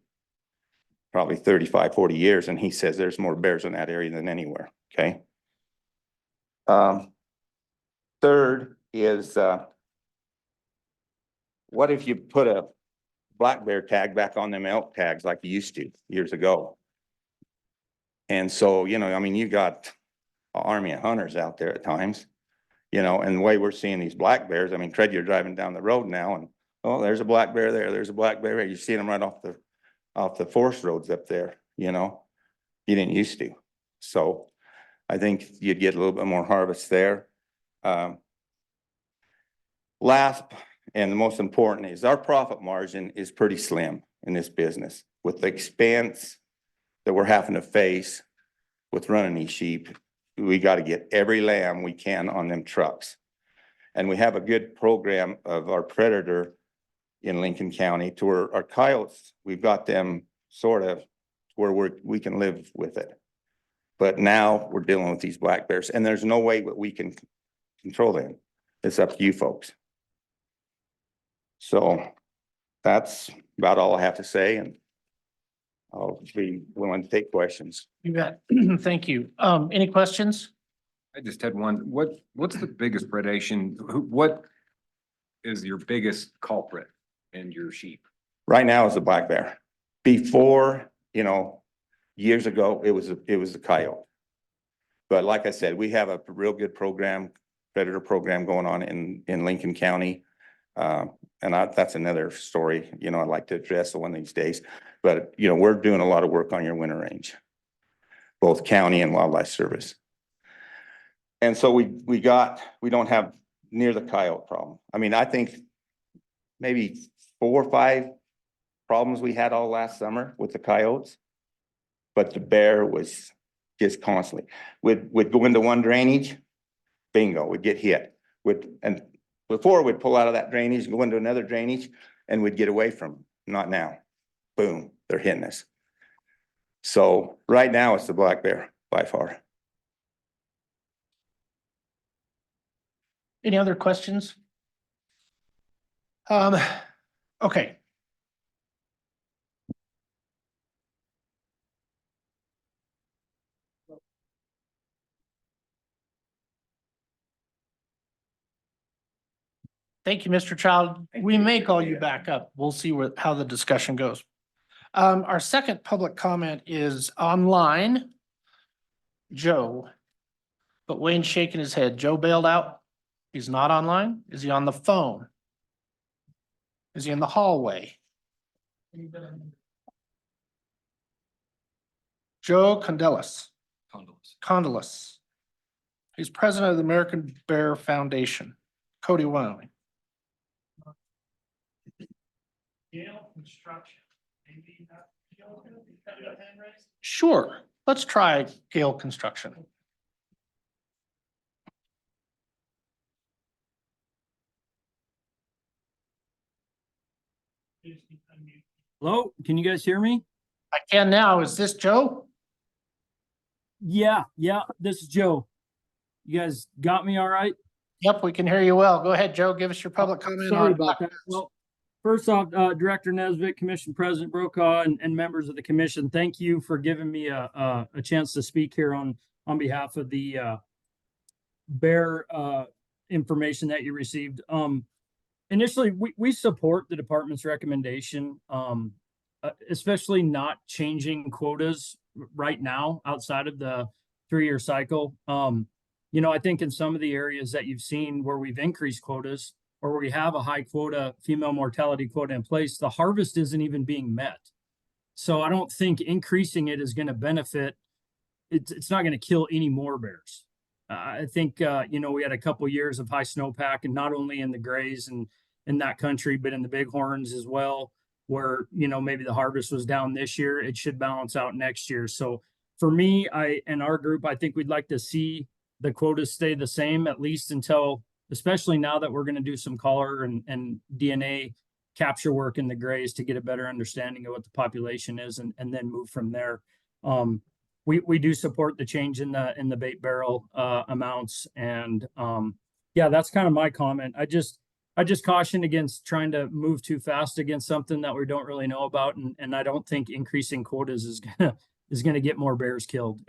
probably 35, 40 years. And he says there's more bears in that area than anywhere. Okay. Third is, what if you put a black bear tag back on them elk tags like you used to years ago? And so, you know, I mean, you got an army of hunters out there at times, you know, and the way we're seeing these black bears, I mean, Fred, you're driving down the road now and, oh, there's a black bear there. There's a black bear there. You're seeing them right off the forest roads up there, you know, you didn't used to. So I think you'd get a little bit more harvest there. Last and the most important is our profit margin is pretty slim in this business with the expense that we're having to face with running these sheep. We got to get every lamb we can on them trucks. And we have a good program of our predator in Lincoln County to where our coyotes, we've got them sort of where we can live with it. But now we're dealing with these black bears and there's no way that we can control them. It's up to you folks. So that's about all I have to say and I'll be willing to take questions. You bet. Thank you. Any questions? I just had one. What's the biggest predation? What is your biggest culprit in your sheep? Right now is the black bear. Before, you know, years ago, it was the coyote. But like I said, we have a real good program, predator program going on in Lincoln County. and that's another story, you know, I'd like to address one of these days. But, you know, we're doing a lot of work on your winter range, both county and wildlife service. And so we don't have near the coyote problem. I mean, I think maybe 4 or 5 problems we had all last summer with the coyotes. But the bear was just constantly, would go into one drainage, bingo, we'd get hit. And before we'd pull out of that drainage, go into another drainage, and we'd get away from them. Not now. Boom, they're hitting us. So right now it's the black bear by far. Any other questions? Okay. Thank you, Mr. Child. We may call you back up. We'll see how the discussion goes. Our second public comment is online. Joe, but Wayne's shaking his head. Joe bailed out. He's not online. Is he on the phone? Is he in the hallway? Joe Condelis. Condelis. He's president of the American Bear Foundation, Cody, Wyoming. Gale Construction. Sure, let's try Gale Construction. Hello, can you guys hear me? I can now. Is this Joe? Yeah, this is Joe. You guys got me all right? Yep, we can hear you well. Go ahead, Joe. Give us your public comment. Sorry on about that. Well, first off, Director Nesbitt, Commission President Brokaw, and members of the commission, thank you for giving me a chance to speak here on behalf of the bear information that you received. Initially, we support the department's recommendation, especially not changing quotas right now outside of the 3-year cycle. You know, I think in some of the areas that you've seen where we've increased quotas or where we have a high quota, female mortality quota in place, the harvest isn't even being met. So I don't think increasing it is going to benefit. It's not going to kill any more bears. I think, you know, we had a couple years of high snowpack, and not only in the grays and in that country, but in the bighorns as well, where, you know, maybe the harvest was down this year. It should balance out next year. So for me, and our group, I think we'd like to see the quotas stay the same, at least until, especially now that we're going to do some color and DNA capture work in the grays to get a better understanding of what the population is, and then move from there. We do support the change in the bait barrel amounts, and yeah, that's kind of my comment. I just caution against trying to move too fast against something that we don't really know about, and I don't think increasing quotas is gonna get more bears killed.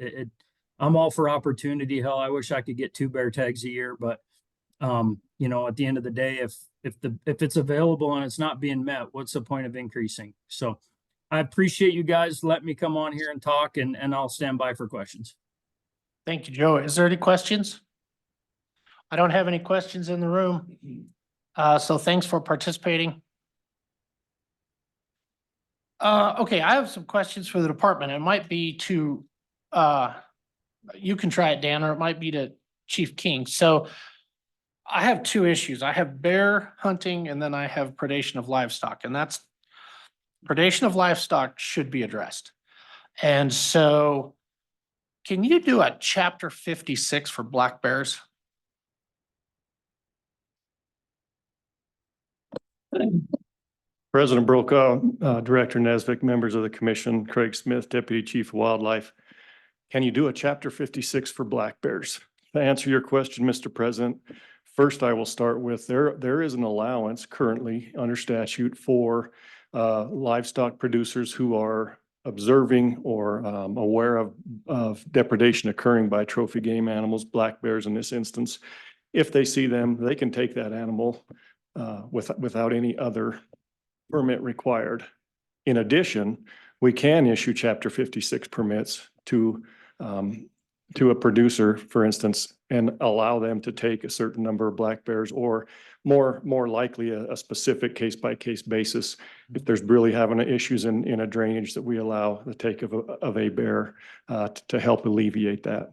I'm all for opportunity. Hell, I wish I could get 2 bear tags a year, but you know, at the end of the day, if it's available and it's not being met, what's the point of increasing? So I appreciate you guys letting me come on here and talk, and I'll stand by for questions. Thank you, Joe. Is there any questions? I don't have any questions in the room. So thanks for participating. Okay, I have some questions for the department. It might be to, you can try it, Dan, or it might be to Chief King. So I have 2 issues. I have bear hunting, and then I have predation of livestock, and that's predation of livestock should be addressed. And so can you do a chapter 56 for black bears? President Brokaw, Director Nesbitt, members of the commission, Craig Smith, Deputy Chief of Wildlife. Can you do a chapter 56 for black bears? To answer your question, Mr. President, first I will start with there is an allowance currently under statute for livestock producers who are observing or aware of depredation occurring by trophy game animals, black bears in this instance. If they see them, they can take that animal without any other permit required. In addition, we can issue chapter 56 permits to to a producer, for instance, and allow them to take a certain number of black bears, or more likely a specific case by case basis. If there's really having issues in a drainage, that we allow the take of a bear to help alleviate that.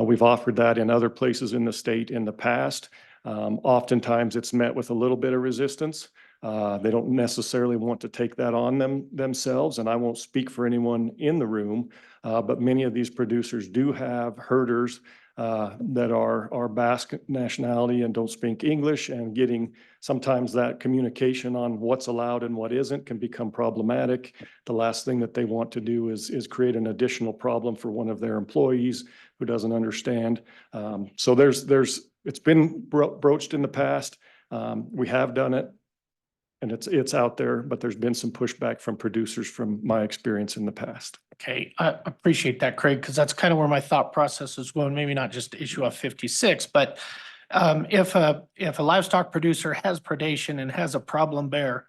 We've offered that in other places in the state in the past. Oftentimes it's met with a little bit of resistance. They don't necessarily want to take that on themselves, and I won't speak for anyone in the room, but many of these producers do have herders that are Basque nationality and don't speak English, and getting sometimes that communication on what's allowed and what isn't can become problematic. The last thing that they want to do is create an additional problem for one of their employees who doesn't understand. So it's been broached in the past. We have done it, and it's out there, but there's been some pushback from producers from my experience in the past. Okay, I appreciate that, Craig, because that's kind of where my thought process is going, maybe not just issue of 56, but if a livestock producer has predation and has a problem bear,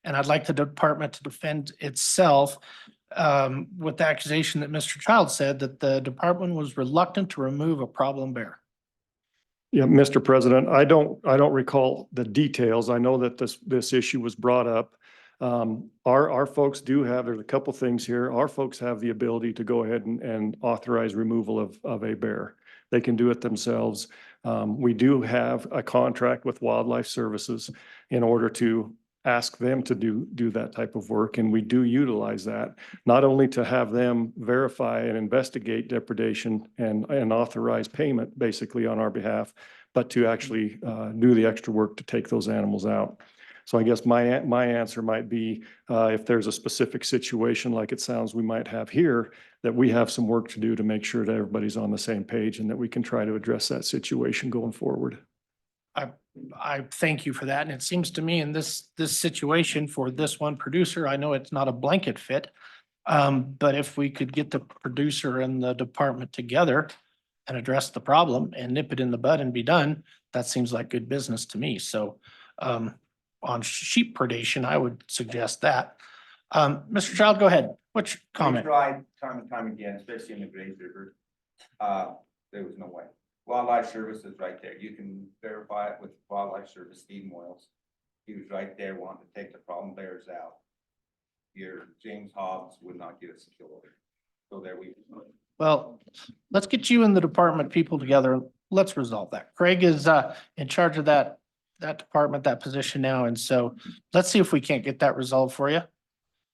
and I'd like the department to defend itself with the accusation that Mr. Child said that the department was reluctant to remove a problem bear. Yeah, Mr. President, I don't recall the details. I know that this issue was brought up. Our folks do have, there's a couple things here. Our folks have the ability to go ahead and authorize removal of a bear. They can do it themselves. We do have a contract with Wildlife Services in order to ask them to do that type of work, and we do utilize that, not only to have them verify and investigate depredation and authorize payment basically on our behalf, but to actually do the extra work to take those animals out. So I guess my answer might be if there's a specific situation like it sounds we might have here, that we have some work to do to make sure that everybody's on the same page and that we can try to address that situation going forward. I thank you for that. And it seems to me in this situation for this one producer, I know it's not a blanket fit. But if we could get the producer and the department together and address the problem and nip it in the bud and be done, that seems like good business to me. So on sheep predation, I would suggest that. Mr. Child, go ahead. What's your comment? We tried time and time again, especially in the Grays River. There was no way. Wildlife Service is right there. You can verify it with Wildlife Service, Steve Moyles. He was right there wanting to take the problem bears out. Your James Hobbs would not get us killed. So there we go. Well, let's get you and the department people together. Let's resolve that. Craig is in charge of that department, that position now. And so let's see if we can't get that resolved for you.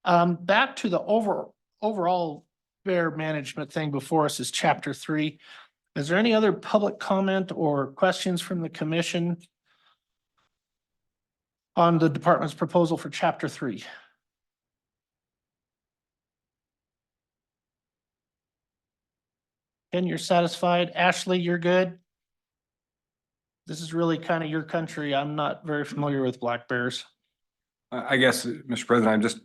Back to the overall bear management thing before us is chapter 3. Is there any other public comment or questions from the commission on the department's proposal for chapter 3? Ken, you're satisfied? Ashley, you're good? This is really kind of your country. I'm not very familiar with black bears. I guess, Mr. President,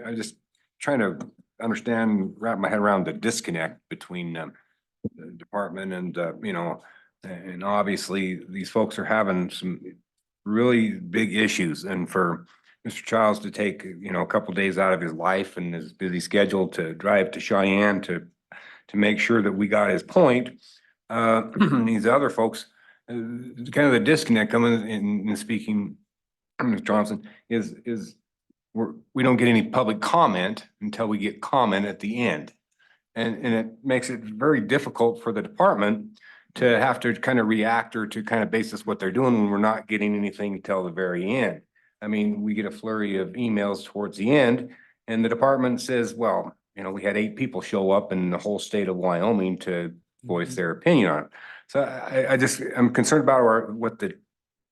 I'm just trying to understand, wrap my head around the disconnect between the department and, and obviously these folks are having some really big issues. And for Mr. Childs to take, a couple days out of his life and his busy schedule to drive to Cheyenne to make sure that we got his point, these other folks, kind of the disconnect coming in speaking, Ms. Johnson, is we don't get any public comment until we get comment at the end. And it makes it very difficult for the department to have to kind of react or to kind of basis what they're doing when we're not getting anything until the very end. I mean, we get a flurry of emails towards the end and the department says, well, we had 8 people show up in the whole state of Wyoming to voice their opinion on it. So I'm concerned about what the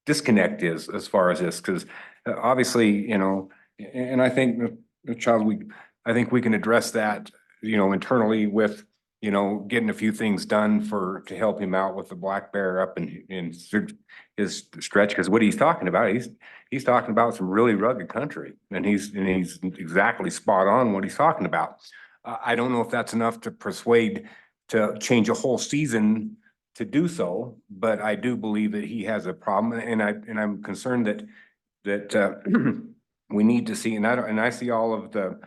disconnect is as far as this, because obviously, and I think, I think we can address that, internally with, getting a few things done to help him out with the black bear up in his stretch. Because what he's talking about, he's talking about some really rugged country, and he's exactly spot on what he's talking about. I don't know if that's enough to persuade to change a whole season to do so, but I do believe that he has a problem, and I'm concerned that we need to see, and I see all of the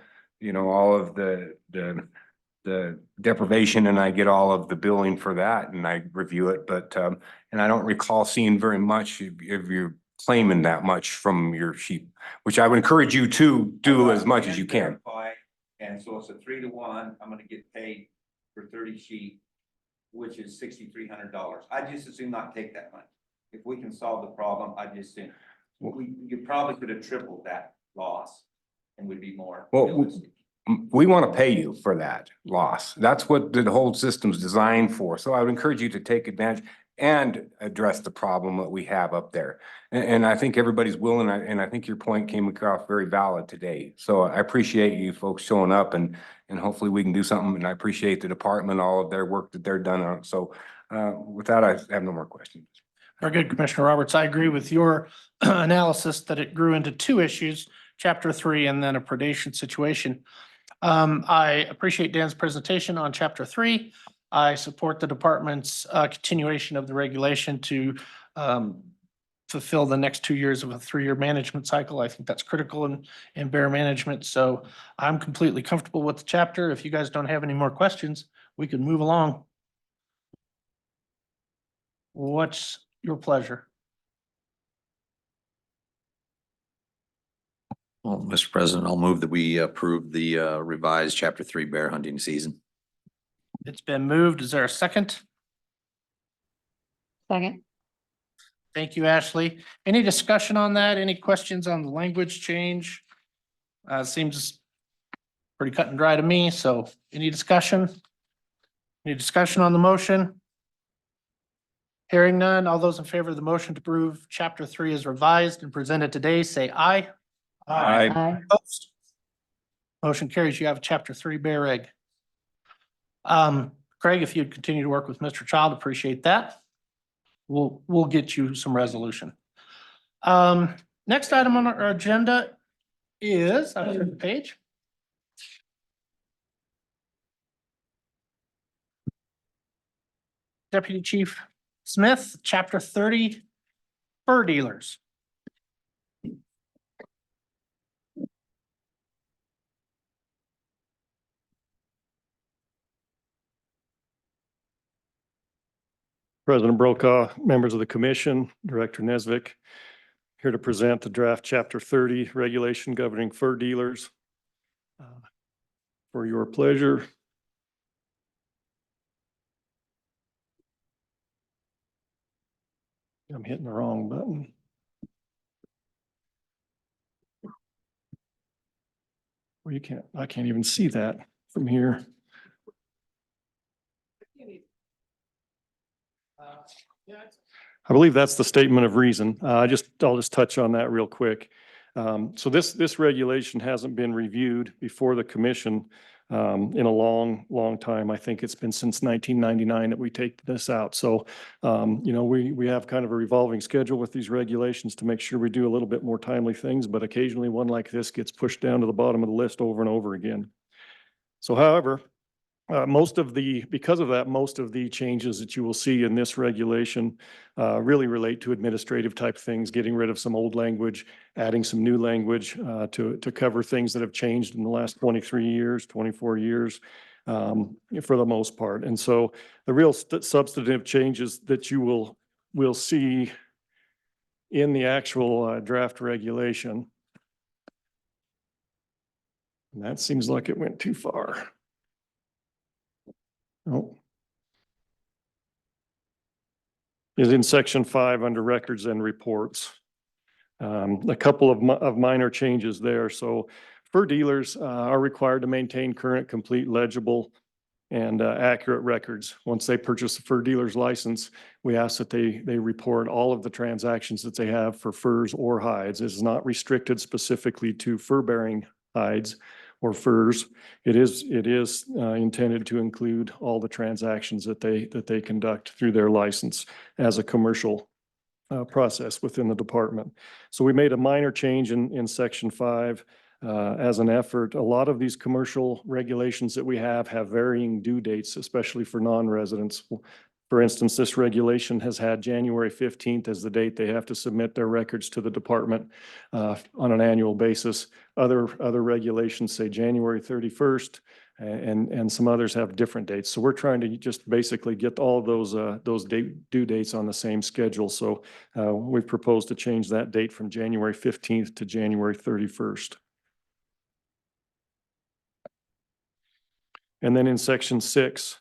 the deprivation and I get all of the billing for that and I review it, but, and I don't recall seeing very much if you're claiming that much from your sheep, which I would encourage you to do as much as you can. And so it's a 3-to-1. I'm gonna get paid for 30 sheep, which is $6,300. I just assume not take that money. If we can solve the problem, I just think you probably could have tripled that loss and would be more Well, realistic. we want to pay you for that loss. That's what the whole system's designed for. So I would encourage you to take advantage and address the problem that we have up there. And I think everybody's willing, and I think your point came across very valid today. So I appreciate you folks showing up and hopefully we can do something. And I appreciate the department, all of their work that they're done on it. So with that, I have no more questions. Very good, Commissioner Roberts. I agree with your analysis that it grew into two issues, chapter 3 and then a predation situation. I appreciate Dan's presentation on chapter 3. I support the department's continuation of the regulation to fulfill the next 2 years of a 3-year management cycle. I think that's critical in bear management. So I'm completely comfortable with the chapter. If you guys don't have any more questions, we can move along. What's your pleasure? Well, Mr. President, I'll move that we approve the revised chapter 3 bear hunting season. It's been moved. Is there a second? Second. Thank you, Ashley. Any discussion on that? Any questions on the language change? Seems pretty cut and dry to me. So any discussion? Any discussion on the motion? Hearing none, all those in favor of the motion to approve chapter 3 is revised and presented today, say aye. Aye. Opposed? Motion carries. You have a chapter 3 bear egg. Craig, if you'd continue to work with Mr. Child, appreciate that. We'll get you some resolution. Next item on our agenda is, I'll turn the page. Deputy Chief Smith, chapter 30, fur dealers. President Brokaw, members of the commission, Director Nesvik, here to present the draft Chapter 30 regulation governing fur dealers. For your pleasure. I'm hitting the wrong button. Well, I can't even see that from here. I believe that's the statement of reason. I'll just touch on that real quick. So this regulation hasn't been reviewed before the commission in a long time. I think it's been since 1999 that we take this out. So, we have kind of a revolving schedule with these regulations to make sure we do a little bit more timely things, but occasionally one like this gets pushed down to the bottom of the list over and over again. So however, because of that, most of the changes that you will see in this regulation really relate to administrative type things, getting rid of some old language, adding some new language to cover things that have changed in the last 23 years, 24 years, for the most part. And so the real substantive changes that you will see in the actual draft regulation. And that seems like it went too far. Oh. Is in section 5 under records and reports. A couple of minor changes there. So fur dealers are required to maintain current, complete, legible, and accurate records. Once they purchase a fur dealer's license, we ask that they report all of the transactions that they have for furs or hides. This is not restricted specifically to fur-bearing hides or furs. It is intended to include all the transactions that they conduct through their license as a commercial process within the department. So we made a minor change in section 5 as an effort. A lot of these commercial regulations that we have varying due dates, especially for non-residents. For instance, this regulation has had January 15th as the date they have to submit their records to the department on an annual basis. Other regulations say January 31st, and some others have different dates. So we're trying to just basically get all of those due dates on the same schedule. So we've proposed to change that date from January 15th to January 31st. And then in section 6,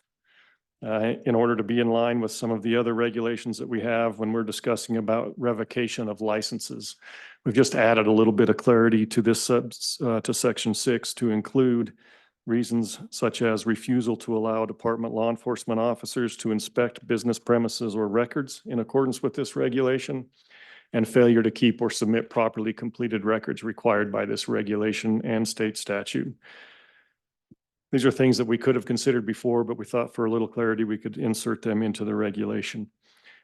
in order to be in line with some of the other regulations that we have when we're discussing about revocation of licenses, we've just added a little bit of clarity to this to section 6 to include reasons such as refusal to allow department law enforcement officers to inspect business premises or records in accordance with this regulation, and failure to keep or submit properly completed records required by this regulation and state statute. These are things that we could have considered before, but we thought for a little clarity, we could insert them into the regulation.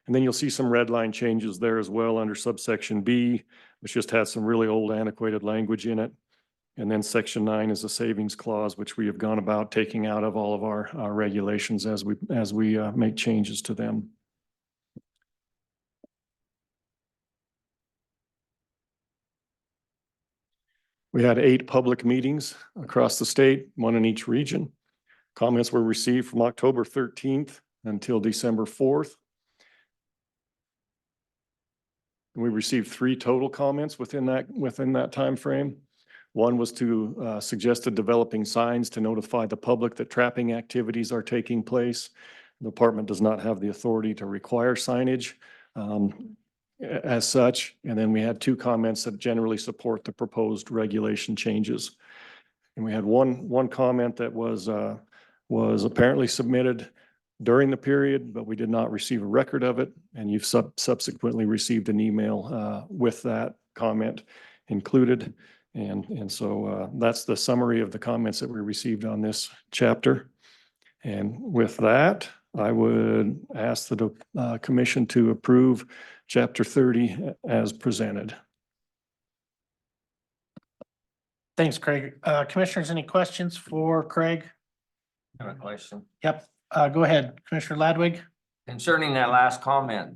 And then you'll see some red line changes there as well under subsection B, which just has some really old antiquated language in it. And then section 9 is a savings clause, which we have gone about taking out of all of our regulations as we make changes to them. We had 8 public meetings across the state, 1 in each region. Comments were received from October 13th until December 4th. We received 3 total comments within that time frame. One was to suggested developing signs to notify the public that trapping activities are taking place. The department does not have the authority to require signage as such. And then we had 2 comments that generally support the proposed regulation changes. And we had one comment that was apparently submitted during the period, but we did not receive a record of it. And you've subsequently received an email with that comment included. And so that's the summary of the comments that we received on this chapter. And with that, I would ask the commission to approve chapter 30 as presented. Thanks, Craig. Commissioners, any questions for Craig? I have a question. Yep. Go ahead, Commissioner Ladwig. Concerning that last comment,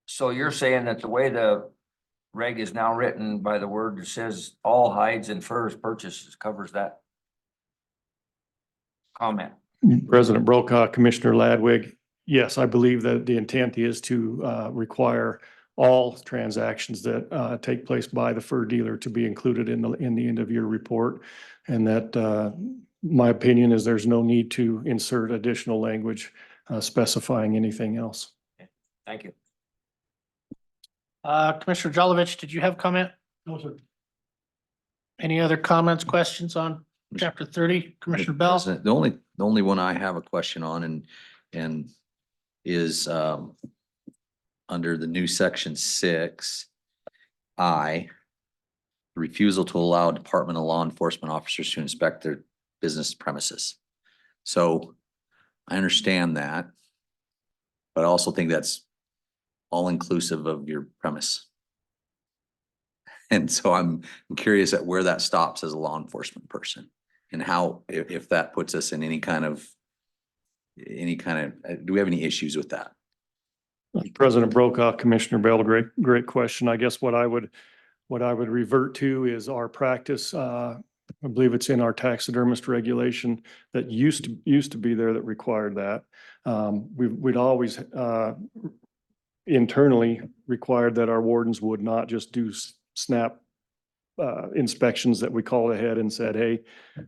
so you're saying that the way the reg is now written by the word that says all hides and furs purchases covers that comment? President Brokaw, Commissioner Ladwig, yes, I believe that the intent is to require all transactions that take place by the fur dealer to be included in the end of year report. And that my opinion is there's no need to insert additional language specifying anything else. Thank you. Commissioner Jolovich, did you have comment? No, sir. Any other comments, questions on chapter 30? Commissioner Bell? President, the only one I have a question on and is under the new section 6, refusal to allow Department of Law Enforcement officers to inspect their business premises. So I understand that, but I also think that's all inclusive of your premise. And so I'm curious at where that stops as a law enforcement person and how, if that puts us in any kind of, do we have any issues with that? President Brokaw, Commissioner Bell, great question. I guess what I would revert to is our practice. I believe it's in our taxidermist regulation that used to be there that required that. We'd always internally required that our wardens would not just do snap inspections that we called ahead and said, hey,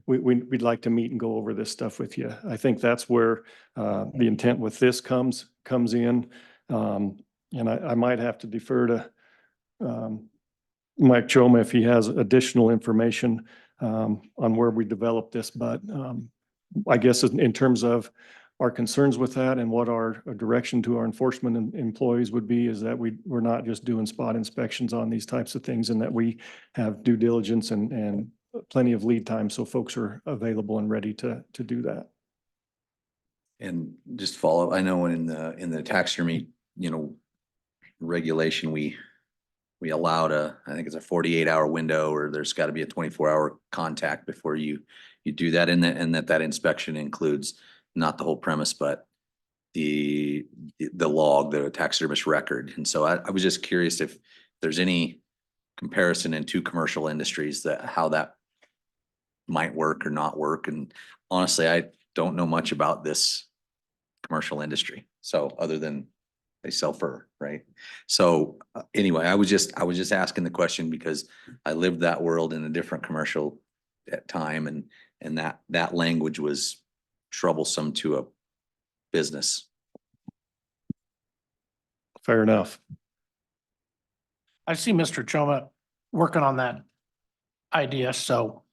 we'd like to meet and go over this stuff with you. I think that's where the intent with this comes in. And I might have to defer to Mike Choma if he has additional information on where we developed this. But I guess in terms of our concerns with that and what our direction to our enforcement employees would be is that we're not just doing spot inspections on these types of things, and that we have due diligence and plenty of lead time so folks are available and ready to do that. And just follow, I know in the taxidermy, regulation, we allowed I think it's a 48-hour window, or there's got to be a 24-hour contact before you do that. And that inspection includes not the whole premise, but the log, the taxidermist record. And so I was just curious if there's any comparison in 2 commercial industries how that might work or not work. And honestly, I don't know much about this commercial industry. So other than they sell fur, right? So anyway, I was just asking the question because I lived that world in a different commercial at time, and that language was troublesome to a business. Fair enough. I see Mr. Choma working on that idea, so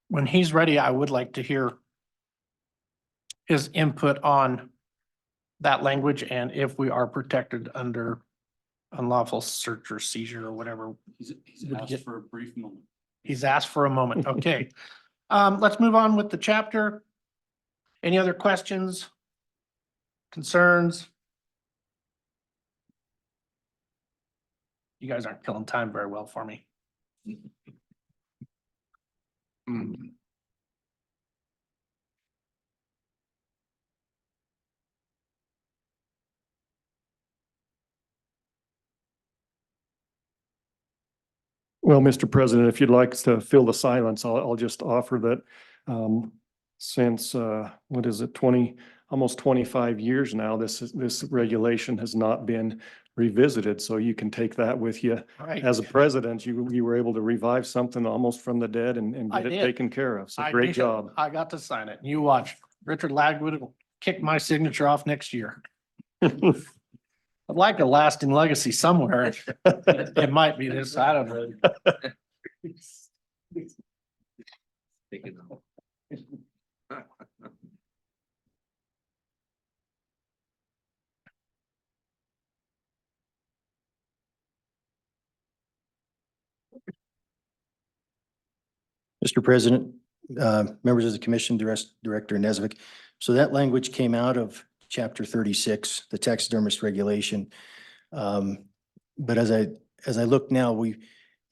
when he's ready, I would like to hear his input on that language and if we are protected under unlawful search or seizure or whatever. He's Would asked get- for a brief moment. He's asked for a moment. Okay. Let's move on with the chapter. Any other questions? Concerns? You guys aren't killing time very well for me. Well, Mr. President, if you'd like to fill the silence, I'll just offer that since, what is it, almost 25 years now, this regulation has not been revisited. So you can take that with you. Right. As a president, you were able to revive something almost from the dead and I get it did. taken care of. So I great did. job. I got to sign it. You watch. Richard Lagwood will kick my signature off next year. I'd like a lasting legacy somewhere. It might be this, I don't know. Mr. President, members of the commission, Director Nesvik. So that language came out of chapter 36, the taxidermist regulation. But as I look now,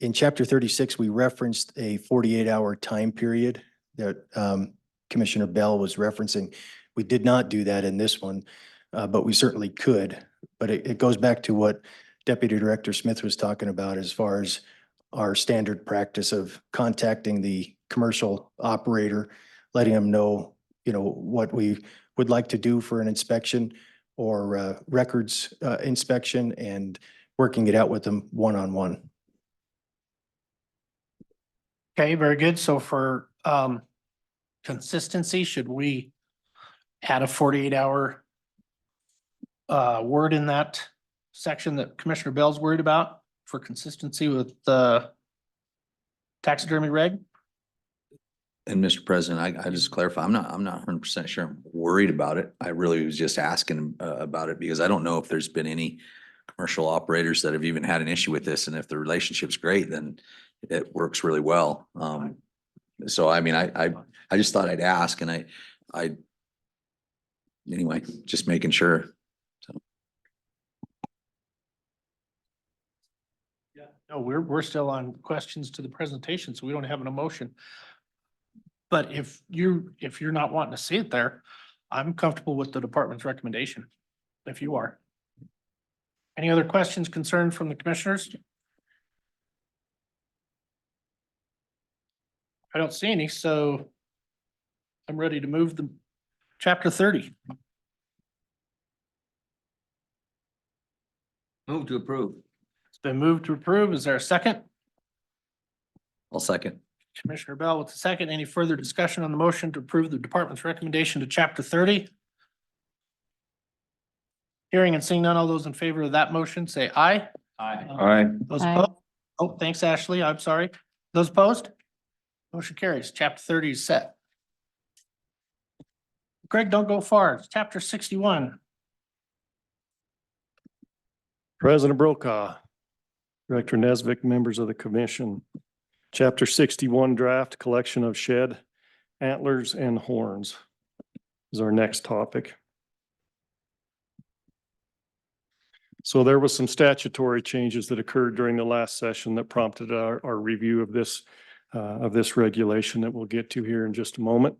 in chapter 36, we referenced a 48-hour time period that Commissioner Bell was referencing. We did not do that in this one, but we certainly could. But it goes back to what Deputy Director Smith was talking about as far as our standard practice of contacting the commercial operator, letting them know, what we would like to do for an inspection or records inspection, and working it out with them one-on-one. Okay, very good. So for consistency, should we add a 48-hour word in that section that Commissioner Bell's worried about for consistency with the taxidermy reg? And Mr. President, I just clarify, I'm not 100% sure I'm worried about it. I really was just asking about it because I don't know if there's been any commercial operators that have even had an issue with this. And if the relationship's great, then it works really well. So I mean, I just thought I'd ask, and anyway, just making sure. So. Yeah. No, we're still on questions to the presentation, so we don't have an emotion. But if you're not wanting to see it there, I'm comfortable with the department's recommendation, if you are. Any other questions, concerns from the commissioners? I don't see any, so I'm ready to move the chapter 30. Move to approve. It's been moved to approve. Is there a second? I'll second. Commissioner Bell with the second. Any further discussion on the motion to approve the department's recommendation to chapter 30? Hearing and seeing none, all those in favor of that motion, say aye. Aye. Aye. Those Aye. opposed? Oh, thanks, Ashley. I'm sorry. Those opposed? Motion carries. Chapter 30 is set. Greg, don't go far. It's chapter 61. President Brokaw, Director Nesvik, members of the commission. Chapter 61 draft collection of shed antlers and horns is our next topic. So there was some statutory changes that occurred during the last session that prompted our review of this regulation that we'll get to here in just a moment.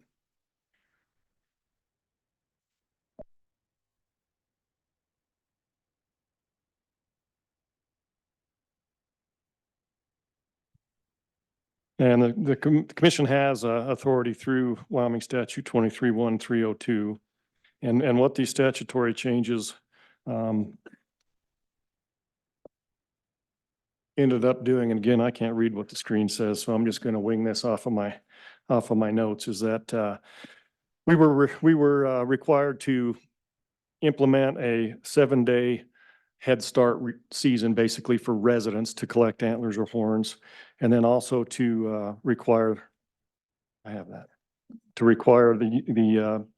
And the commission has authority through Wyoming Statute 23-1302. And what these statutory changes ended up doing, and again, I can't read what the screen says, so I'm just going to wing this off of my notes, is that we were required to implement a 7-day Head Start season, basically for residents to collect antlers or horns, and then also to require the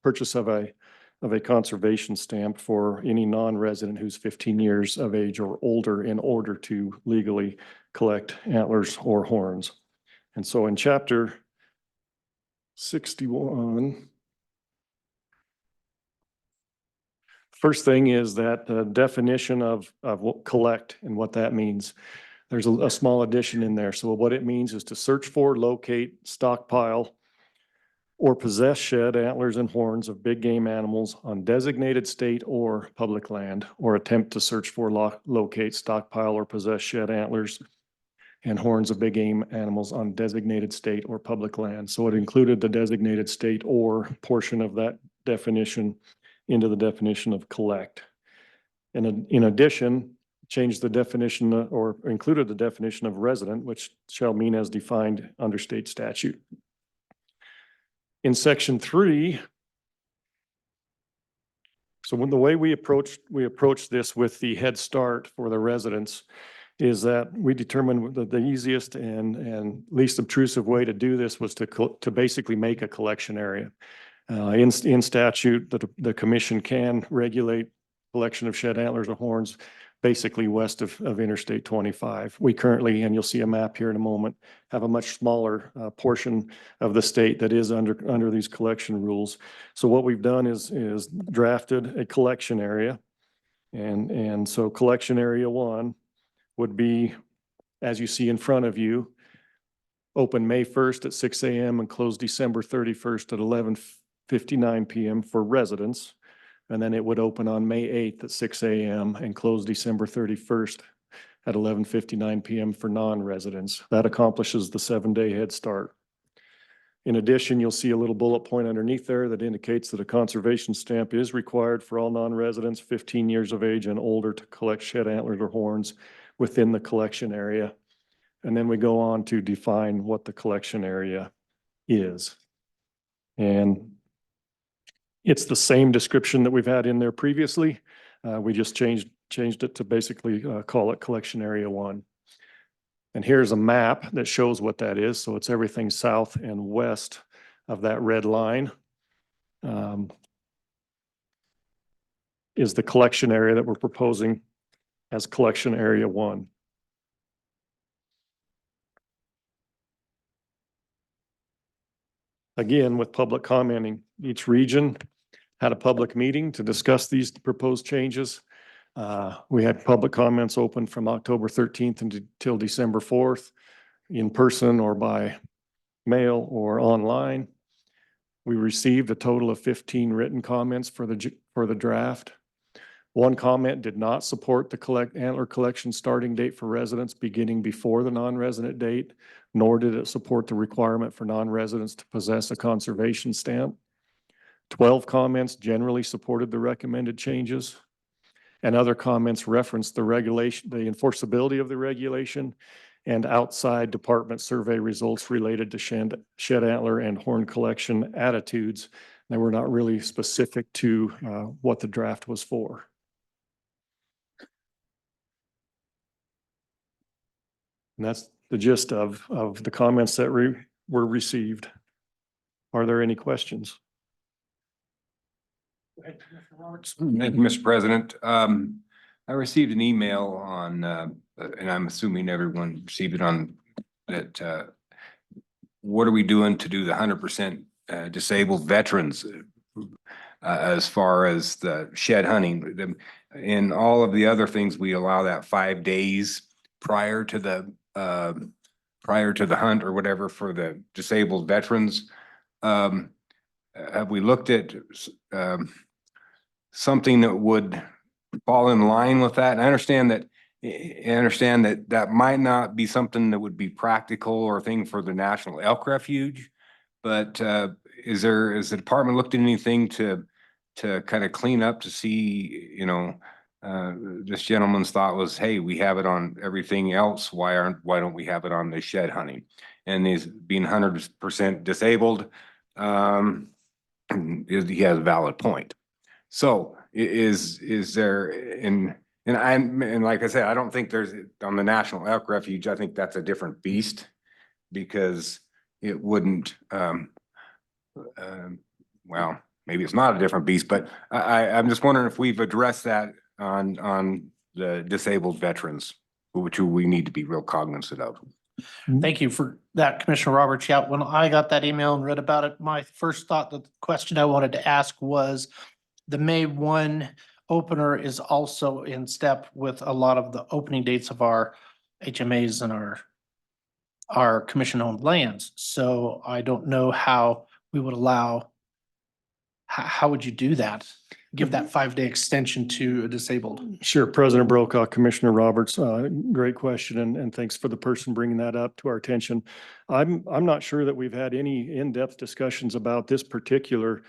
purchase of a conservation stamp for any non-resident who's 15 years of age or older in order to legally collect antlers or horns. And so in chapter 61, first thing is that the definition of what collect and what that means. There's a small addition in there. So what it means is to search for, locate, stockpile, or possess shed, antlers, and horns of big game animals on designated state or public land, or attempt to search for, locate, stockpile, or possess shed, antlers, and horns of big game animals on designated state or public land. So it included the designated state or portion of that definition into the definition of collect. And in addition, changed the definition or included the definition of resident, which shall mean as defined under state statute. In section 3, so when the way we approached this with the Head Start for the residents is that we determined that the easiest and least obtrusive way to do this was to basically make a collection area. In statute, the commission can regulate collection of shed, antlers, or horns basically west of Interstate 25. We currently, and you'll see a map here in a moment, have a much smaller portion of the state that is under these collection rules. So what we've done is drafted a collection area. And so collection area 1 would be, as you see in front of you, open May 1st at 6 a.m. and close December 31st at 11:59 p.m. for residents. And then it would open on May 8th at 6 a.m. and close December 31st at 11:59 p.m. for non-residents. That accomplishes the 7-day Head Start. In addition, you'll see a little bullet point underneath there that indicates that a conservation stamp is required for all non-residents 15 years of age and older to collect shed, antlers, or horns within the collection area. And then we go on to define what the collection area is. And it's the same description that we've had in there previously. We just changed it to basically call it collection area 1. And here's a map that shows what that is. So it's everything south and west of that red line is the collection area that we're proposing as collection area 1. Again, with public commenting, each region had a public meeting to discuss these proposed changes. We had public comments open from October 13th until December 4th, in person or by mail or online. We received a total of 15 written comments for the draft. One comment did not support the antler collection starting date for residents beginning before the non-resident date, nor did it support the requirement for non-residents to possess a conservation stamp. 12 comments generally supported the recommended changes, and other comments referenced the regulation, the enforceability of the regulation, and outside department survey results related to shed, antler, and horn collection attitudes. They were not really specific to what the draft was for. And that's the gist of the comments that were received. Are there any questions? Thank you, Mr. President. I received an email on, and I'm assuming everyone received it on that. What are we doing to do the 100% disabled veterans as far as the shed hunting? In all of the other things, we allow that 5 days prior to the hunt or whatever for the disabled veterans. Have we looked at something that would fall in line with that? And I understand that I understand that that might not be something that would be practical or thing for the National Elk Refuge. But is the department looked at anything to kind of clean up to see, you know, this gentleman's thought was, hey, we have it on everything else. Why don't we have it on the shed hunting? And he's being 100% disabled. He has a valid point. So is there and like I said, I don't think there's on the National Elk Refuge, I think that's a different beast because it wouldn't well, maybe it's not a different beast, but I'm just wondering if we've addressed that on the disabled veterans, which we need to be real cognizant of. Thank you for that, Commissioner Roberts. Yeah, when I got that email and read about it, my first thought, the question I wanted to ask was the May 1 opener is also in step with a lot of the opening dates of our HMAs and our commission-owned lands. So I don't know how we would allow, how would you do that? Give that 5-day extension to a disabled? Sure, President Brokaw, Commissioner Roberts, great question, and thanks for the person bringing that up to our attention. I'm not sure that we've had any in-depth discussions about this particular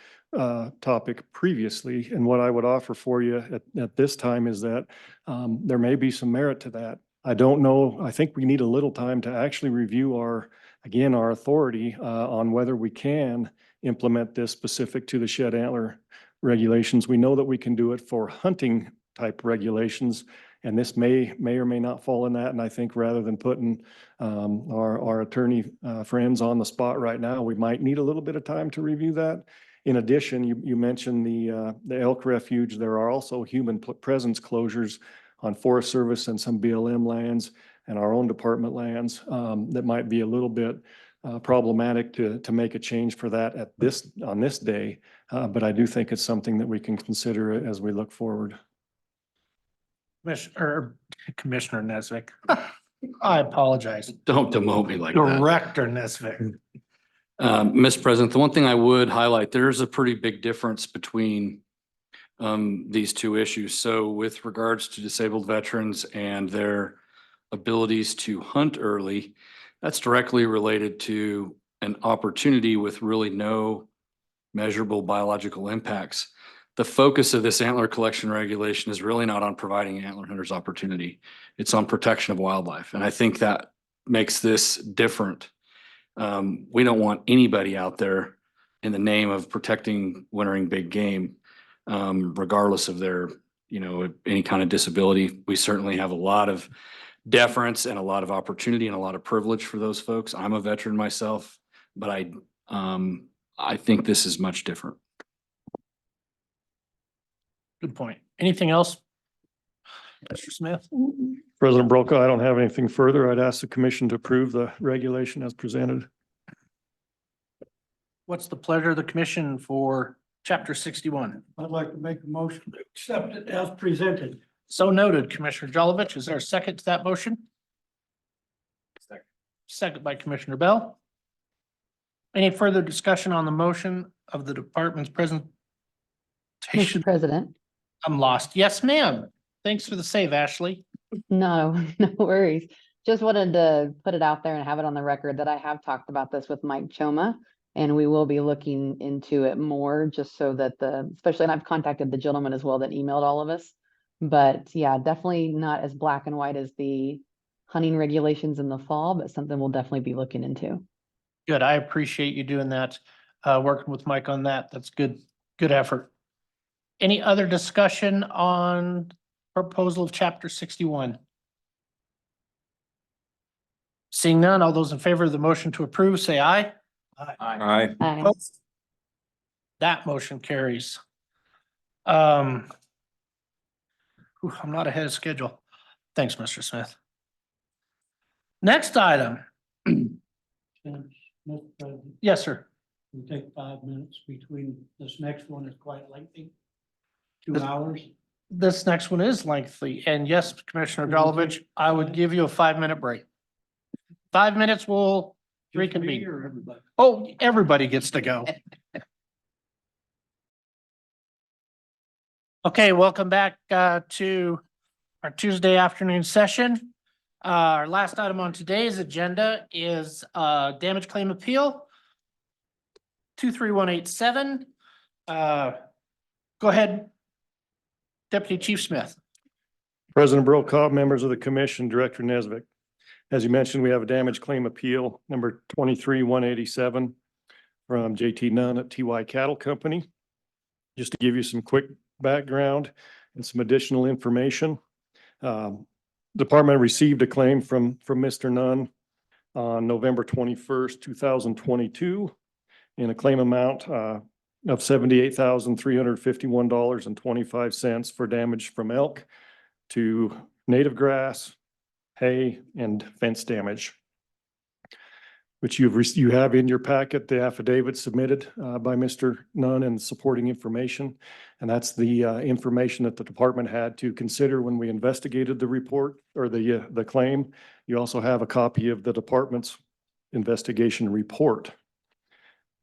topic previously, and what I would offer for you at this time is that there may be some merit to that. I don't know, I think we need a little time to actually review our authority on whether we can implement this specific to the shed antler regulations. We know that we can do it for hunting type regulations, and this may or may not fall in that. And I think rather than putting our attorney friends on the spot right now, we might need a little bit of time to review that. In addition, you mentioned the elk refuge. There are also human presence closures on Forest Service and some BLM lands and our own department lands that might be a little bit problematic to make a change for that on this day. But I do think it's something that we can consider as we look forward. Commissioner Nesvik. I apologize. Don't demote me like that. Director Nesvik. Mr. President, the one thing I would highlight, there's a pretty big difference between these two issues. So with regards to disabled veterans and their abilities to hunt early, that's directly related to an opportunity with really no measurable biological impacts. The focus of this antler collection regulation is really not on providing antler hunters opportunity. It's on protection of wildlife. And I think that makes this different. We don't want anybody out there in the name of protecting wintering big game, regardless of their, any kind of disability. We certainly have a lot of deference and a lot of opportunity and a lot of privilege for those folks. I'm a veteran myself, but I think this is much different. Good point. Anything else? Mr. Smith? President Brokaw, I don't have anything further. I'd ask the commission to approve the regulation as presented. What's the pleasure of the commission for chapter 61? I'd like to make a motion to accept it as presented. So noted, Commissioner Jolovich. Is there a second to that motion? Second by Commissioner Bell. Any further discussion on the motion of the department's presentation? Mr. President. I'm lost. Yes, ma'am. Thanks for the save, Ashley. No, no worries. Just wanted to put it out there and have it on the record that I have talked about this with Mike Choma, and we will be looking into it more just so that especially, and I've contacted the gentleman as well that emailed all of us. But yeah, definitely not as black and white as the hunting regulations in the fall, but something we'll definitely be looking into. Good. I appreciate you doing that, working with Mike on that. That's good. Good effort. Any other discussion on proposal of chapter 61? Seeing none, all those in favor of the motion to approve, say aye. Aye. Opposed? That motion carries. I'm not ahead of schedule. Thanks, Mr. Smith. Next item. Yes, sir. We'll take 5 minutes between this next one is quite lengthy. 2 hours. This next one is lengthy, and yes, Commissioner Jolovich, I would give you a 5-minute break. 5 minutes, we'll reconvene. Everybody. Oh, everybody gets to go. Okay, welcome back to our Tuesday afternoon session. Our last item on today's agenda is damage claim appeal 23187. Go ahead, Deputy Chief Smith. President Brokaw, members of the commission, Director Nesbitt. As you mentioned, we have a damage claim appeal number 23187 from JT Nunn at TY Cattle Company. Just to give you some quick background and some additional information. Department received a claim from Mr. Nunn on November 21st, 2022 in a claim amount of $78,351.25 for damage from elk to native grass, hay, and fence damage, which you have in your packet, the affidavit submitted by Mr. Nunn and supporting information. And that's the information that the department had to consider when we investigated the report or the claim. You also have a copy of the department's investigation report.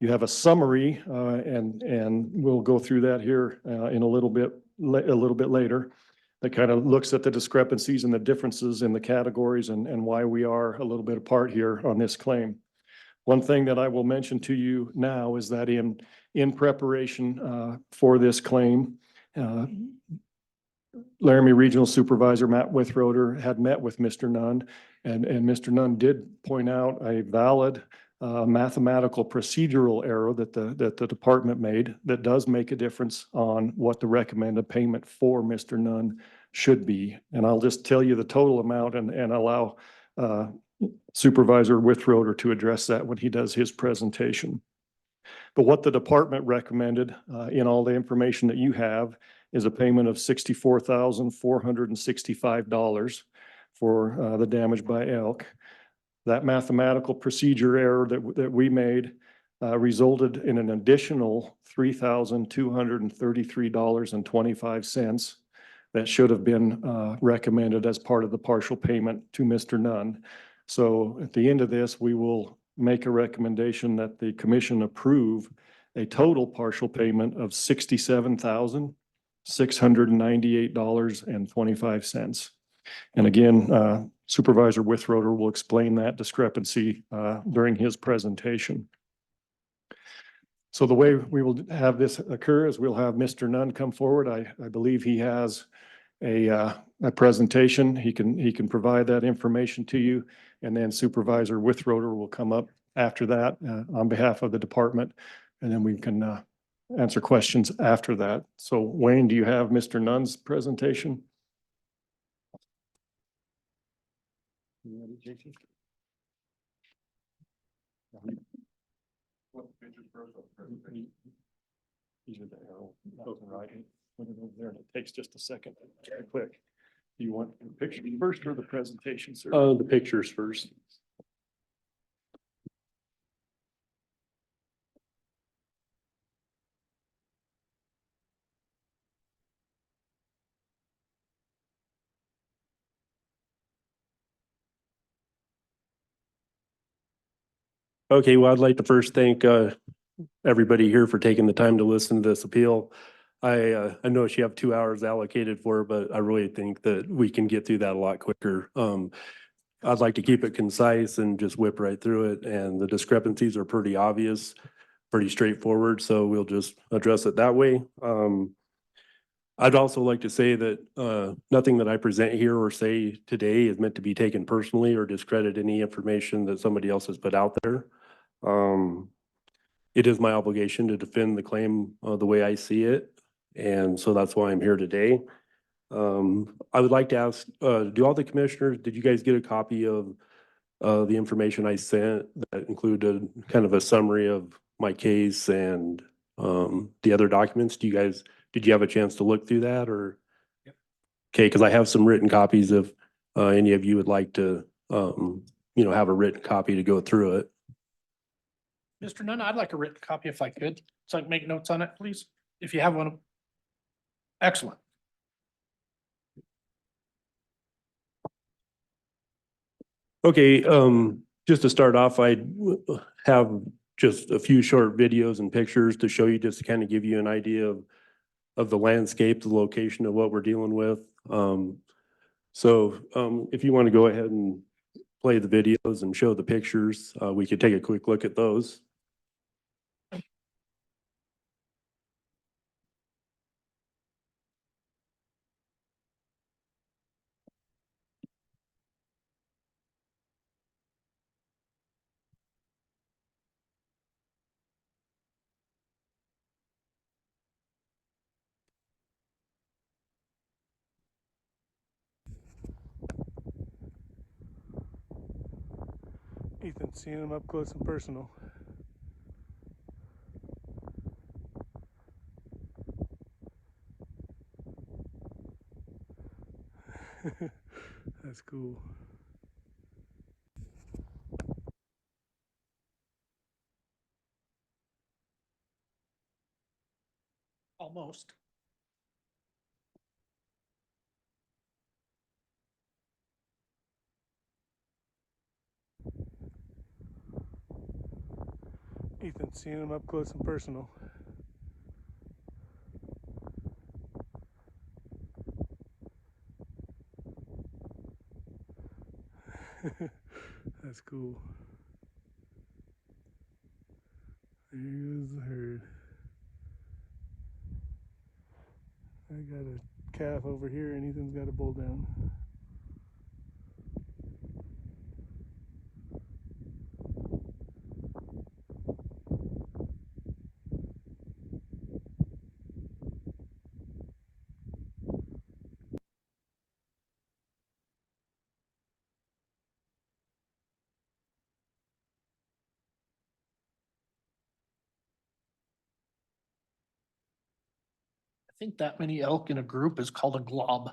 You have a summary, and we'll go through that here in a little bit later. That kind of looks at the discrepancies and the differences in the categories and why we are a little bit apart here on this claim. One thing that I will mention to you now is that in preparation for this claim, Laramie Regional Supervisor Matt Withroder had met with Mr. Nunn, and Mr. Nunn did point out a valid mathematical procedural error that the department made that does make a difference on what the recommended payment for Mr. Nunn should be. And I'll just tell you the total amount and allow Supervisor Withroder to address that when he does his presentation. But what the department recommended in all the information that you have is a payment of $64,465 for the damage by elk. That mathematical procedure error that we made resulted in an additional $3,233.25 that should have been recommended as part of the partial payment to Mr. Nunn. So at the end of this, we will make a recommendation that the commission approve a total partial payment of $67,698.25. And again, Supervisor Withroder will explain that discrepancy during his presentation. So the way we will have this occur is we'll have Mr. Nunn come forward. I believe he has a presentation. He can provide that information to you, and then Supervisor Withroder will come up after that on behalf of the department, and then we can answer questions after that. So Wayne, do you have Mr. Nunn's presentation? You ready, JT? These are the arrow, left and right. Put it over there, and it takes just a second. Very quick. Do you want the picture first or the presentation, sir? The pictures first. Okay, well, I'd like to first thank everybody here for taking the time to listen to this appeal. I know you have 2 hours allocated for it, but I really think that we can get through that a lot quicker. I'd like to keep it concise and just whip right through it, and the discrepancies are pretty obvious, pretty straightforward, so we'll just address it that way. I'd also like to say that nothing that I present here or say today is meant to be taken personally or discredit any information that somebody else has put out there. It is my obligation to defend the claim the way I see it, and so that's why I'm here today. I would like to ask, do all the commissioners, did you guys get a copy of the information I sent that included kind of a summary of my case and the other documents? Did you have a chance to look through that, or? Yep. Okay, because I have some written copies if any of you would like to, have a written copy to go through it. Mr. Nunn, I'd like a written copy if I could, so I can make notes on it, please, if you have one. Excellent. Okay, just to start off, I have just a few short videos and pictures to show you, just to kind of give you an idea of the landscape, the location of what we're dealing with. So if you want to go ahead and play the videos and show the pictures, we could take a quick look at those. Ethan, seeing them up close and personal. That's cool. Almost. Ethan, seeing them up close and personal. That's cool. There goes the herd. I got a calf over here and Ethan's got a bull down. I think that many elk in a group is called a glob.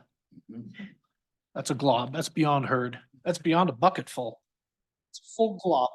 That's a glob. That's beyond herd. That's beyond a bucket full. It's a full glob.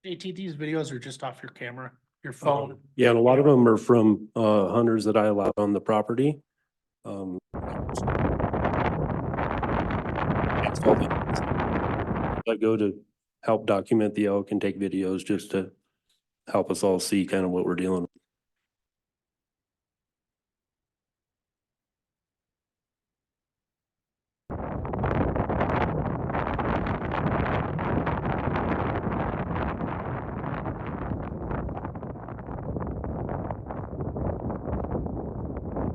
JT, these videos are just off your camera, your phone. Yeah, and a lot of them are from hunters that I allowed on the property. I go to help document the elk and take videos just to help us all see kind of what we're dealing with.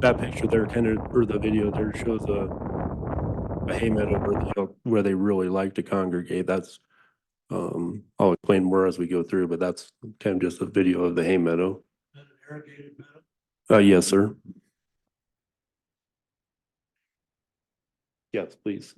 That picture there kind of, or the video there shows a hay meadow where they really like to congregate. That's, I'll explain more as we go through, but that's kind of just a video of the hay meadow. Yes, sir. Yes, please.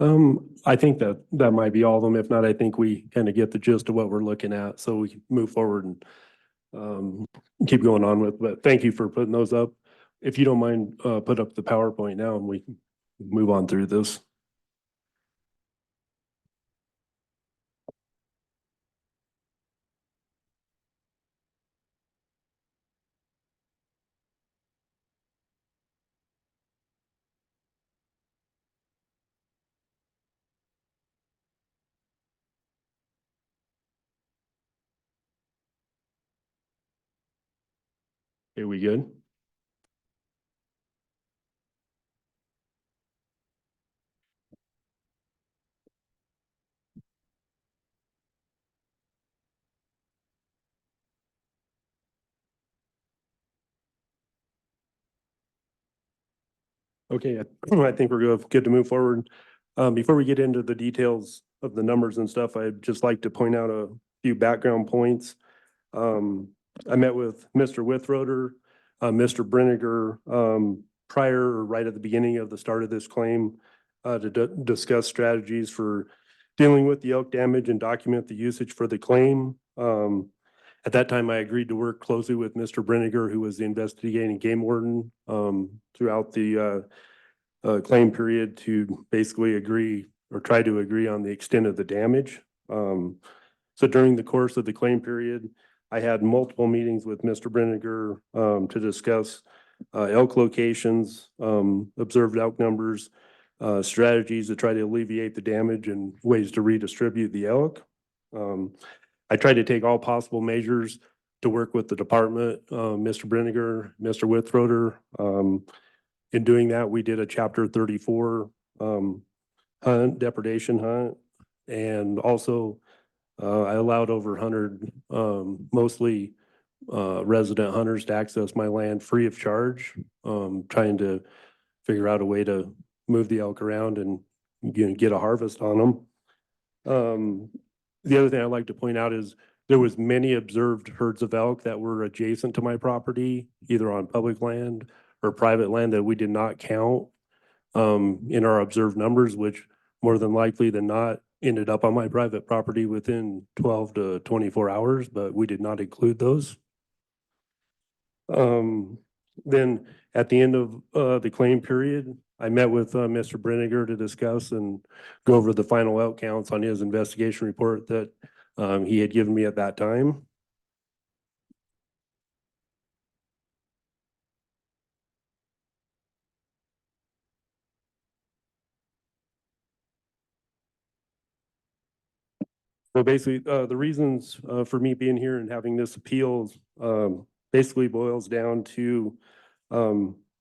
I think that that might be all of them. If not, I think we kind of get the gist of what we're looking at, so we can move forward and keep going on with, but thank you for putting those up. If you don't mind, put up the PowerPoint now and we can move on through this. Okay, we good? Okay, I think we're good to move forward. Before we get into the details of the numbers and stuff, I'd just like to point out a few background points. I met with Mr. Withroder, Mr. Brinegar, prior or right at the beginning of the start of this claim, to discuss strategies for dealing with the elk damage and document the usage for the claim. At that time, I agreed to work closely with Mr. Brinegar, who was the investigating game warden, throughout the claim period to basically agree or try to agree on the extent of the damage. So during the course of the claim period, I had multiple meetings with Mr. Brinegar to discuss elk locations, observed elk numbers, strategies to try to alleviate the damage and ways to redistribute the elk. I tried to take all possible measures to work with the department, Mr. Brinegar, Mr. Withroder. In doing that, we did a chapter 34 hunt, depredation hunt, and also I allowed over 100 mostly resident hunters to access my land free of charge, trying to figure out a way to move the elk around and get a harvest on them. The other thing I'd like to point out is there was many observed herds of elk that were adjacent to my property, either on public land or private land, that we did not count in our observed numbers, which more than likely than not ended up on my private property within 12 to 24 hours, but we did not include those. Then at the end of the claim period, I met with Mr. Brinegar to discuss and go over the final elk counts on his investigation report that he had given me at that time. So basically, the reasons for me being here and having this appeal basically boils down to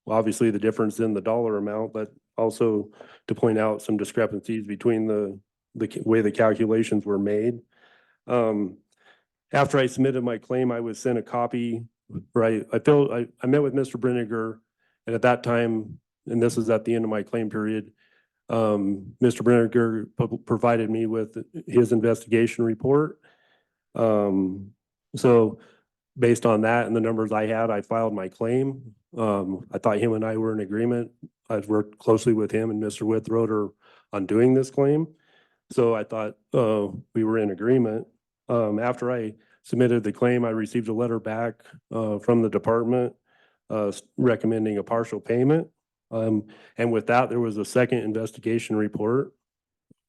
obviously the difference in the dollar amount, but also to point out some discrepancies between the way the calculations were made. After I submitted my claim, I was sent a copy, right? I met with Mr. Brinegar, and at that time, and this is at the end of my claim period, Mr. Brinegar provided me with his investigation report. So based on that and the numbers I had, I filed my claim. I thought him and I were in agreement. I've worked closely with him and Mr. Withroder on doing this claim. So I thought we were in agreement. After I submitted the claim, I received a letter back from the department recommending a partial payment. And with that, there was a second investigation report,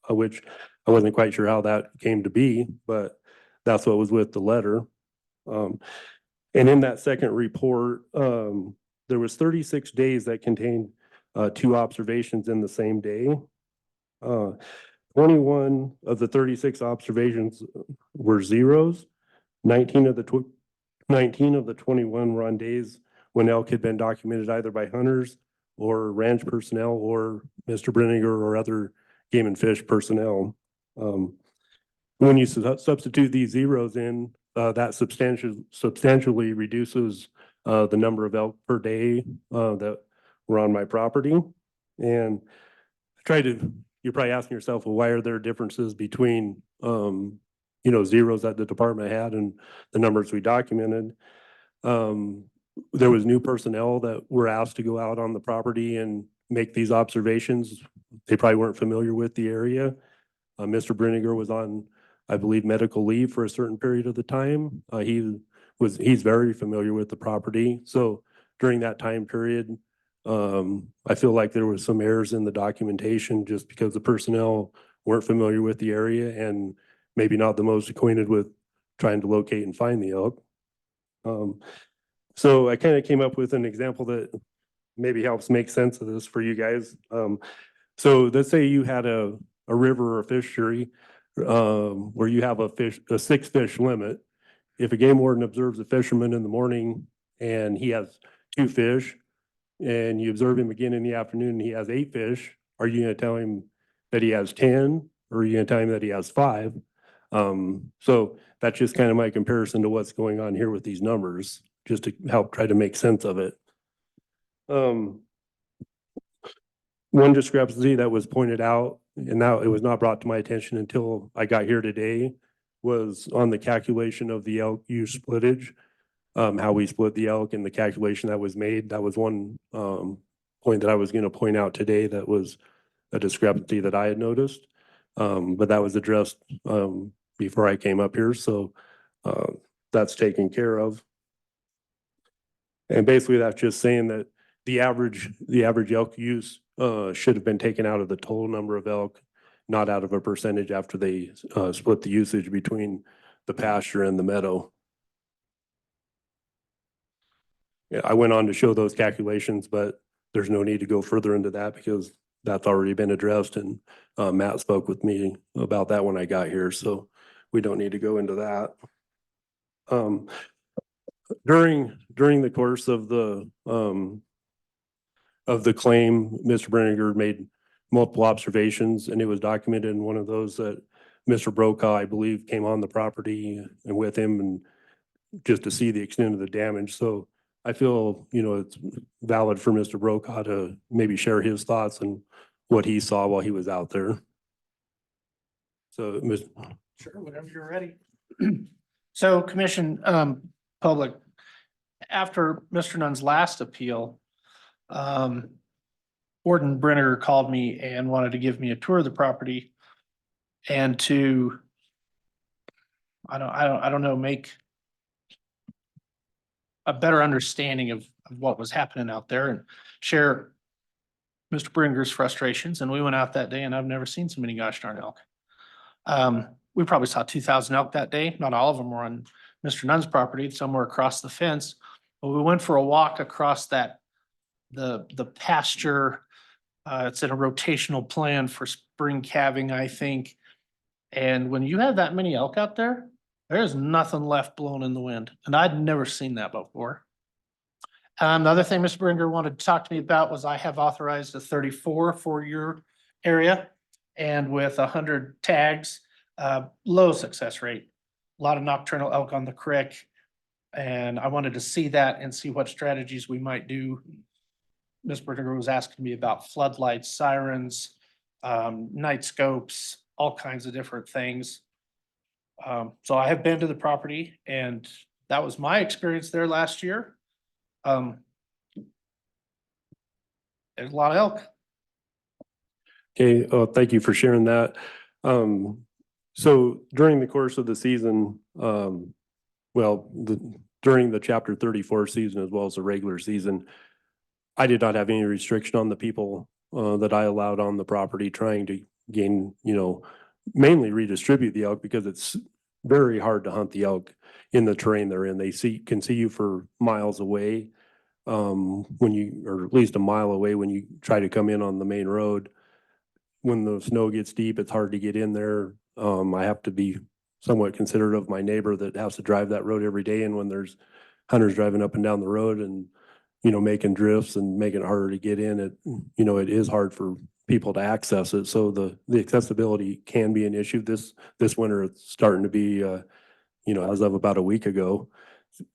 which I wasn't quite sure how that came to be, but that's what was with the letter. And in that second report, there was 36 days that contained 2 observations in the same day. 21 of the 36 observations were zeros. 19 of the 21 were on days when elk had been documented either by hunters or ranch personnel or Mr. Brinegar or other game and fish personnel. When you substitute these zeros in, that substantially reduces the number of elk per day that were on my property. And you're probably asking yourself, well, why are there differences between zeros that the department had and the numbers we documented? There was new personnel that were asked to go out on the property and make these observations. They probably weren't familiar with the area. Mr. Brinegar was on, I believe, medical leave for a certain period of the time. He's very familiar with the property. So during that time period, I feel like there was some errors in the documentation just because the personnel weren't familiar with the area and maybe not the most acquainted with trying to locate and find the elk. So I kind of came up with an example that maybe helps make sense of this for you guys. So let's say you had a river or a fishery where you have a 6 fish limit. If a game warden observes a fisherman in the morning and he has 2 fish, and you observe him again in the afternoon and he has 8 fish, are you going to tell him that he has 10, or are you going to tell him that he has 5? So that's just kind of my comparison to what's going on here with these numbers, just to help try to make sense of it. One discrepancy that was pointed out, and now it was not brought to my attention until I got here today, was on the calculation of the elk use splittage. How we split the elk and the calculation that was made. That was one point that I was going to point out today that was a discrepancy that I had noticed. But that was addressed before I came up here. So that's taken care of. And basically that's just saying that the average elk use should have been taken out of the total number of elk, not out of a percentage after they split the usage between the pasture and the meadow. Yeah, I went on to show those calculations, but there's no need to go further into that because that's already been addressed, and Matt spoke with me about that when I got here, so we don't need to go into that. During the course of the claim, Mr. Brinegar made multiple observations, and it was documented in one of those that Mr. Brokaw, I believe, came on the property and with him, and just to see the extent of the damage. So I feel, it's valid for Mr. Brokaw to maybe share his thoughts and what he saw while he was out there. So, Sure, whenever you're ready. So commission, public, after Mr. Nunn's last appeal, Warden Brenner called me and wanted to give me a tour of the property and to, I don't know, make a better understanding of what was happening out there and share Mr. Bringer's frustrations. And we went out that day and I've never seen so many gosh darn elk. We probably saw 2,000 elk that day. Not all of them were on Mr. Nunn's property, some were across the fence. But we went for a walk across the pasture. It's in a rotational plan for spring calving, I think. And when you have that many elk out there, there's nothing left blown in the wind. And I'd never seen that before. The other thing Mr. Bringer wanted to talk to me about was I have authorized a 34 for your area. And with 100 tags, low success rate, a lot of nocturnal elk on the creek. And I wanted to see that and see what strategies we might do. Ms. Bringer was asking me about floodlights, sirens, night scopes, all kinds of different things. So I have been to the property and that was my experience there last year. There's a lot of elk. Okay, thank you for sharing that. So during the course of the season, during the chapter 34 season as well as the regular season, I did not have any restriction on the people that I allowed on the property trying to gain, mainly redistribute the elk because it's very hard to hunt the elk in the terrain they're in. They can see you for miles away or at least a mile away when you try to come in on the main road. When the snow gets deep, it's hard to get in there. I have to be somewhat considerate of my neighbor that has to drive that road every day. And when there's hunters driving up and down the road and, making drifts and making it harder to get in, it is hard for people to access it. So the accessibility can be an issue. This winter, it's starting to be, as of about a week ago,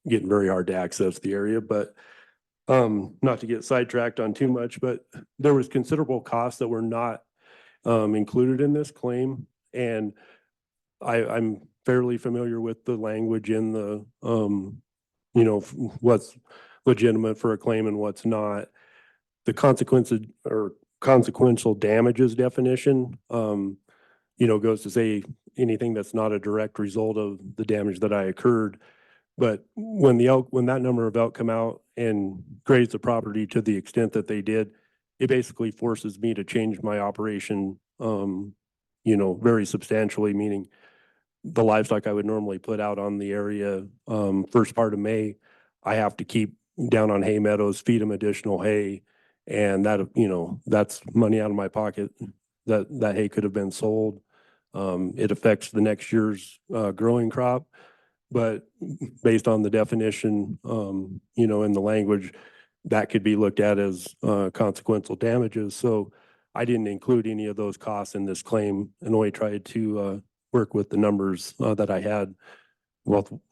getting very hard to access the area. But not to get sidetracked on too much, but there was considerable costs that were not included in this claim. And I'm fairly familiar with the language in the, what's legitimate for a claim and what's not. the consequences or consequential damages definition, goes to say anything that's not a direct result of the damage that I occurred. But when that number of elk come out and graze the property to the extent that they did, it basically forces me to change my operation, very substantially, meaning the livestock I would normally put out on the area, first part of May, I have to keep down on hay meadows, feed them additional hay. And that, that's money out of my pocket that hay could have been sold. It affects the next year's growing crop, but based on the definition, in the language, that could be looked at as consequential damages. So I didn't include any of those costs in this claim and only tried to work with the numbers that I had. Well,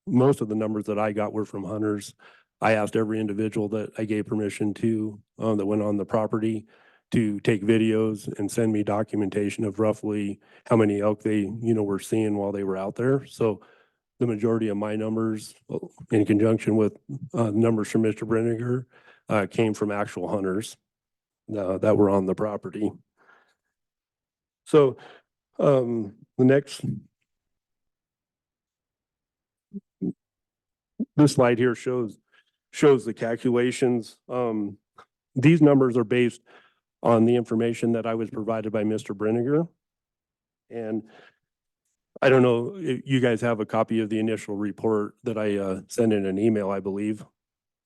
most of the numbers that I got were from hunters. I asked every individual that I gave permission to that went on the property to take videos and send me documentation of roughly how many elk they, were seeing while they were out there. So the majority of my numbers, in conjunction with numbers from Mr. Brenninger, came from actual hunters that were on the property. So the next, this slide here shows the calculations. These numbers are based on the information that I was provided by Mr. Brenninger. And I don't know if you guys have a copy of the initial report that I sent in an email, I believe.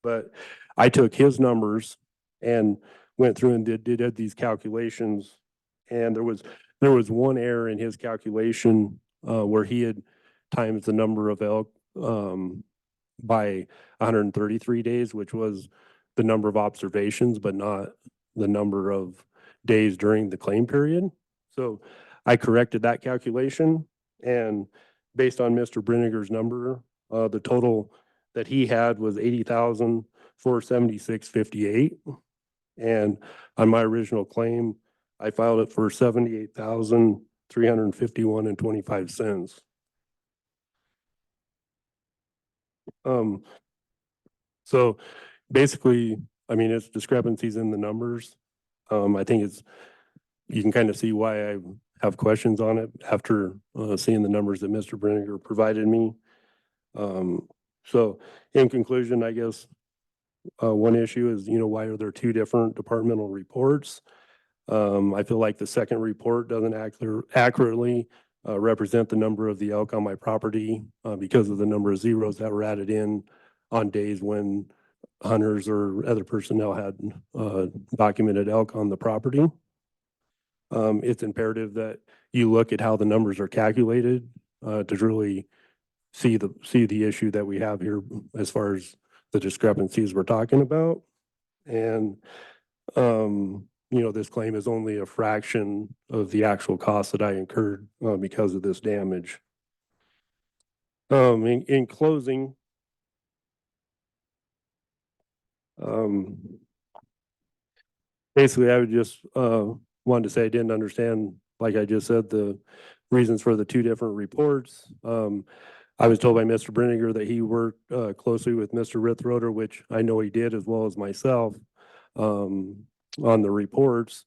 But I took his numbers and went through and did these calculations. And there was one error in his calculation where he had times the number of elk by 133 days, which was the number of observations, but not the number of days during the claim period. So I corrected that calculation, and based on Mr. Brenninger's number, the total that he had was 80,476.58. And on my original claim, I filed it for 78,351.25. So basically, I mean, it's discrepancies in the numbers. I think you can kind of see why I have questions on it after seeing the numbers that Mr. Brenninger provided me. So in conclusion, I guess one issue is, why are there two different departmental reports? I feel like the second report doesn't accurately represent the number of the elk on my property because of the number of zeros that were added in on days when hunters or other personnel had documented elk on the property. It's imperative that you look at how the numbers are calculated to really see the issue that we have here as far as the discrepancies we're talking about. And this claim is only a fraction of the actual cost that I incurred because of this damage. In closing, basically I would just wanted to say I didn't understand, like I just said, the reasons for the two different reports. I was told by Mr. Brenninger that he worked closely with Mr. Rithroder, which I know he did, as well as myself, on the reports.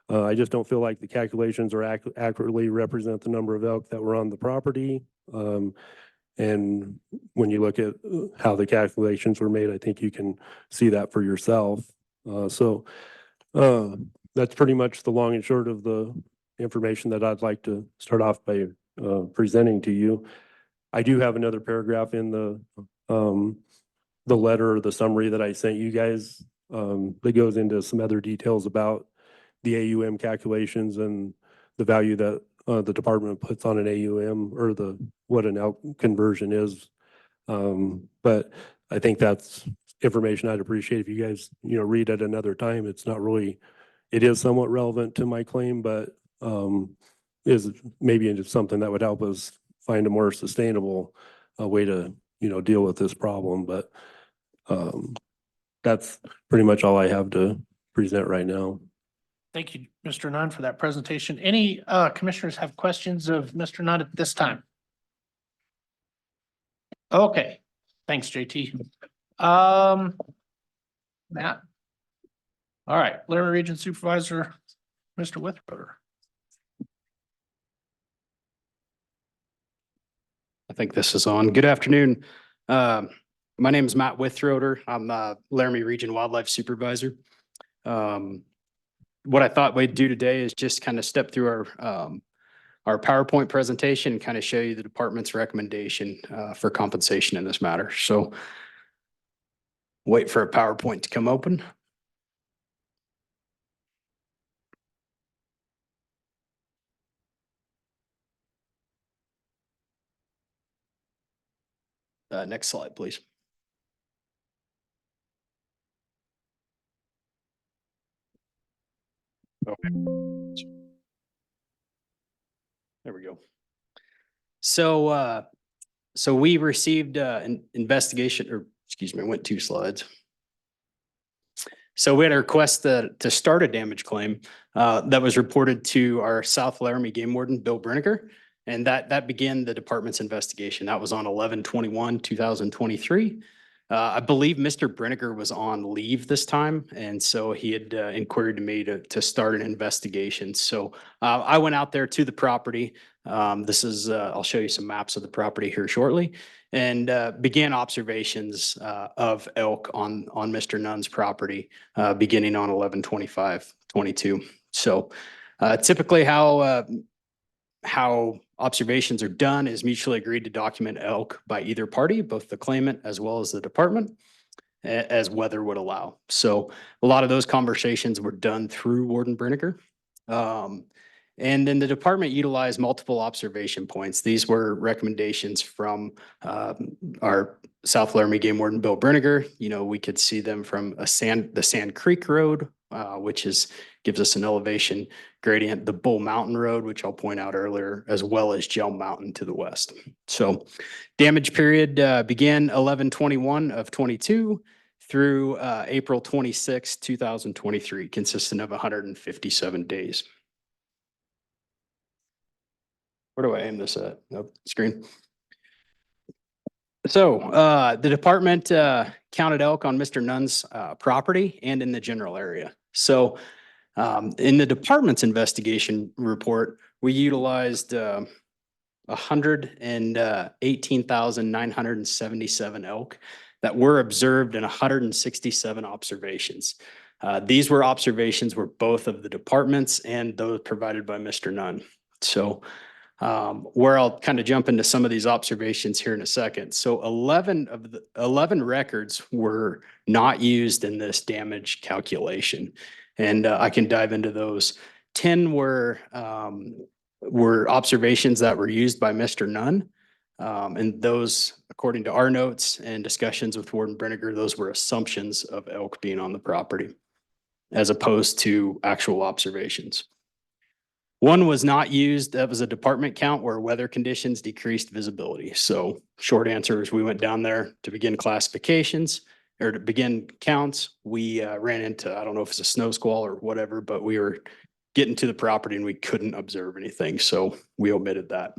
I just don't feel like the calculations are accurately represent the number of elk that were on the property. And when you look at how the calculations were made, I think you can see that for yourself. So that's pretty much the long and short of the information that I'd like to start off by presenting to you. I do have another paragraph in the letter or the summary that I sent you guys that goes into some other details about the AUM calculations and the value that the department puts on an AUM or what an elk conversion is. But I think that's information I'd appreciate if you guys, read at another time. It's not really, it is somewhat relevant to my claim, but is maybe into something that would help us find a more sustainable way to, deal with this problem. But that's pretty much all I have to present right now. Thank you, Mr. Nunn, for that presentation. Any commissioners have questions of Mr. Nunn at this time? Okay, thanks, JT. Matt? All right, Laramie Region Supervisor, Mr. Withroder. I think this is on. Good afternoon. My name is Matt Withroder. I'm Laramie Region Wildlife Supervisor. What I thought we'd do today is just kind of step through our PowerPoint presentation and kind of show you the department's recommendation for compensation in this matter. So wait for a PowerPoint to come open. Next slide, please. Okay. There we go. So, so we received an investigation, or excuse me, I went 2 slides. So we had a request to start a damage claim that was reported to our South Laramie Game Warden, Bill Brinegar, and that began the department's investigation. That was on 11/21/2023. I believe Mr. Brinegar was on leave this time, and so he had inquired to me to start an investigation. So I went out there to the property. This is, I'll show you some maps of the property here shortly, and began observations of elk on Mr. Nunn's property beginning on 11/25/22. So typically how observations are done is mutually agreed to document elk by either party, both the claimant as well as the department, as weather would allow. So a lot of those conversations were done through Warden Brinegar. And then the department utilized multiple observation points. These were recommendations from our South Laramie Game Warden, Bill Brinegar. You know, we could see them from the Sand Creek Road, which gives us an elevation gradient, the Bull Mountain Road, which I'll point out earlier, as well as Gel Mountain to the west. So damage period began 11/21/22 through April 26, 2023, consisting of 157 days. Where do I aim this at? Nope, screen. So the department counted elk on Mr. Nunn's property and in the general area. So in the department's investigation report, we utilized 118,977 elk that were observed in 167 observations. These were observations were both of the departments and those provided by Mr. Nunn. So where I'll kind of jump into some of these observations here in a second. So 11 of the 11 records were not used in this damage calculation. And I can dive into those. 10 were observations that were used by Mr. Nunn. And those, according to our notes and discussions with Warden Brinegar, those were assumptions of elk being on the property as opposed to actual observations. 1 was not used. That was a department count where weather conditions decreased visibility. So short answer is we went down there to begin classifications or to begin counts. We ran into, I don't know if it's a snow squall or whatever, but we were getting to the property and we couldn't observe anything. So we omitted that.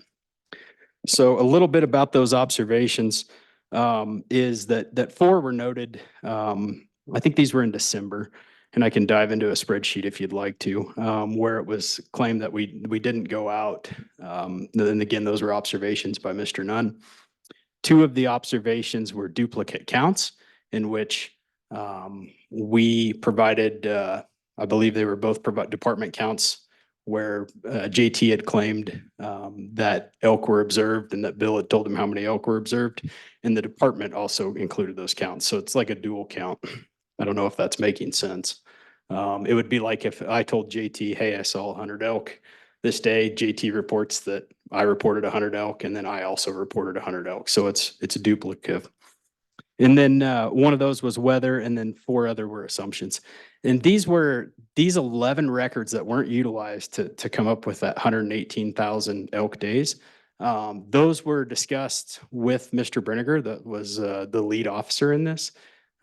So a little bit about those observations is that 4 were noted. I think these were in December. And I can dive into a spreadsheet if you'd like to, where it was claimed that we didn't go out. Then again, those were observations by Mr. Nunn. 2 of the observations were duplicate counts in which we provided, I believe they were both department counts where JT had claimed that elk were observed and that Bill had told him how many elk were observed. And the department also included those counts. So it's like a dual count. I don't know if that's making sense. It would be like if I told JT, hey, I saw 100 elk this day. JT reports that I reported 100 elk, and then I also reported 100 elk. So it's a duplicative. And then 1 of those was weather, and then 4 other were assumptions. And these 11 records that weren't utilized to come up with that 118,000 elk days. Those were discussed with Mr. Brinegar, that was the lead officer in this.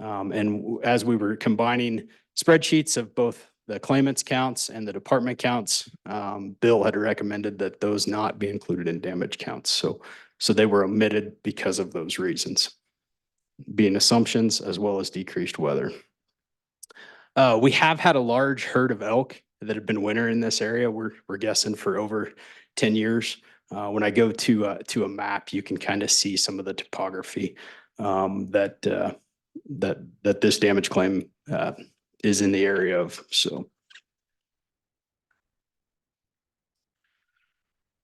And as we were combining spreadsheets of both the claimant's counts and the department counts, Bill had recommended that those not be included in damage counts. So they were omitted because of those reasons, being assumptions as well as decreased weather. We have had a large herd of elk that have been winter in this area. We're guessing for over 10 years. When I go to a map, you can kind of see some of the topography that this damage claim is in the area of. So.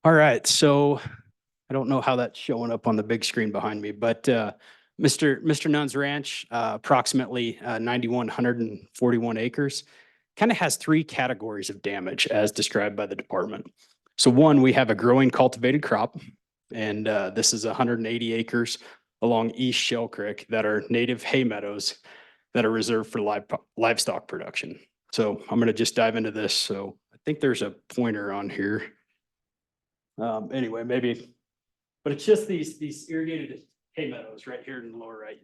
All right, so I don't know how that's showing up on the big screen behind me, but Mr. Nunn's Ranch, approximately 9,141 acres, kind of has three categories of damage as described by the department. So one, we have a growing cultivated crop, and this is 180 acres along East Shell Creek that are native hay meadows that are reserved for livestock production. So I'm going to just dive into this. So I think there's a pointer on here. Anyway, maybe, but it's just these irrigated hay meadows right here in the lower right.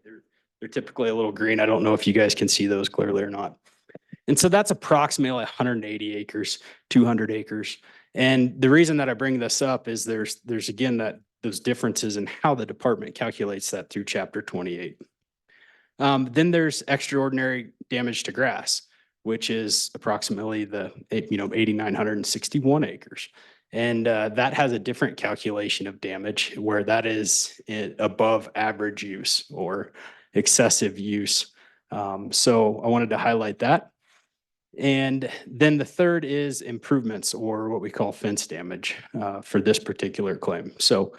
They're typically a little green. I don't know if you guys can see those clearly or not. And so that's approximately 180 acres, 200 acres. And the reason that I bring this up is there's again those differences in how the department calculates that through Chapter 28. Then there's extraordinary damage to grass, which is approximately 8,961 acres. And that has a different calculation of damage where that is above average use or excessive use. So I wanted to highlight that. And then the third is improvements or what we call fence damage for this particular claim. So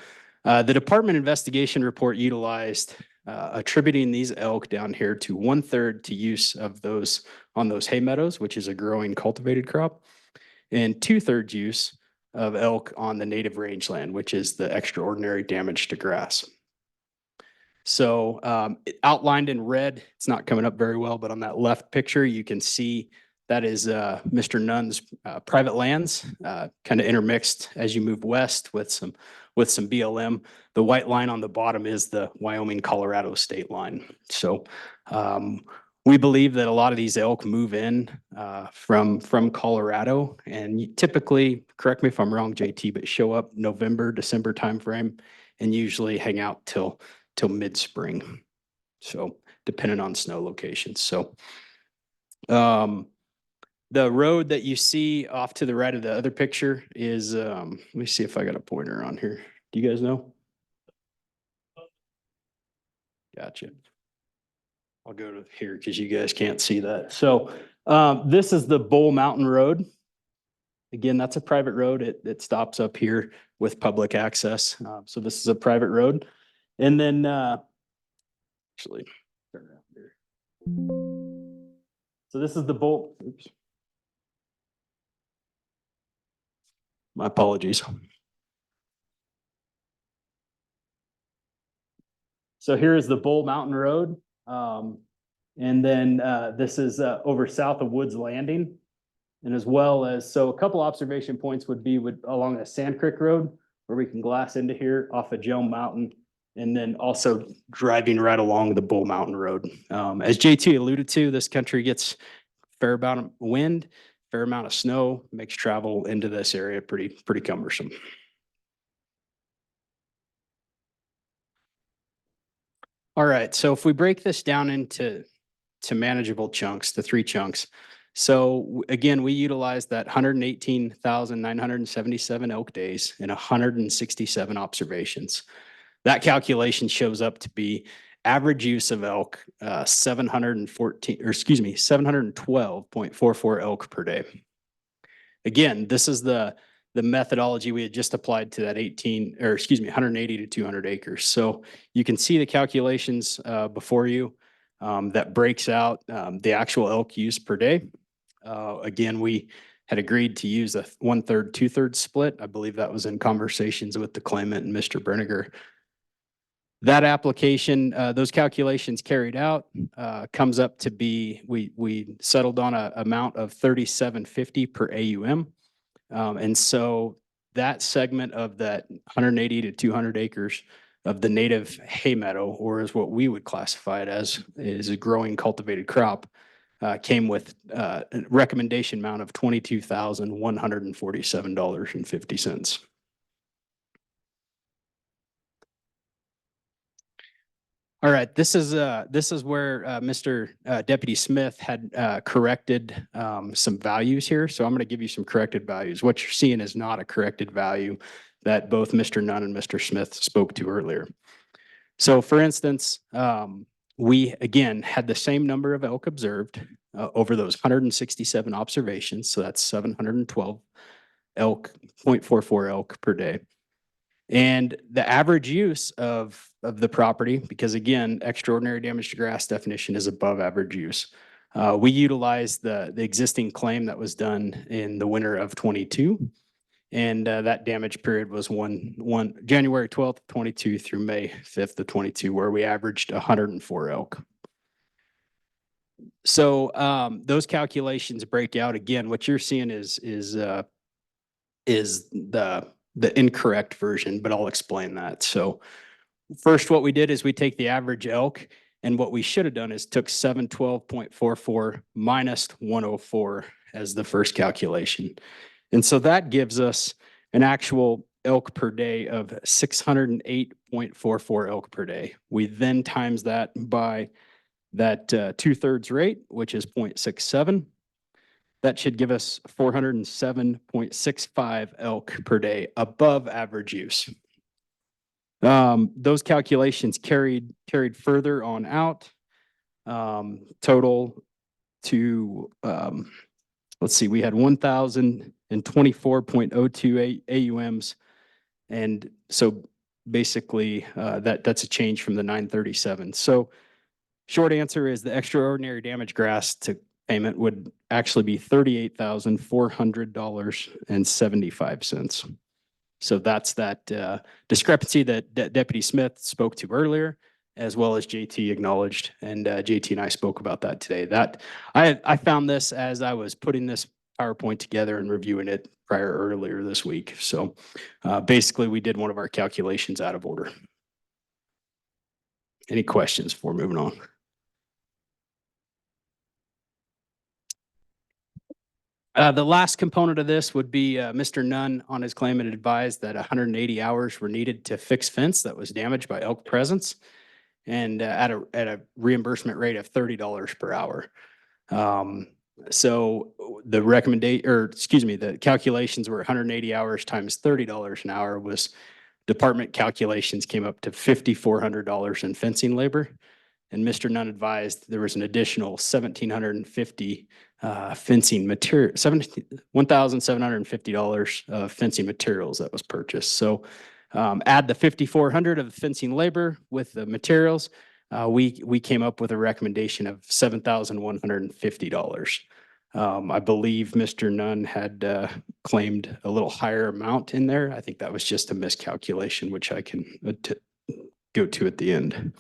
the department investigation report utilized attributing these elk down here to 1/3 to use of those on those hay meadows, which is a growing cultivated crop, and 2/3 use of elk on the native rangeland, which is the extraordinary damage to grass. So outlined in red, it's not coming up very well, but on that left picture, you can see that is Mr. Nunn's private lands, kind of intermixed as you move west with some BLM. The white line on the bottom is the Wyoming-Colorado state line. So we believe that a lot of these elk move in from Colorado, and typically, correct me if I'm wrong, JT, but show up November, December timeframe, and usually hang out till mid-spring. So depending on snow locations. So the road that you see off to the right of the other picture is let me see if I got a pointer on here. Do you guys know? Gotcha. I'll go to here because you guys can't see that. So this is the Bull Mountain Road. Again, that's a private road. It stops up here with public access. So this is a private road. And then actually, turn around here. So this is the Bull. Oops. My apologies. So here is the Bull Mountain Road. And then this is over south of Woods Landing. And as well as, so a couple observation points would be along the Sand Creek Road, where we can glass into here off of Jelm Mountain, and then also driving right along the Bull Mountain Road. As JT alluded to, this country gets a fair amount of wind, fair amount of snow, makes travel into this area pretty cumbersome. All right, so if we break this down into manageable chunks, the 3 chunks. So again, we utilized that 118,977 elk days and 167 observations. That calculation shows up to be average use of elk 712.44 elk per day. Again, this is the methodology we had just applied to that 180 to 200 acres. So you can see the calculations before you that breaks out the actual elk use per day. Again, we had agreed to use a 1/3, 2/3 split. I believe that was in conversations with the claimant and Mr. Brenniger. That application, those calculations carried out, comes up to be, we settled on an amount of $37.50 per AUM. And so that segment of that 180 to 200 acres of the native hay meadow, or as what we would classify it as, is a growing cultivated crop, came with a recommendation amount of $22,147.50. All right, this is where Mr. Deputy Smith had corrected some values here. So I'm going to give you some corrected values. What you're seeing is not a corrected value that both Mr. Nunn and Mr. Smith spoke to earlier. So for instance, we again had the same number of elk observed over those 167 observations. So that's 712 elk, 0.44 elk per day. And the average use of the property, because again, extraordinary damage to grass definition is above average use. We utilized the existing claim that was done in the winter of 22. And that damage period was January 12th, 22 through May 5th of 22, where we averaged 104 elk. So those calculations break out. Again, what you're seeing is the incorrect version, but I'll explain that. So first, what we did is we take the average elk, and what we should have done is took 712.44 minus 104 as the first calculation. And so that gives us an actual elk per day of 608.44 elk per day. We then times that by that 2/3 rate, which is 0.67. That should give us 407.65 elk per day above average use. Those calculations carried further on out, total to, let's see, we had 1,024.02 AUMs. And so basically that's a change from the 937. So short answer is the extraordinary damage grass to payment would actually be $38,400.75. So that's that discrepancy that Deputy Smith spoke to earlier, as well as JT acknowledged, and JT and I spoke about that today. That I found this as I was putting this PowerPoint together and reviewing it earlier this week. So basically, we did one of our calculations out of order. Any questions before moving on? The last component of this would be Mr. Nunn on his claim had advised that 180 hours were needed to fix fence that was damaged by elk presence, and at a reimbursement rate of $30 per hour. So the the calculations were 180 hours times $30 an hour was department calculations came up to $5,400 in fencing labor. And Mr. Nunn advised there was an additional 1,750 fencing material, $1,750 of fencing materials that was purchased. So add the 5,400 of the fencing labor with the materials, we came up with a recommendation of $7,150. I believe Mr. Nunn had claimed a little higher amount in there. I think that was just a miscalculation, which I can go to at the end.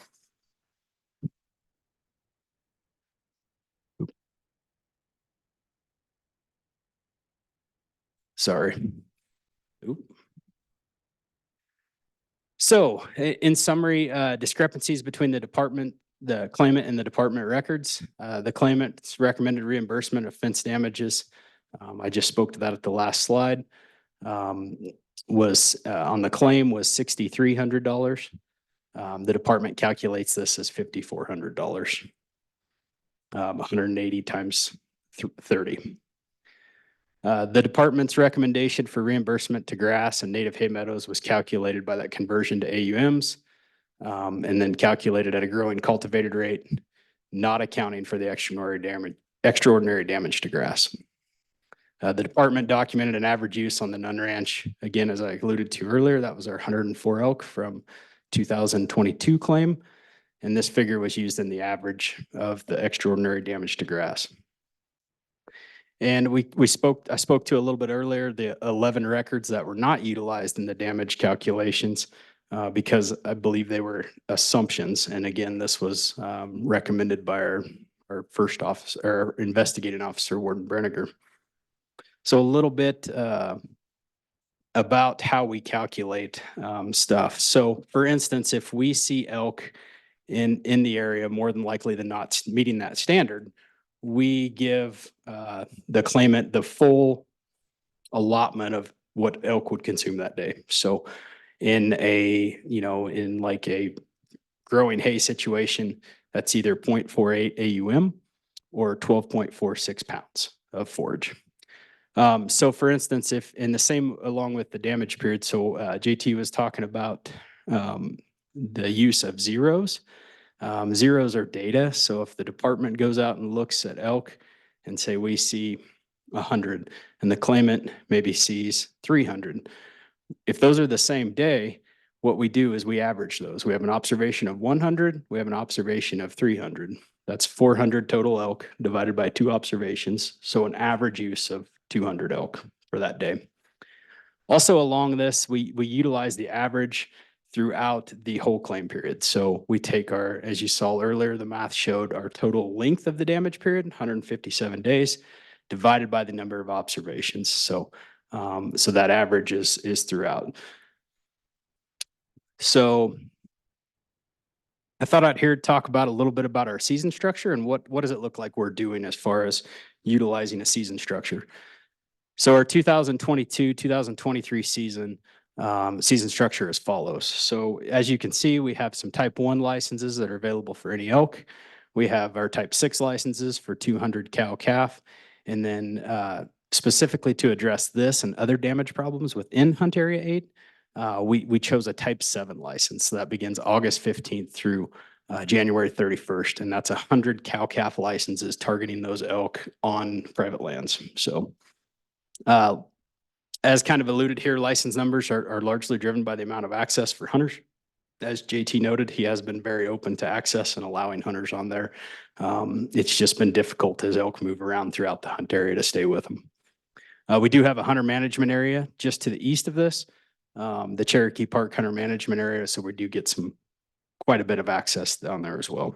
Sorry. Oop. So in summary, discrepancies between the department, the claimant and the department records. The claimant's recommended reimbursement of fence damages. I just spoke to that at the last slide. Was on the claim was $6,300. The department calculates this as $5,400. 180 times 30. The department's recommendation for reimbursement to grass and native hay meadows was calculated by that conversion to AUMs, and then calculated at a growing cultivated rate, not accounting for the extraordinary damage to grass. The department documented an average use on the Nunn Ranch. Again, as I alluded to earlier, that was our 104 elk from 2022 claim. And this figure was used in the average of the extraordinary damage to grass. And I spoke to a little bit earlier, the 11 records that were not utilized in the damage calculations because I believe they were assumptions. And again, this was recommended by our first officer, our investigating officer, Warden Brenniger. So a little bit about how we calculate stuff. So for instance, if we see elk in the area, more than likely than not meeting that standard, we give the claimant the full allotment of what elk would consume that day. So in like a growing hay situation, that's either 0.48 AUM or 12.46 pounds of forage. So for instance, if in the same, along with the damage period, so JT was talking about the use of zeros. Zeros are data. So if the department goes out and looks at elk and say we see 100 and the claimant maybe sees 300. If those are the same day, what we do is we average those. We have an observation of 100, we have an observation of 300. That's 400 total elk divided by 2 observations. So an average use of 200 elk for that day. Also along this, we utilize the average throughout the whole claim period. So we take our, as you saw earlier, the math showed our total length of the damage period, 157 days, divided by the number of observations. So so that average is throughout. So I thought I'd here talk about a little bit about our season structure and what does it look like we're doing as far as utilizing a season structure. So our 2022, 2023 season structure as follows. So as you can see, we have some type 1 licenses that are available for any elk. We have our type 6 licenses for 200 cow calf. And then specifically to address this and other damage problems within Hunt Area 8, we chose a type 7 license. So that begins August 15th through January 31st. And that's 100 cow calf licenses targeting those elk on private lands. So as kind of alluded here, license numbers are largely driven by the amount of access for hunters. As JT noted, he has been very open to access and allowing hunters on there. It's just been difficult as elk move around throughout the hunt area to stay with them. We do have a hunter management area just to the east of this, the Cherokee Park Hunter Management Area. So we do get quite a bit of access down there as well.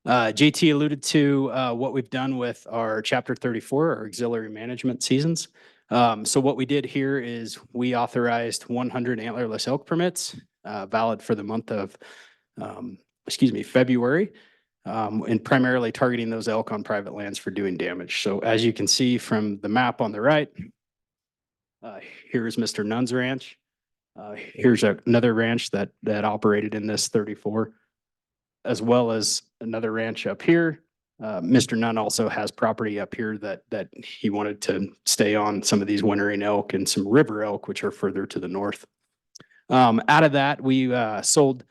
JT alluded to what we've done with our Chapter 34, our auxiliary management seasons. So what we did here is we authorized 100 antlerless elk permits, valid for the month of, February, and primarily targeting those elk on private lands for doing damage. So as you can see from the map on the right, here's Mr. Nunn's ranch. Here's another ranch that operated in this 34. As well as another ranch up here. Mr. Nunn also has property up here that he wanted to stay on, some of these wintering elk and some river elk, which are further to the north. Out of that, we sold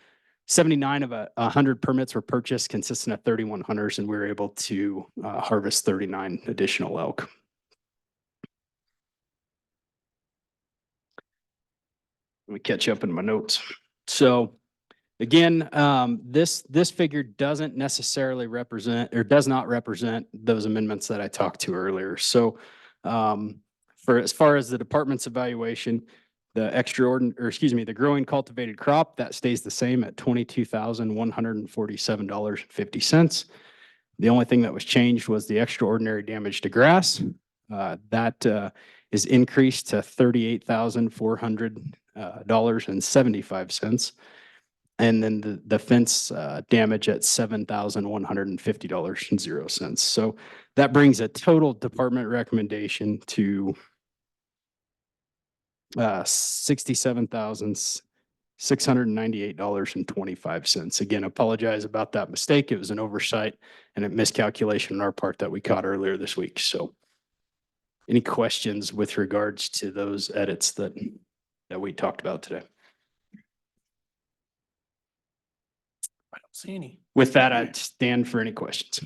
79 of 100 permits were purchased, consisting of 31 hunters, and we were able to harvest 39 additional elk. Let me catch up in my notes. So again, this figure doesn't necessarily represent or does not represent those amendments that I talked to earlier. So for as far as the department's evaluation, the growing cultivated crop, that stays the same at $22,147.50. The only thing that was changed was the extraordinary damage to grass. That is increased to $38,400.75. And then the fence damage at $7,150.00. So that brings a total department recommendation to $67,698.25. Again, apologize about that mistake. It was an oversight and a miscalculation on our part that we caught earlier this week. So any questions with regards to those edits that we talked about today? I don't see any. With that, I'd stand for any questions.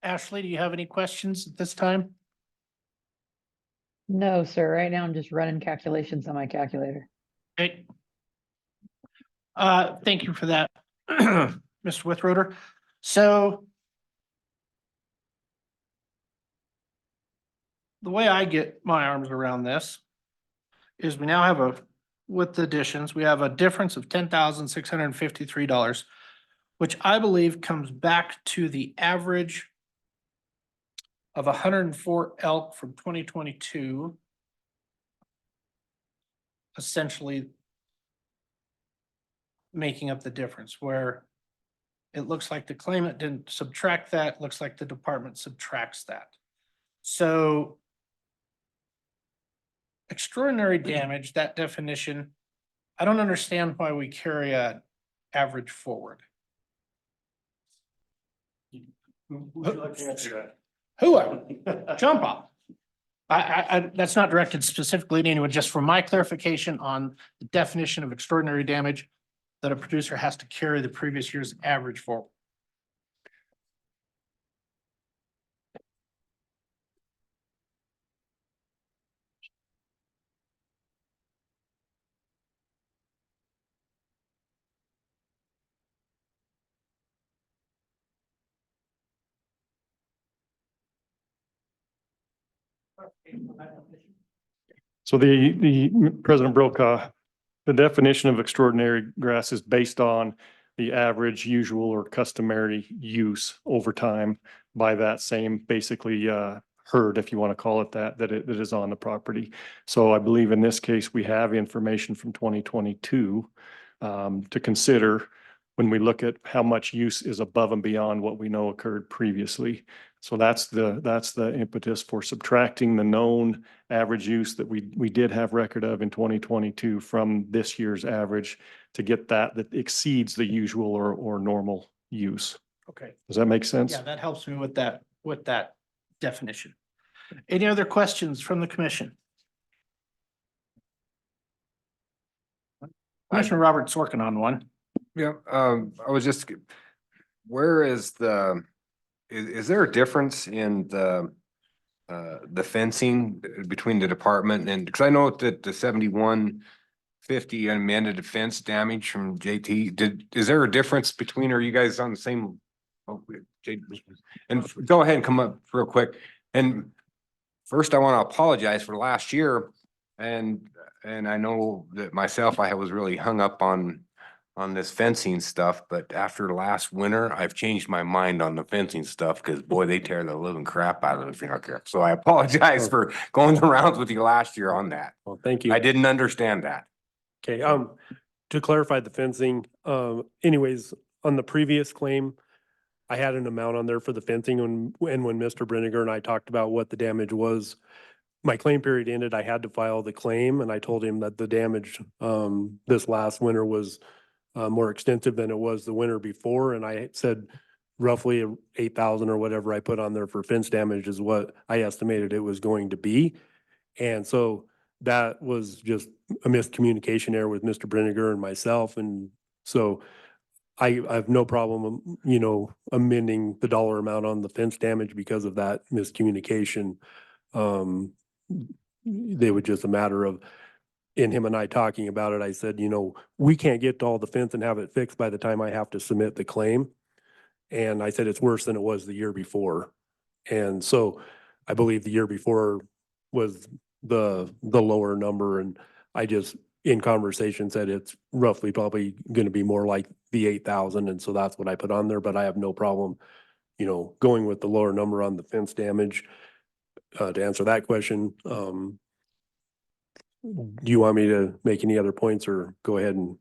Ashley, do you have any questions at this time? No, sir. Right now I'm just running calculations on my calculator. Okay. Thank you for that, Mr. Withroder. So the way I get my arms around this is we now have with the additions, we have a difference of $10,653, which I believe comes back to the average of 104 elk from 2022. Essentially making up the difference, where it looks like the claimant didn't subtract that, looks like the department subtracts that. So extraordinary damage, that definition, I don't understand why we carry a average forward. Whoever, jump up. That's not directed specifically to anyone, just for my clarification on the definition of extraordinary damage, that a producer has to carry the previous year's average forward. So the President Brokaw, the definition of extraordinary grass is based on the average, usual, or customary use over time by that same basically herd, if you want to call it that, that is on the property. So I believe in this case, we have information from 2022 to consider when we look at how much use is above and beyond what we know occurred previously. So that's the impetus for subtracting the known average use that we did have record of in 2022 from this year's average to get that exceeds the usual or normal use. Okay. Does that make sense? Yeah, that helps me with that definition. Any other questions from the commission? Commissioner Roberts working on one. Yeah, I was just, where is is there a difference in the fencing between the department and, because I know that the 7150 amended fence damage from JT, is there a difference between, are you guys on the same? Oh, and go ahead and come up real quick. And first I want to apologize for last year. And I know that myself, I was really hung up on this fencing stuff, but after last winter, I've changed my mind on the fencing stuff because boy, they tear the living crap out of it. Okay. So I apologize for going the rounds with you last year on that. Well, thank you. I didn't understand that. Okay, to clarify the fencing, anyways, on the previous claim, I had an amount on there for the fencing and when Mr. Brinegar and I talked about what the damage was, my claim period ended, I had to file the claim and I told him that the damage, this last winter was more extensive than it was the winter before. And I said roughly 8,000 or whatever I put on there for fence damage is what I estimated it was going to be. And so that was just a miscommunication error with Mr. Brinegar and myself. And so I have no problem, amending the dollar amount on the fence damage because of that miscommunication. They were just a matter of, in him and I talking about it, I said, we can't get to all the fence and have it fixed by the time I have to submit the claim. And I said, it's worse than it was the year before. And so I believe the year before was the lower number. And I just, in conversation, said it's roughly probably going to be more like the 8,000. And so that's what I put on there, but I have no problem, going with the lower number on the fence damage. To answer that question, do you want me to make any other points or go ahead and?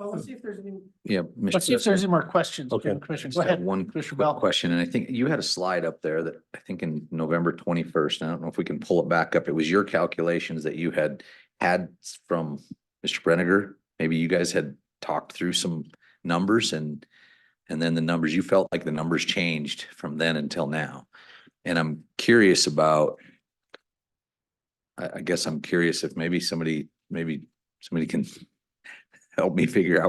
Well, let's see if there's any. Yeah. Mr. Let's see if there's President, any more questions. Okay. Commissioner, just go have ahead. one Commissioner quick Bell. question, and I think you had a slide up there that I think in November 21st, I don't know if we can pull it back up. It was your calculations that you had from Mr. Brinegar. Maybe you guys had talked through some numbers and then the numbers, you felt like the numbers changed from then until now. And I'm curious about, I guess I'm curious if maybe somebody can help me figure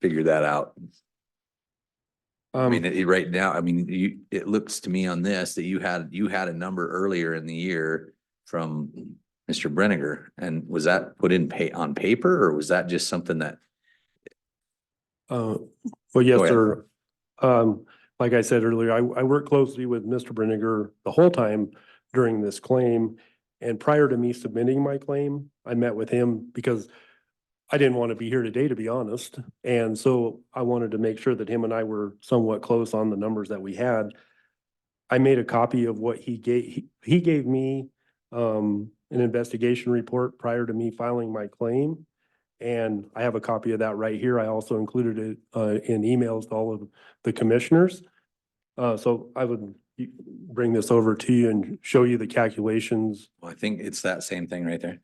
that out. I mean, right now, it looks to me on this that you had a number earlier in the year from Mr. Brinegar, and was that put in on paper or was that just something that? Well, yes, sir. Like I said earlier, I worked closely with Mr. Brinegar the whole time during this claim. And prior to me submitting my claim, I met with him because I didn't want to be here today, to be honest. And so I wanted to make sure that him and I were somewhat close on the numbers that we had. I made a copy of what he gave. He gave me an investigation report prior to me filing my claim. And I have a copy of that right here. I also included it in emails to all of the commissioners. So I would bring this over to you and show you the calculations. Well, I think it's that same thing right there.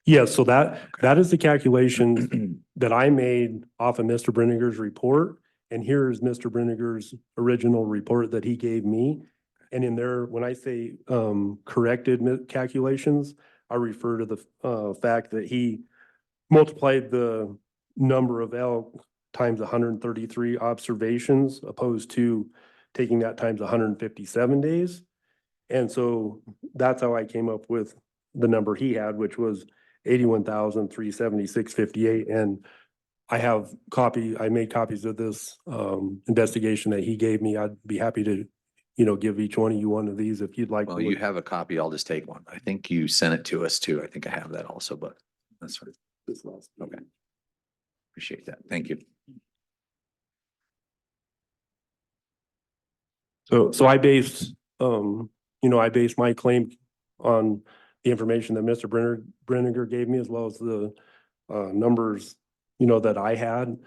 Yeah, so that is the calculations that I made off of Mr. Brinegar's report. And here is Mr. Brinegar's original report that he gave me. And in there, when I say corrected calculations, I refer to the fact that he multiplied the number of elk times 133 observations opposed to taking that times 157 days. And so that's how I came up with the number he had, which was 81,376.58. And I made copies of this investigation that he gave me. I'd be happy to, give each one of you one of these if you'd like. Well, to you look. have a copy. I'll just take one. I think you sent it to us too. I think I have that also, but that's right. Okay. Appreciate that. Thank you. So I based, I based my claim on the information that Mr. Brinegar gave me, as well as the numbers, that I had.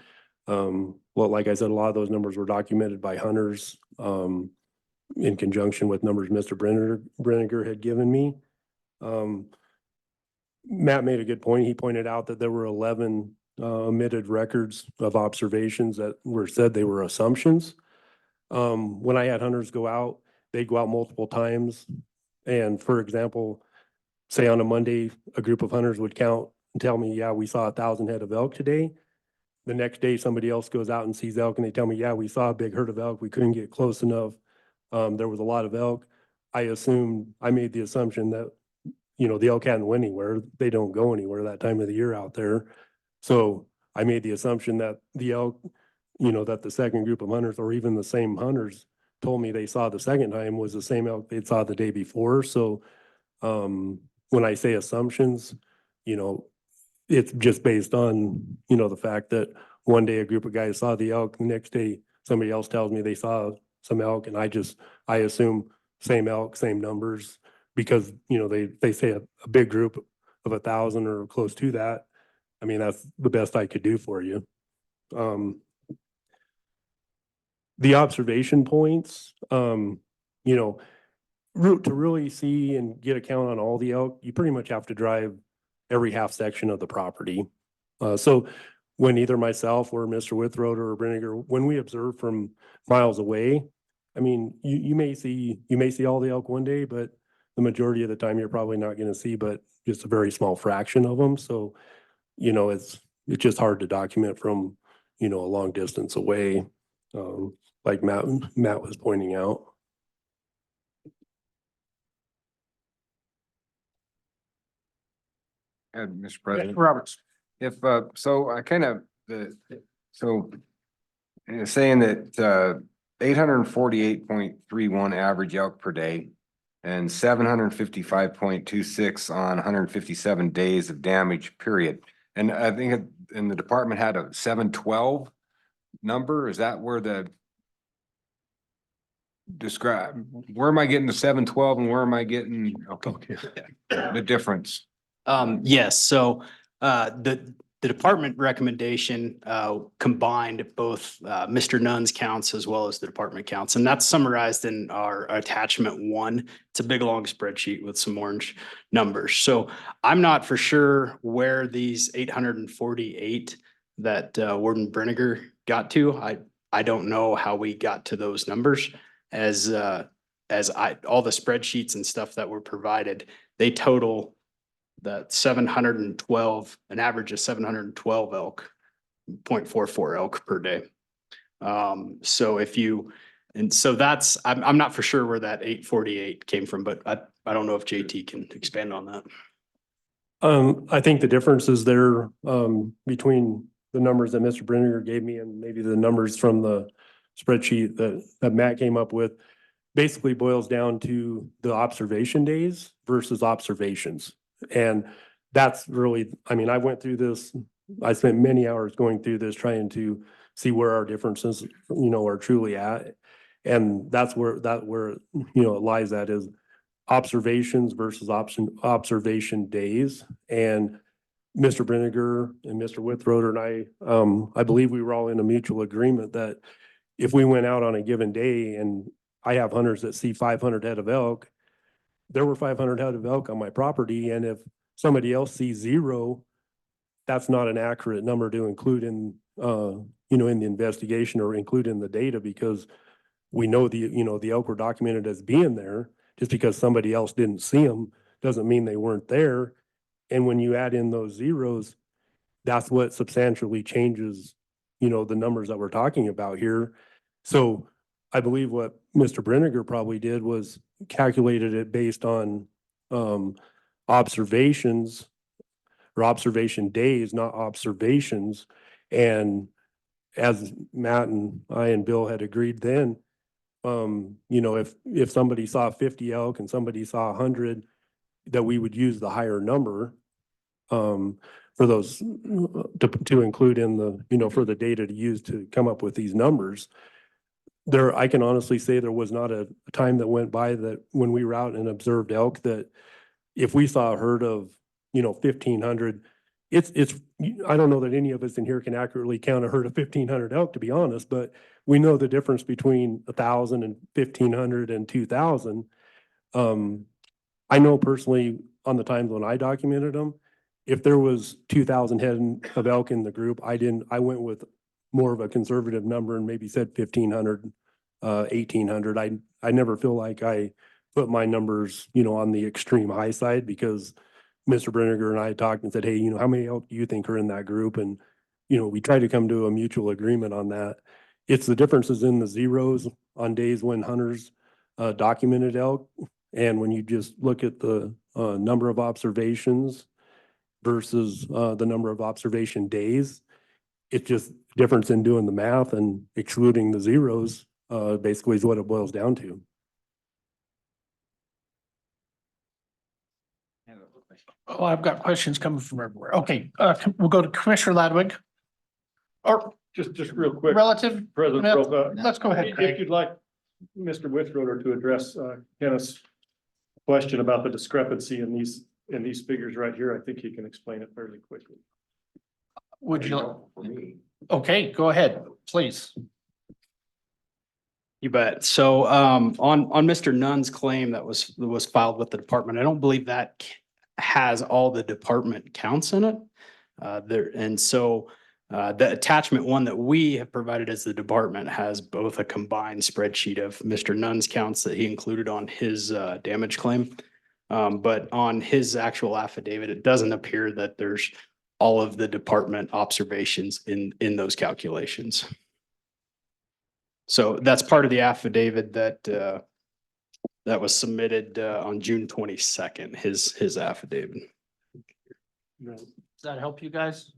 Well, like I said, a lot of those numbers were documented by hunters in conjunction with numbers Mr. Brinegar had given me. Matt made a good point. He pointed out that there were 11 omitted records of observations that were said they were assumptions. When I had hunters go out, they'd go out multiple times. And for example, say on a Monday, a group of hunters would count and tell me, yeah, we saw 1,000 head of elk today. The next day, somebody else goes out and sees elk and they tell me, yeah, we saw a big herd of elk. We couldn't get close enough. There was a lot of elk. I made the assumption that, the elk hadn't went anywhere. They don't go anywhere that time of the year out there. So I made the assumption that the elk, that the second group of hunters or even the same hunters told me they saw the second time was the same elk they saw the day before. So when I say assumptions, it's just based on, the fact that one day a group of guys saw the elk, the next day somebody else tells me they saw some elk, and I assume same elk, same numbers, because, they say a big group of 1,000 or close to that. I mean, that's the best I could do for you. The observation points, to really see and get a count on all the elk, you pretty much have to drive every half section of the property. So when either myself or Mr. Withrow or Brinegar, when we observe from miles away, I mean, you may see all the elk one day, but the majority of the time you're probably not going to see, but just a very small fraction of them. So, it's just hard to document from, a long distance away, like Matt was pointing out. Mr. President. Roberts. If, so I kind of, saying that, 848.31 average elk per day and 755.26 on 157 days of damage period. And I think in the department had a 712 number. Is that where where am I getting the 712 and where am I getting the difference? Yes, so the department recommendation combined both Mr. Nunn's counts as well as the department counts, and that's summarized in our attachment 1. It's a big long spreadsheet with some orange numbers. So I'm not for sure where these 848 that Warden Brinegar got to. I don't know how we got to those numbers as all the spreadsheets and stuff that were provided, they total that 712, an average of 712 elk, 0.44 elk per day. So that's, I'm not for sure where that 848 came from, but I don't know if JT can expand on that. I think the difference is there between the numbers that Mr. Brinegar gave me and maybe the numbers from the spreadsheet that Matt came up with basically boils down to the observation days versus observations. And that's really, I mean, I went through this, I spent many hours going through this, trying to see where our differences, are truly at. And that's where it lies at, is observations versus observation days. And Mr. Brinegar and Mr. Withrow and I believe we were all in a mutual agreement that if we went out on a given day and I have hunters that see 500 head of elk. There were 500 head of elk on my property, and if somebody else sees 0, that's not an accurate number to include in, in the investigation or include in the data, because we know the elk were documented as being there. Just because somebody else didn't see them doesn't mean they weren't there. And when you add in those zeros, that's what substantially changes, the numbers that we're talking about here. So I believe what Mr. Brenniger probably did was calculated it based on observations or observation days, not observations. And as Matt and I and Bill had agreed then, if somebody saw 50 elk and somebody saw 100, that we would use the higher number for those to include in the, for the data to use to come up with these numbers. I can honestly say there was not a time that went by that when we were out and observed elk that if we saw a herd of, 1,500, I don't know that any of us in here can accurately count a herd of 1,500 elk, to be honest, but we know the difference between 1,000 and 1,500 and 2,000. I know personally on the times when I documented them, if there was 2,000 head of elk in the group, I went with more of a conservative number and maybe said 1,500, 1,800. I never feel like I put my numbers, on the extreme high side, because Mr. Brenniger and I talked and said, hey, how many elk do you think are in that group? And, we tried to come to a mutual agreement on that. It's the differences in the zeros on days when hunters documented elk. And when you just look at the number of observations versus the number of observation days, it's just difference in doing the math, and excluding the zeros basically is what it boils down to. Oh, I've got questions coming from everywhere. Okay, we'll go to Commissioner Ladwig. Or Just real quick. relative, President Brokaw, let's go ahead, if Craig. you'd like Mr. Withroder to address Kenneth's question about the discrepancy in these figures right here, I think he can explain it fairly quickly. Would you? Okay, go ahead, please. You bet. So on Mr. Nunn's claim that was filed with the department, I don't believe that has all the department counts in it. The attachment one that we have provided as the department has both a combined spreadsheet of Mr. Nunn's counts that he included on his damage claim. But on his actual affidavit, it doesn't appear that there's all of the department observations in those calculations. So that's part of the affidavit that was submitted on June 22nd, his affidavit. Does that help you guys?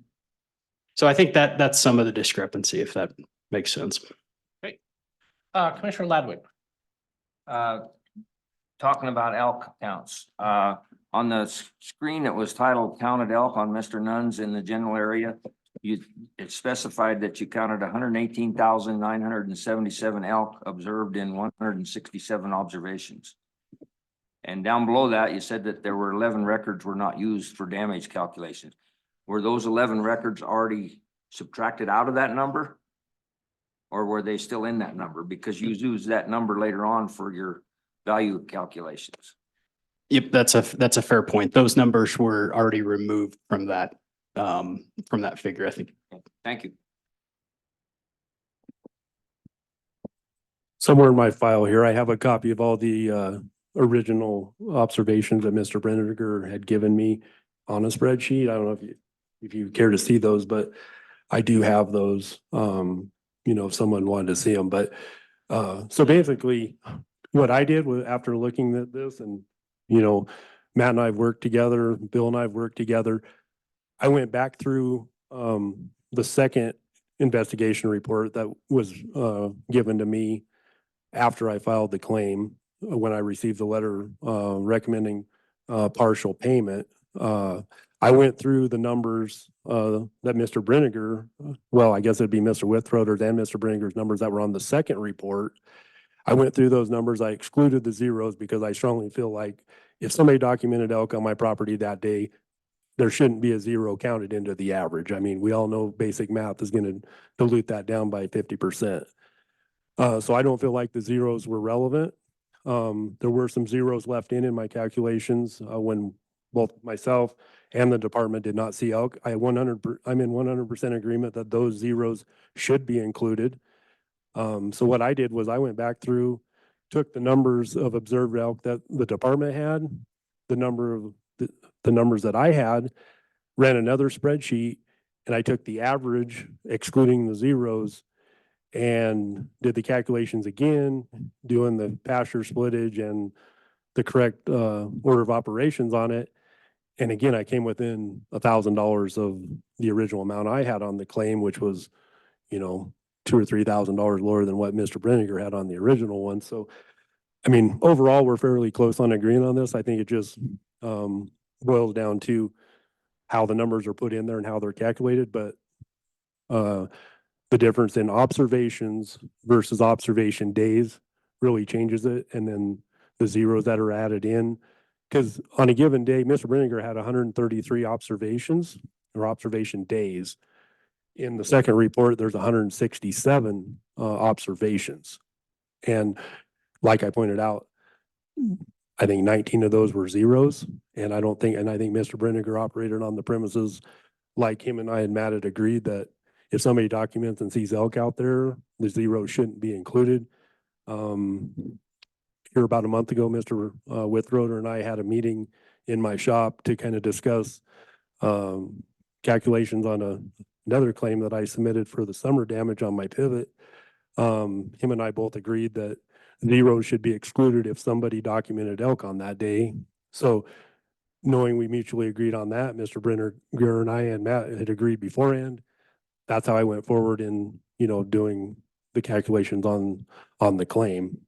So I think that's some of the discrepancy, if that makes sense. Okay. Commissioner Ladwig. Talking about elk counts, on the screen, it was titled counted elk on Mr. Nunn's in the general area. It specified that you counted 118,977 elk observed in 167 observations. And down below that, you said that there were 11 records were not used for damage calculations. Were those 11 records already subtracted out of that number? Or were they still in that number? Because you use that number later on for your value calculations. Yep, that's a fair point. Those numbers were already removed from that figure, I think. Thank you. Somewhere in my file here, I have a copy of all the original observations that Mr. Brenniger had given me on a spreadsheet. I don't know if you care to see those, but I do have those, if someone wanted to see them. But so basically what I did was, after looking at this and, Matt and I have worked together, Bill and I have worked together, I went back through the second investigation report that was given to me after I filed the claim, when I received the letter recommending partial payment. I went through the numbers that Mr. Brenniger, well, I guess it'd be Mr. Withroder's and Mr. Brenniger's numbers that were on the second report. I went through those numbers. I excluded the zeros because I strongly feel like if somebody documented elk on my property that day, there shouldn't be a zero counted into the average. I mean, we all know basic math is going to dilute that down by 50%. So I don't feel like the zeros were relevant. There were some zeros left in my calculations, when both myself and the department did not see elk. I'm in 100% agreement that those zeros should be included. So what I did was I went back through, took the numbers of observed elk that the department had, the numbers that I had, ran another spreadsheet, and I took the average, excluding the zeros, and did the calculations again, doing the pasture splittage and the correct order of operations on it. And again, I came within $1,000 of the original amount I had on the claim, which was, you know, $2,000 or $3,000 lower than what Mr. Brenniger had on the original one. So, I mean, overall, we're fairly close on agreeing on this. I think it just boils down to how the numbers are put in there and how they're calculated. But the difference in observations versus observation days really changes it. And then the zeros that are added in, because on a given day, Mr. Brenniger had 133 observations or observation days. In the second report, there's 167 observations. And like I pointed out, I think 19 of those were zeros. And I think Mr. Brenniger operated on the premises like him and I and Matt had agreed that if somebody documents and sees elk out there, the zero shouldn't be included. Here about a month ago, Mr. Withroder and I had a meeting in my shop to kind of discuss calculations on another claim that I submitted for the summer damage on my pivot. Him and I both agreed that zeros should be excluded if somebody documented elk on that day. So knowing we mutually agreed on that, Mr. Brenniger and I and Matt had agreed beforehand. That's how I went forward in, doing the calculations on the claim.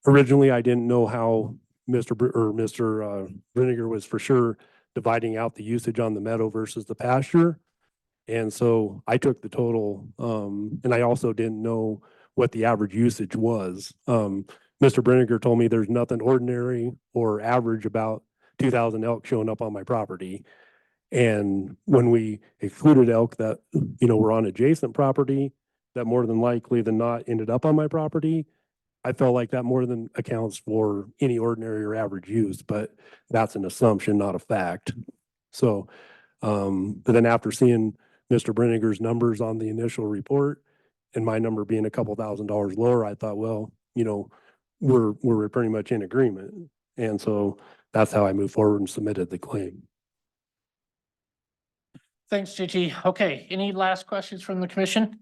Originally, I didn't know how Mr. Brenniger was for sure dividing out the usage on the meadow versus the pasture. And so I took the total, and I also didn't know what the average usage was. Mr. Brenniger told me there's nothing ordinary or average about 2,000 elk showing up on my property. And when we excluded elk that, were on adjacent property, that more than likely than not ended up on my property, I felt like that more than accounts for any ordinary or average use, but that's an assumption, not a fact. So, but then after seeing Mr. Brenniger's numbers on the initial report and my number being a couple $1,000s lower, I thought, well, we're pretty much in agreement. And so that's how I moved forward and submitted the claim. Thanks, JT. Okay, any last questions from the commission?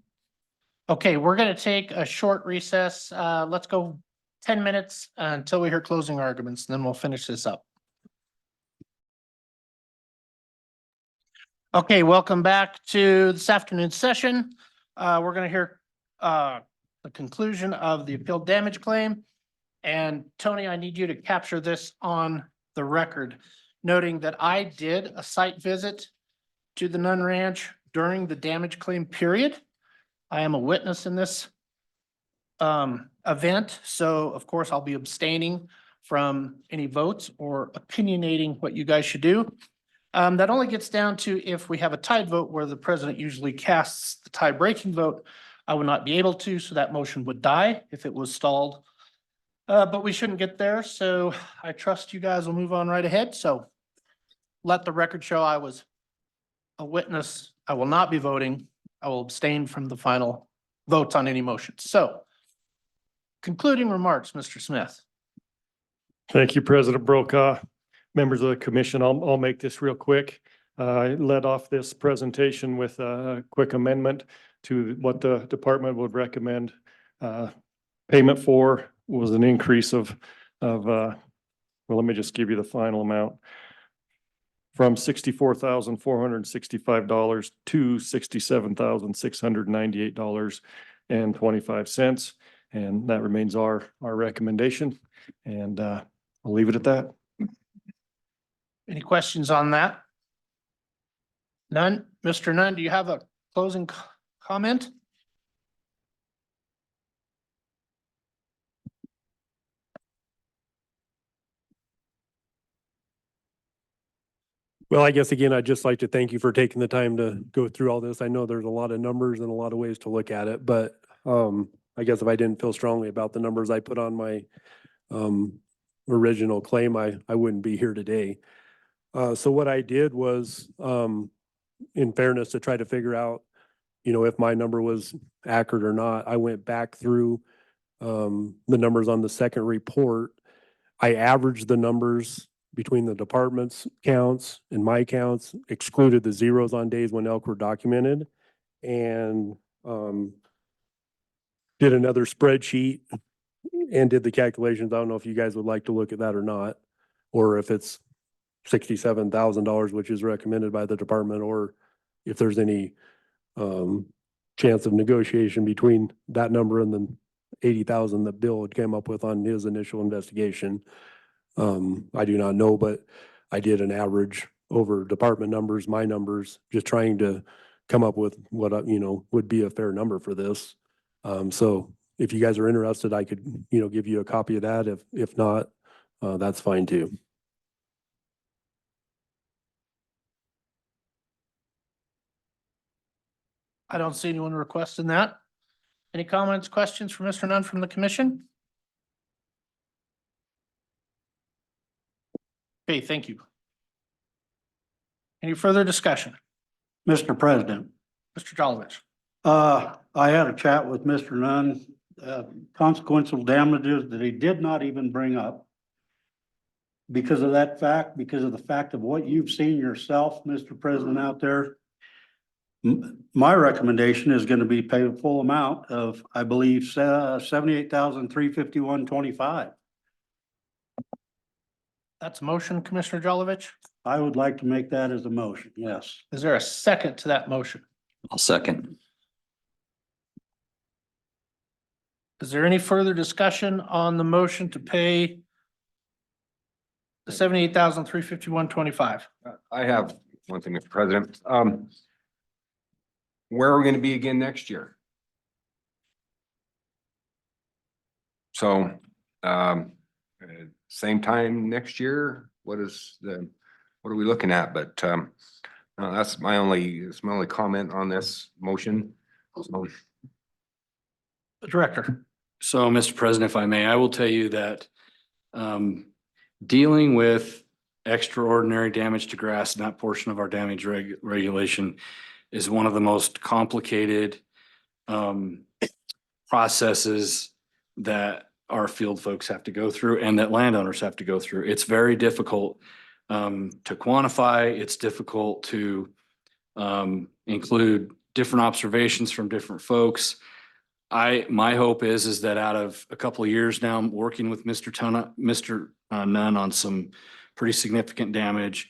Okay, we're gonna take a short recess. Let's go 10 minutes until we hear closing arguments, and then we'll finish this up. Okay, welcome back to this afternoon's session. We're gonna hear the conclusion of the appeal damage claim. And Tony, I need you to capture this on the record, noting that I did a site visit to the Nunn Ranch during the damage claim period. I am a witness in this event, so of course I'll be abstaining from any votes or opinionating what you guys should do. That only gets down to if we have a tied vote where the president usually casts the tie-breaking vote. I would not be able to, so that motion would die if it was stalled. But we shouldn't get there, so I trust you guys will move on right ahead. So let the record show I was a witness. I will not be voting. I will abstain from the final votes on any motions. So concluding remarks, Mr. Smith. Thank you, President Brokaw. Members of the commission, I'll make this real quick. I led off this presentation with a quick amendment to what the department would recommend. Payment for was an increase of well, let me just give you the final amount. From $64,465 to $67,698.25. And that remains our recommendation. And I'll leave it at that. Any questions on that? None? Mr. Nunn, do you have a closing comment? Well, I guess again, I'd just like to thank you for taking the time to go through all this. I know there's a lot of numbers and a lot of ways to look at it, but I guess if I didn't feel strongly about the numbers I put on my original claim, I wouldn't be here today. So what I did was, in fairness, to try to figure out, if my number was accurate or not, I went back through the numbers on the second report. I averaged the numbers between the department's counts and my counts, excluded the zeros on days when elk were documented, and did another spreadsheet and did the calculations. I don't know if you guys would like to look at that or not, or if it's $67,000, which is recommended by the department, or if there's any chance of negotiation between that number and the 80,000 that Bill had came up with on his initial investigation. I do not know, but I did an average over department numbers, my numbers, just trying to come up with what, would be a fair number for this. So if you guys are interested, I could, give you a copy of that. If not, that's fine too. I don't see anyone requesting that. Any comments, questions for Mr. Nunn from the commission? Okay, thank you. Any further discussion? Mr. President, Mr. Jolovich. I had a chat with Mr. Nunn, consequential damages that he did not even bring up. Because of that fact, because of the fact of what you've seen yourself, Mr. President, out there. My recommendation is gonna be pay the full amount of, I believe, $78,351.25. That's a motion, Commissioner Jolovich. I would like to make that as a motion, yes. Is there a second to that motion? I'll second. Is there any further discussion on the motion to pay the $78,351.25? I have one thing, Mr. President. Where are we gonna be again next year? So, same time next year? What are we looking at? But, that's my only comment on this motion. So, The director. So, Mr. President, if I may, I will tell you that dealing with extraordinary damage to grass in that portion of our damage regulation is one of the most complicated processes that our field folks have to go through and that landowners have to go through. It's very difficult to quantify. It's difficult to include different observations from different folks. My hope is that out of a couple of years now, I'm working with Mr. Nunn on some pretty significant damage.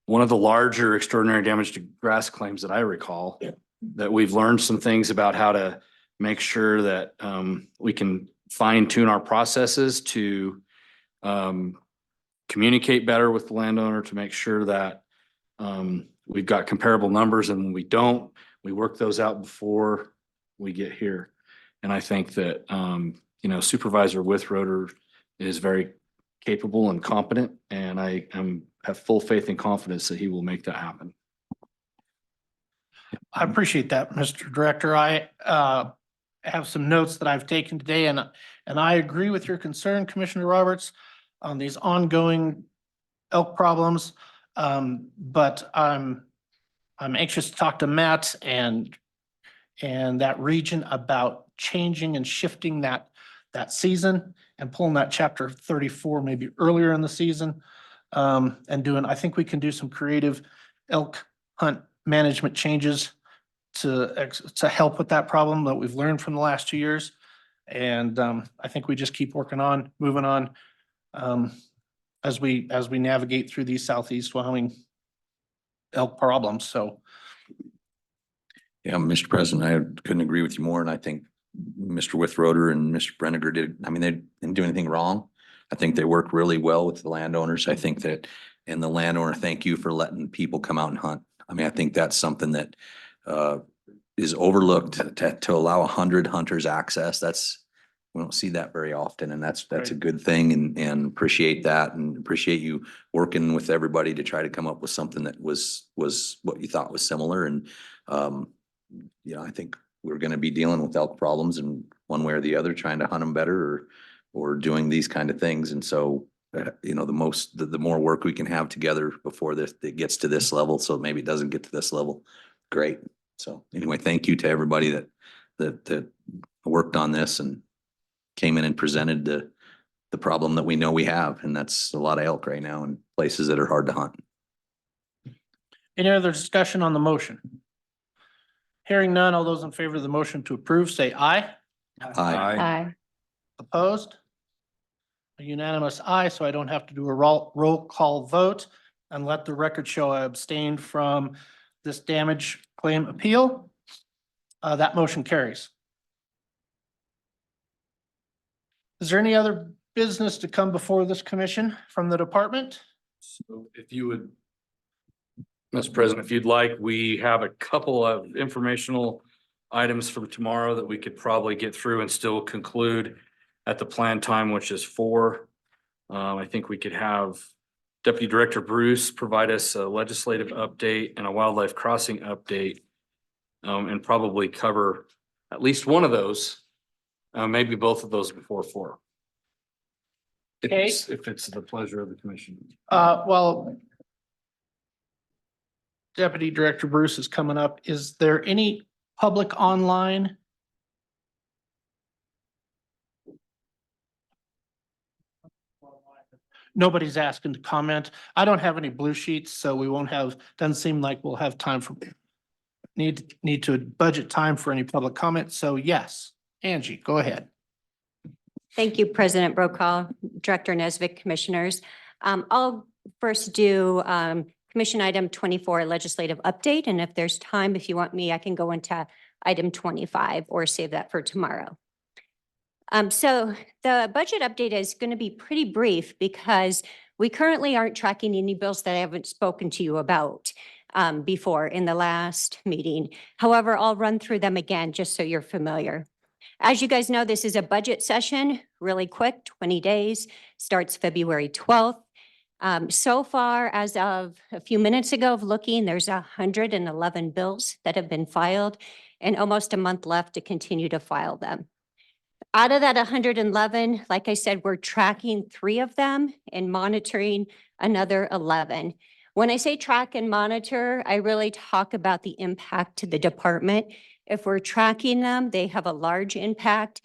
One of the larger extraordinary damage to grass claims that I recall, that we've learned some things about how to make sure that we can fine tune our processes to communicate better with the landowner, to make sure that we've got comparable numbers, and when we don't, we work those out before we get here. And I think that Supervisor Withroder is very capable and competent, and I have full faith and confidence that he will make that happen. I appreciate that, Mr. Director. I have some notes that I've taken today, and I agree with your concern, Commissioner Roberts, on these ongoing elk problems. But I'm anxious to talk to Matt and that region about changing and shifting that season and pulling that chapter 34 maybe earlier in the season. I think we can do some creative elk hunt management changes to help with that problem that we've learned from the last 2 years. And I think we just keep moving on as we navigate through these Southeast Wyoming elk problems. So. Yeah, Mr. President, I couldn't agree with you more. And I think Mr. Withroder and Mr. Brenniger they didn't do anything wrong. I think they work really well with the landowners. I think that, and the landowner, thank you for letting people come out and hunt. I mean, I think that's something that is overlooked to allow 100 hunters access. We don't see that very often, and that's a good thing, and appreciate that, and appreciate you working with everybody to try to come up with something that was what you thought was similar. And I think we're gonna be dealing with elk problems in one way or the other, trying to hunt them better or doing these kind of things. And so, you know, the more work we can have together before it gets to this level, so maybe it doesn't get to this level, great. So anyway, thank you to everybody that worked on this and came in and presented the problem that we know we have, and that's a lot of elk right now in places that are hard to hunt. Any other discussion on the motion? Hearing none, all those in favor of the motion to approve, say aye. Aye. Opposed? A unanimous aye, so I don't have to do a roll call vote, and let the record show I abstained from this damage claim appeal. That motion carries. Is there any other business to come before this commission from the department? So if you would, Mr. President, if you'd like, we have a couple of informational items from tomorrow that we could probably get through and still conclude at the planned time, which is 4. I think we could have Deputy Director Bruce provide us a legislative update and a wildlife crossing update, and probably cover at least one of those, maybe both of those before 4. Okay. If it's the pleasure of the commission. Well, Deputy Director Bruce is coming up. Is there any public online? Nobody's asking to comment. I don't have any blue sheets, so we won't have, doesn't seem like we'll have time for, need to budget time for any public comment. So yes, Angie, go ahead. Thank you, President Brokaw, Director Nesbitt, Commissioners. I'll first do Commission Item 24, Legislative Update, and if there's time, if you want me, I can go into Item 25 or save that for tomorrow. So the budget update is going to be pretty brief because we currently aren't tracking any bills that I haven't spoken to you about before in the last meeting. However, I'll run through them again just so you're familiar. As you guys know, this is a budget session, really quick, 20 days, starts February 12th. So far, as of a few minutes ago of looking, there's 111 bills that have been filed and almost a month left to continue to file them. Out of that 111, like I said, we're tracking 3 of them and monitoring another 11. When I say track and monitor, I really talk about the impact to the department. If we're tracking them, they have a large impact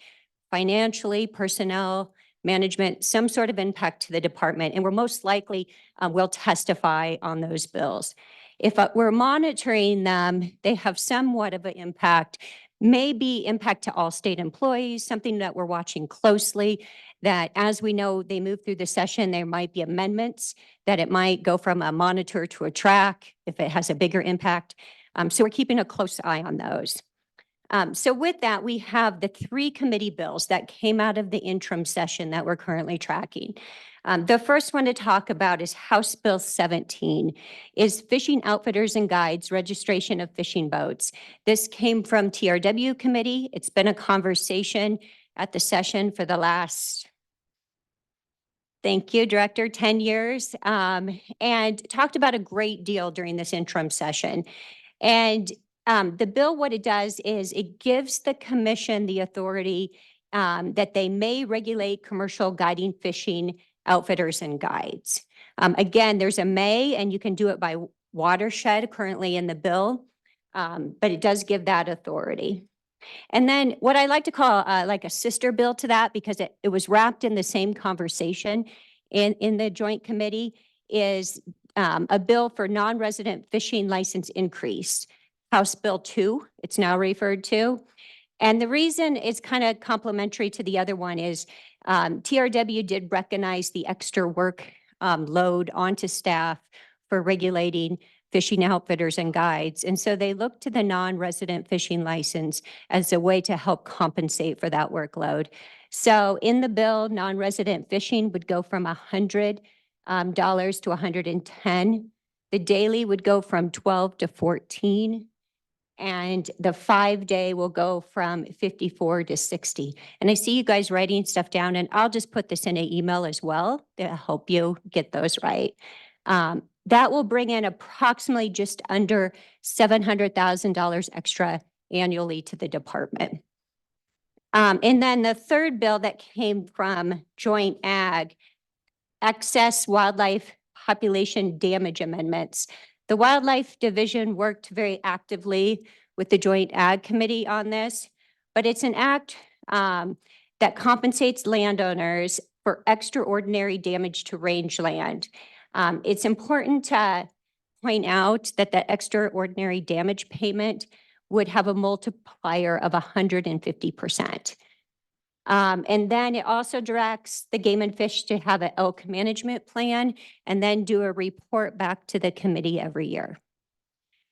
financially, personnel, management, some sort of impact to the department, and we're most likely will testify on those bills. If we're monitoring them, they have somewhat of an impact, maybe impact to all state employees, something that we're watching closely, that as we know, they move through the session, there might be amendments, that it might go from a monitor to a track if it has a bigger impact. So we're keeping a close eye on those. So with that, we have the 3 committee bills that came out of the interim session that we're currently tracking. The first one to talk about is House Bill 17, is Fishing Outfitters and Guides Registration of Fishing Boats. This came from TRW committee. It's been a conversation at the session for the last, thank you, Director, 10 years, and talked about a great deal during this interim session. And the bill, what it does is it gives the commission the authority that they may regulate commercial guiding fishing outfitters and guides. Again, there's a may, and you can do it by watershed currently in the bill, but it does give that authority. And then what I like to call like a sister bill to that, because it was wrapped in the same conversation in the joint committee, is a bill for non-resident fishing license increase. House Bill 2, it's now referred to. And the reason it's kind of complementary to the other one is TRW did recognize the extra work load onto staff for regulating fishing outfitters and guides. And so they looked to the non-resident fishing license as a way to help compensate for that workload. So in the bill, non-resident fishing would go from $100 to $110. The daily would go from 12 to 14. And the 5-day will go from 54 to 60. And I see you guys writing stuff down, and I'll just put this in an email as well to help you get those right. That will bring in approximately just under $700,000 extra annually to the department. And then the third bill that came from Joint Ag, excess wildlife population damage amendments. The Wildlife Division worked very actively with the Joint Ag Committee on this, but it's an act that compensates landowners for extraordinary damage to rangeland. It's important to point out that the extraordinary damage payment would have a multiplier of 150%. And then it also directs the Game and Fish to have an elk management plan and then do a report back to the committee every year.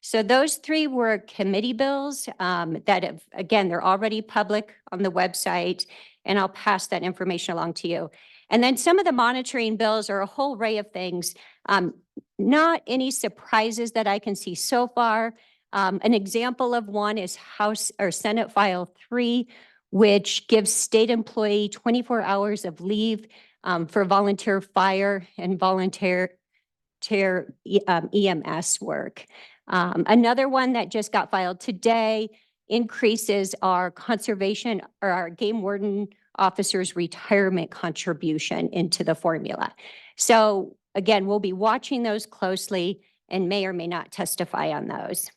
So those three were committee bills that have, again, they're already public on the website, and I'll pass that information along to you. And then some of the monitoring bills are a whole array of things. Not any surprises that I can see so far. An example of one is House or Senate File 3, which gives state employee 24 hours of leave for volunteer fire and volunteer EMS work. Another one that just got filed today increases our conservation or our game warden officers' retirement contribution into the formula. So again, we'll be watching those closely and may or may not testify on those.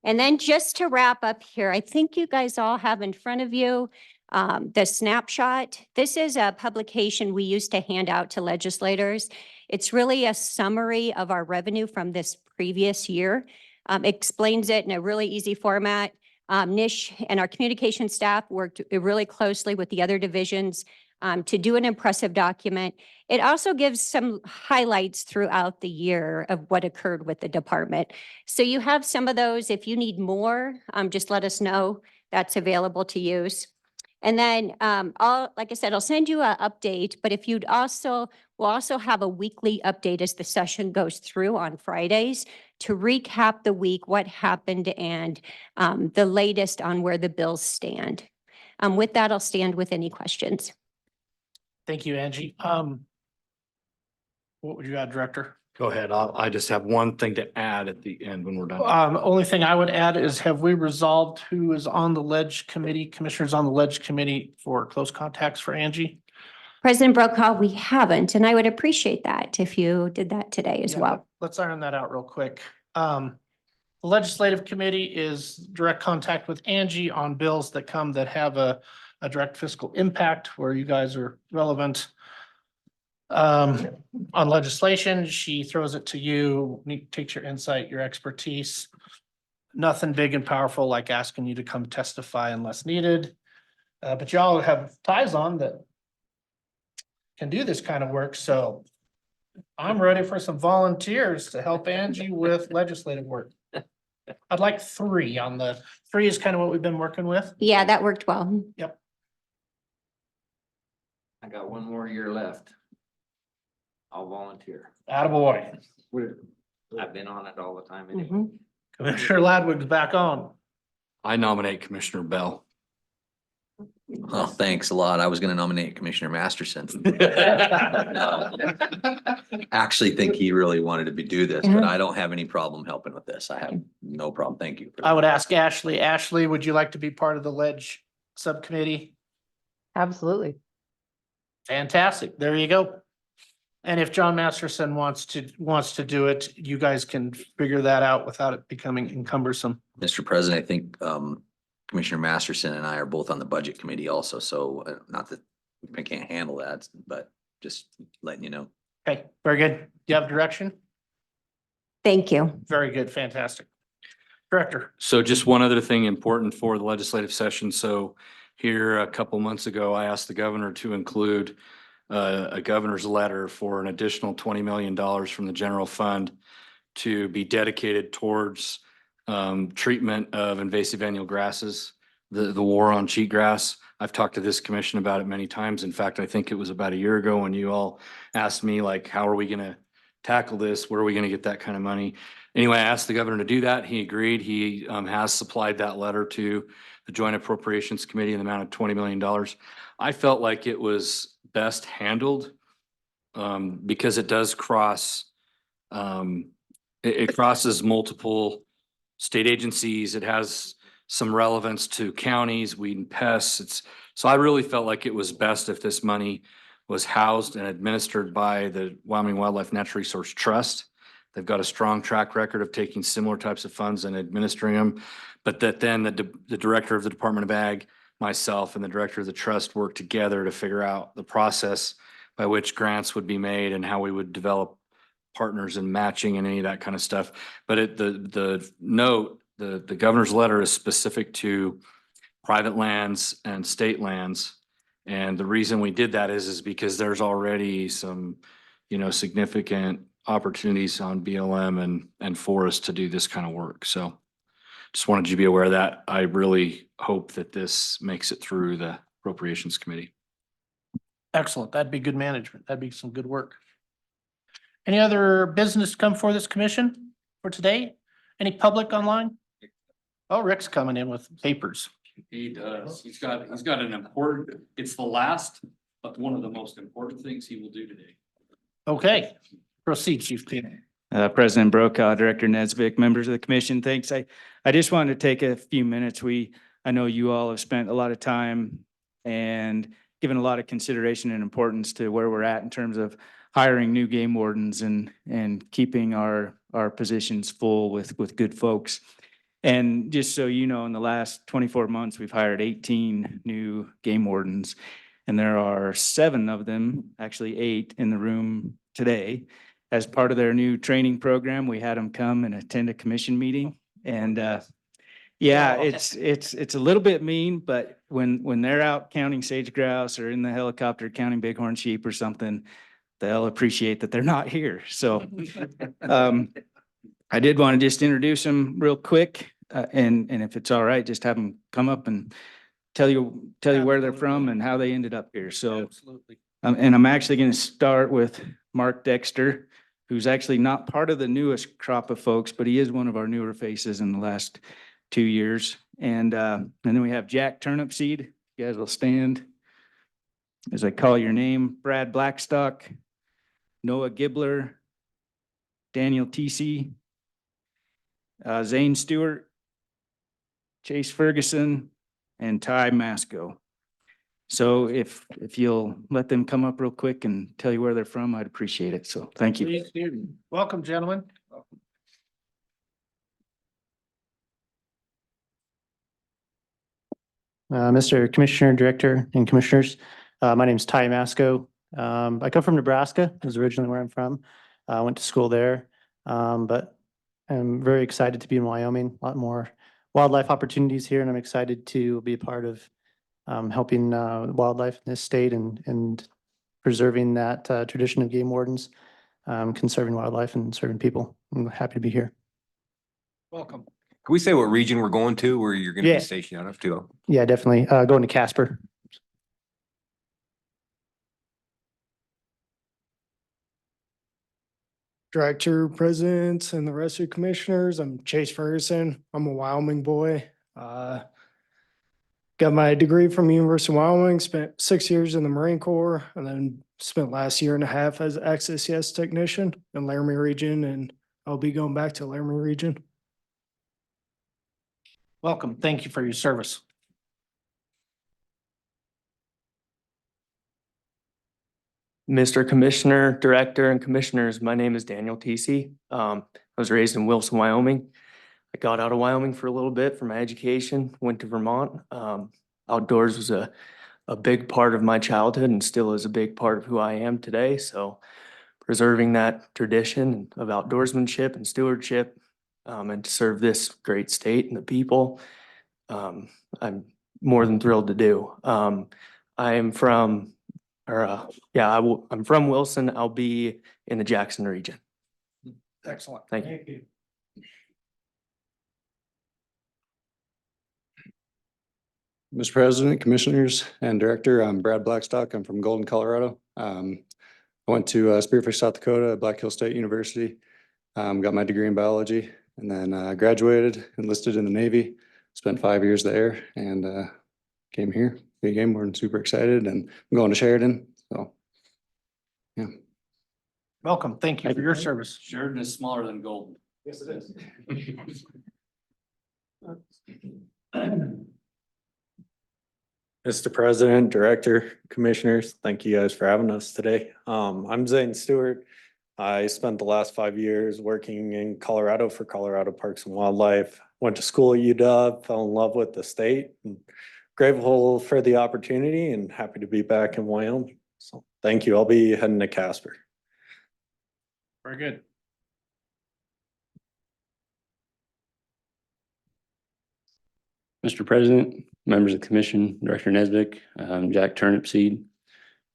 And then just to wrap up here, I think you guys all have in front of you the snapshot. This is a publication we used to hand out to legislators. It's really a summary of our revenue from this previous year. Explains it in a really easy format. Nish and our communication staff worked really closely with the other divisions to do an impressive document. It also gives some highlights throughout the year of what occurred with the department. So you have some of those. If you need more, just let us know. That's available to use. And then like I said, I'll send you an update, but if you'd also, we'll also have a weekly update as the session goes through on Fridays to recap the week, what happened, and the latest on where the bills stand. With that, I'll stand with any questions. Thank you, Angie. What would you add, Director? Go ahead. I just have one thing to add at the end when we're done. Only thing I would add is, have we resolved who is on the ledge committee, commissioners on the ledge committee for close contacts for Angie? President Brokaw, we haven't, and I would appreciate that if you did that today as Yeah, well. Let's iron that out real quick. The legislative committee is direct contact with Angie on bills that come that have a direct fiscal impact where you guys are relevant. On legislation, she throws it to you, takes your insight, your expertise. Nothing big and powerful like asking you to come testify unless needed. But y'all have ties on that can do this kind of work, so I'm ready for some volunteers to help Angie with legislative work. I'd like 3 on the 3 is kind of what we've been working with. Yeah, that worked well. Yep. I got 1 more year left. I'll volunteer. Attaboy. I've been on it all the time anyway. Mhm. Commissioner Ladwig's back on. I nominate Commissioner Bell. Oh, thanks a lot. I was gonna nominate Commissioner Masterson. Actually think he really wanted to do this, but I don't have any problem helping with this. I have no problem. Thank you. I would ask Ashley. Ashley, would you like to be part of the ledge subcommittee? Absolutely. Fantastic. There you go. And if John Masterson wants to do it, you guys can figure that out without it becoming cumbersome. Mr. President, I think Commissioner Masterson and I are both on the budget committee also, so not that we can't handle that, but just letting you know. Okay, very good. Do you have direction? Thank you. Very good, fantastic. Director. So just one other thing important for the legislative session. So here a couple months ago, I asked the governor to include a governor's letter for an additional $20 million from the general fund to be dedicated towards treatment of invasive annual grasses, the war on cheatgrass. I've talked to this commission about it many times. In fact, I think it was about a year ago when you all asked me, like, how are we going to tackle this? Where are we going to get that kind of money? Anyway, I asked the governor to do that. He agreed. He has supplied that letter to the Joint Appropriations Committee in the amount of $20 million. I felt like it was best handled because it does cross, it crosses multiple state agencies. It has some relevance to counties, weed and pests. So I really felt like it was best if this money was housed and administered by the Wyoming Wildlife Natural Resource Trust. They've got a strong track record of taking similar types of funds and administering them. But that then the director of the Department of Ag, myself, and the director of the trust work together to figure out the process by which grants would be made and how we would develop partners and matching and any of that kind of stuff. But the note, the governor's letter is specific to private lands and state lands. And the reason we did that is because there's already some, significant opportunities on BLM and forest to do this kind of work. So just wanted you to be aware of that. I really hope that this makes it through the Appropriations Committee. Excellent. That'd be good management. That'd be some good work. Any other business come for this commission for today? Any public online? Oh, Rick's coming in with papers. He does. He's got an important, it's the last, but one of the most important things he will do today. Okay, proceed, Chief Cleaner. President Brokaw, Director Nesbitt, members of the commission, thanks. I just wanted to take a few minutes. I know you all have spent a lot of time and given a lot of consideration and importance to where we're at in terms of hiring new game wardens and keeping our positions full with good folks. And just so you know, in the last 24 months, we've hired 18 new game wardens, and there are 7 of them, actually 8 in the room today. As part of their new training program, we had them come and attend a commission meeting. And yeah, it's a little bit mean, but when they're out counting sage grouse or in the helicopter counting bighorn sheep or something, they'll appreciate that they're not here. So I did want to just introduce them real quick, and if it's all right, just have them come up and tell you where they're from and how they ended up here. So, and I'm actually going to start with Mark Dexter, who's actually not part of the newest crop of folks, but he is one of our newer faces in the last 2 years. And then we have Jack Turnipseed. You guys will stand as I call your name. Brad Blackstock, Noah Gibbler, Daniel TC, Zane Stewart, Chase Ferguson, and Ty Masco. So if you'll let them come up real quick and tell you where they're from, I'd appreciate it. So thank you. Please do. Welcome, gentlemen. Mr. Commissioner, Director, and Commissioners, my name is Ty Masco. I come from Nebraska, is originally where I'm from. I went to school there, but I'm very excited to be in Wyoming. A lot more wildlife opportunities here, and I'm excited to be a part of helping wildlife in this state and preserving that tradition of game wardens, conserving wildlife and serving people. I'm happy to be here. Welcome. Can we say what region we're going to, where you're going to Yeah. be stationed out of too? Yeah, definitely. Going to Casper. Director, President, and the rest of the commissioners. I'm Chase Ferguson. I'm a Wyoming boy. Got my degree from the University of Wyoming, spent 6 years in the Marine Corps, and then spent last 1.5 years as an XSCS technician in Laramie region, and I'll be going back to Laramie region. Welcome. Thank you for your service. Mr. Commissioner, Director, and Commissioners, my name is Daniel TC. I was raised in Wilson, Wyoming. I got out of Wyoming for a little bit for my education, went to Vermont. Outdoors was a big part of my childhood and still is a big part of who I am today. So preserving that tradition of outdoorsmanship and stewardship, and to serve this great state and the people, I'm more than thrilled to do. I'm from Wilson. I'll be in the Jackson region. Excellent. Thank you. Mr. President, Commissioners, and Director, I'm Brad Blackstock. I'm from Golden, Colorado. I went to Spearfish, South Dakota at Black Hill State University. Got my degree in biology, and then graduated, enlisted in the Navy, spent 5 years there, and came here. Big game, we're super excited, and I'm going to Sheridan, so yeah. Welcome. Thank you for your service. Sheridan is smaller than Golden. Yes, it is. Mr. President, Director, Commissioners, thank you guys for having us today. I'm Zane Stewart. I spent the last 5 years working in Colorado for Colorado Parks and Wildlife. Went to school at UW, fell in love with the state. And grateful for the opportunity and happy to be back in Wyoming. So thank you. I'll be heading to Casper. Very good. Mr. President, members of the commission, Director Nesbitt, I'm Jack Turnipseed,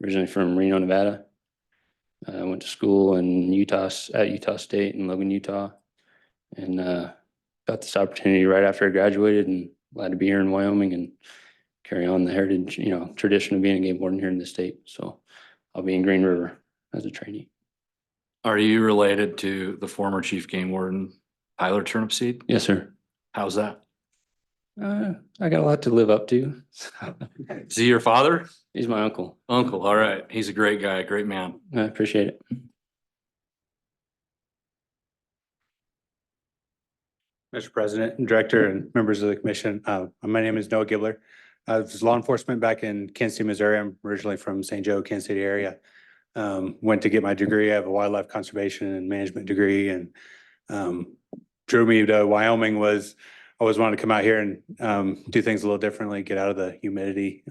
originally from Reno, Nevada. I went to school in Utah, at Utah State in Logan, Utah. And got this opportunity right after I graduated, and glad to be here in Wyoming and carry on the heritage, tradition of being a game warden here in the state. So I'll be in Green River as a trainee. Are you related to the former chief game warden, Tyler Turnipseed? Yes, sir. How's that? I got a lot to live up to. Is he your father? He's my uncle. Uncle, all right. He's a great guy, great man. I appreciate it. Mr. President, Director, and members of the commission, my name is Noah Gibler. I was law enforcement back in Kansas City, Missouri. I'm originally from St. Joe, Kansas City area. Went to get my degree. I have a wildlife conservation and management degree, and drew me to Wyoming was I always wanted to come out here and do things a little differently, get out of the humidity.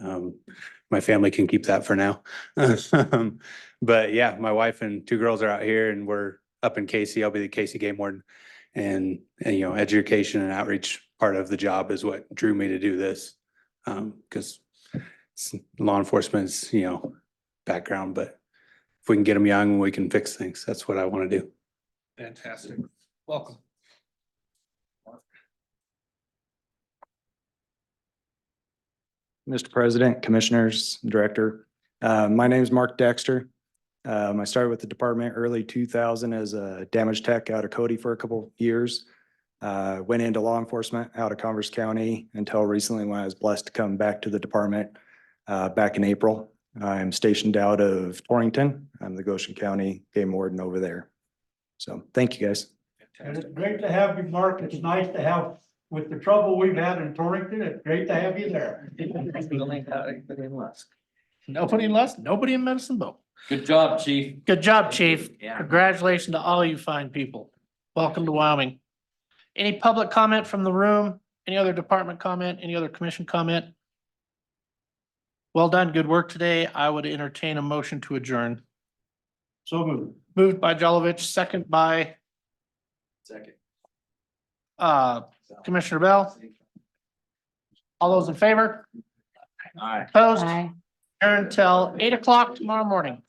My family can keep that for now. But yeah, my wife and 2 girls are out here, and we're up in Casey. I'll be the Casey game warden. And education and outreach part of the job is what drew me to do this. Because law enforcement's, background, but if we can get them young, we can fix things. That's what I want to do. Fantastic. Welcome. Mr. President, Commissioners, Director. My name is Mark Dexter. I started with the department early 2000 as a damage tech out of Cody for a couple years. Went into law enforcement out of Converse County until recently when I was blessed to come back to the department back in April. I'm stationed out of Torrington. I'm the Goshen County game warden over there. So thank you, guys. And it's great to have you, Mark. It's nice to have, with the trouble we've had in Torrington, it's great to have you there. Nobody less, nobody in Medicine Bow. Good job, chief. Good job, chief. Yeah. Congratulations to all you fine people. Welcome to Wyoming. Any public comment from the room? Any other department comment? Any other commission comment? Well done. Good work today. I would entertain a motion to adjourn. So moved. Moved by Jolovich, second by Second. Commissioner Bell. All those in favor? Aye. Opposed? Aye. Adjourn until 8 o'clock tomorrow morning.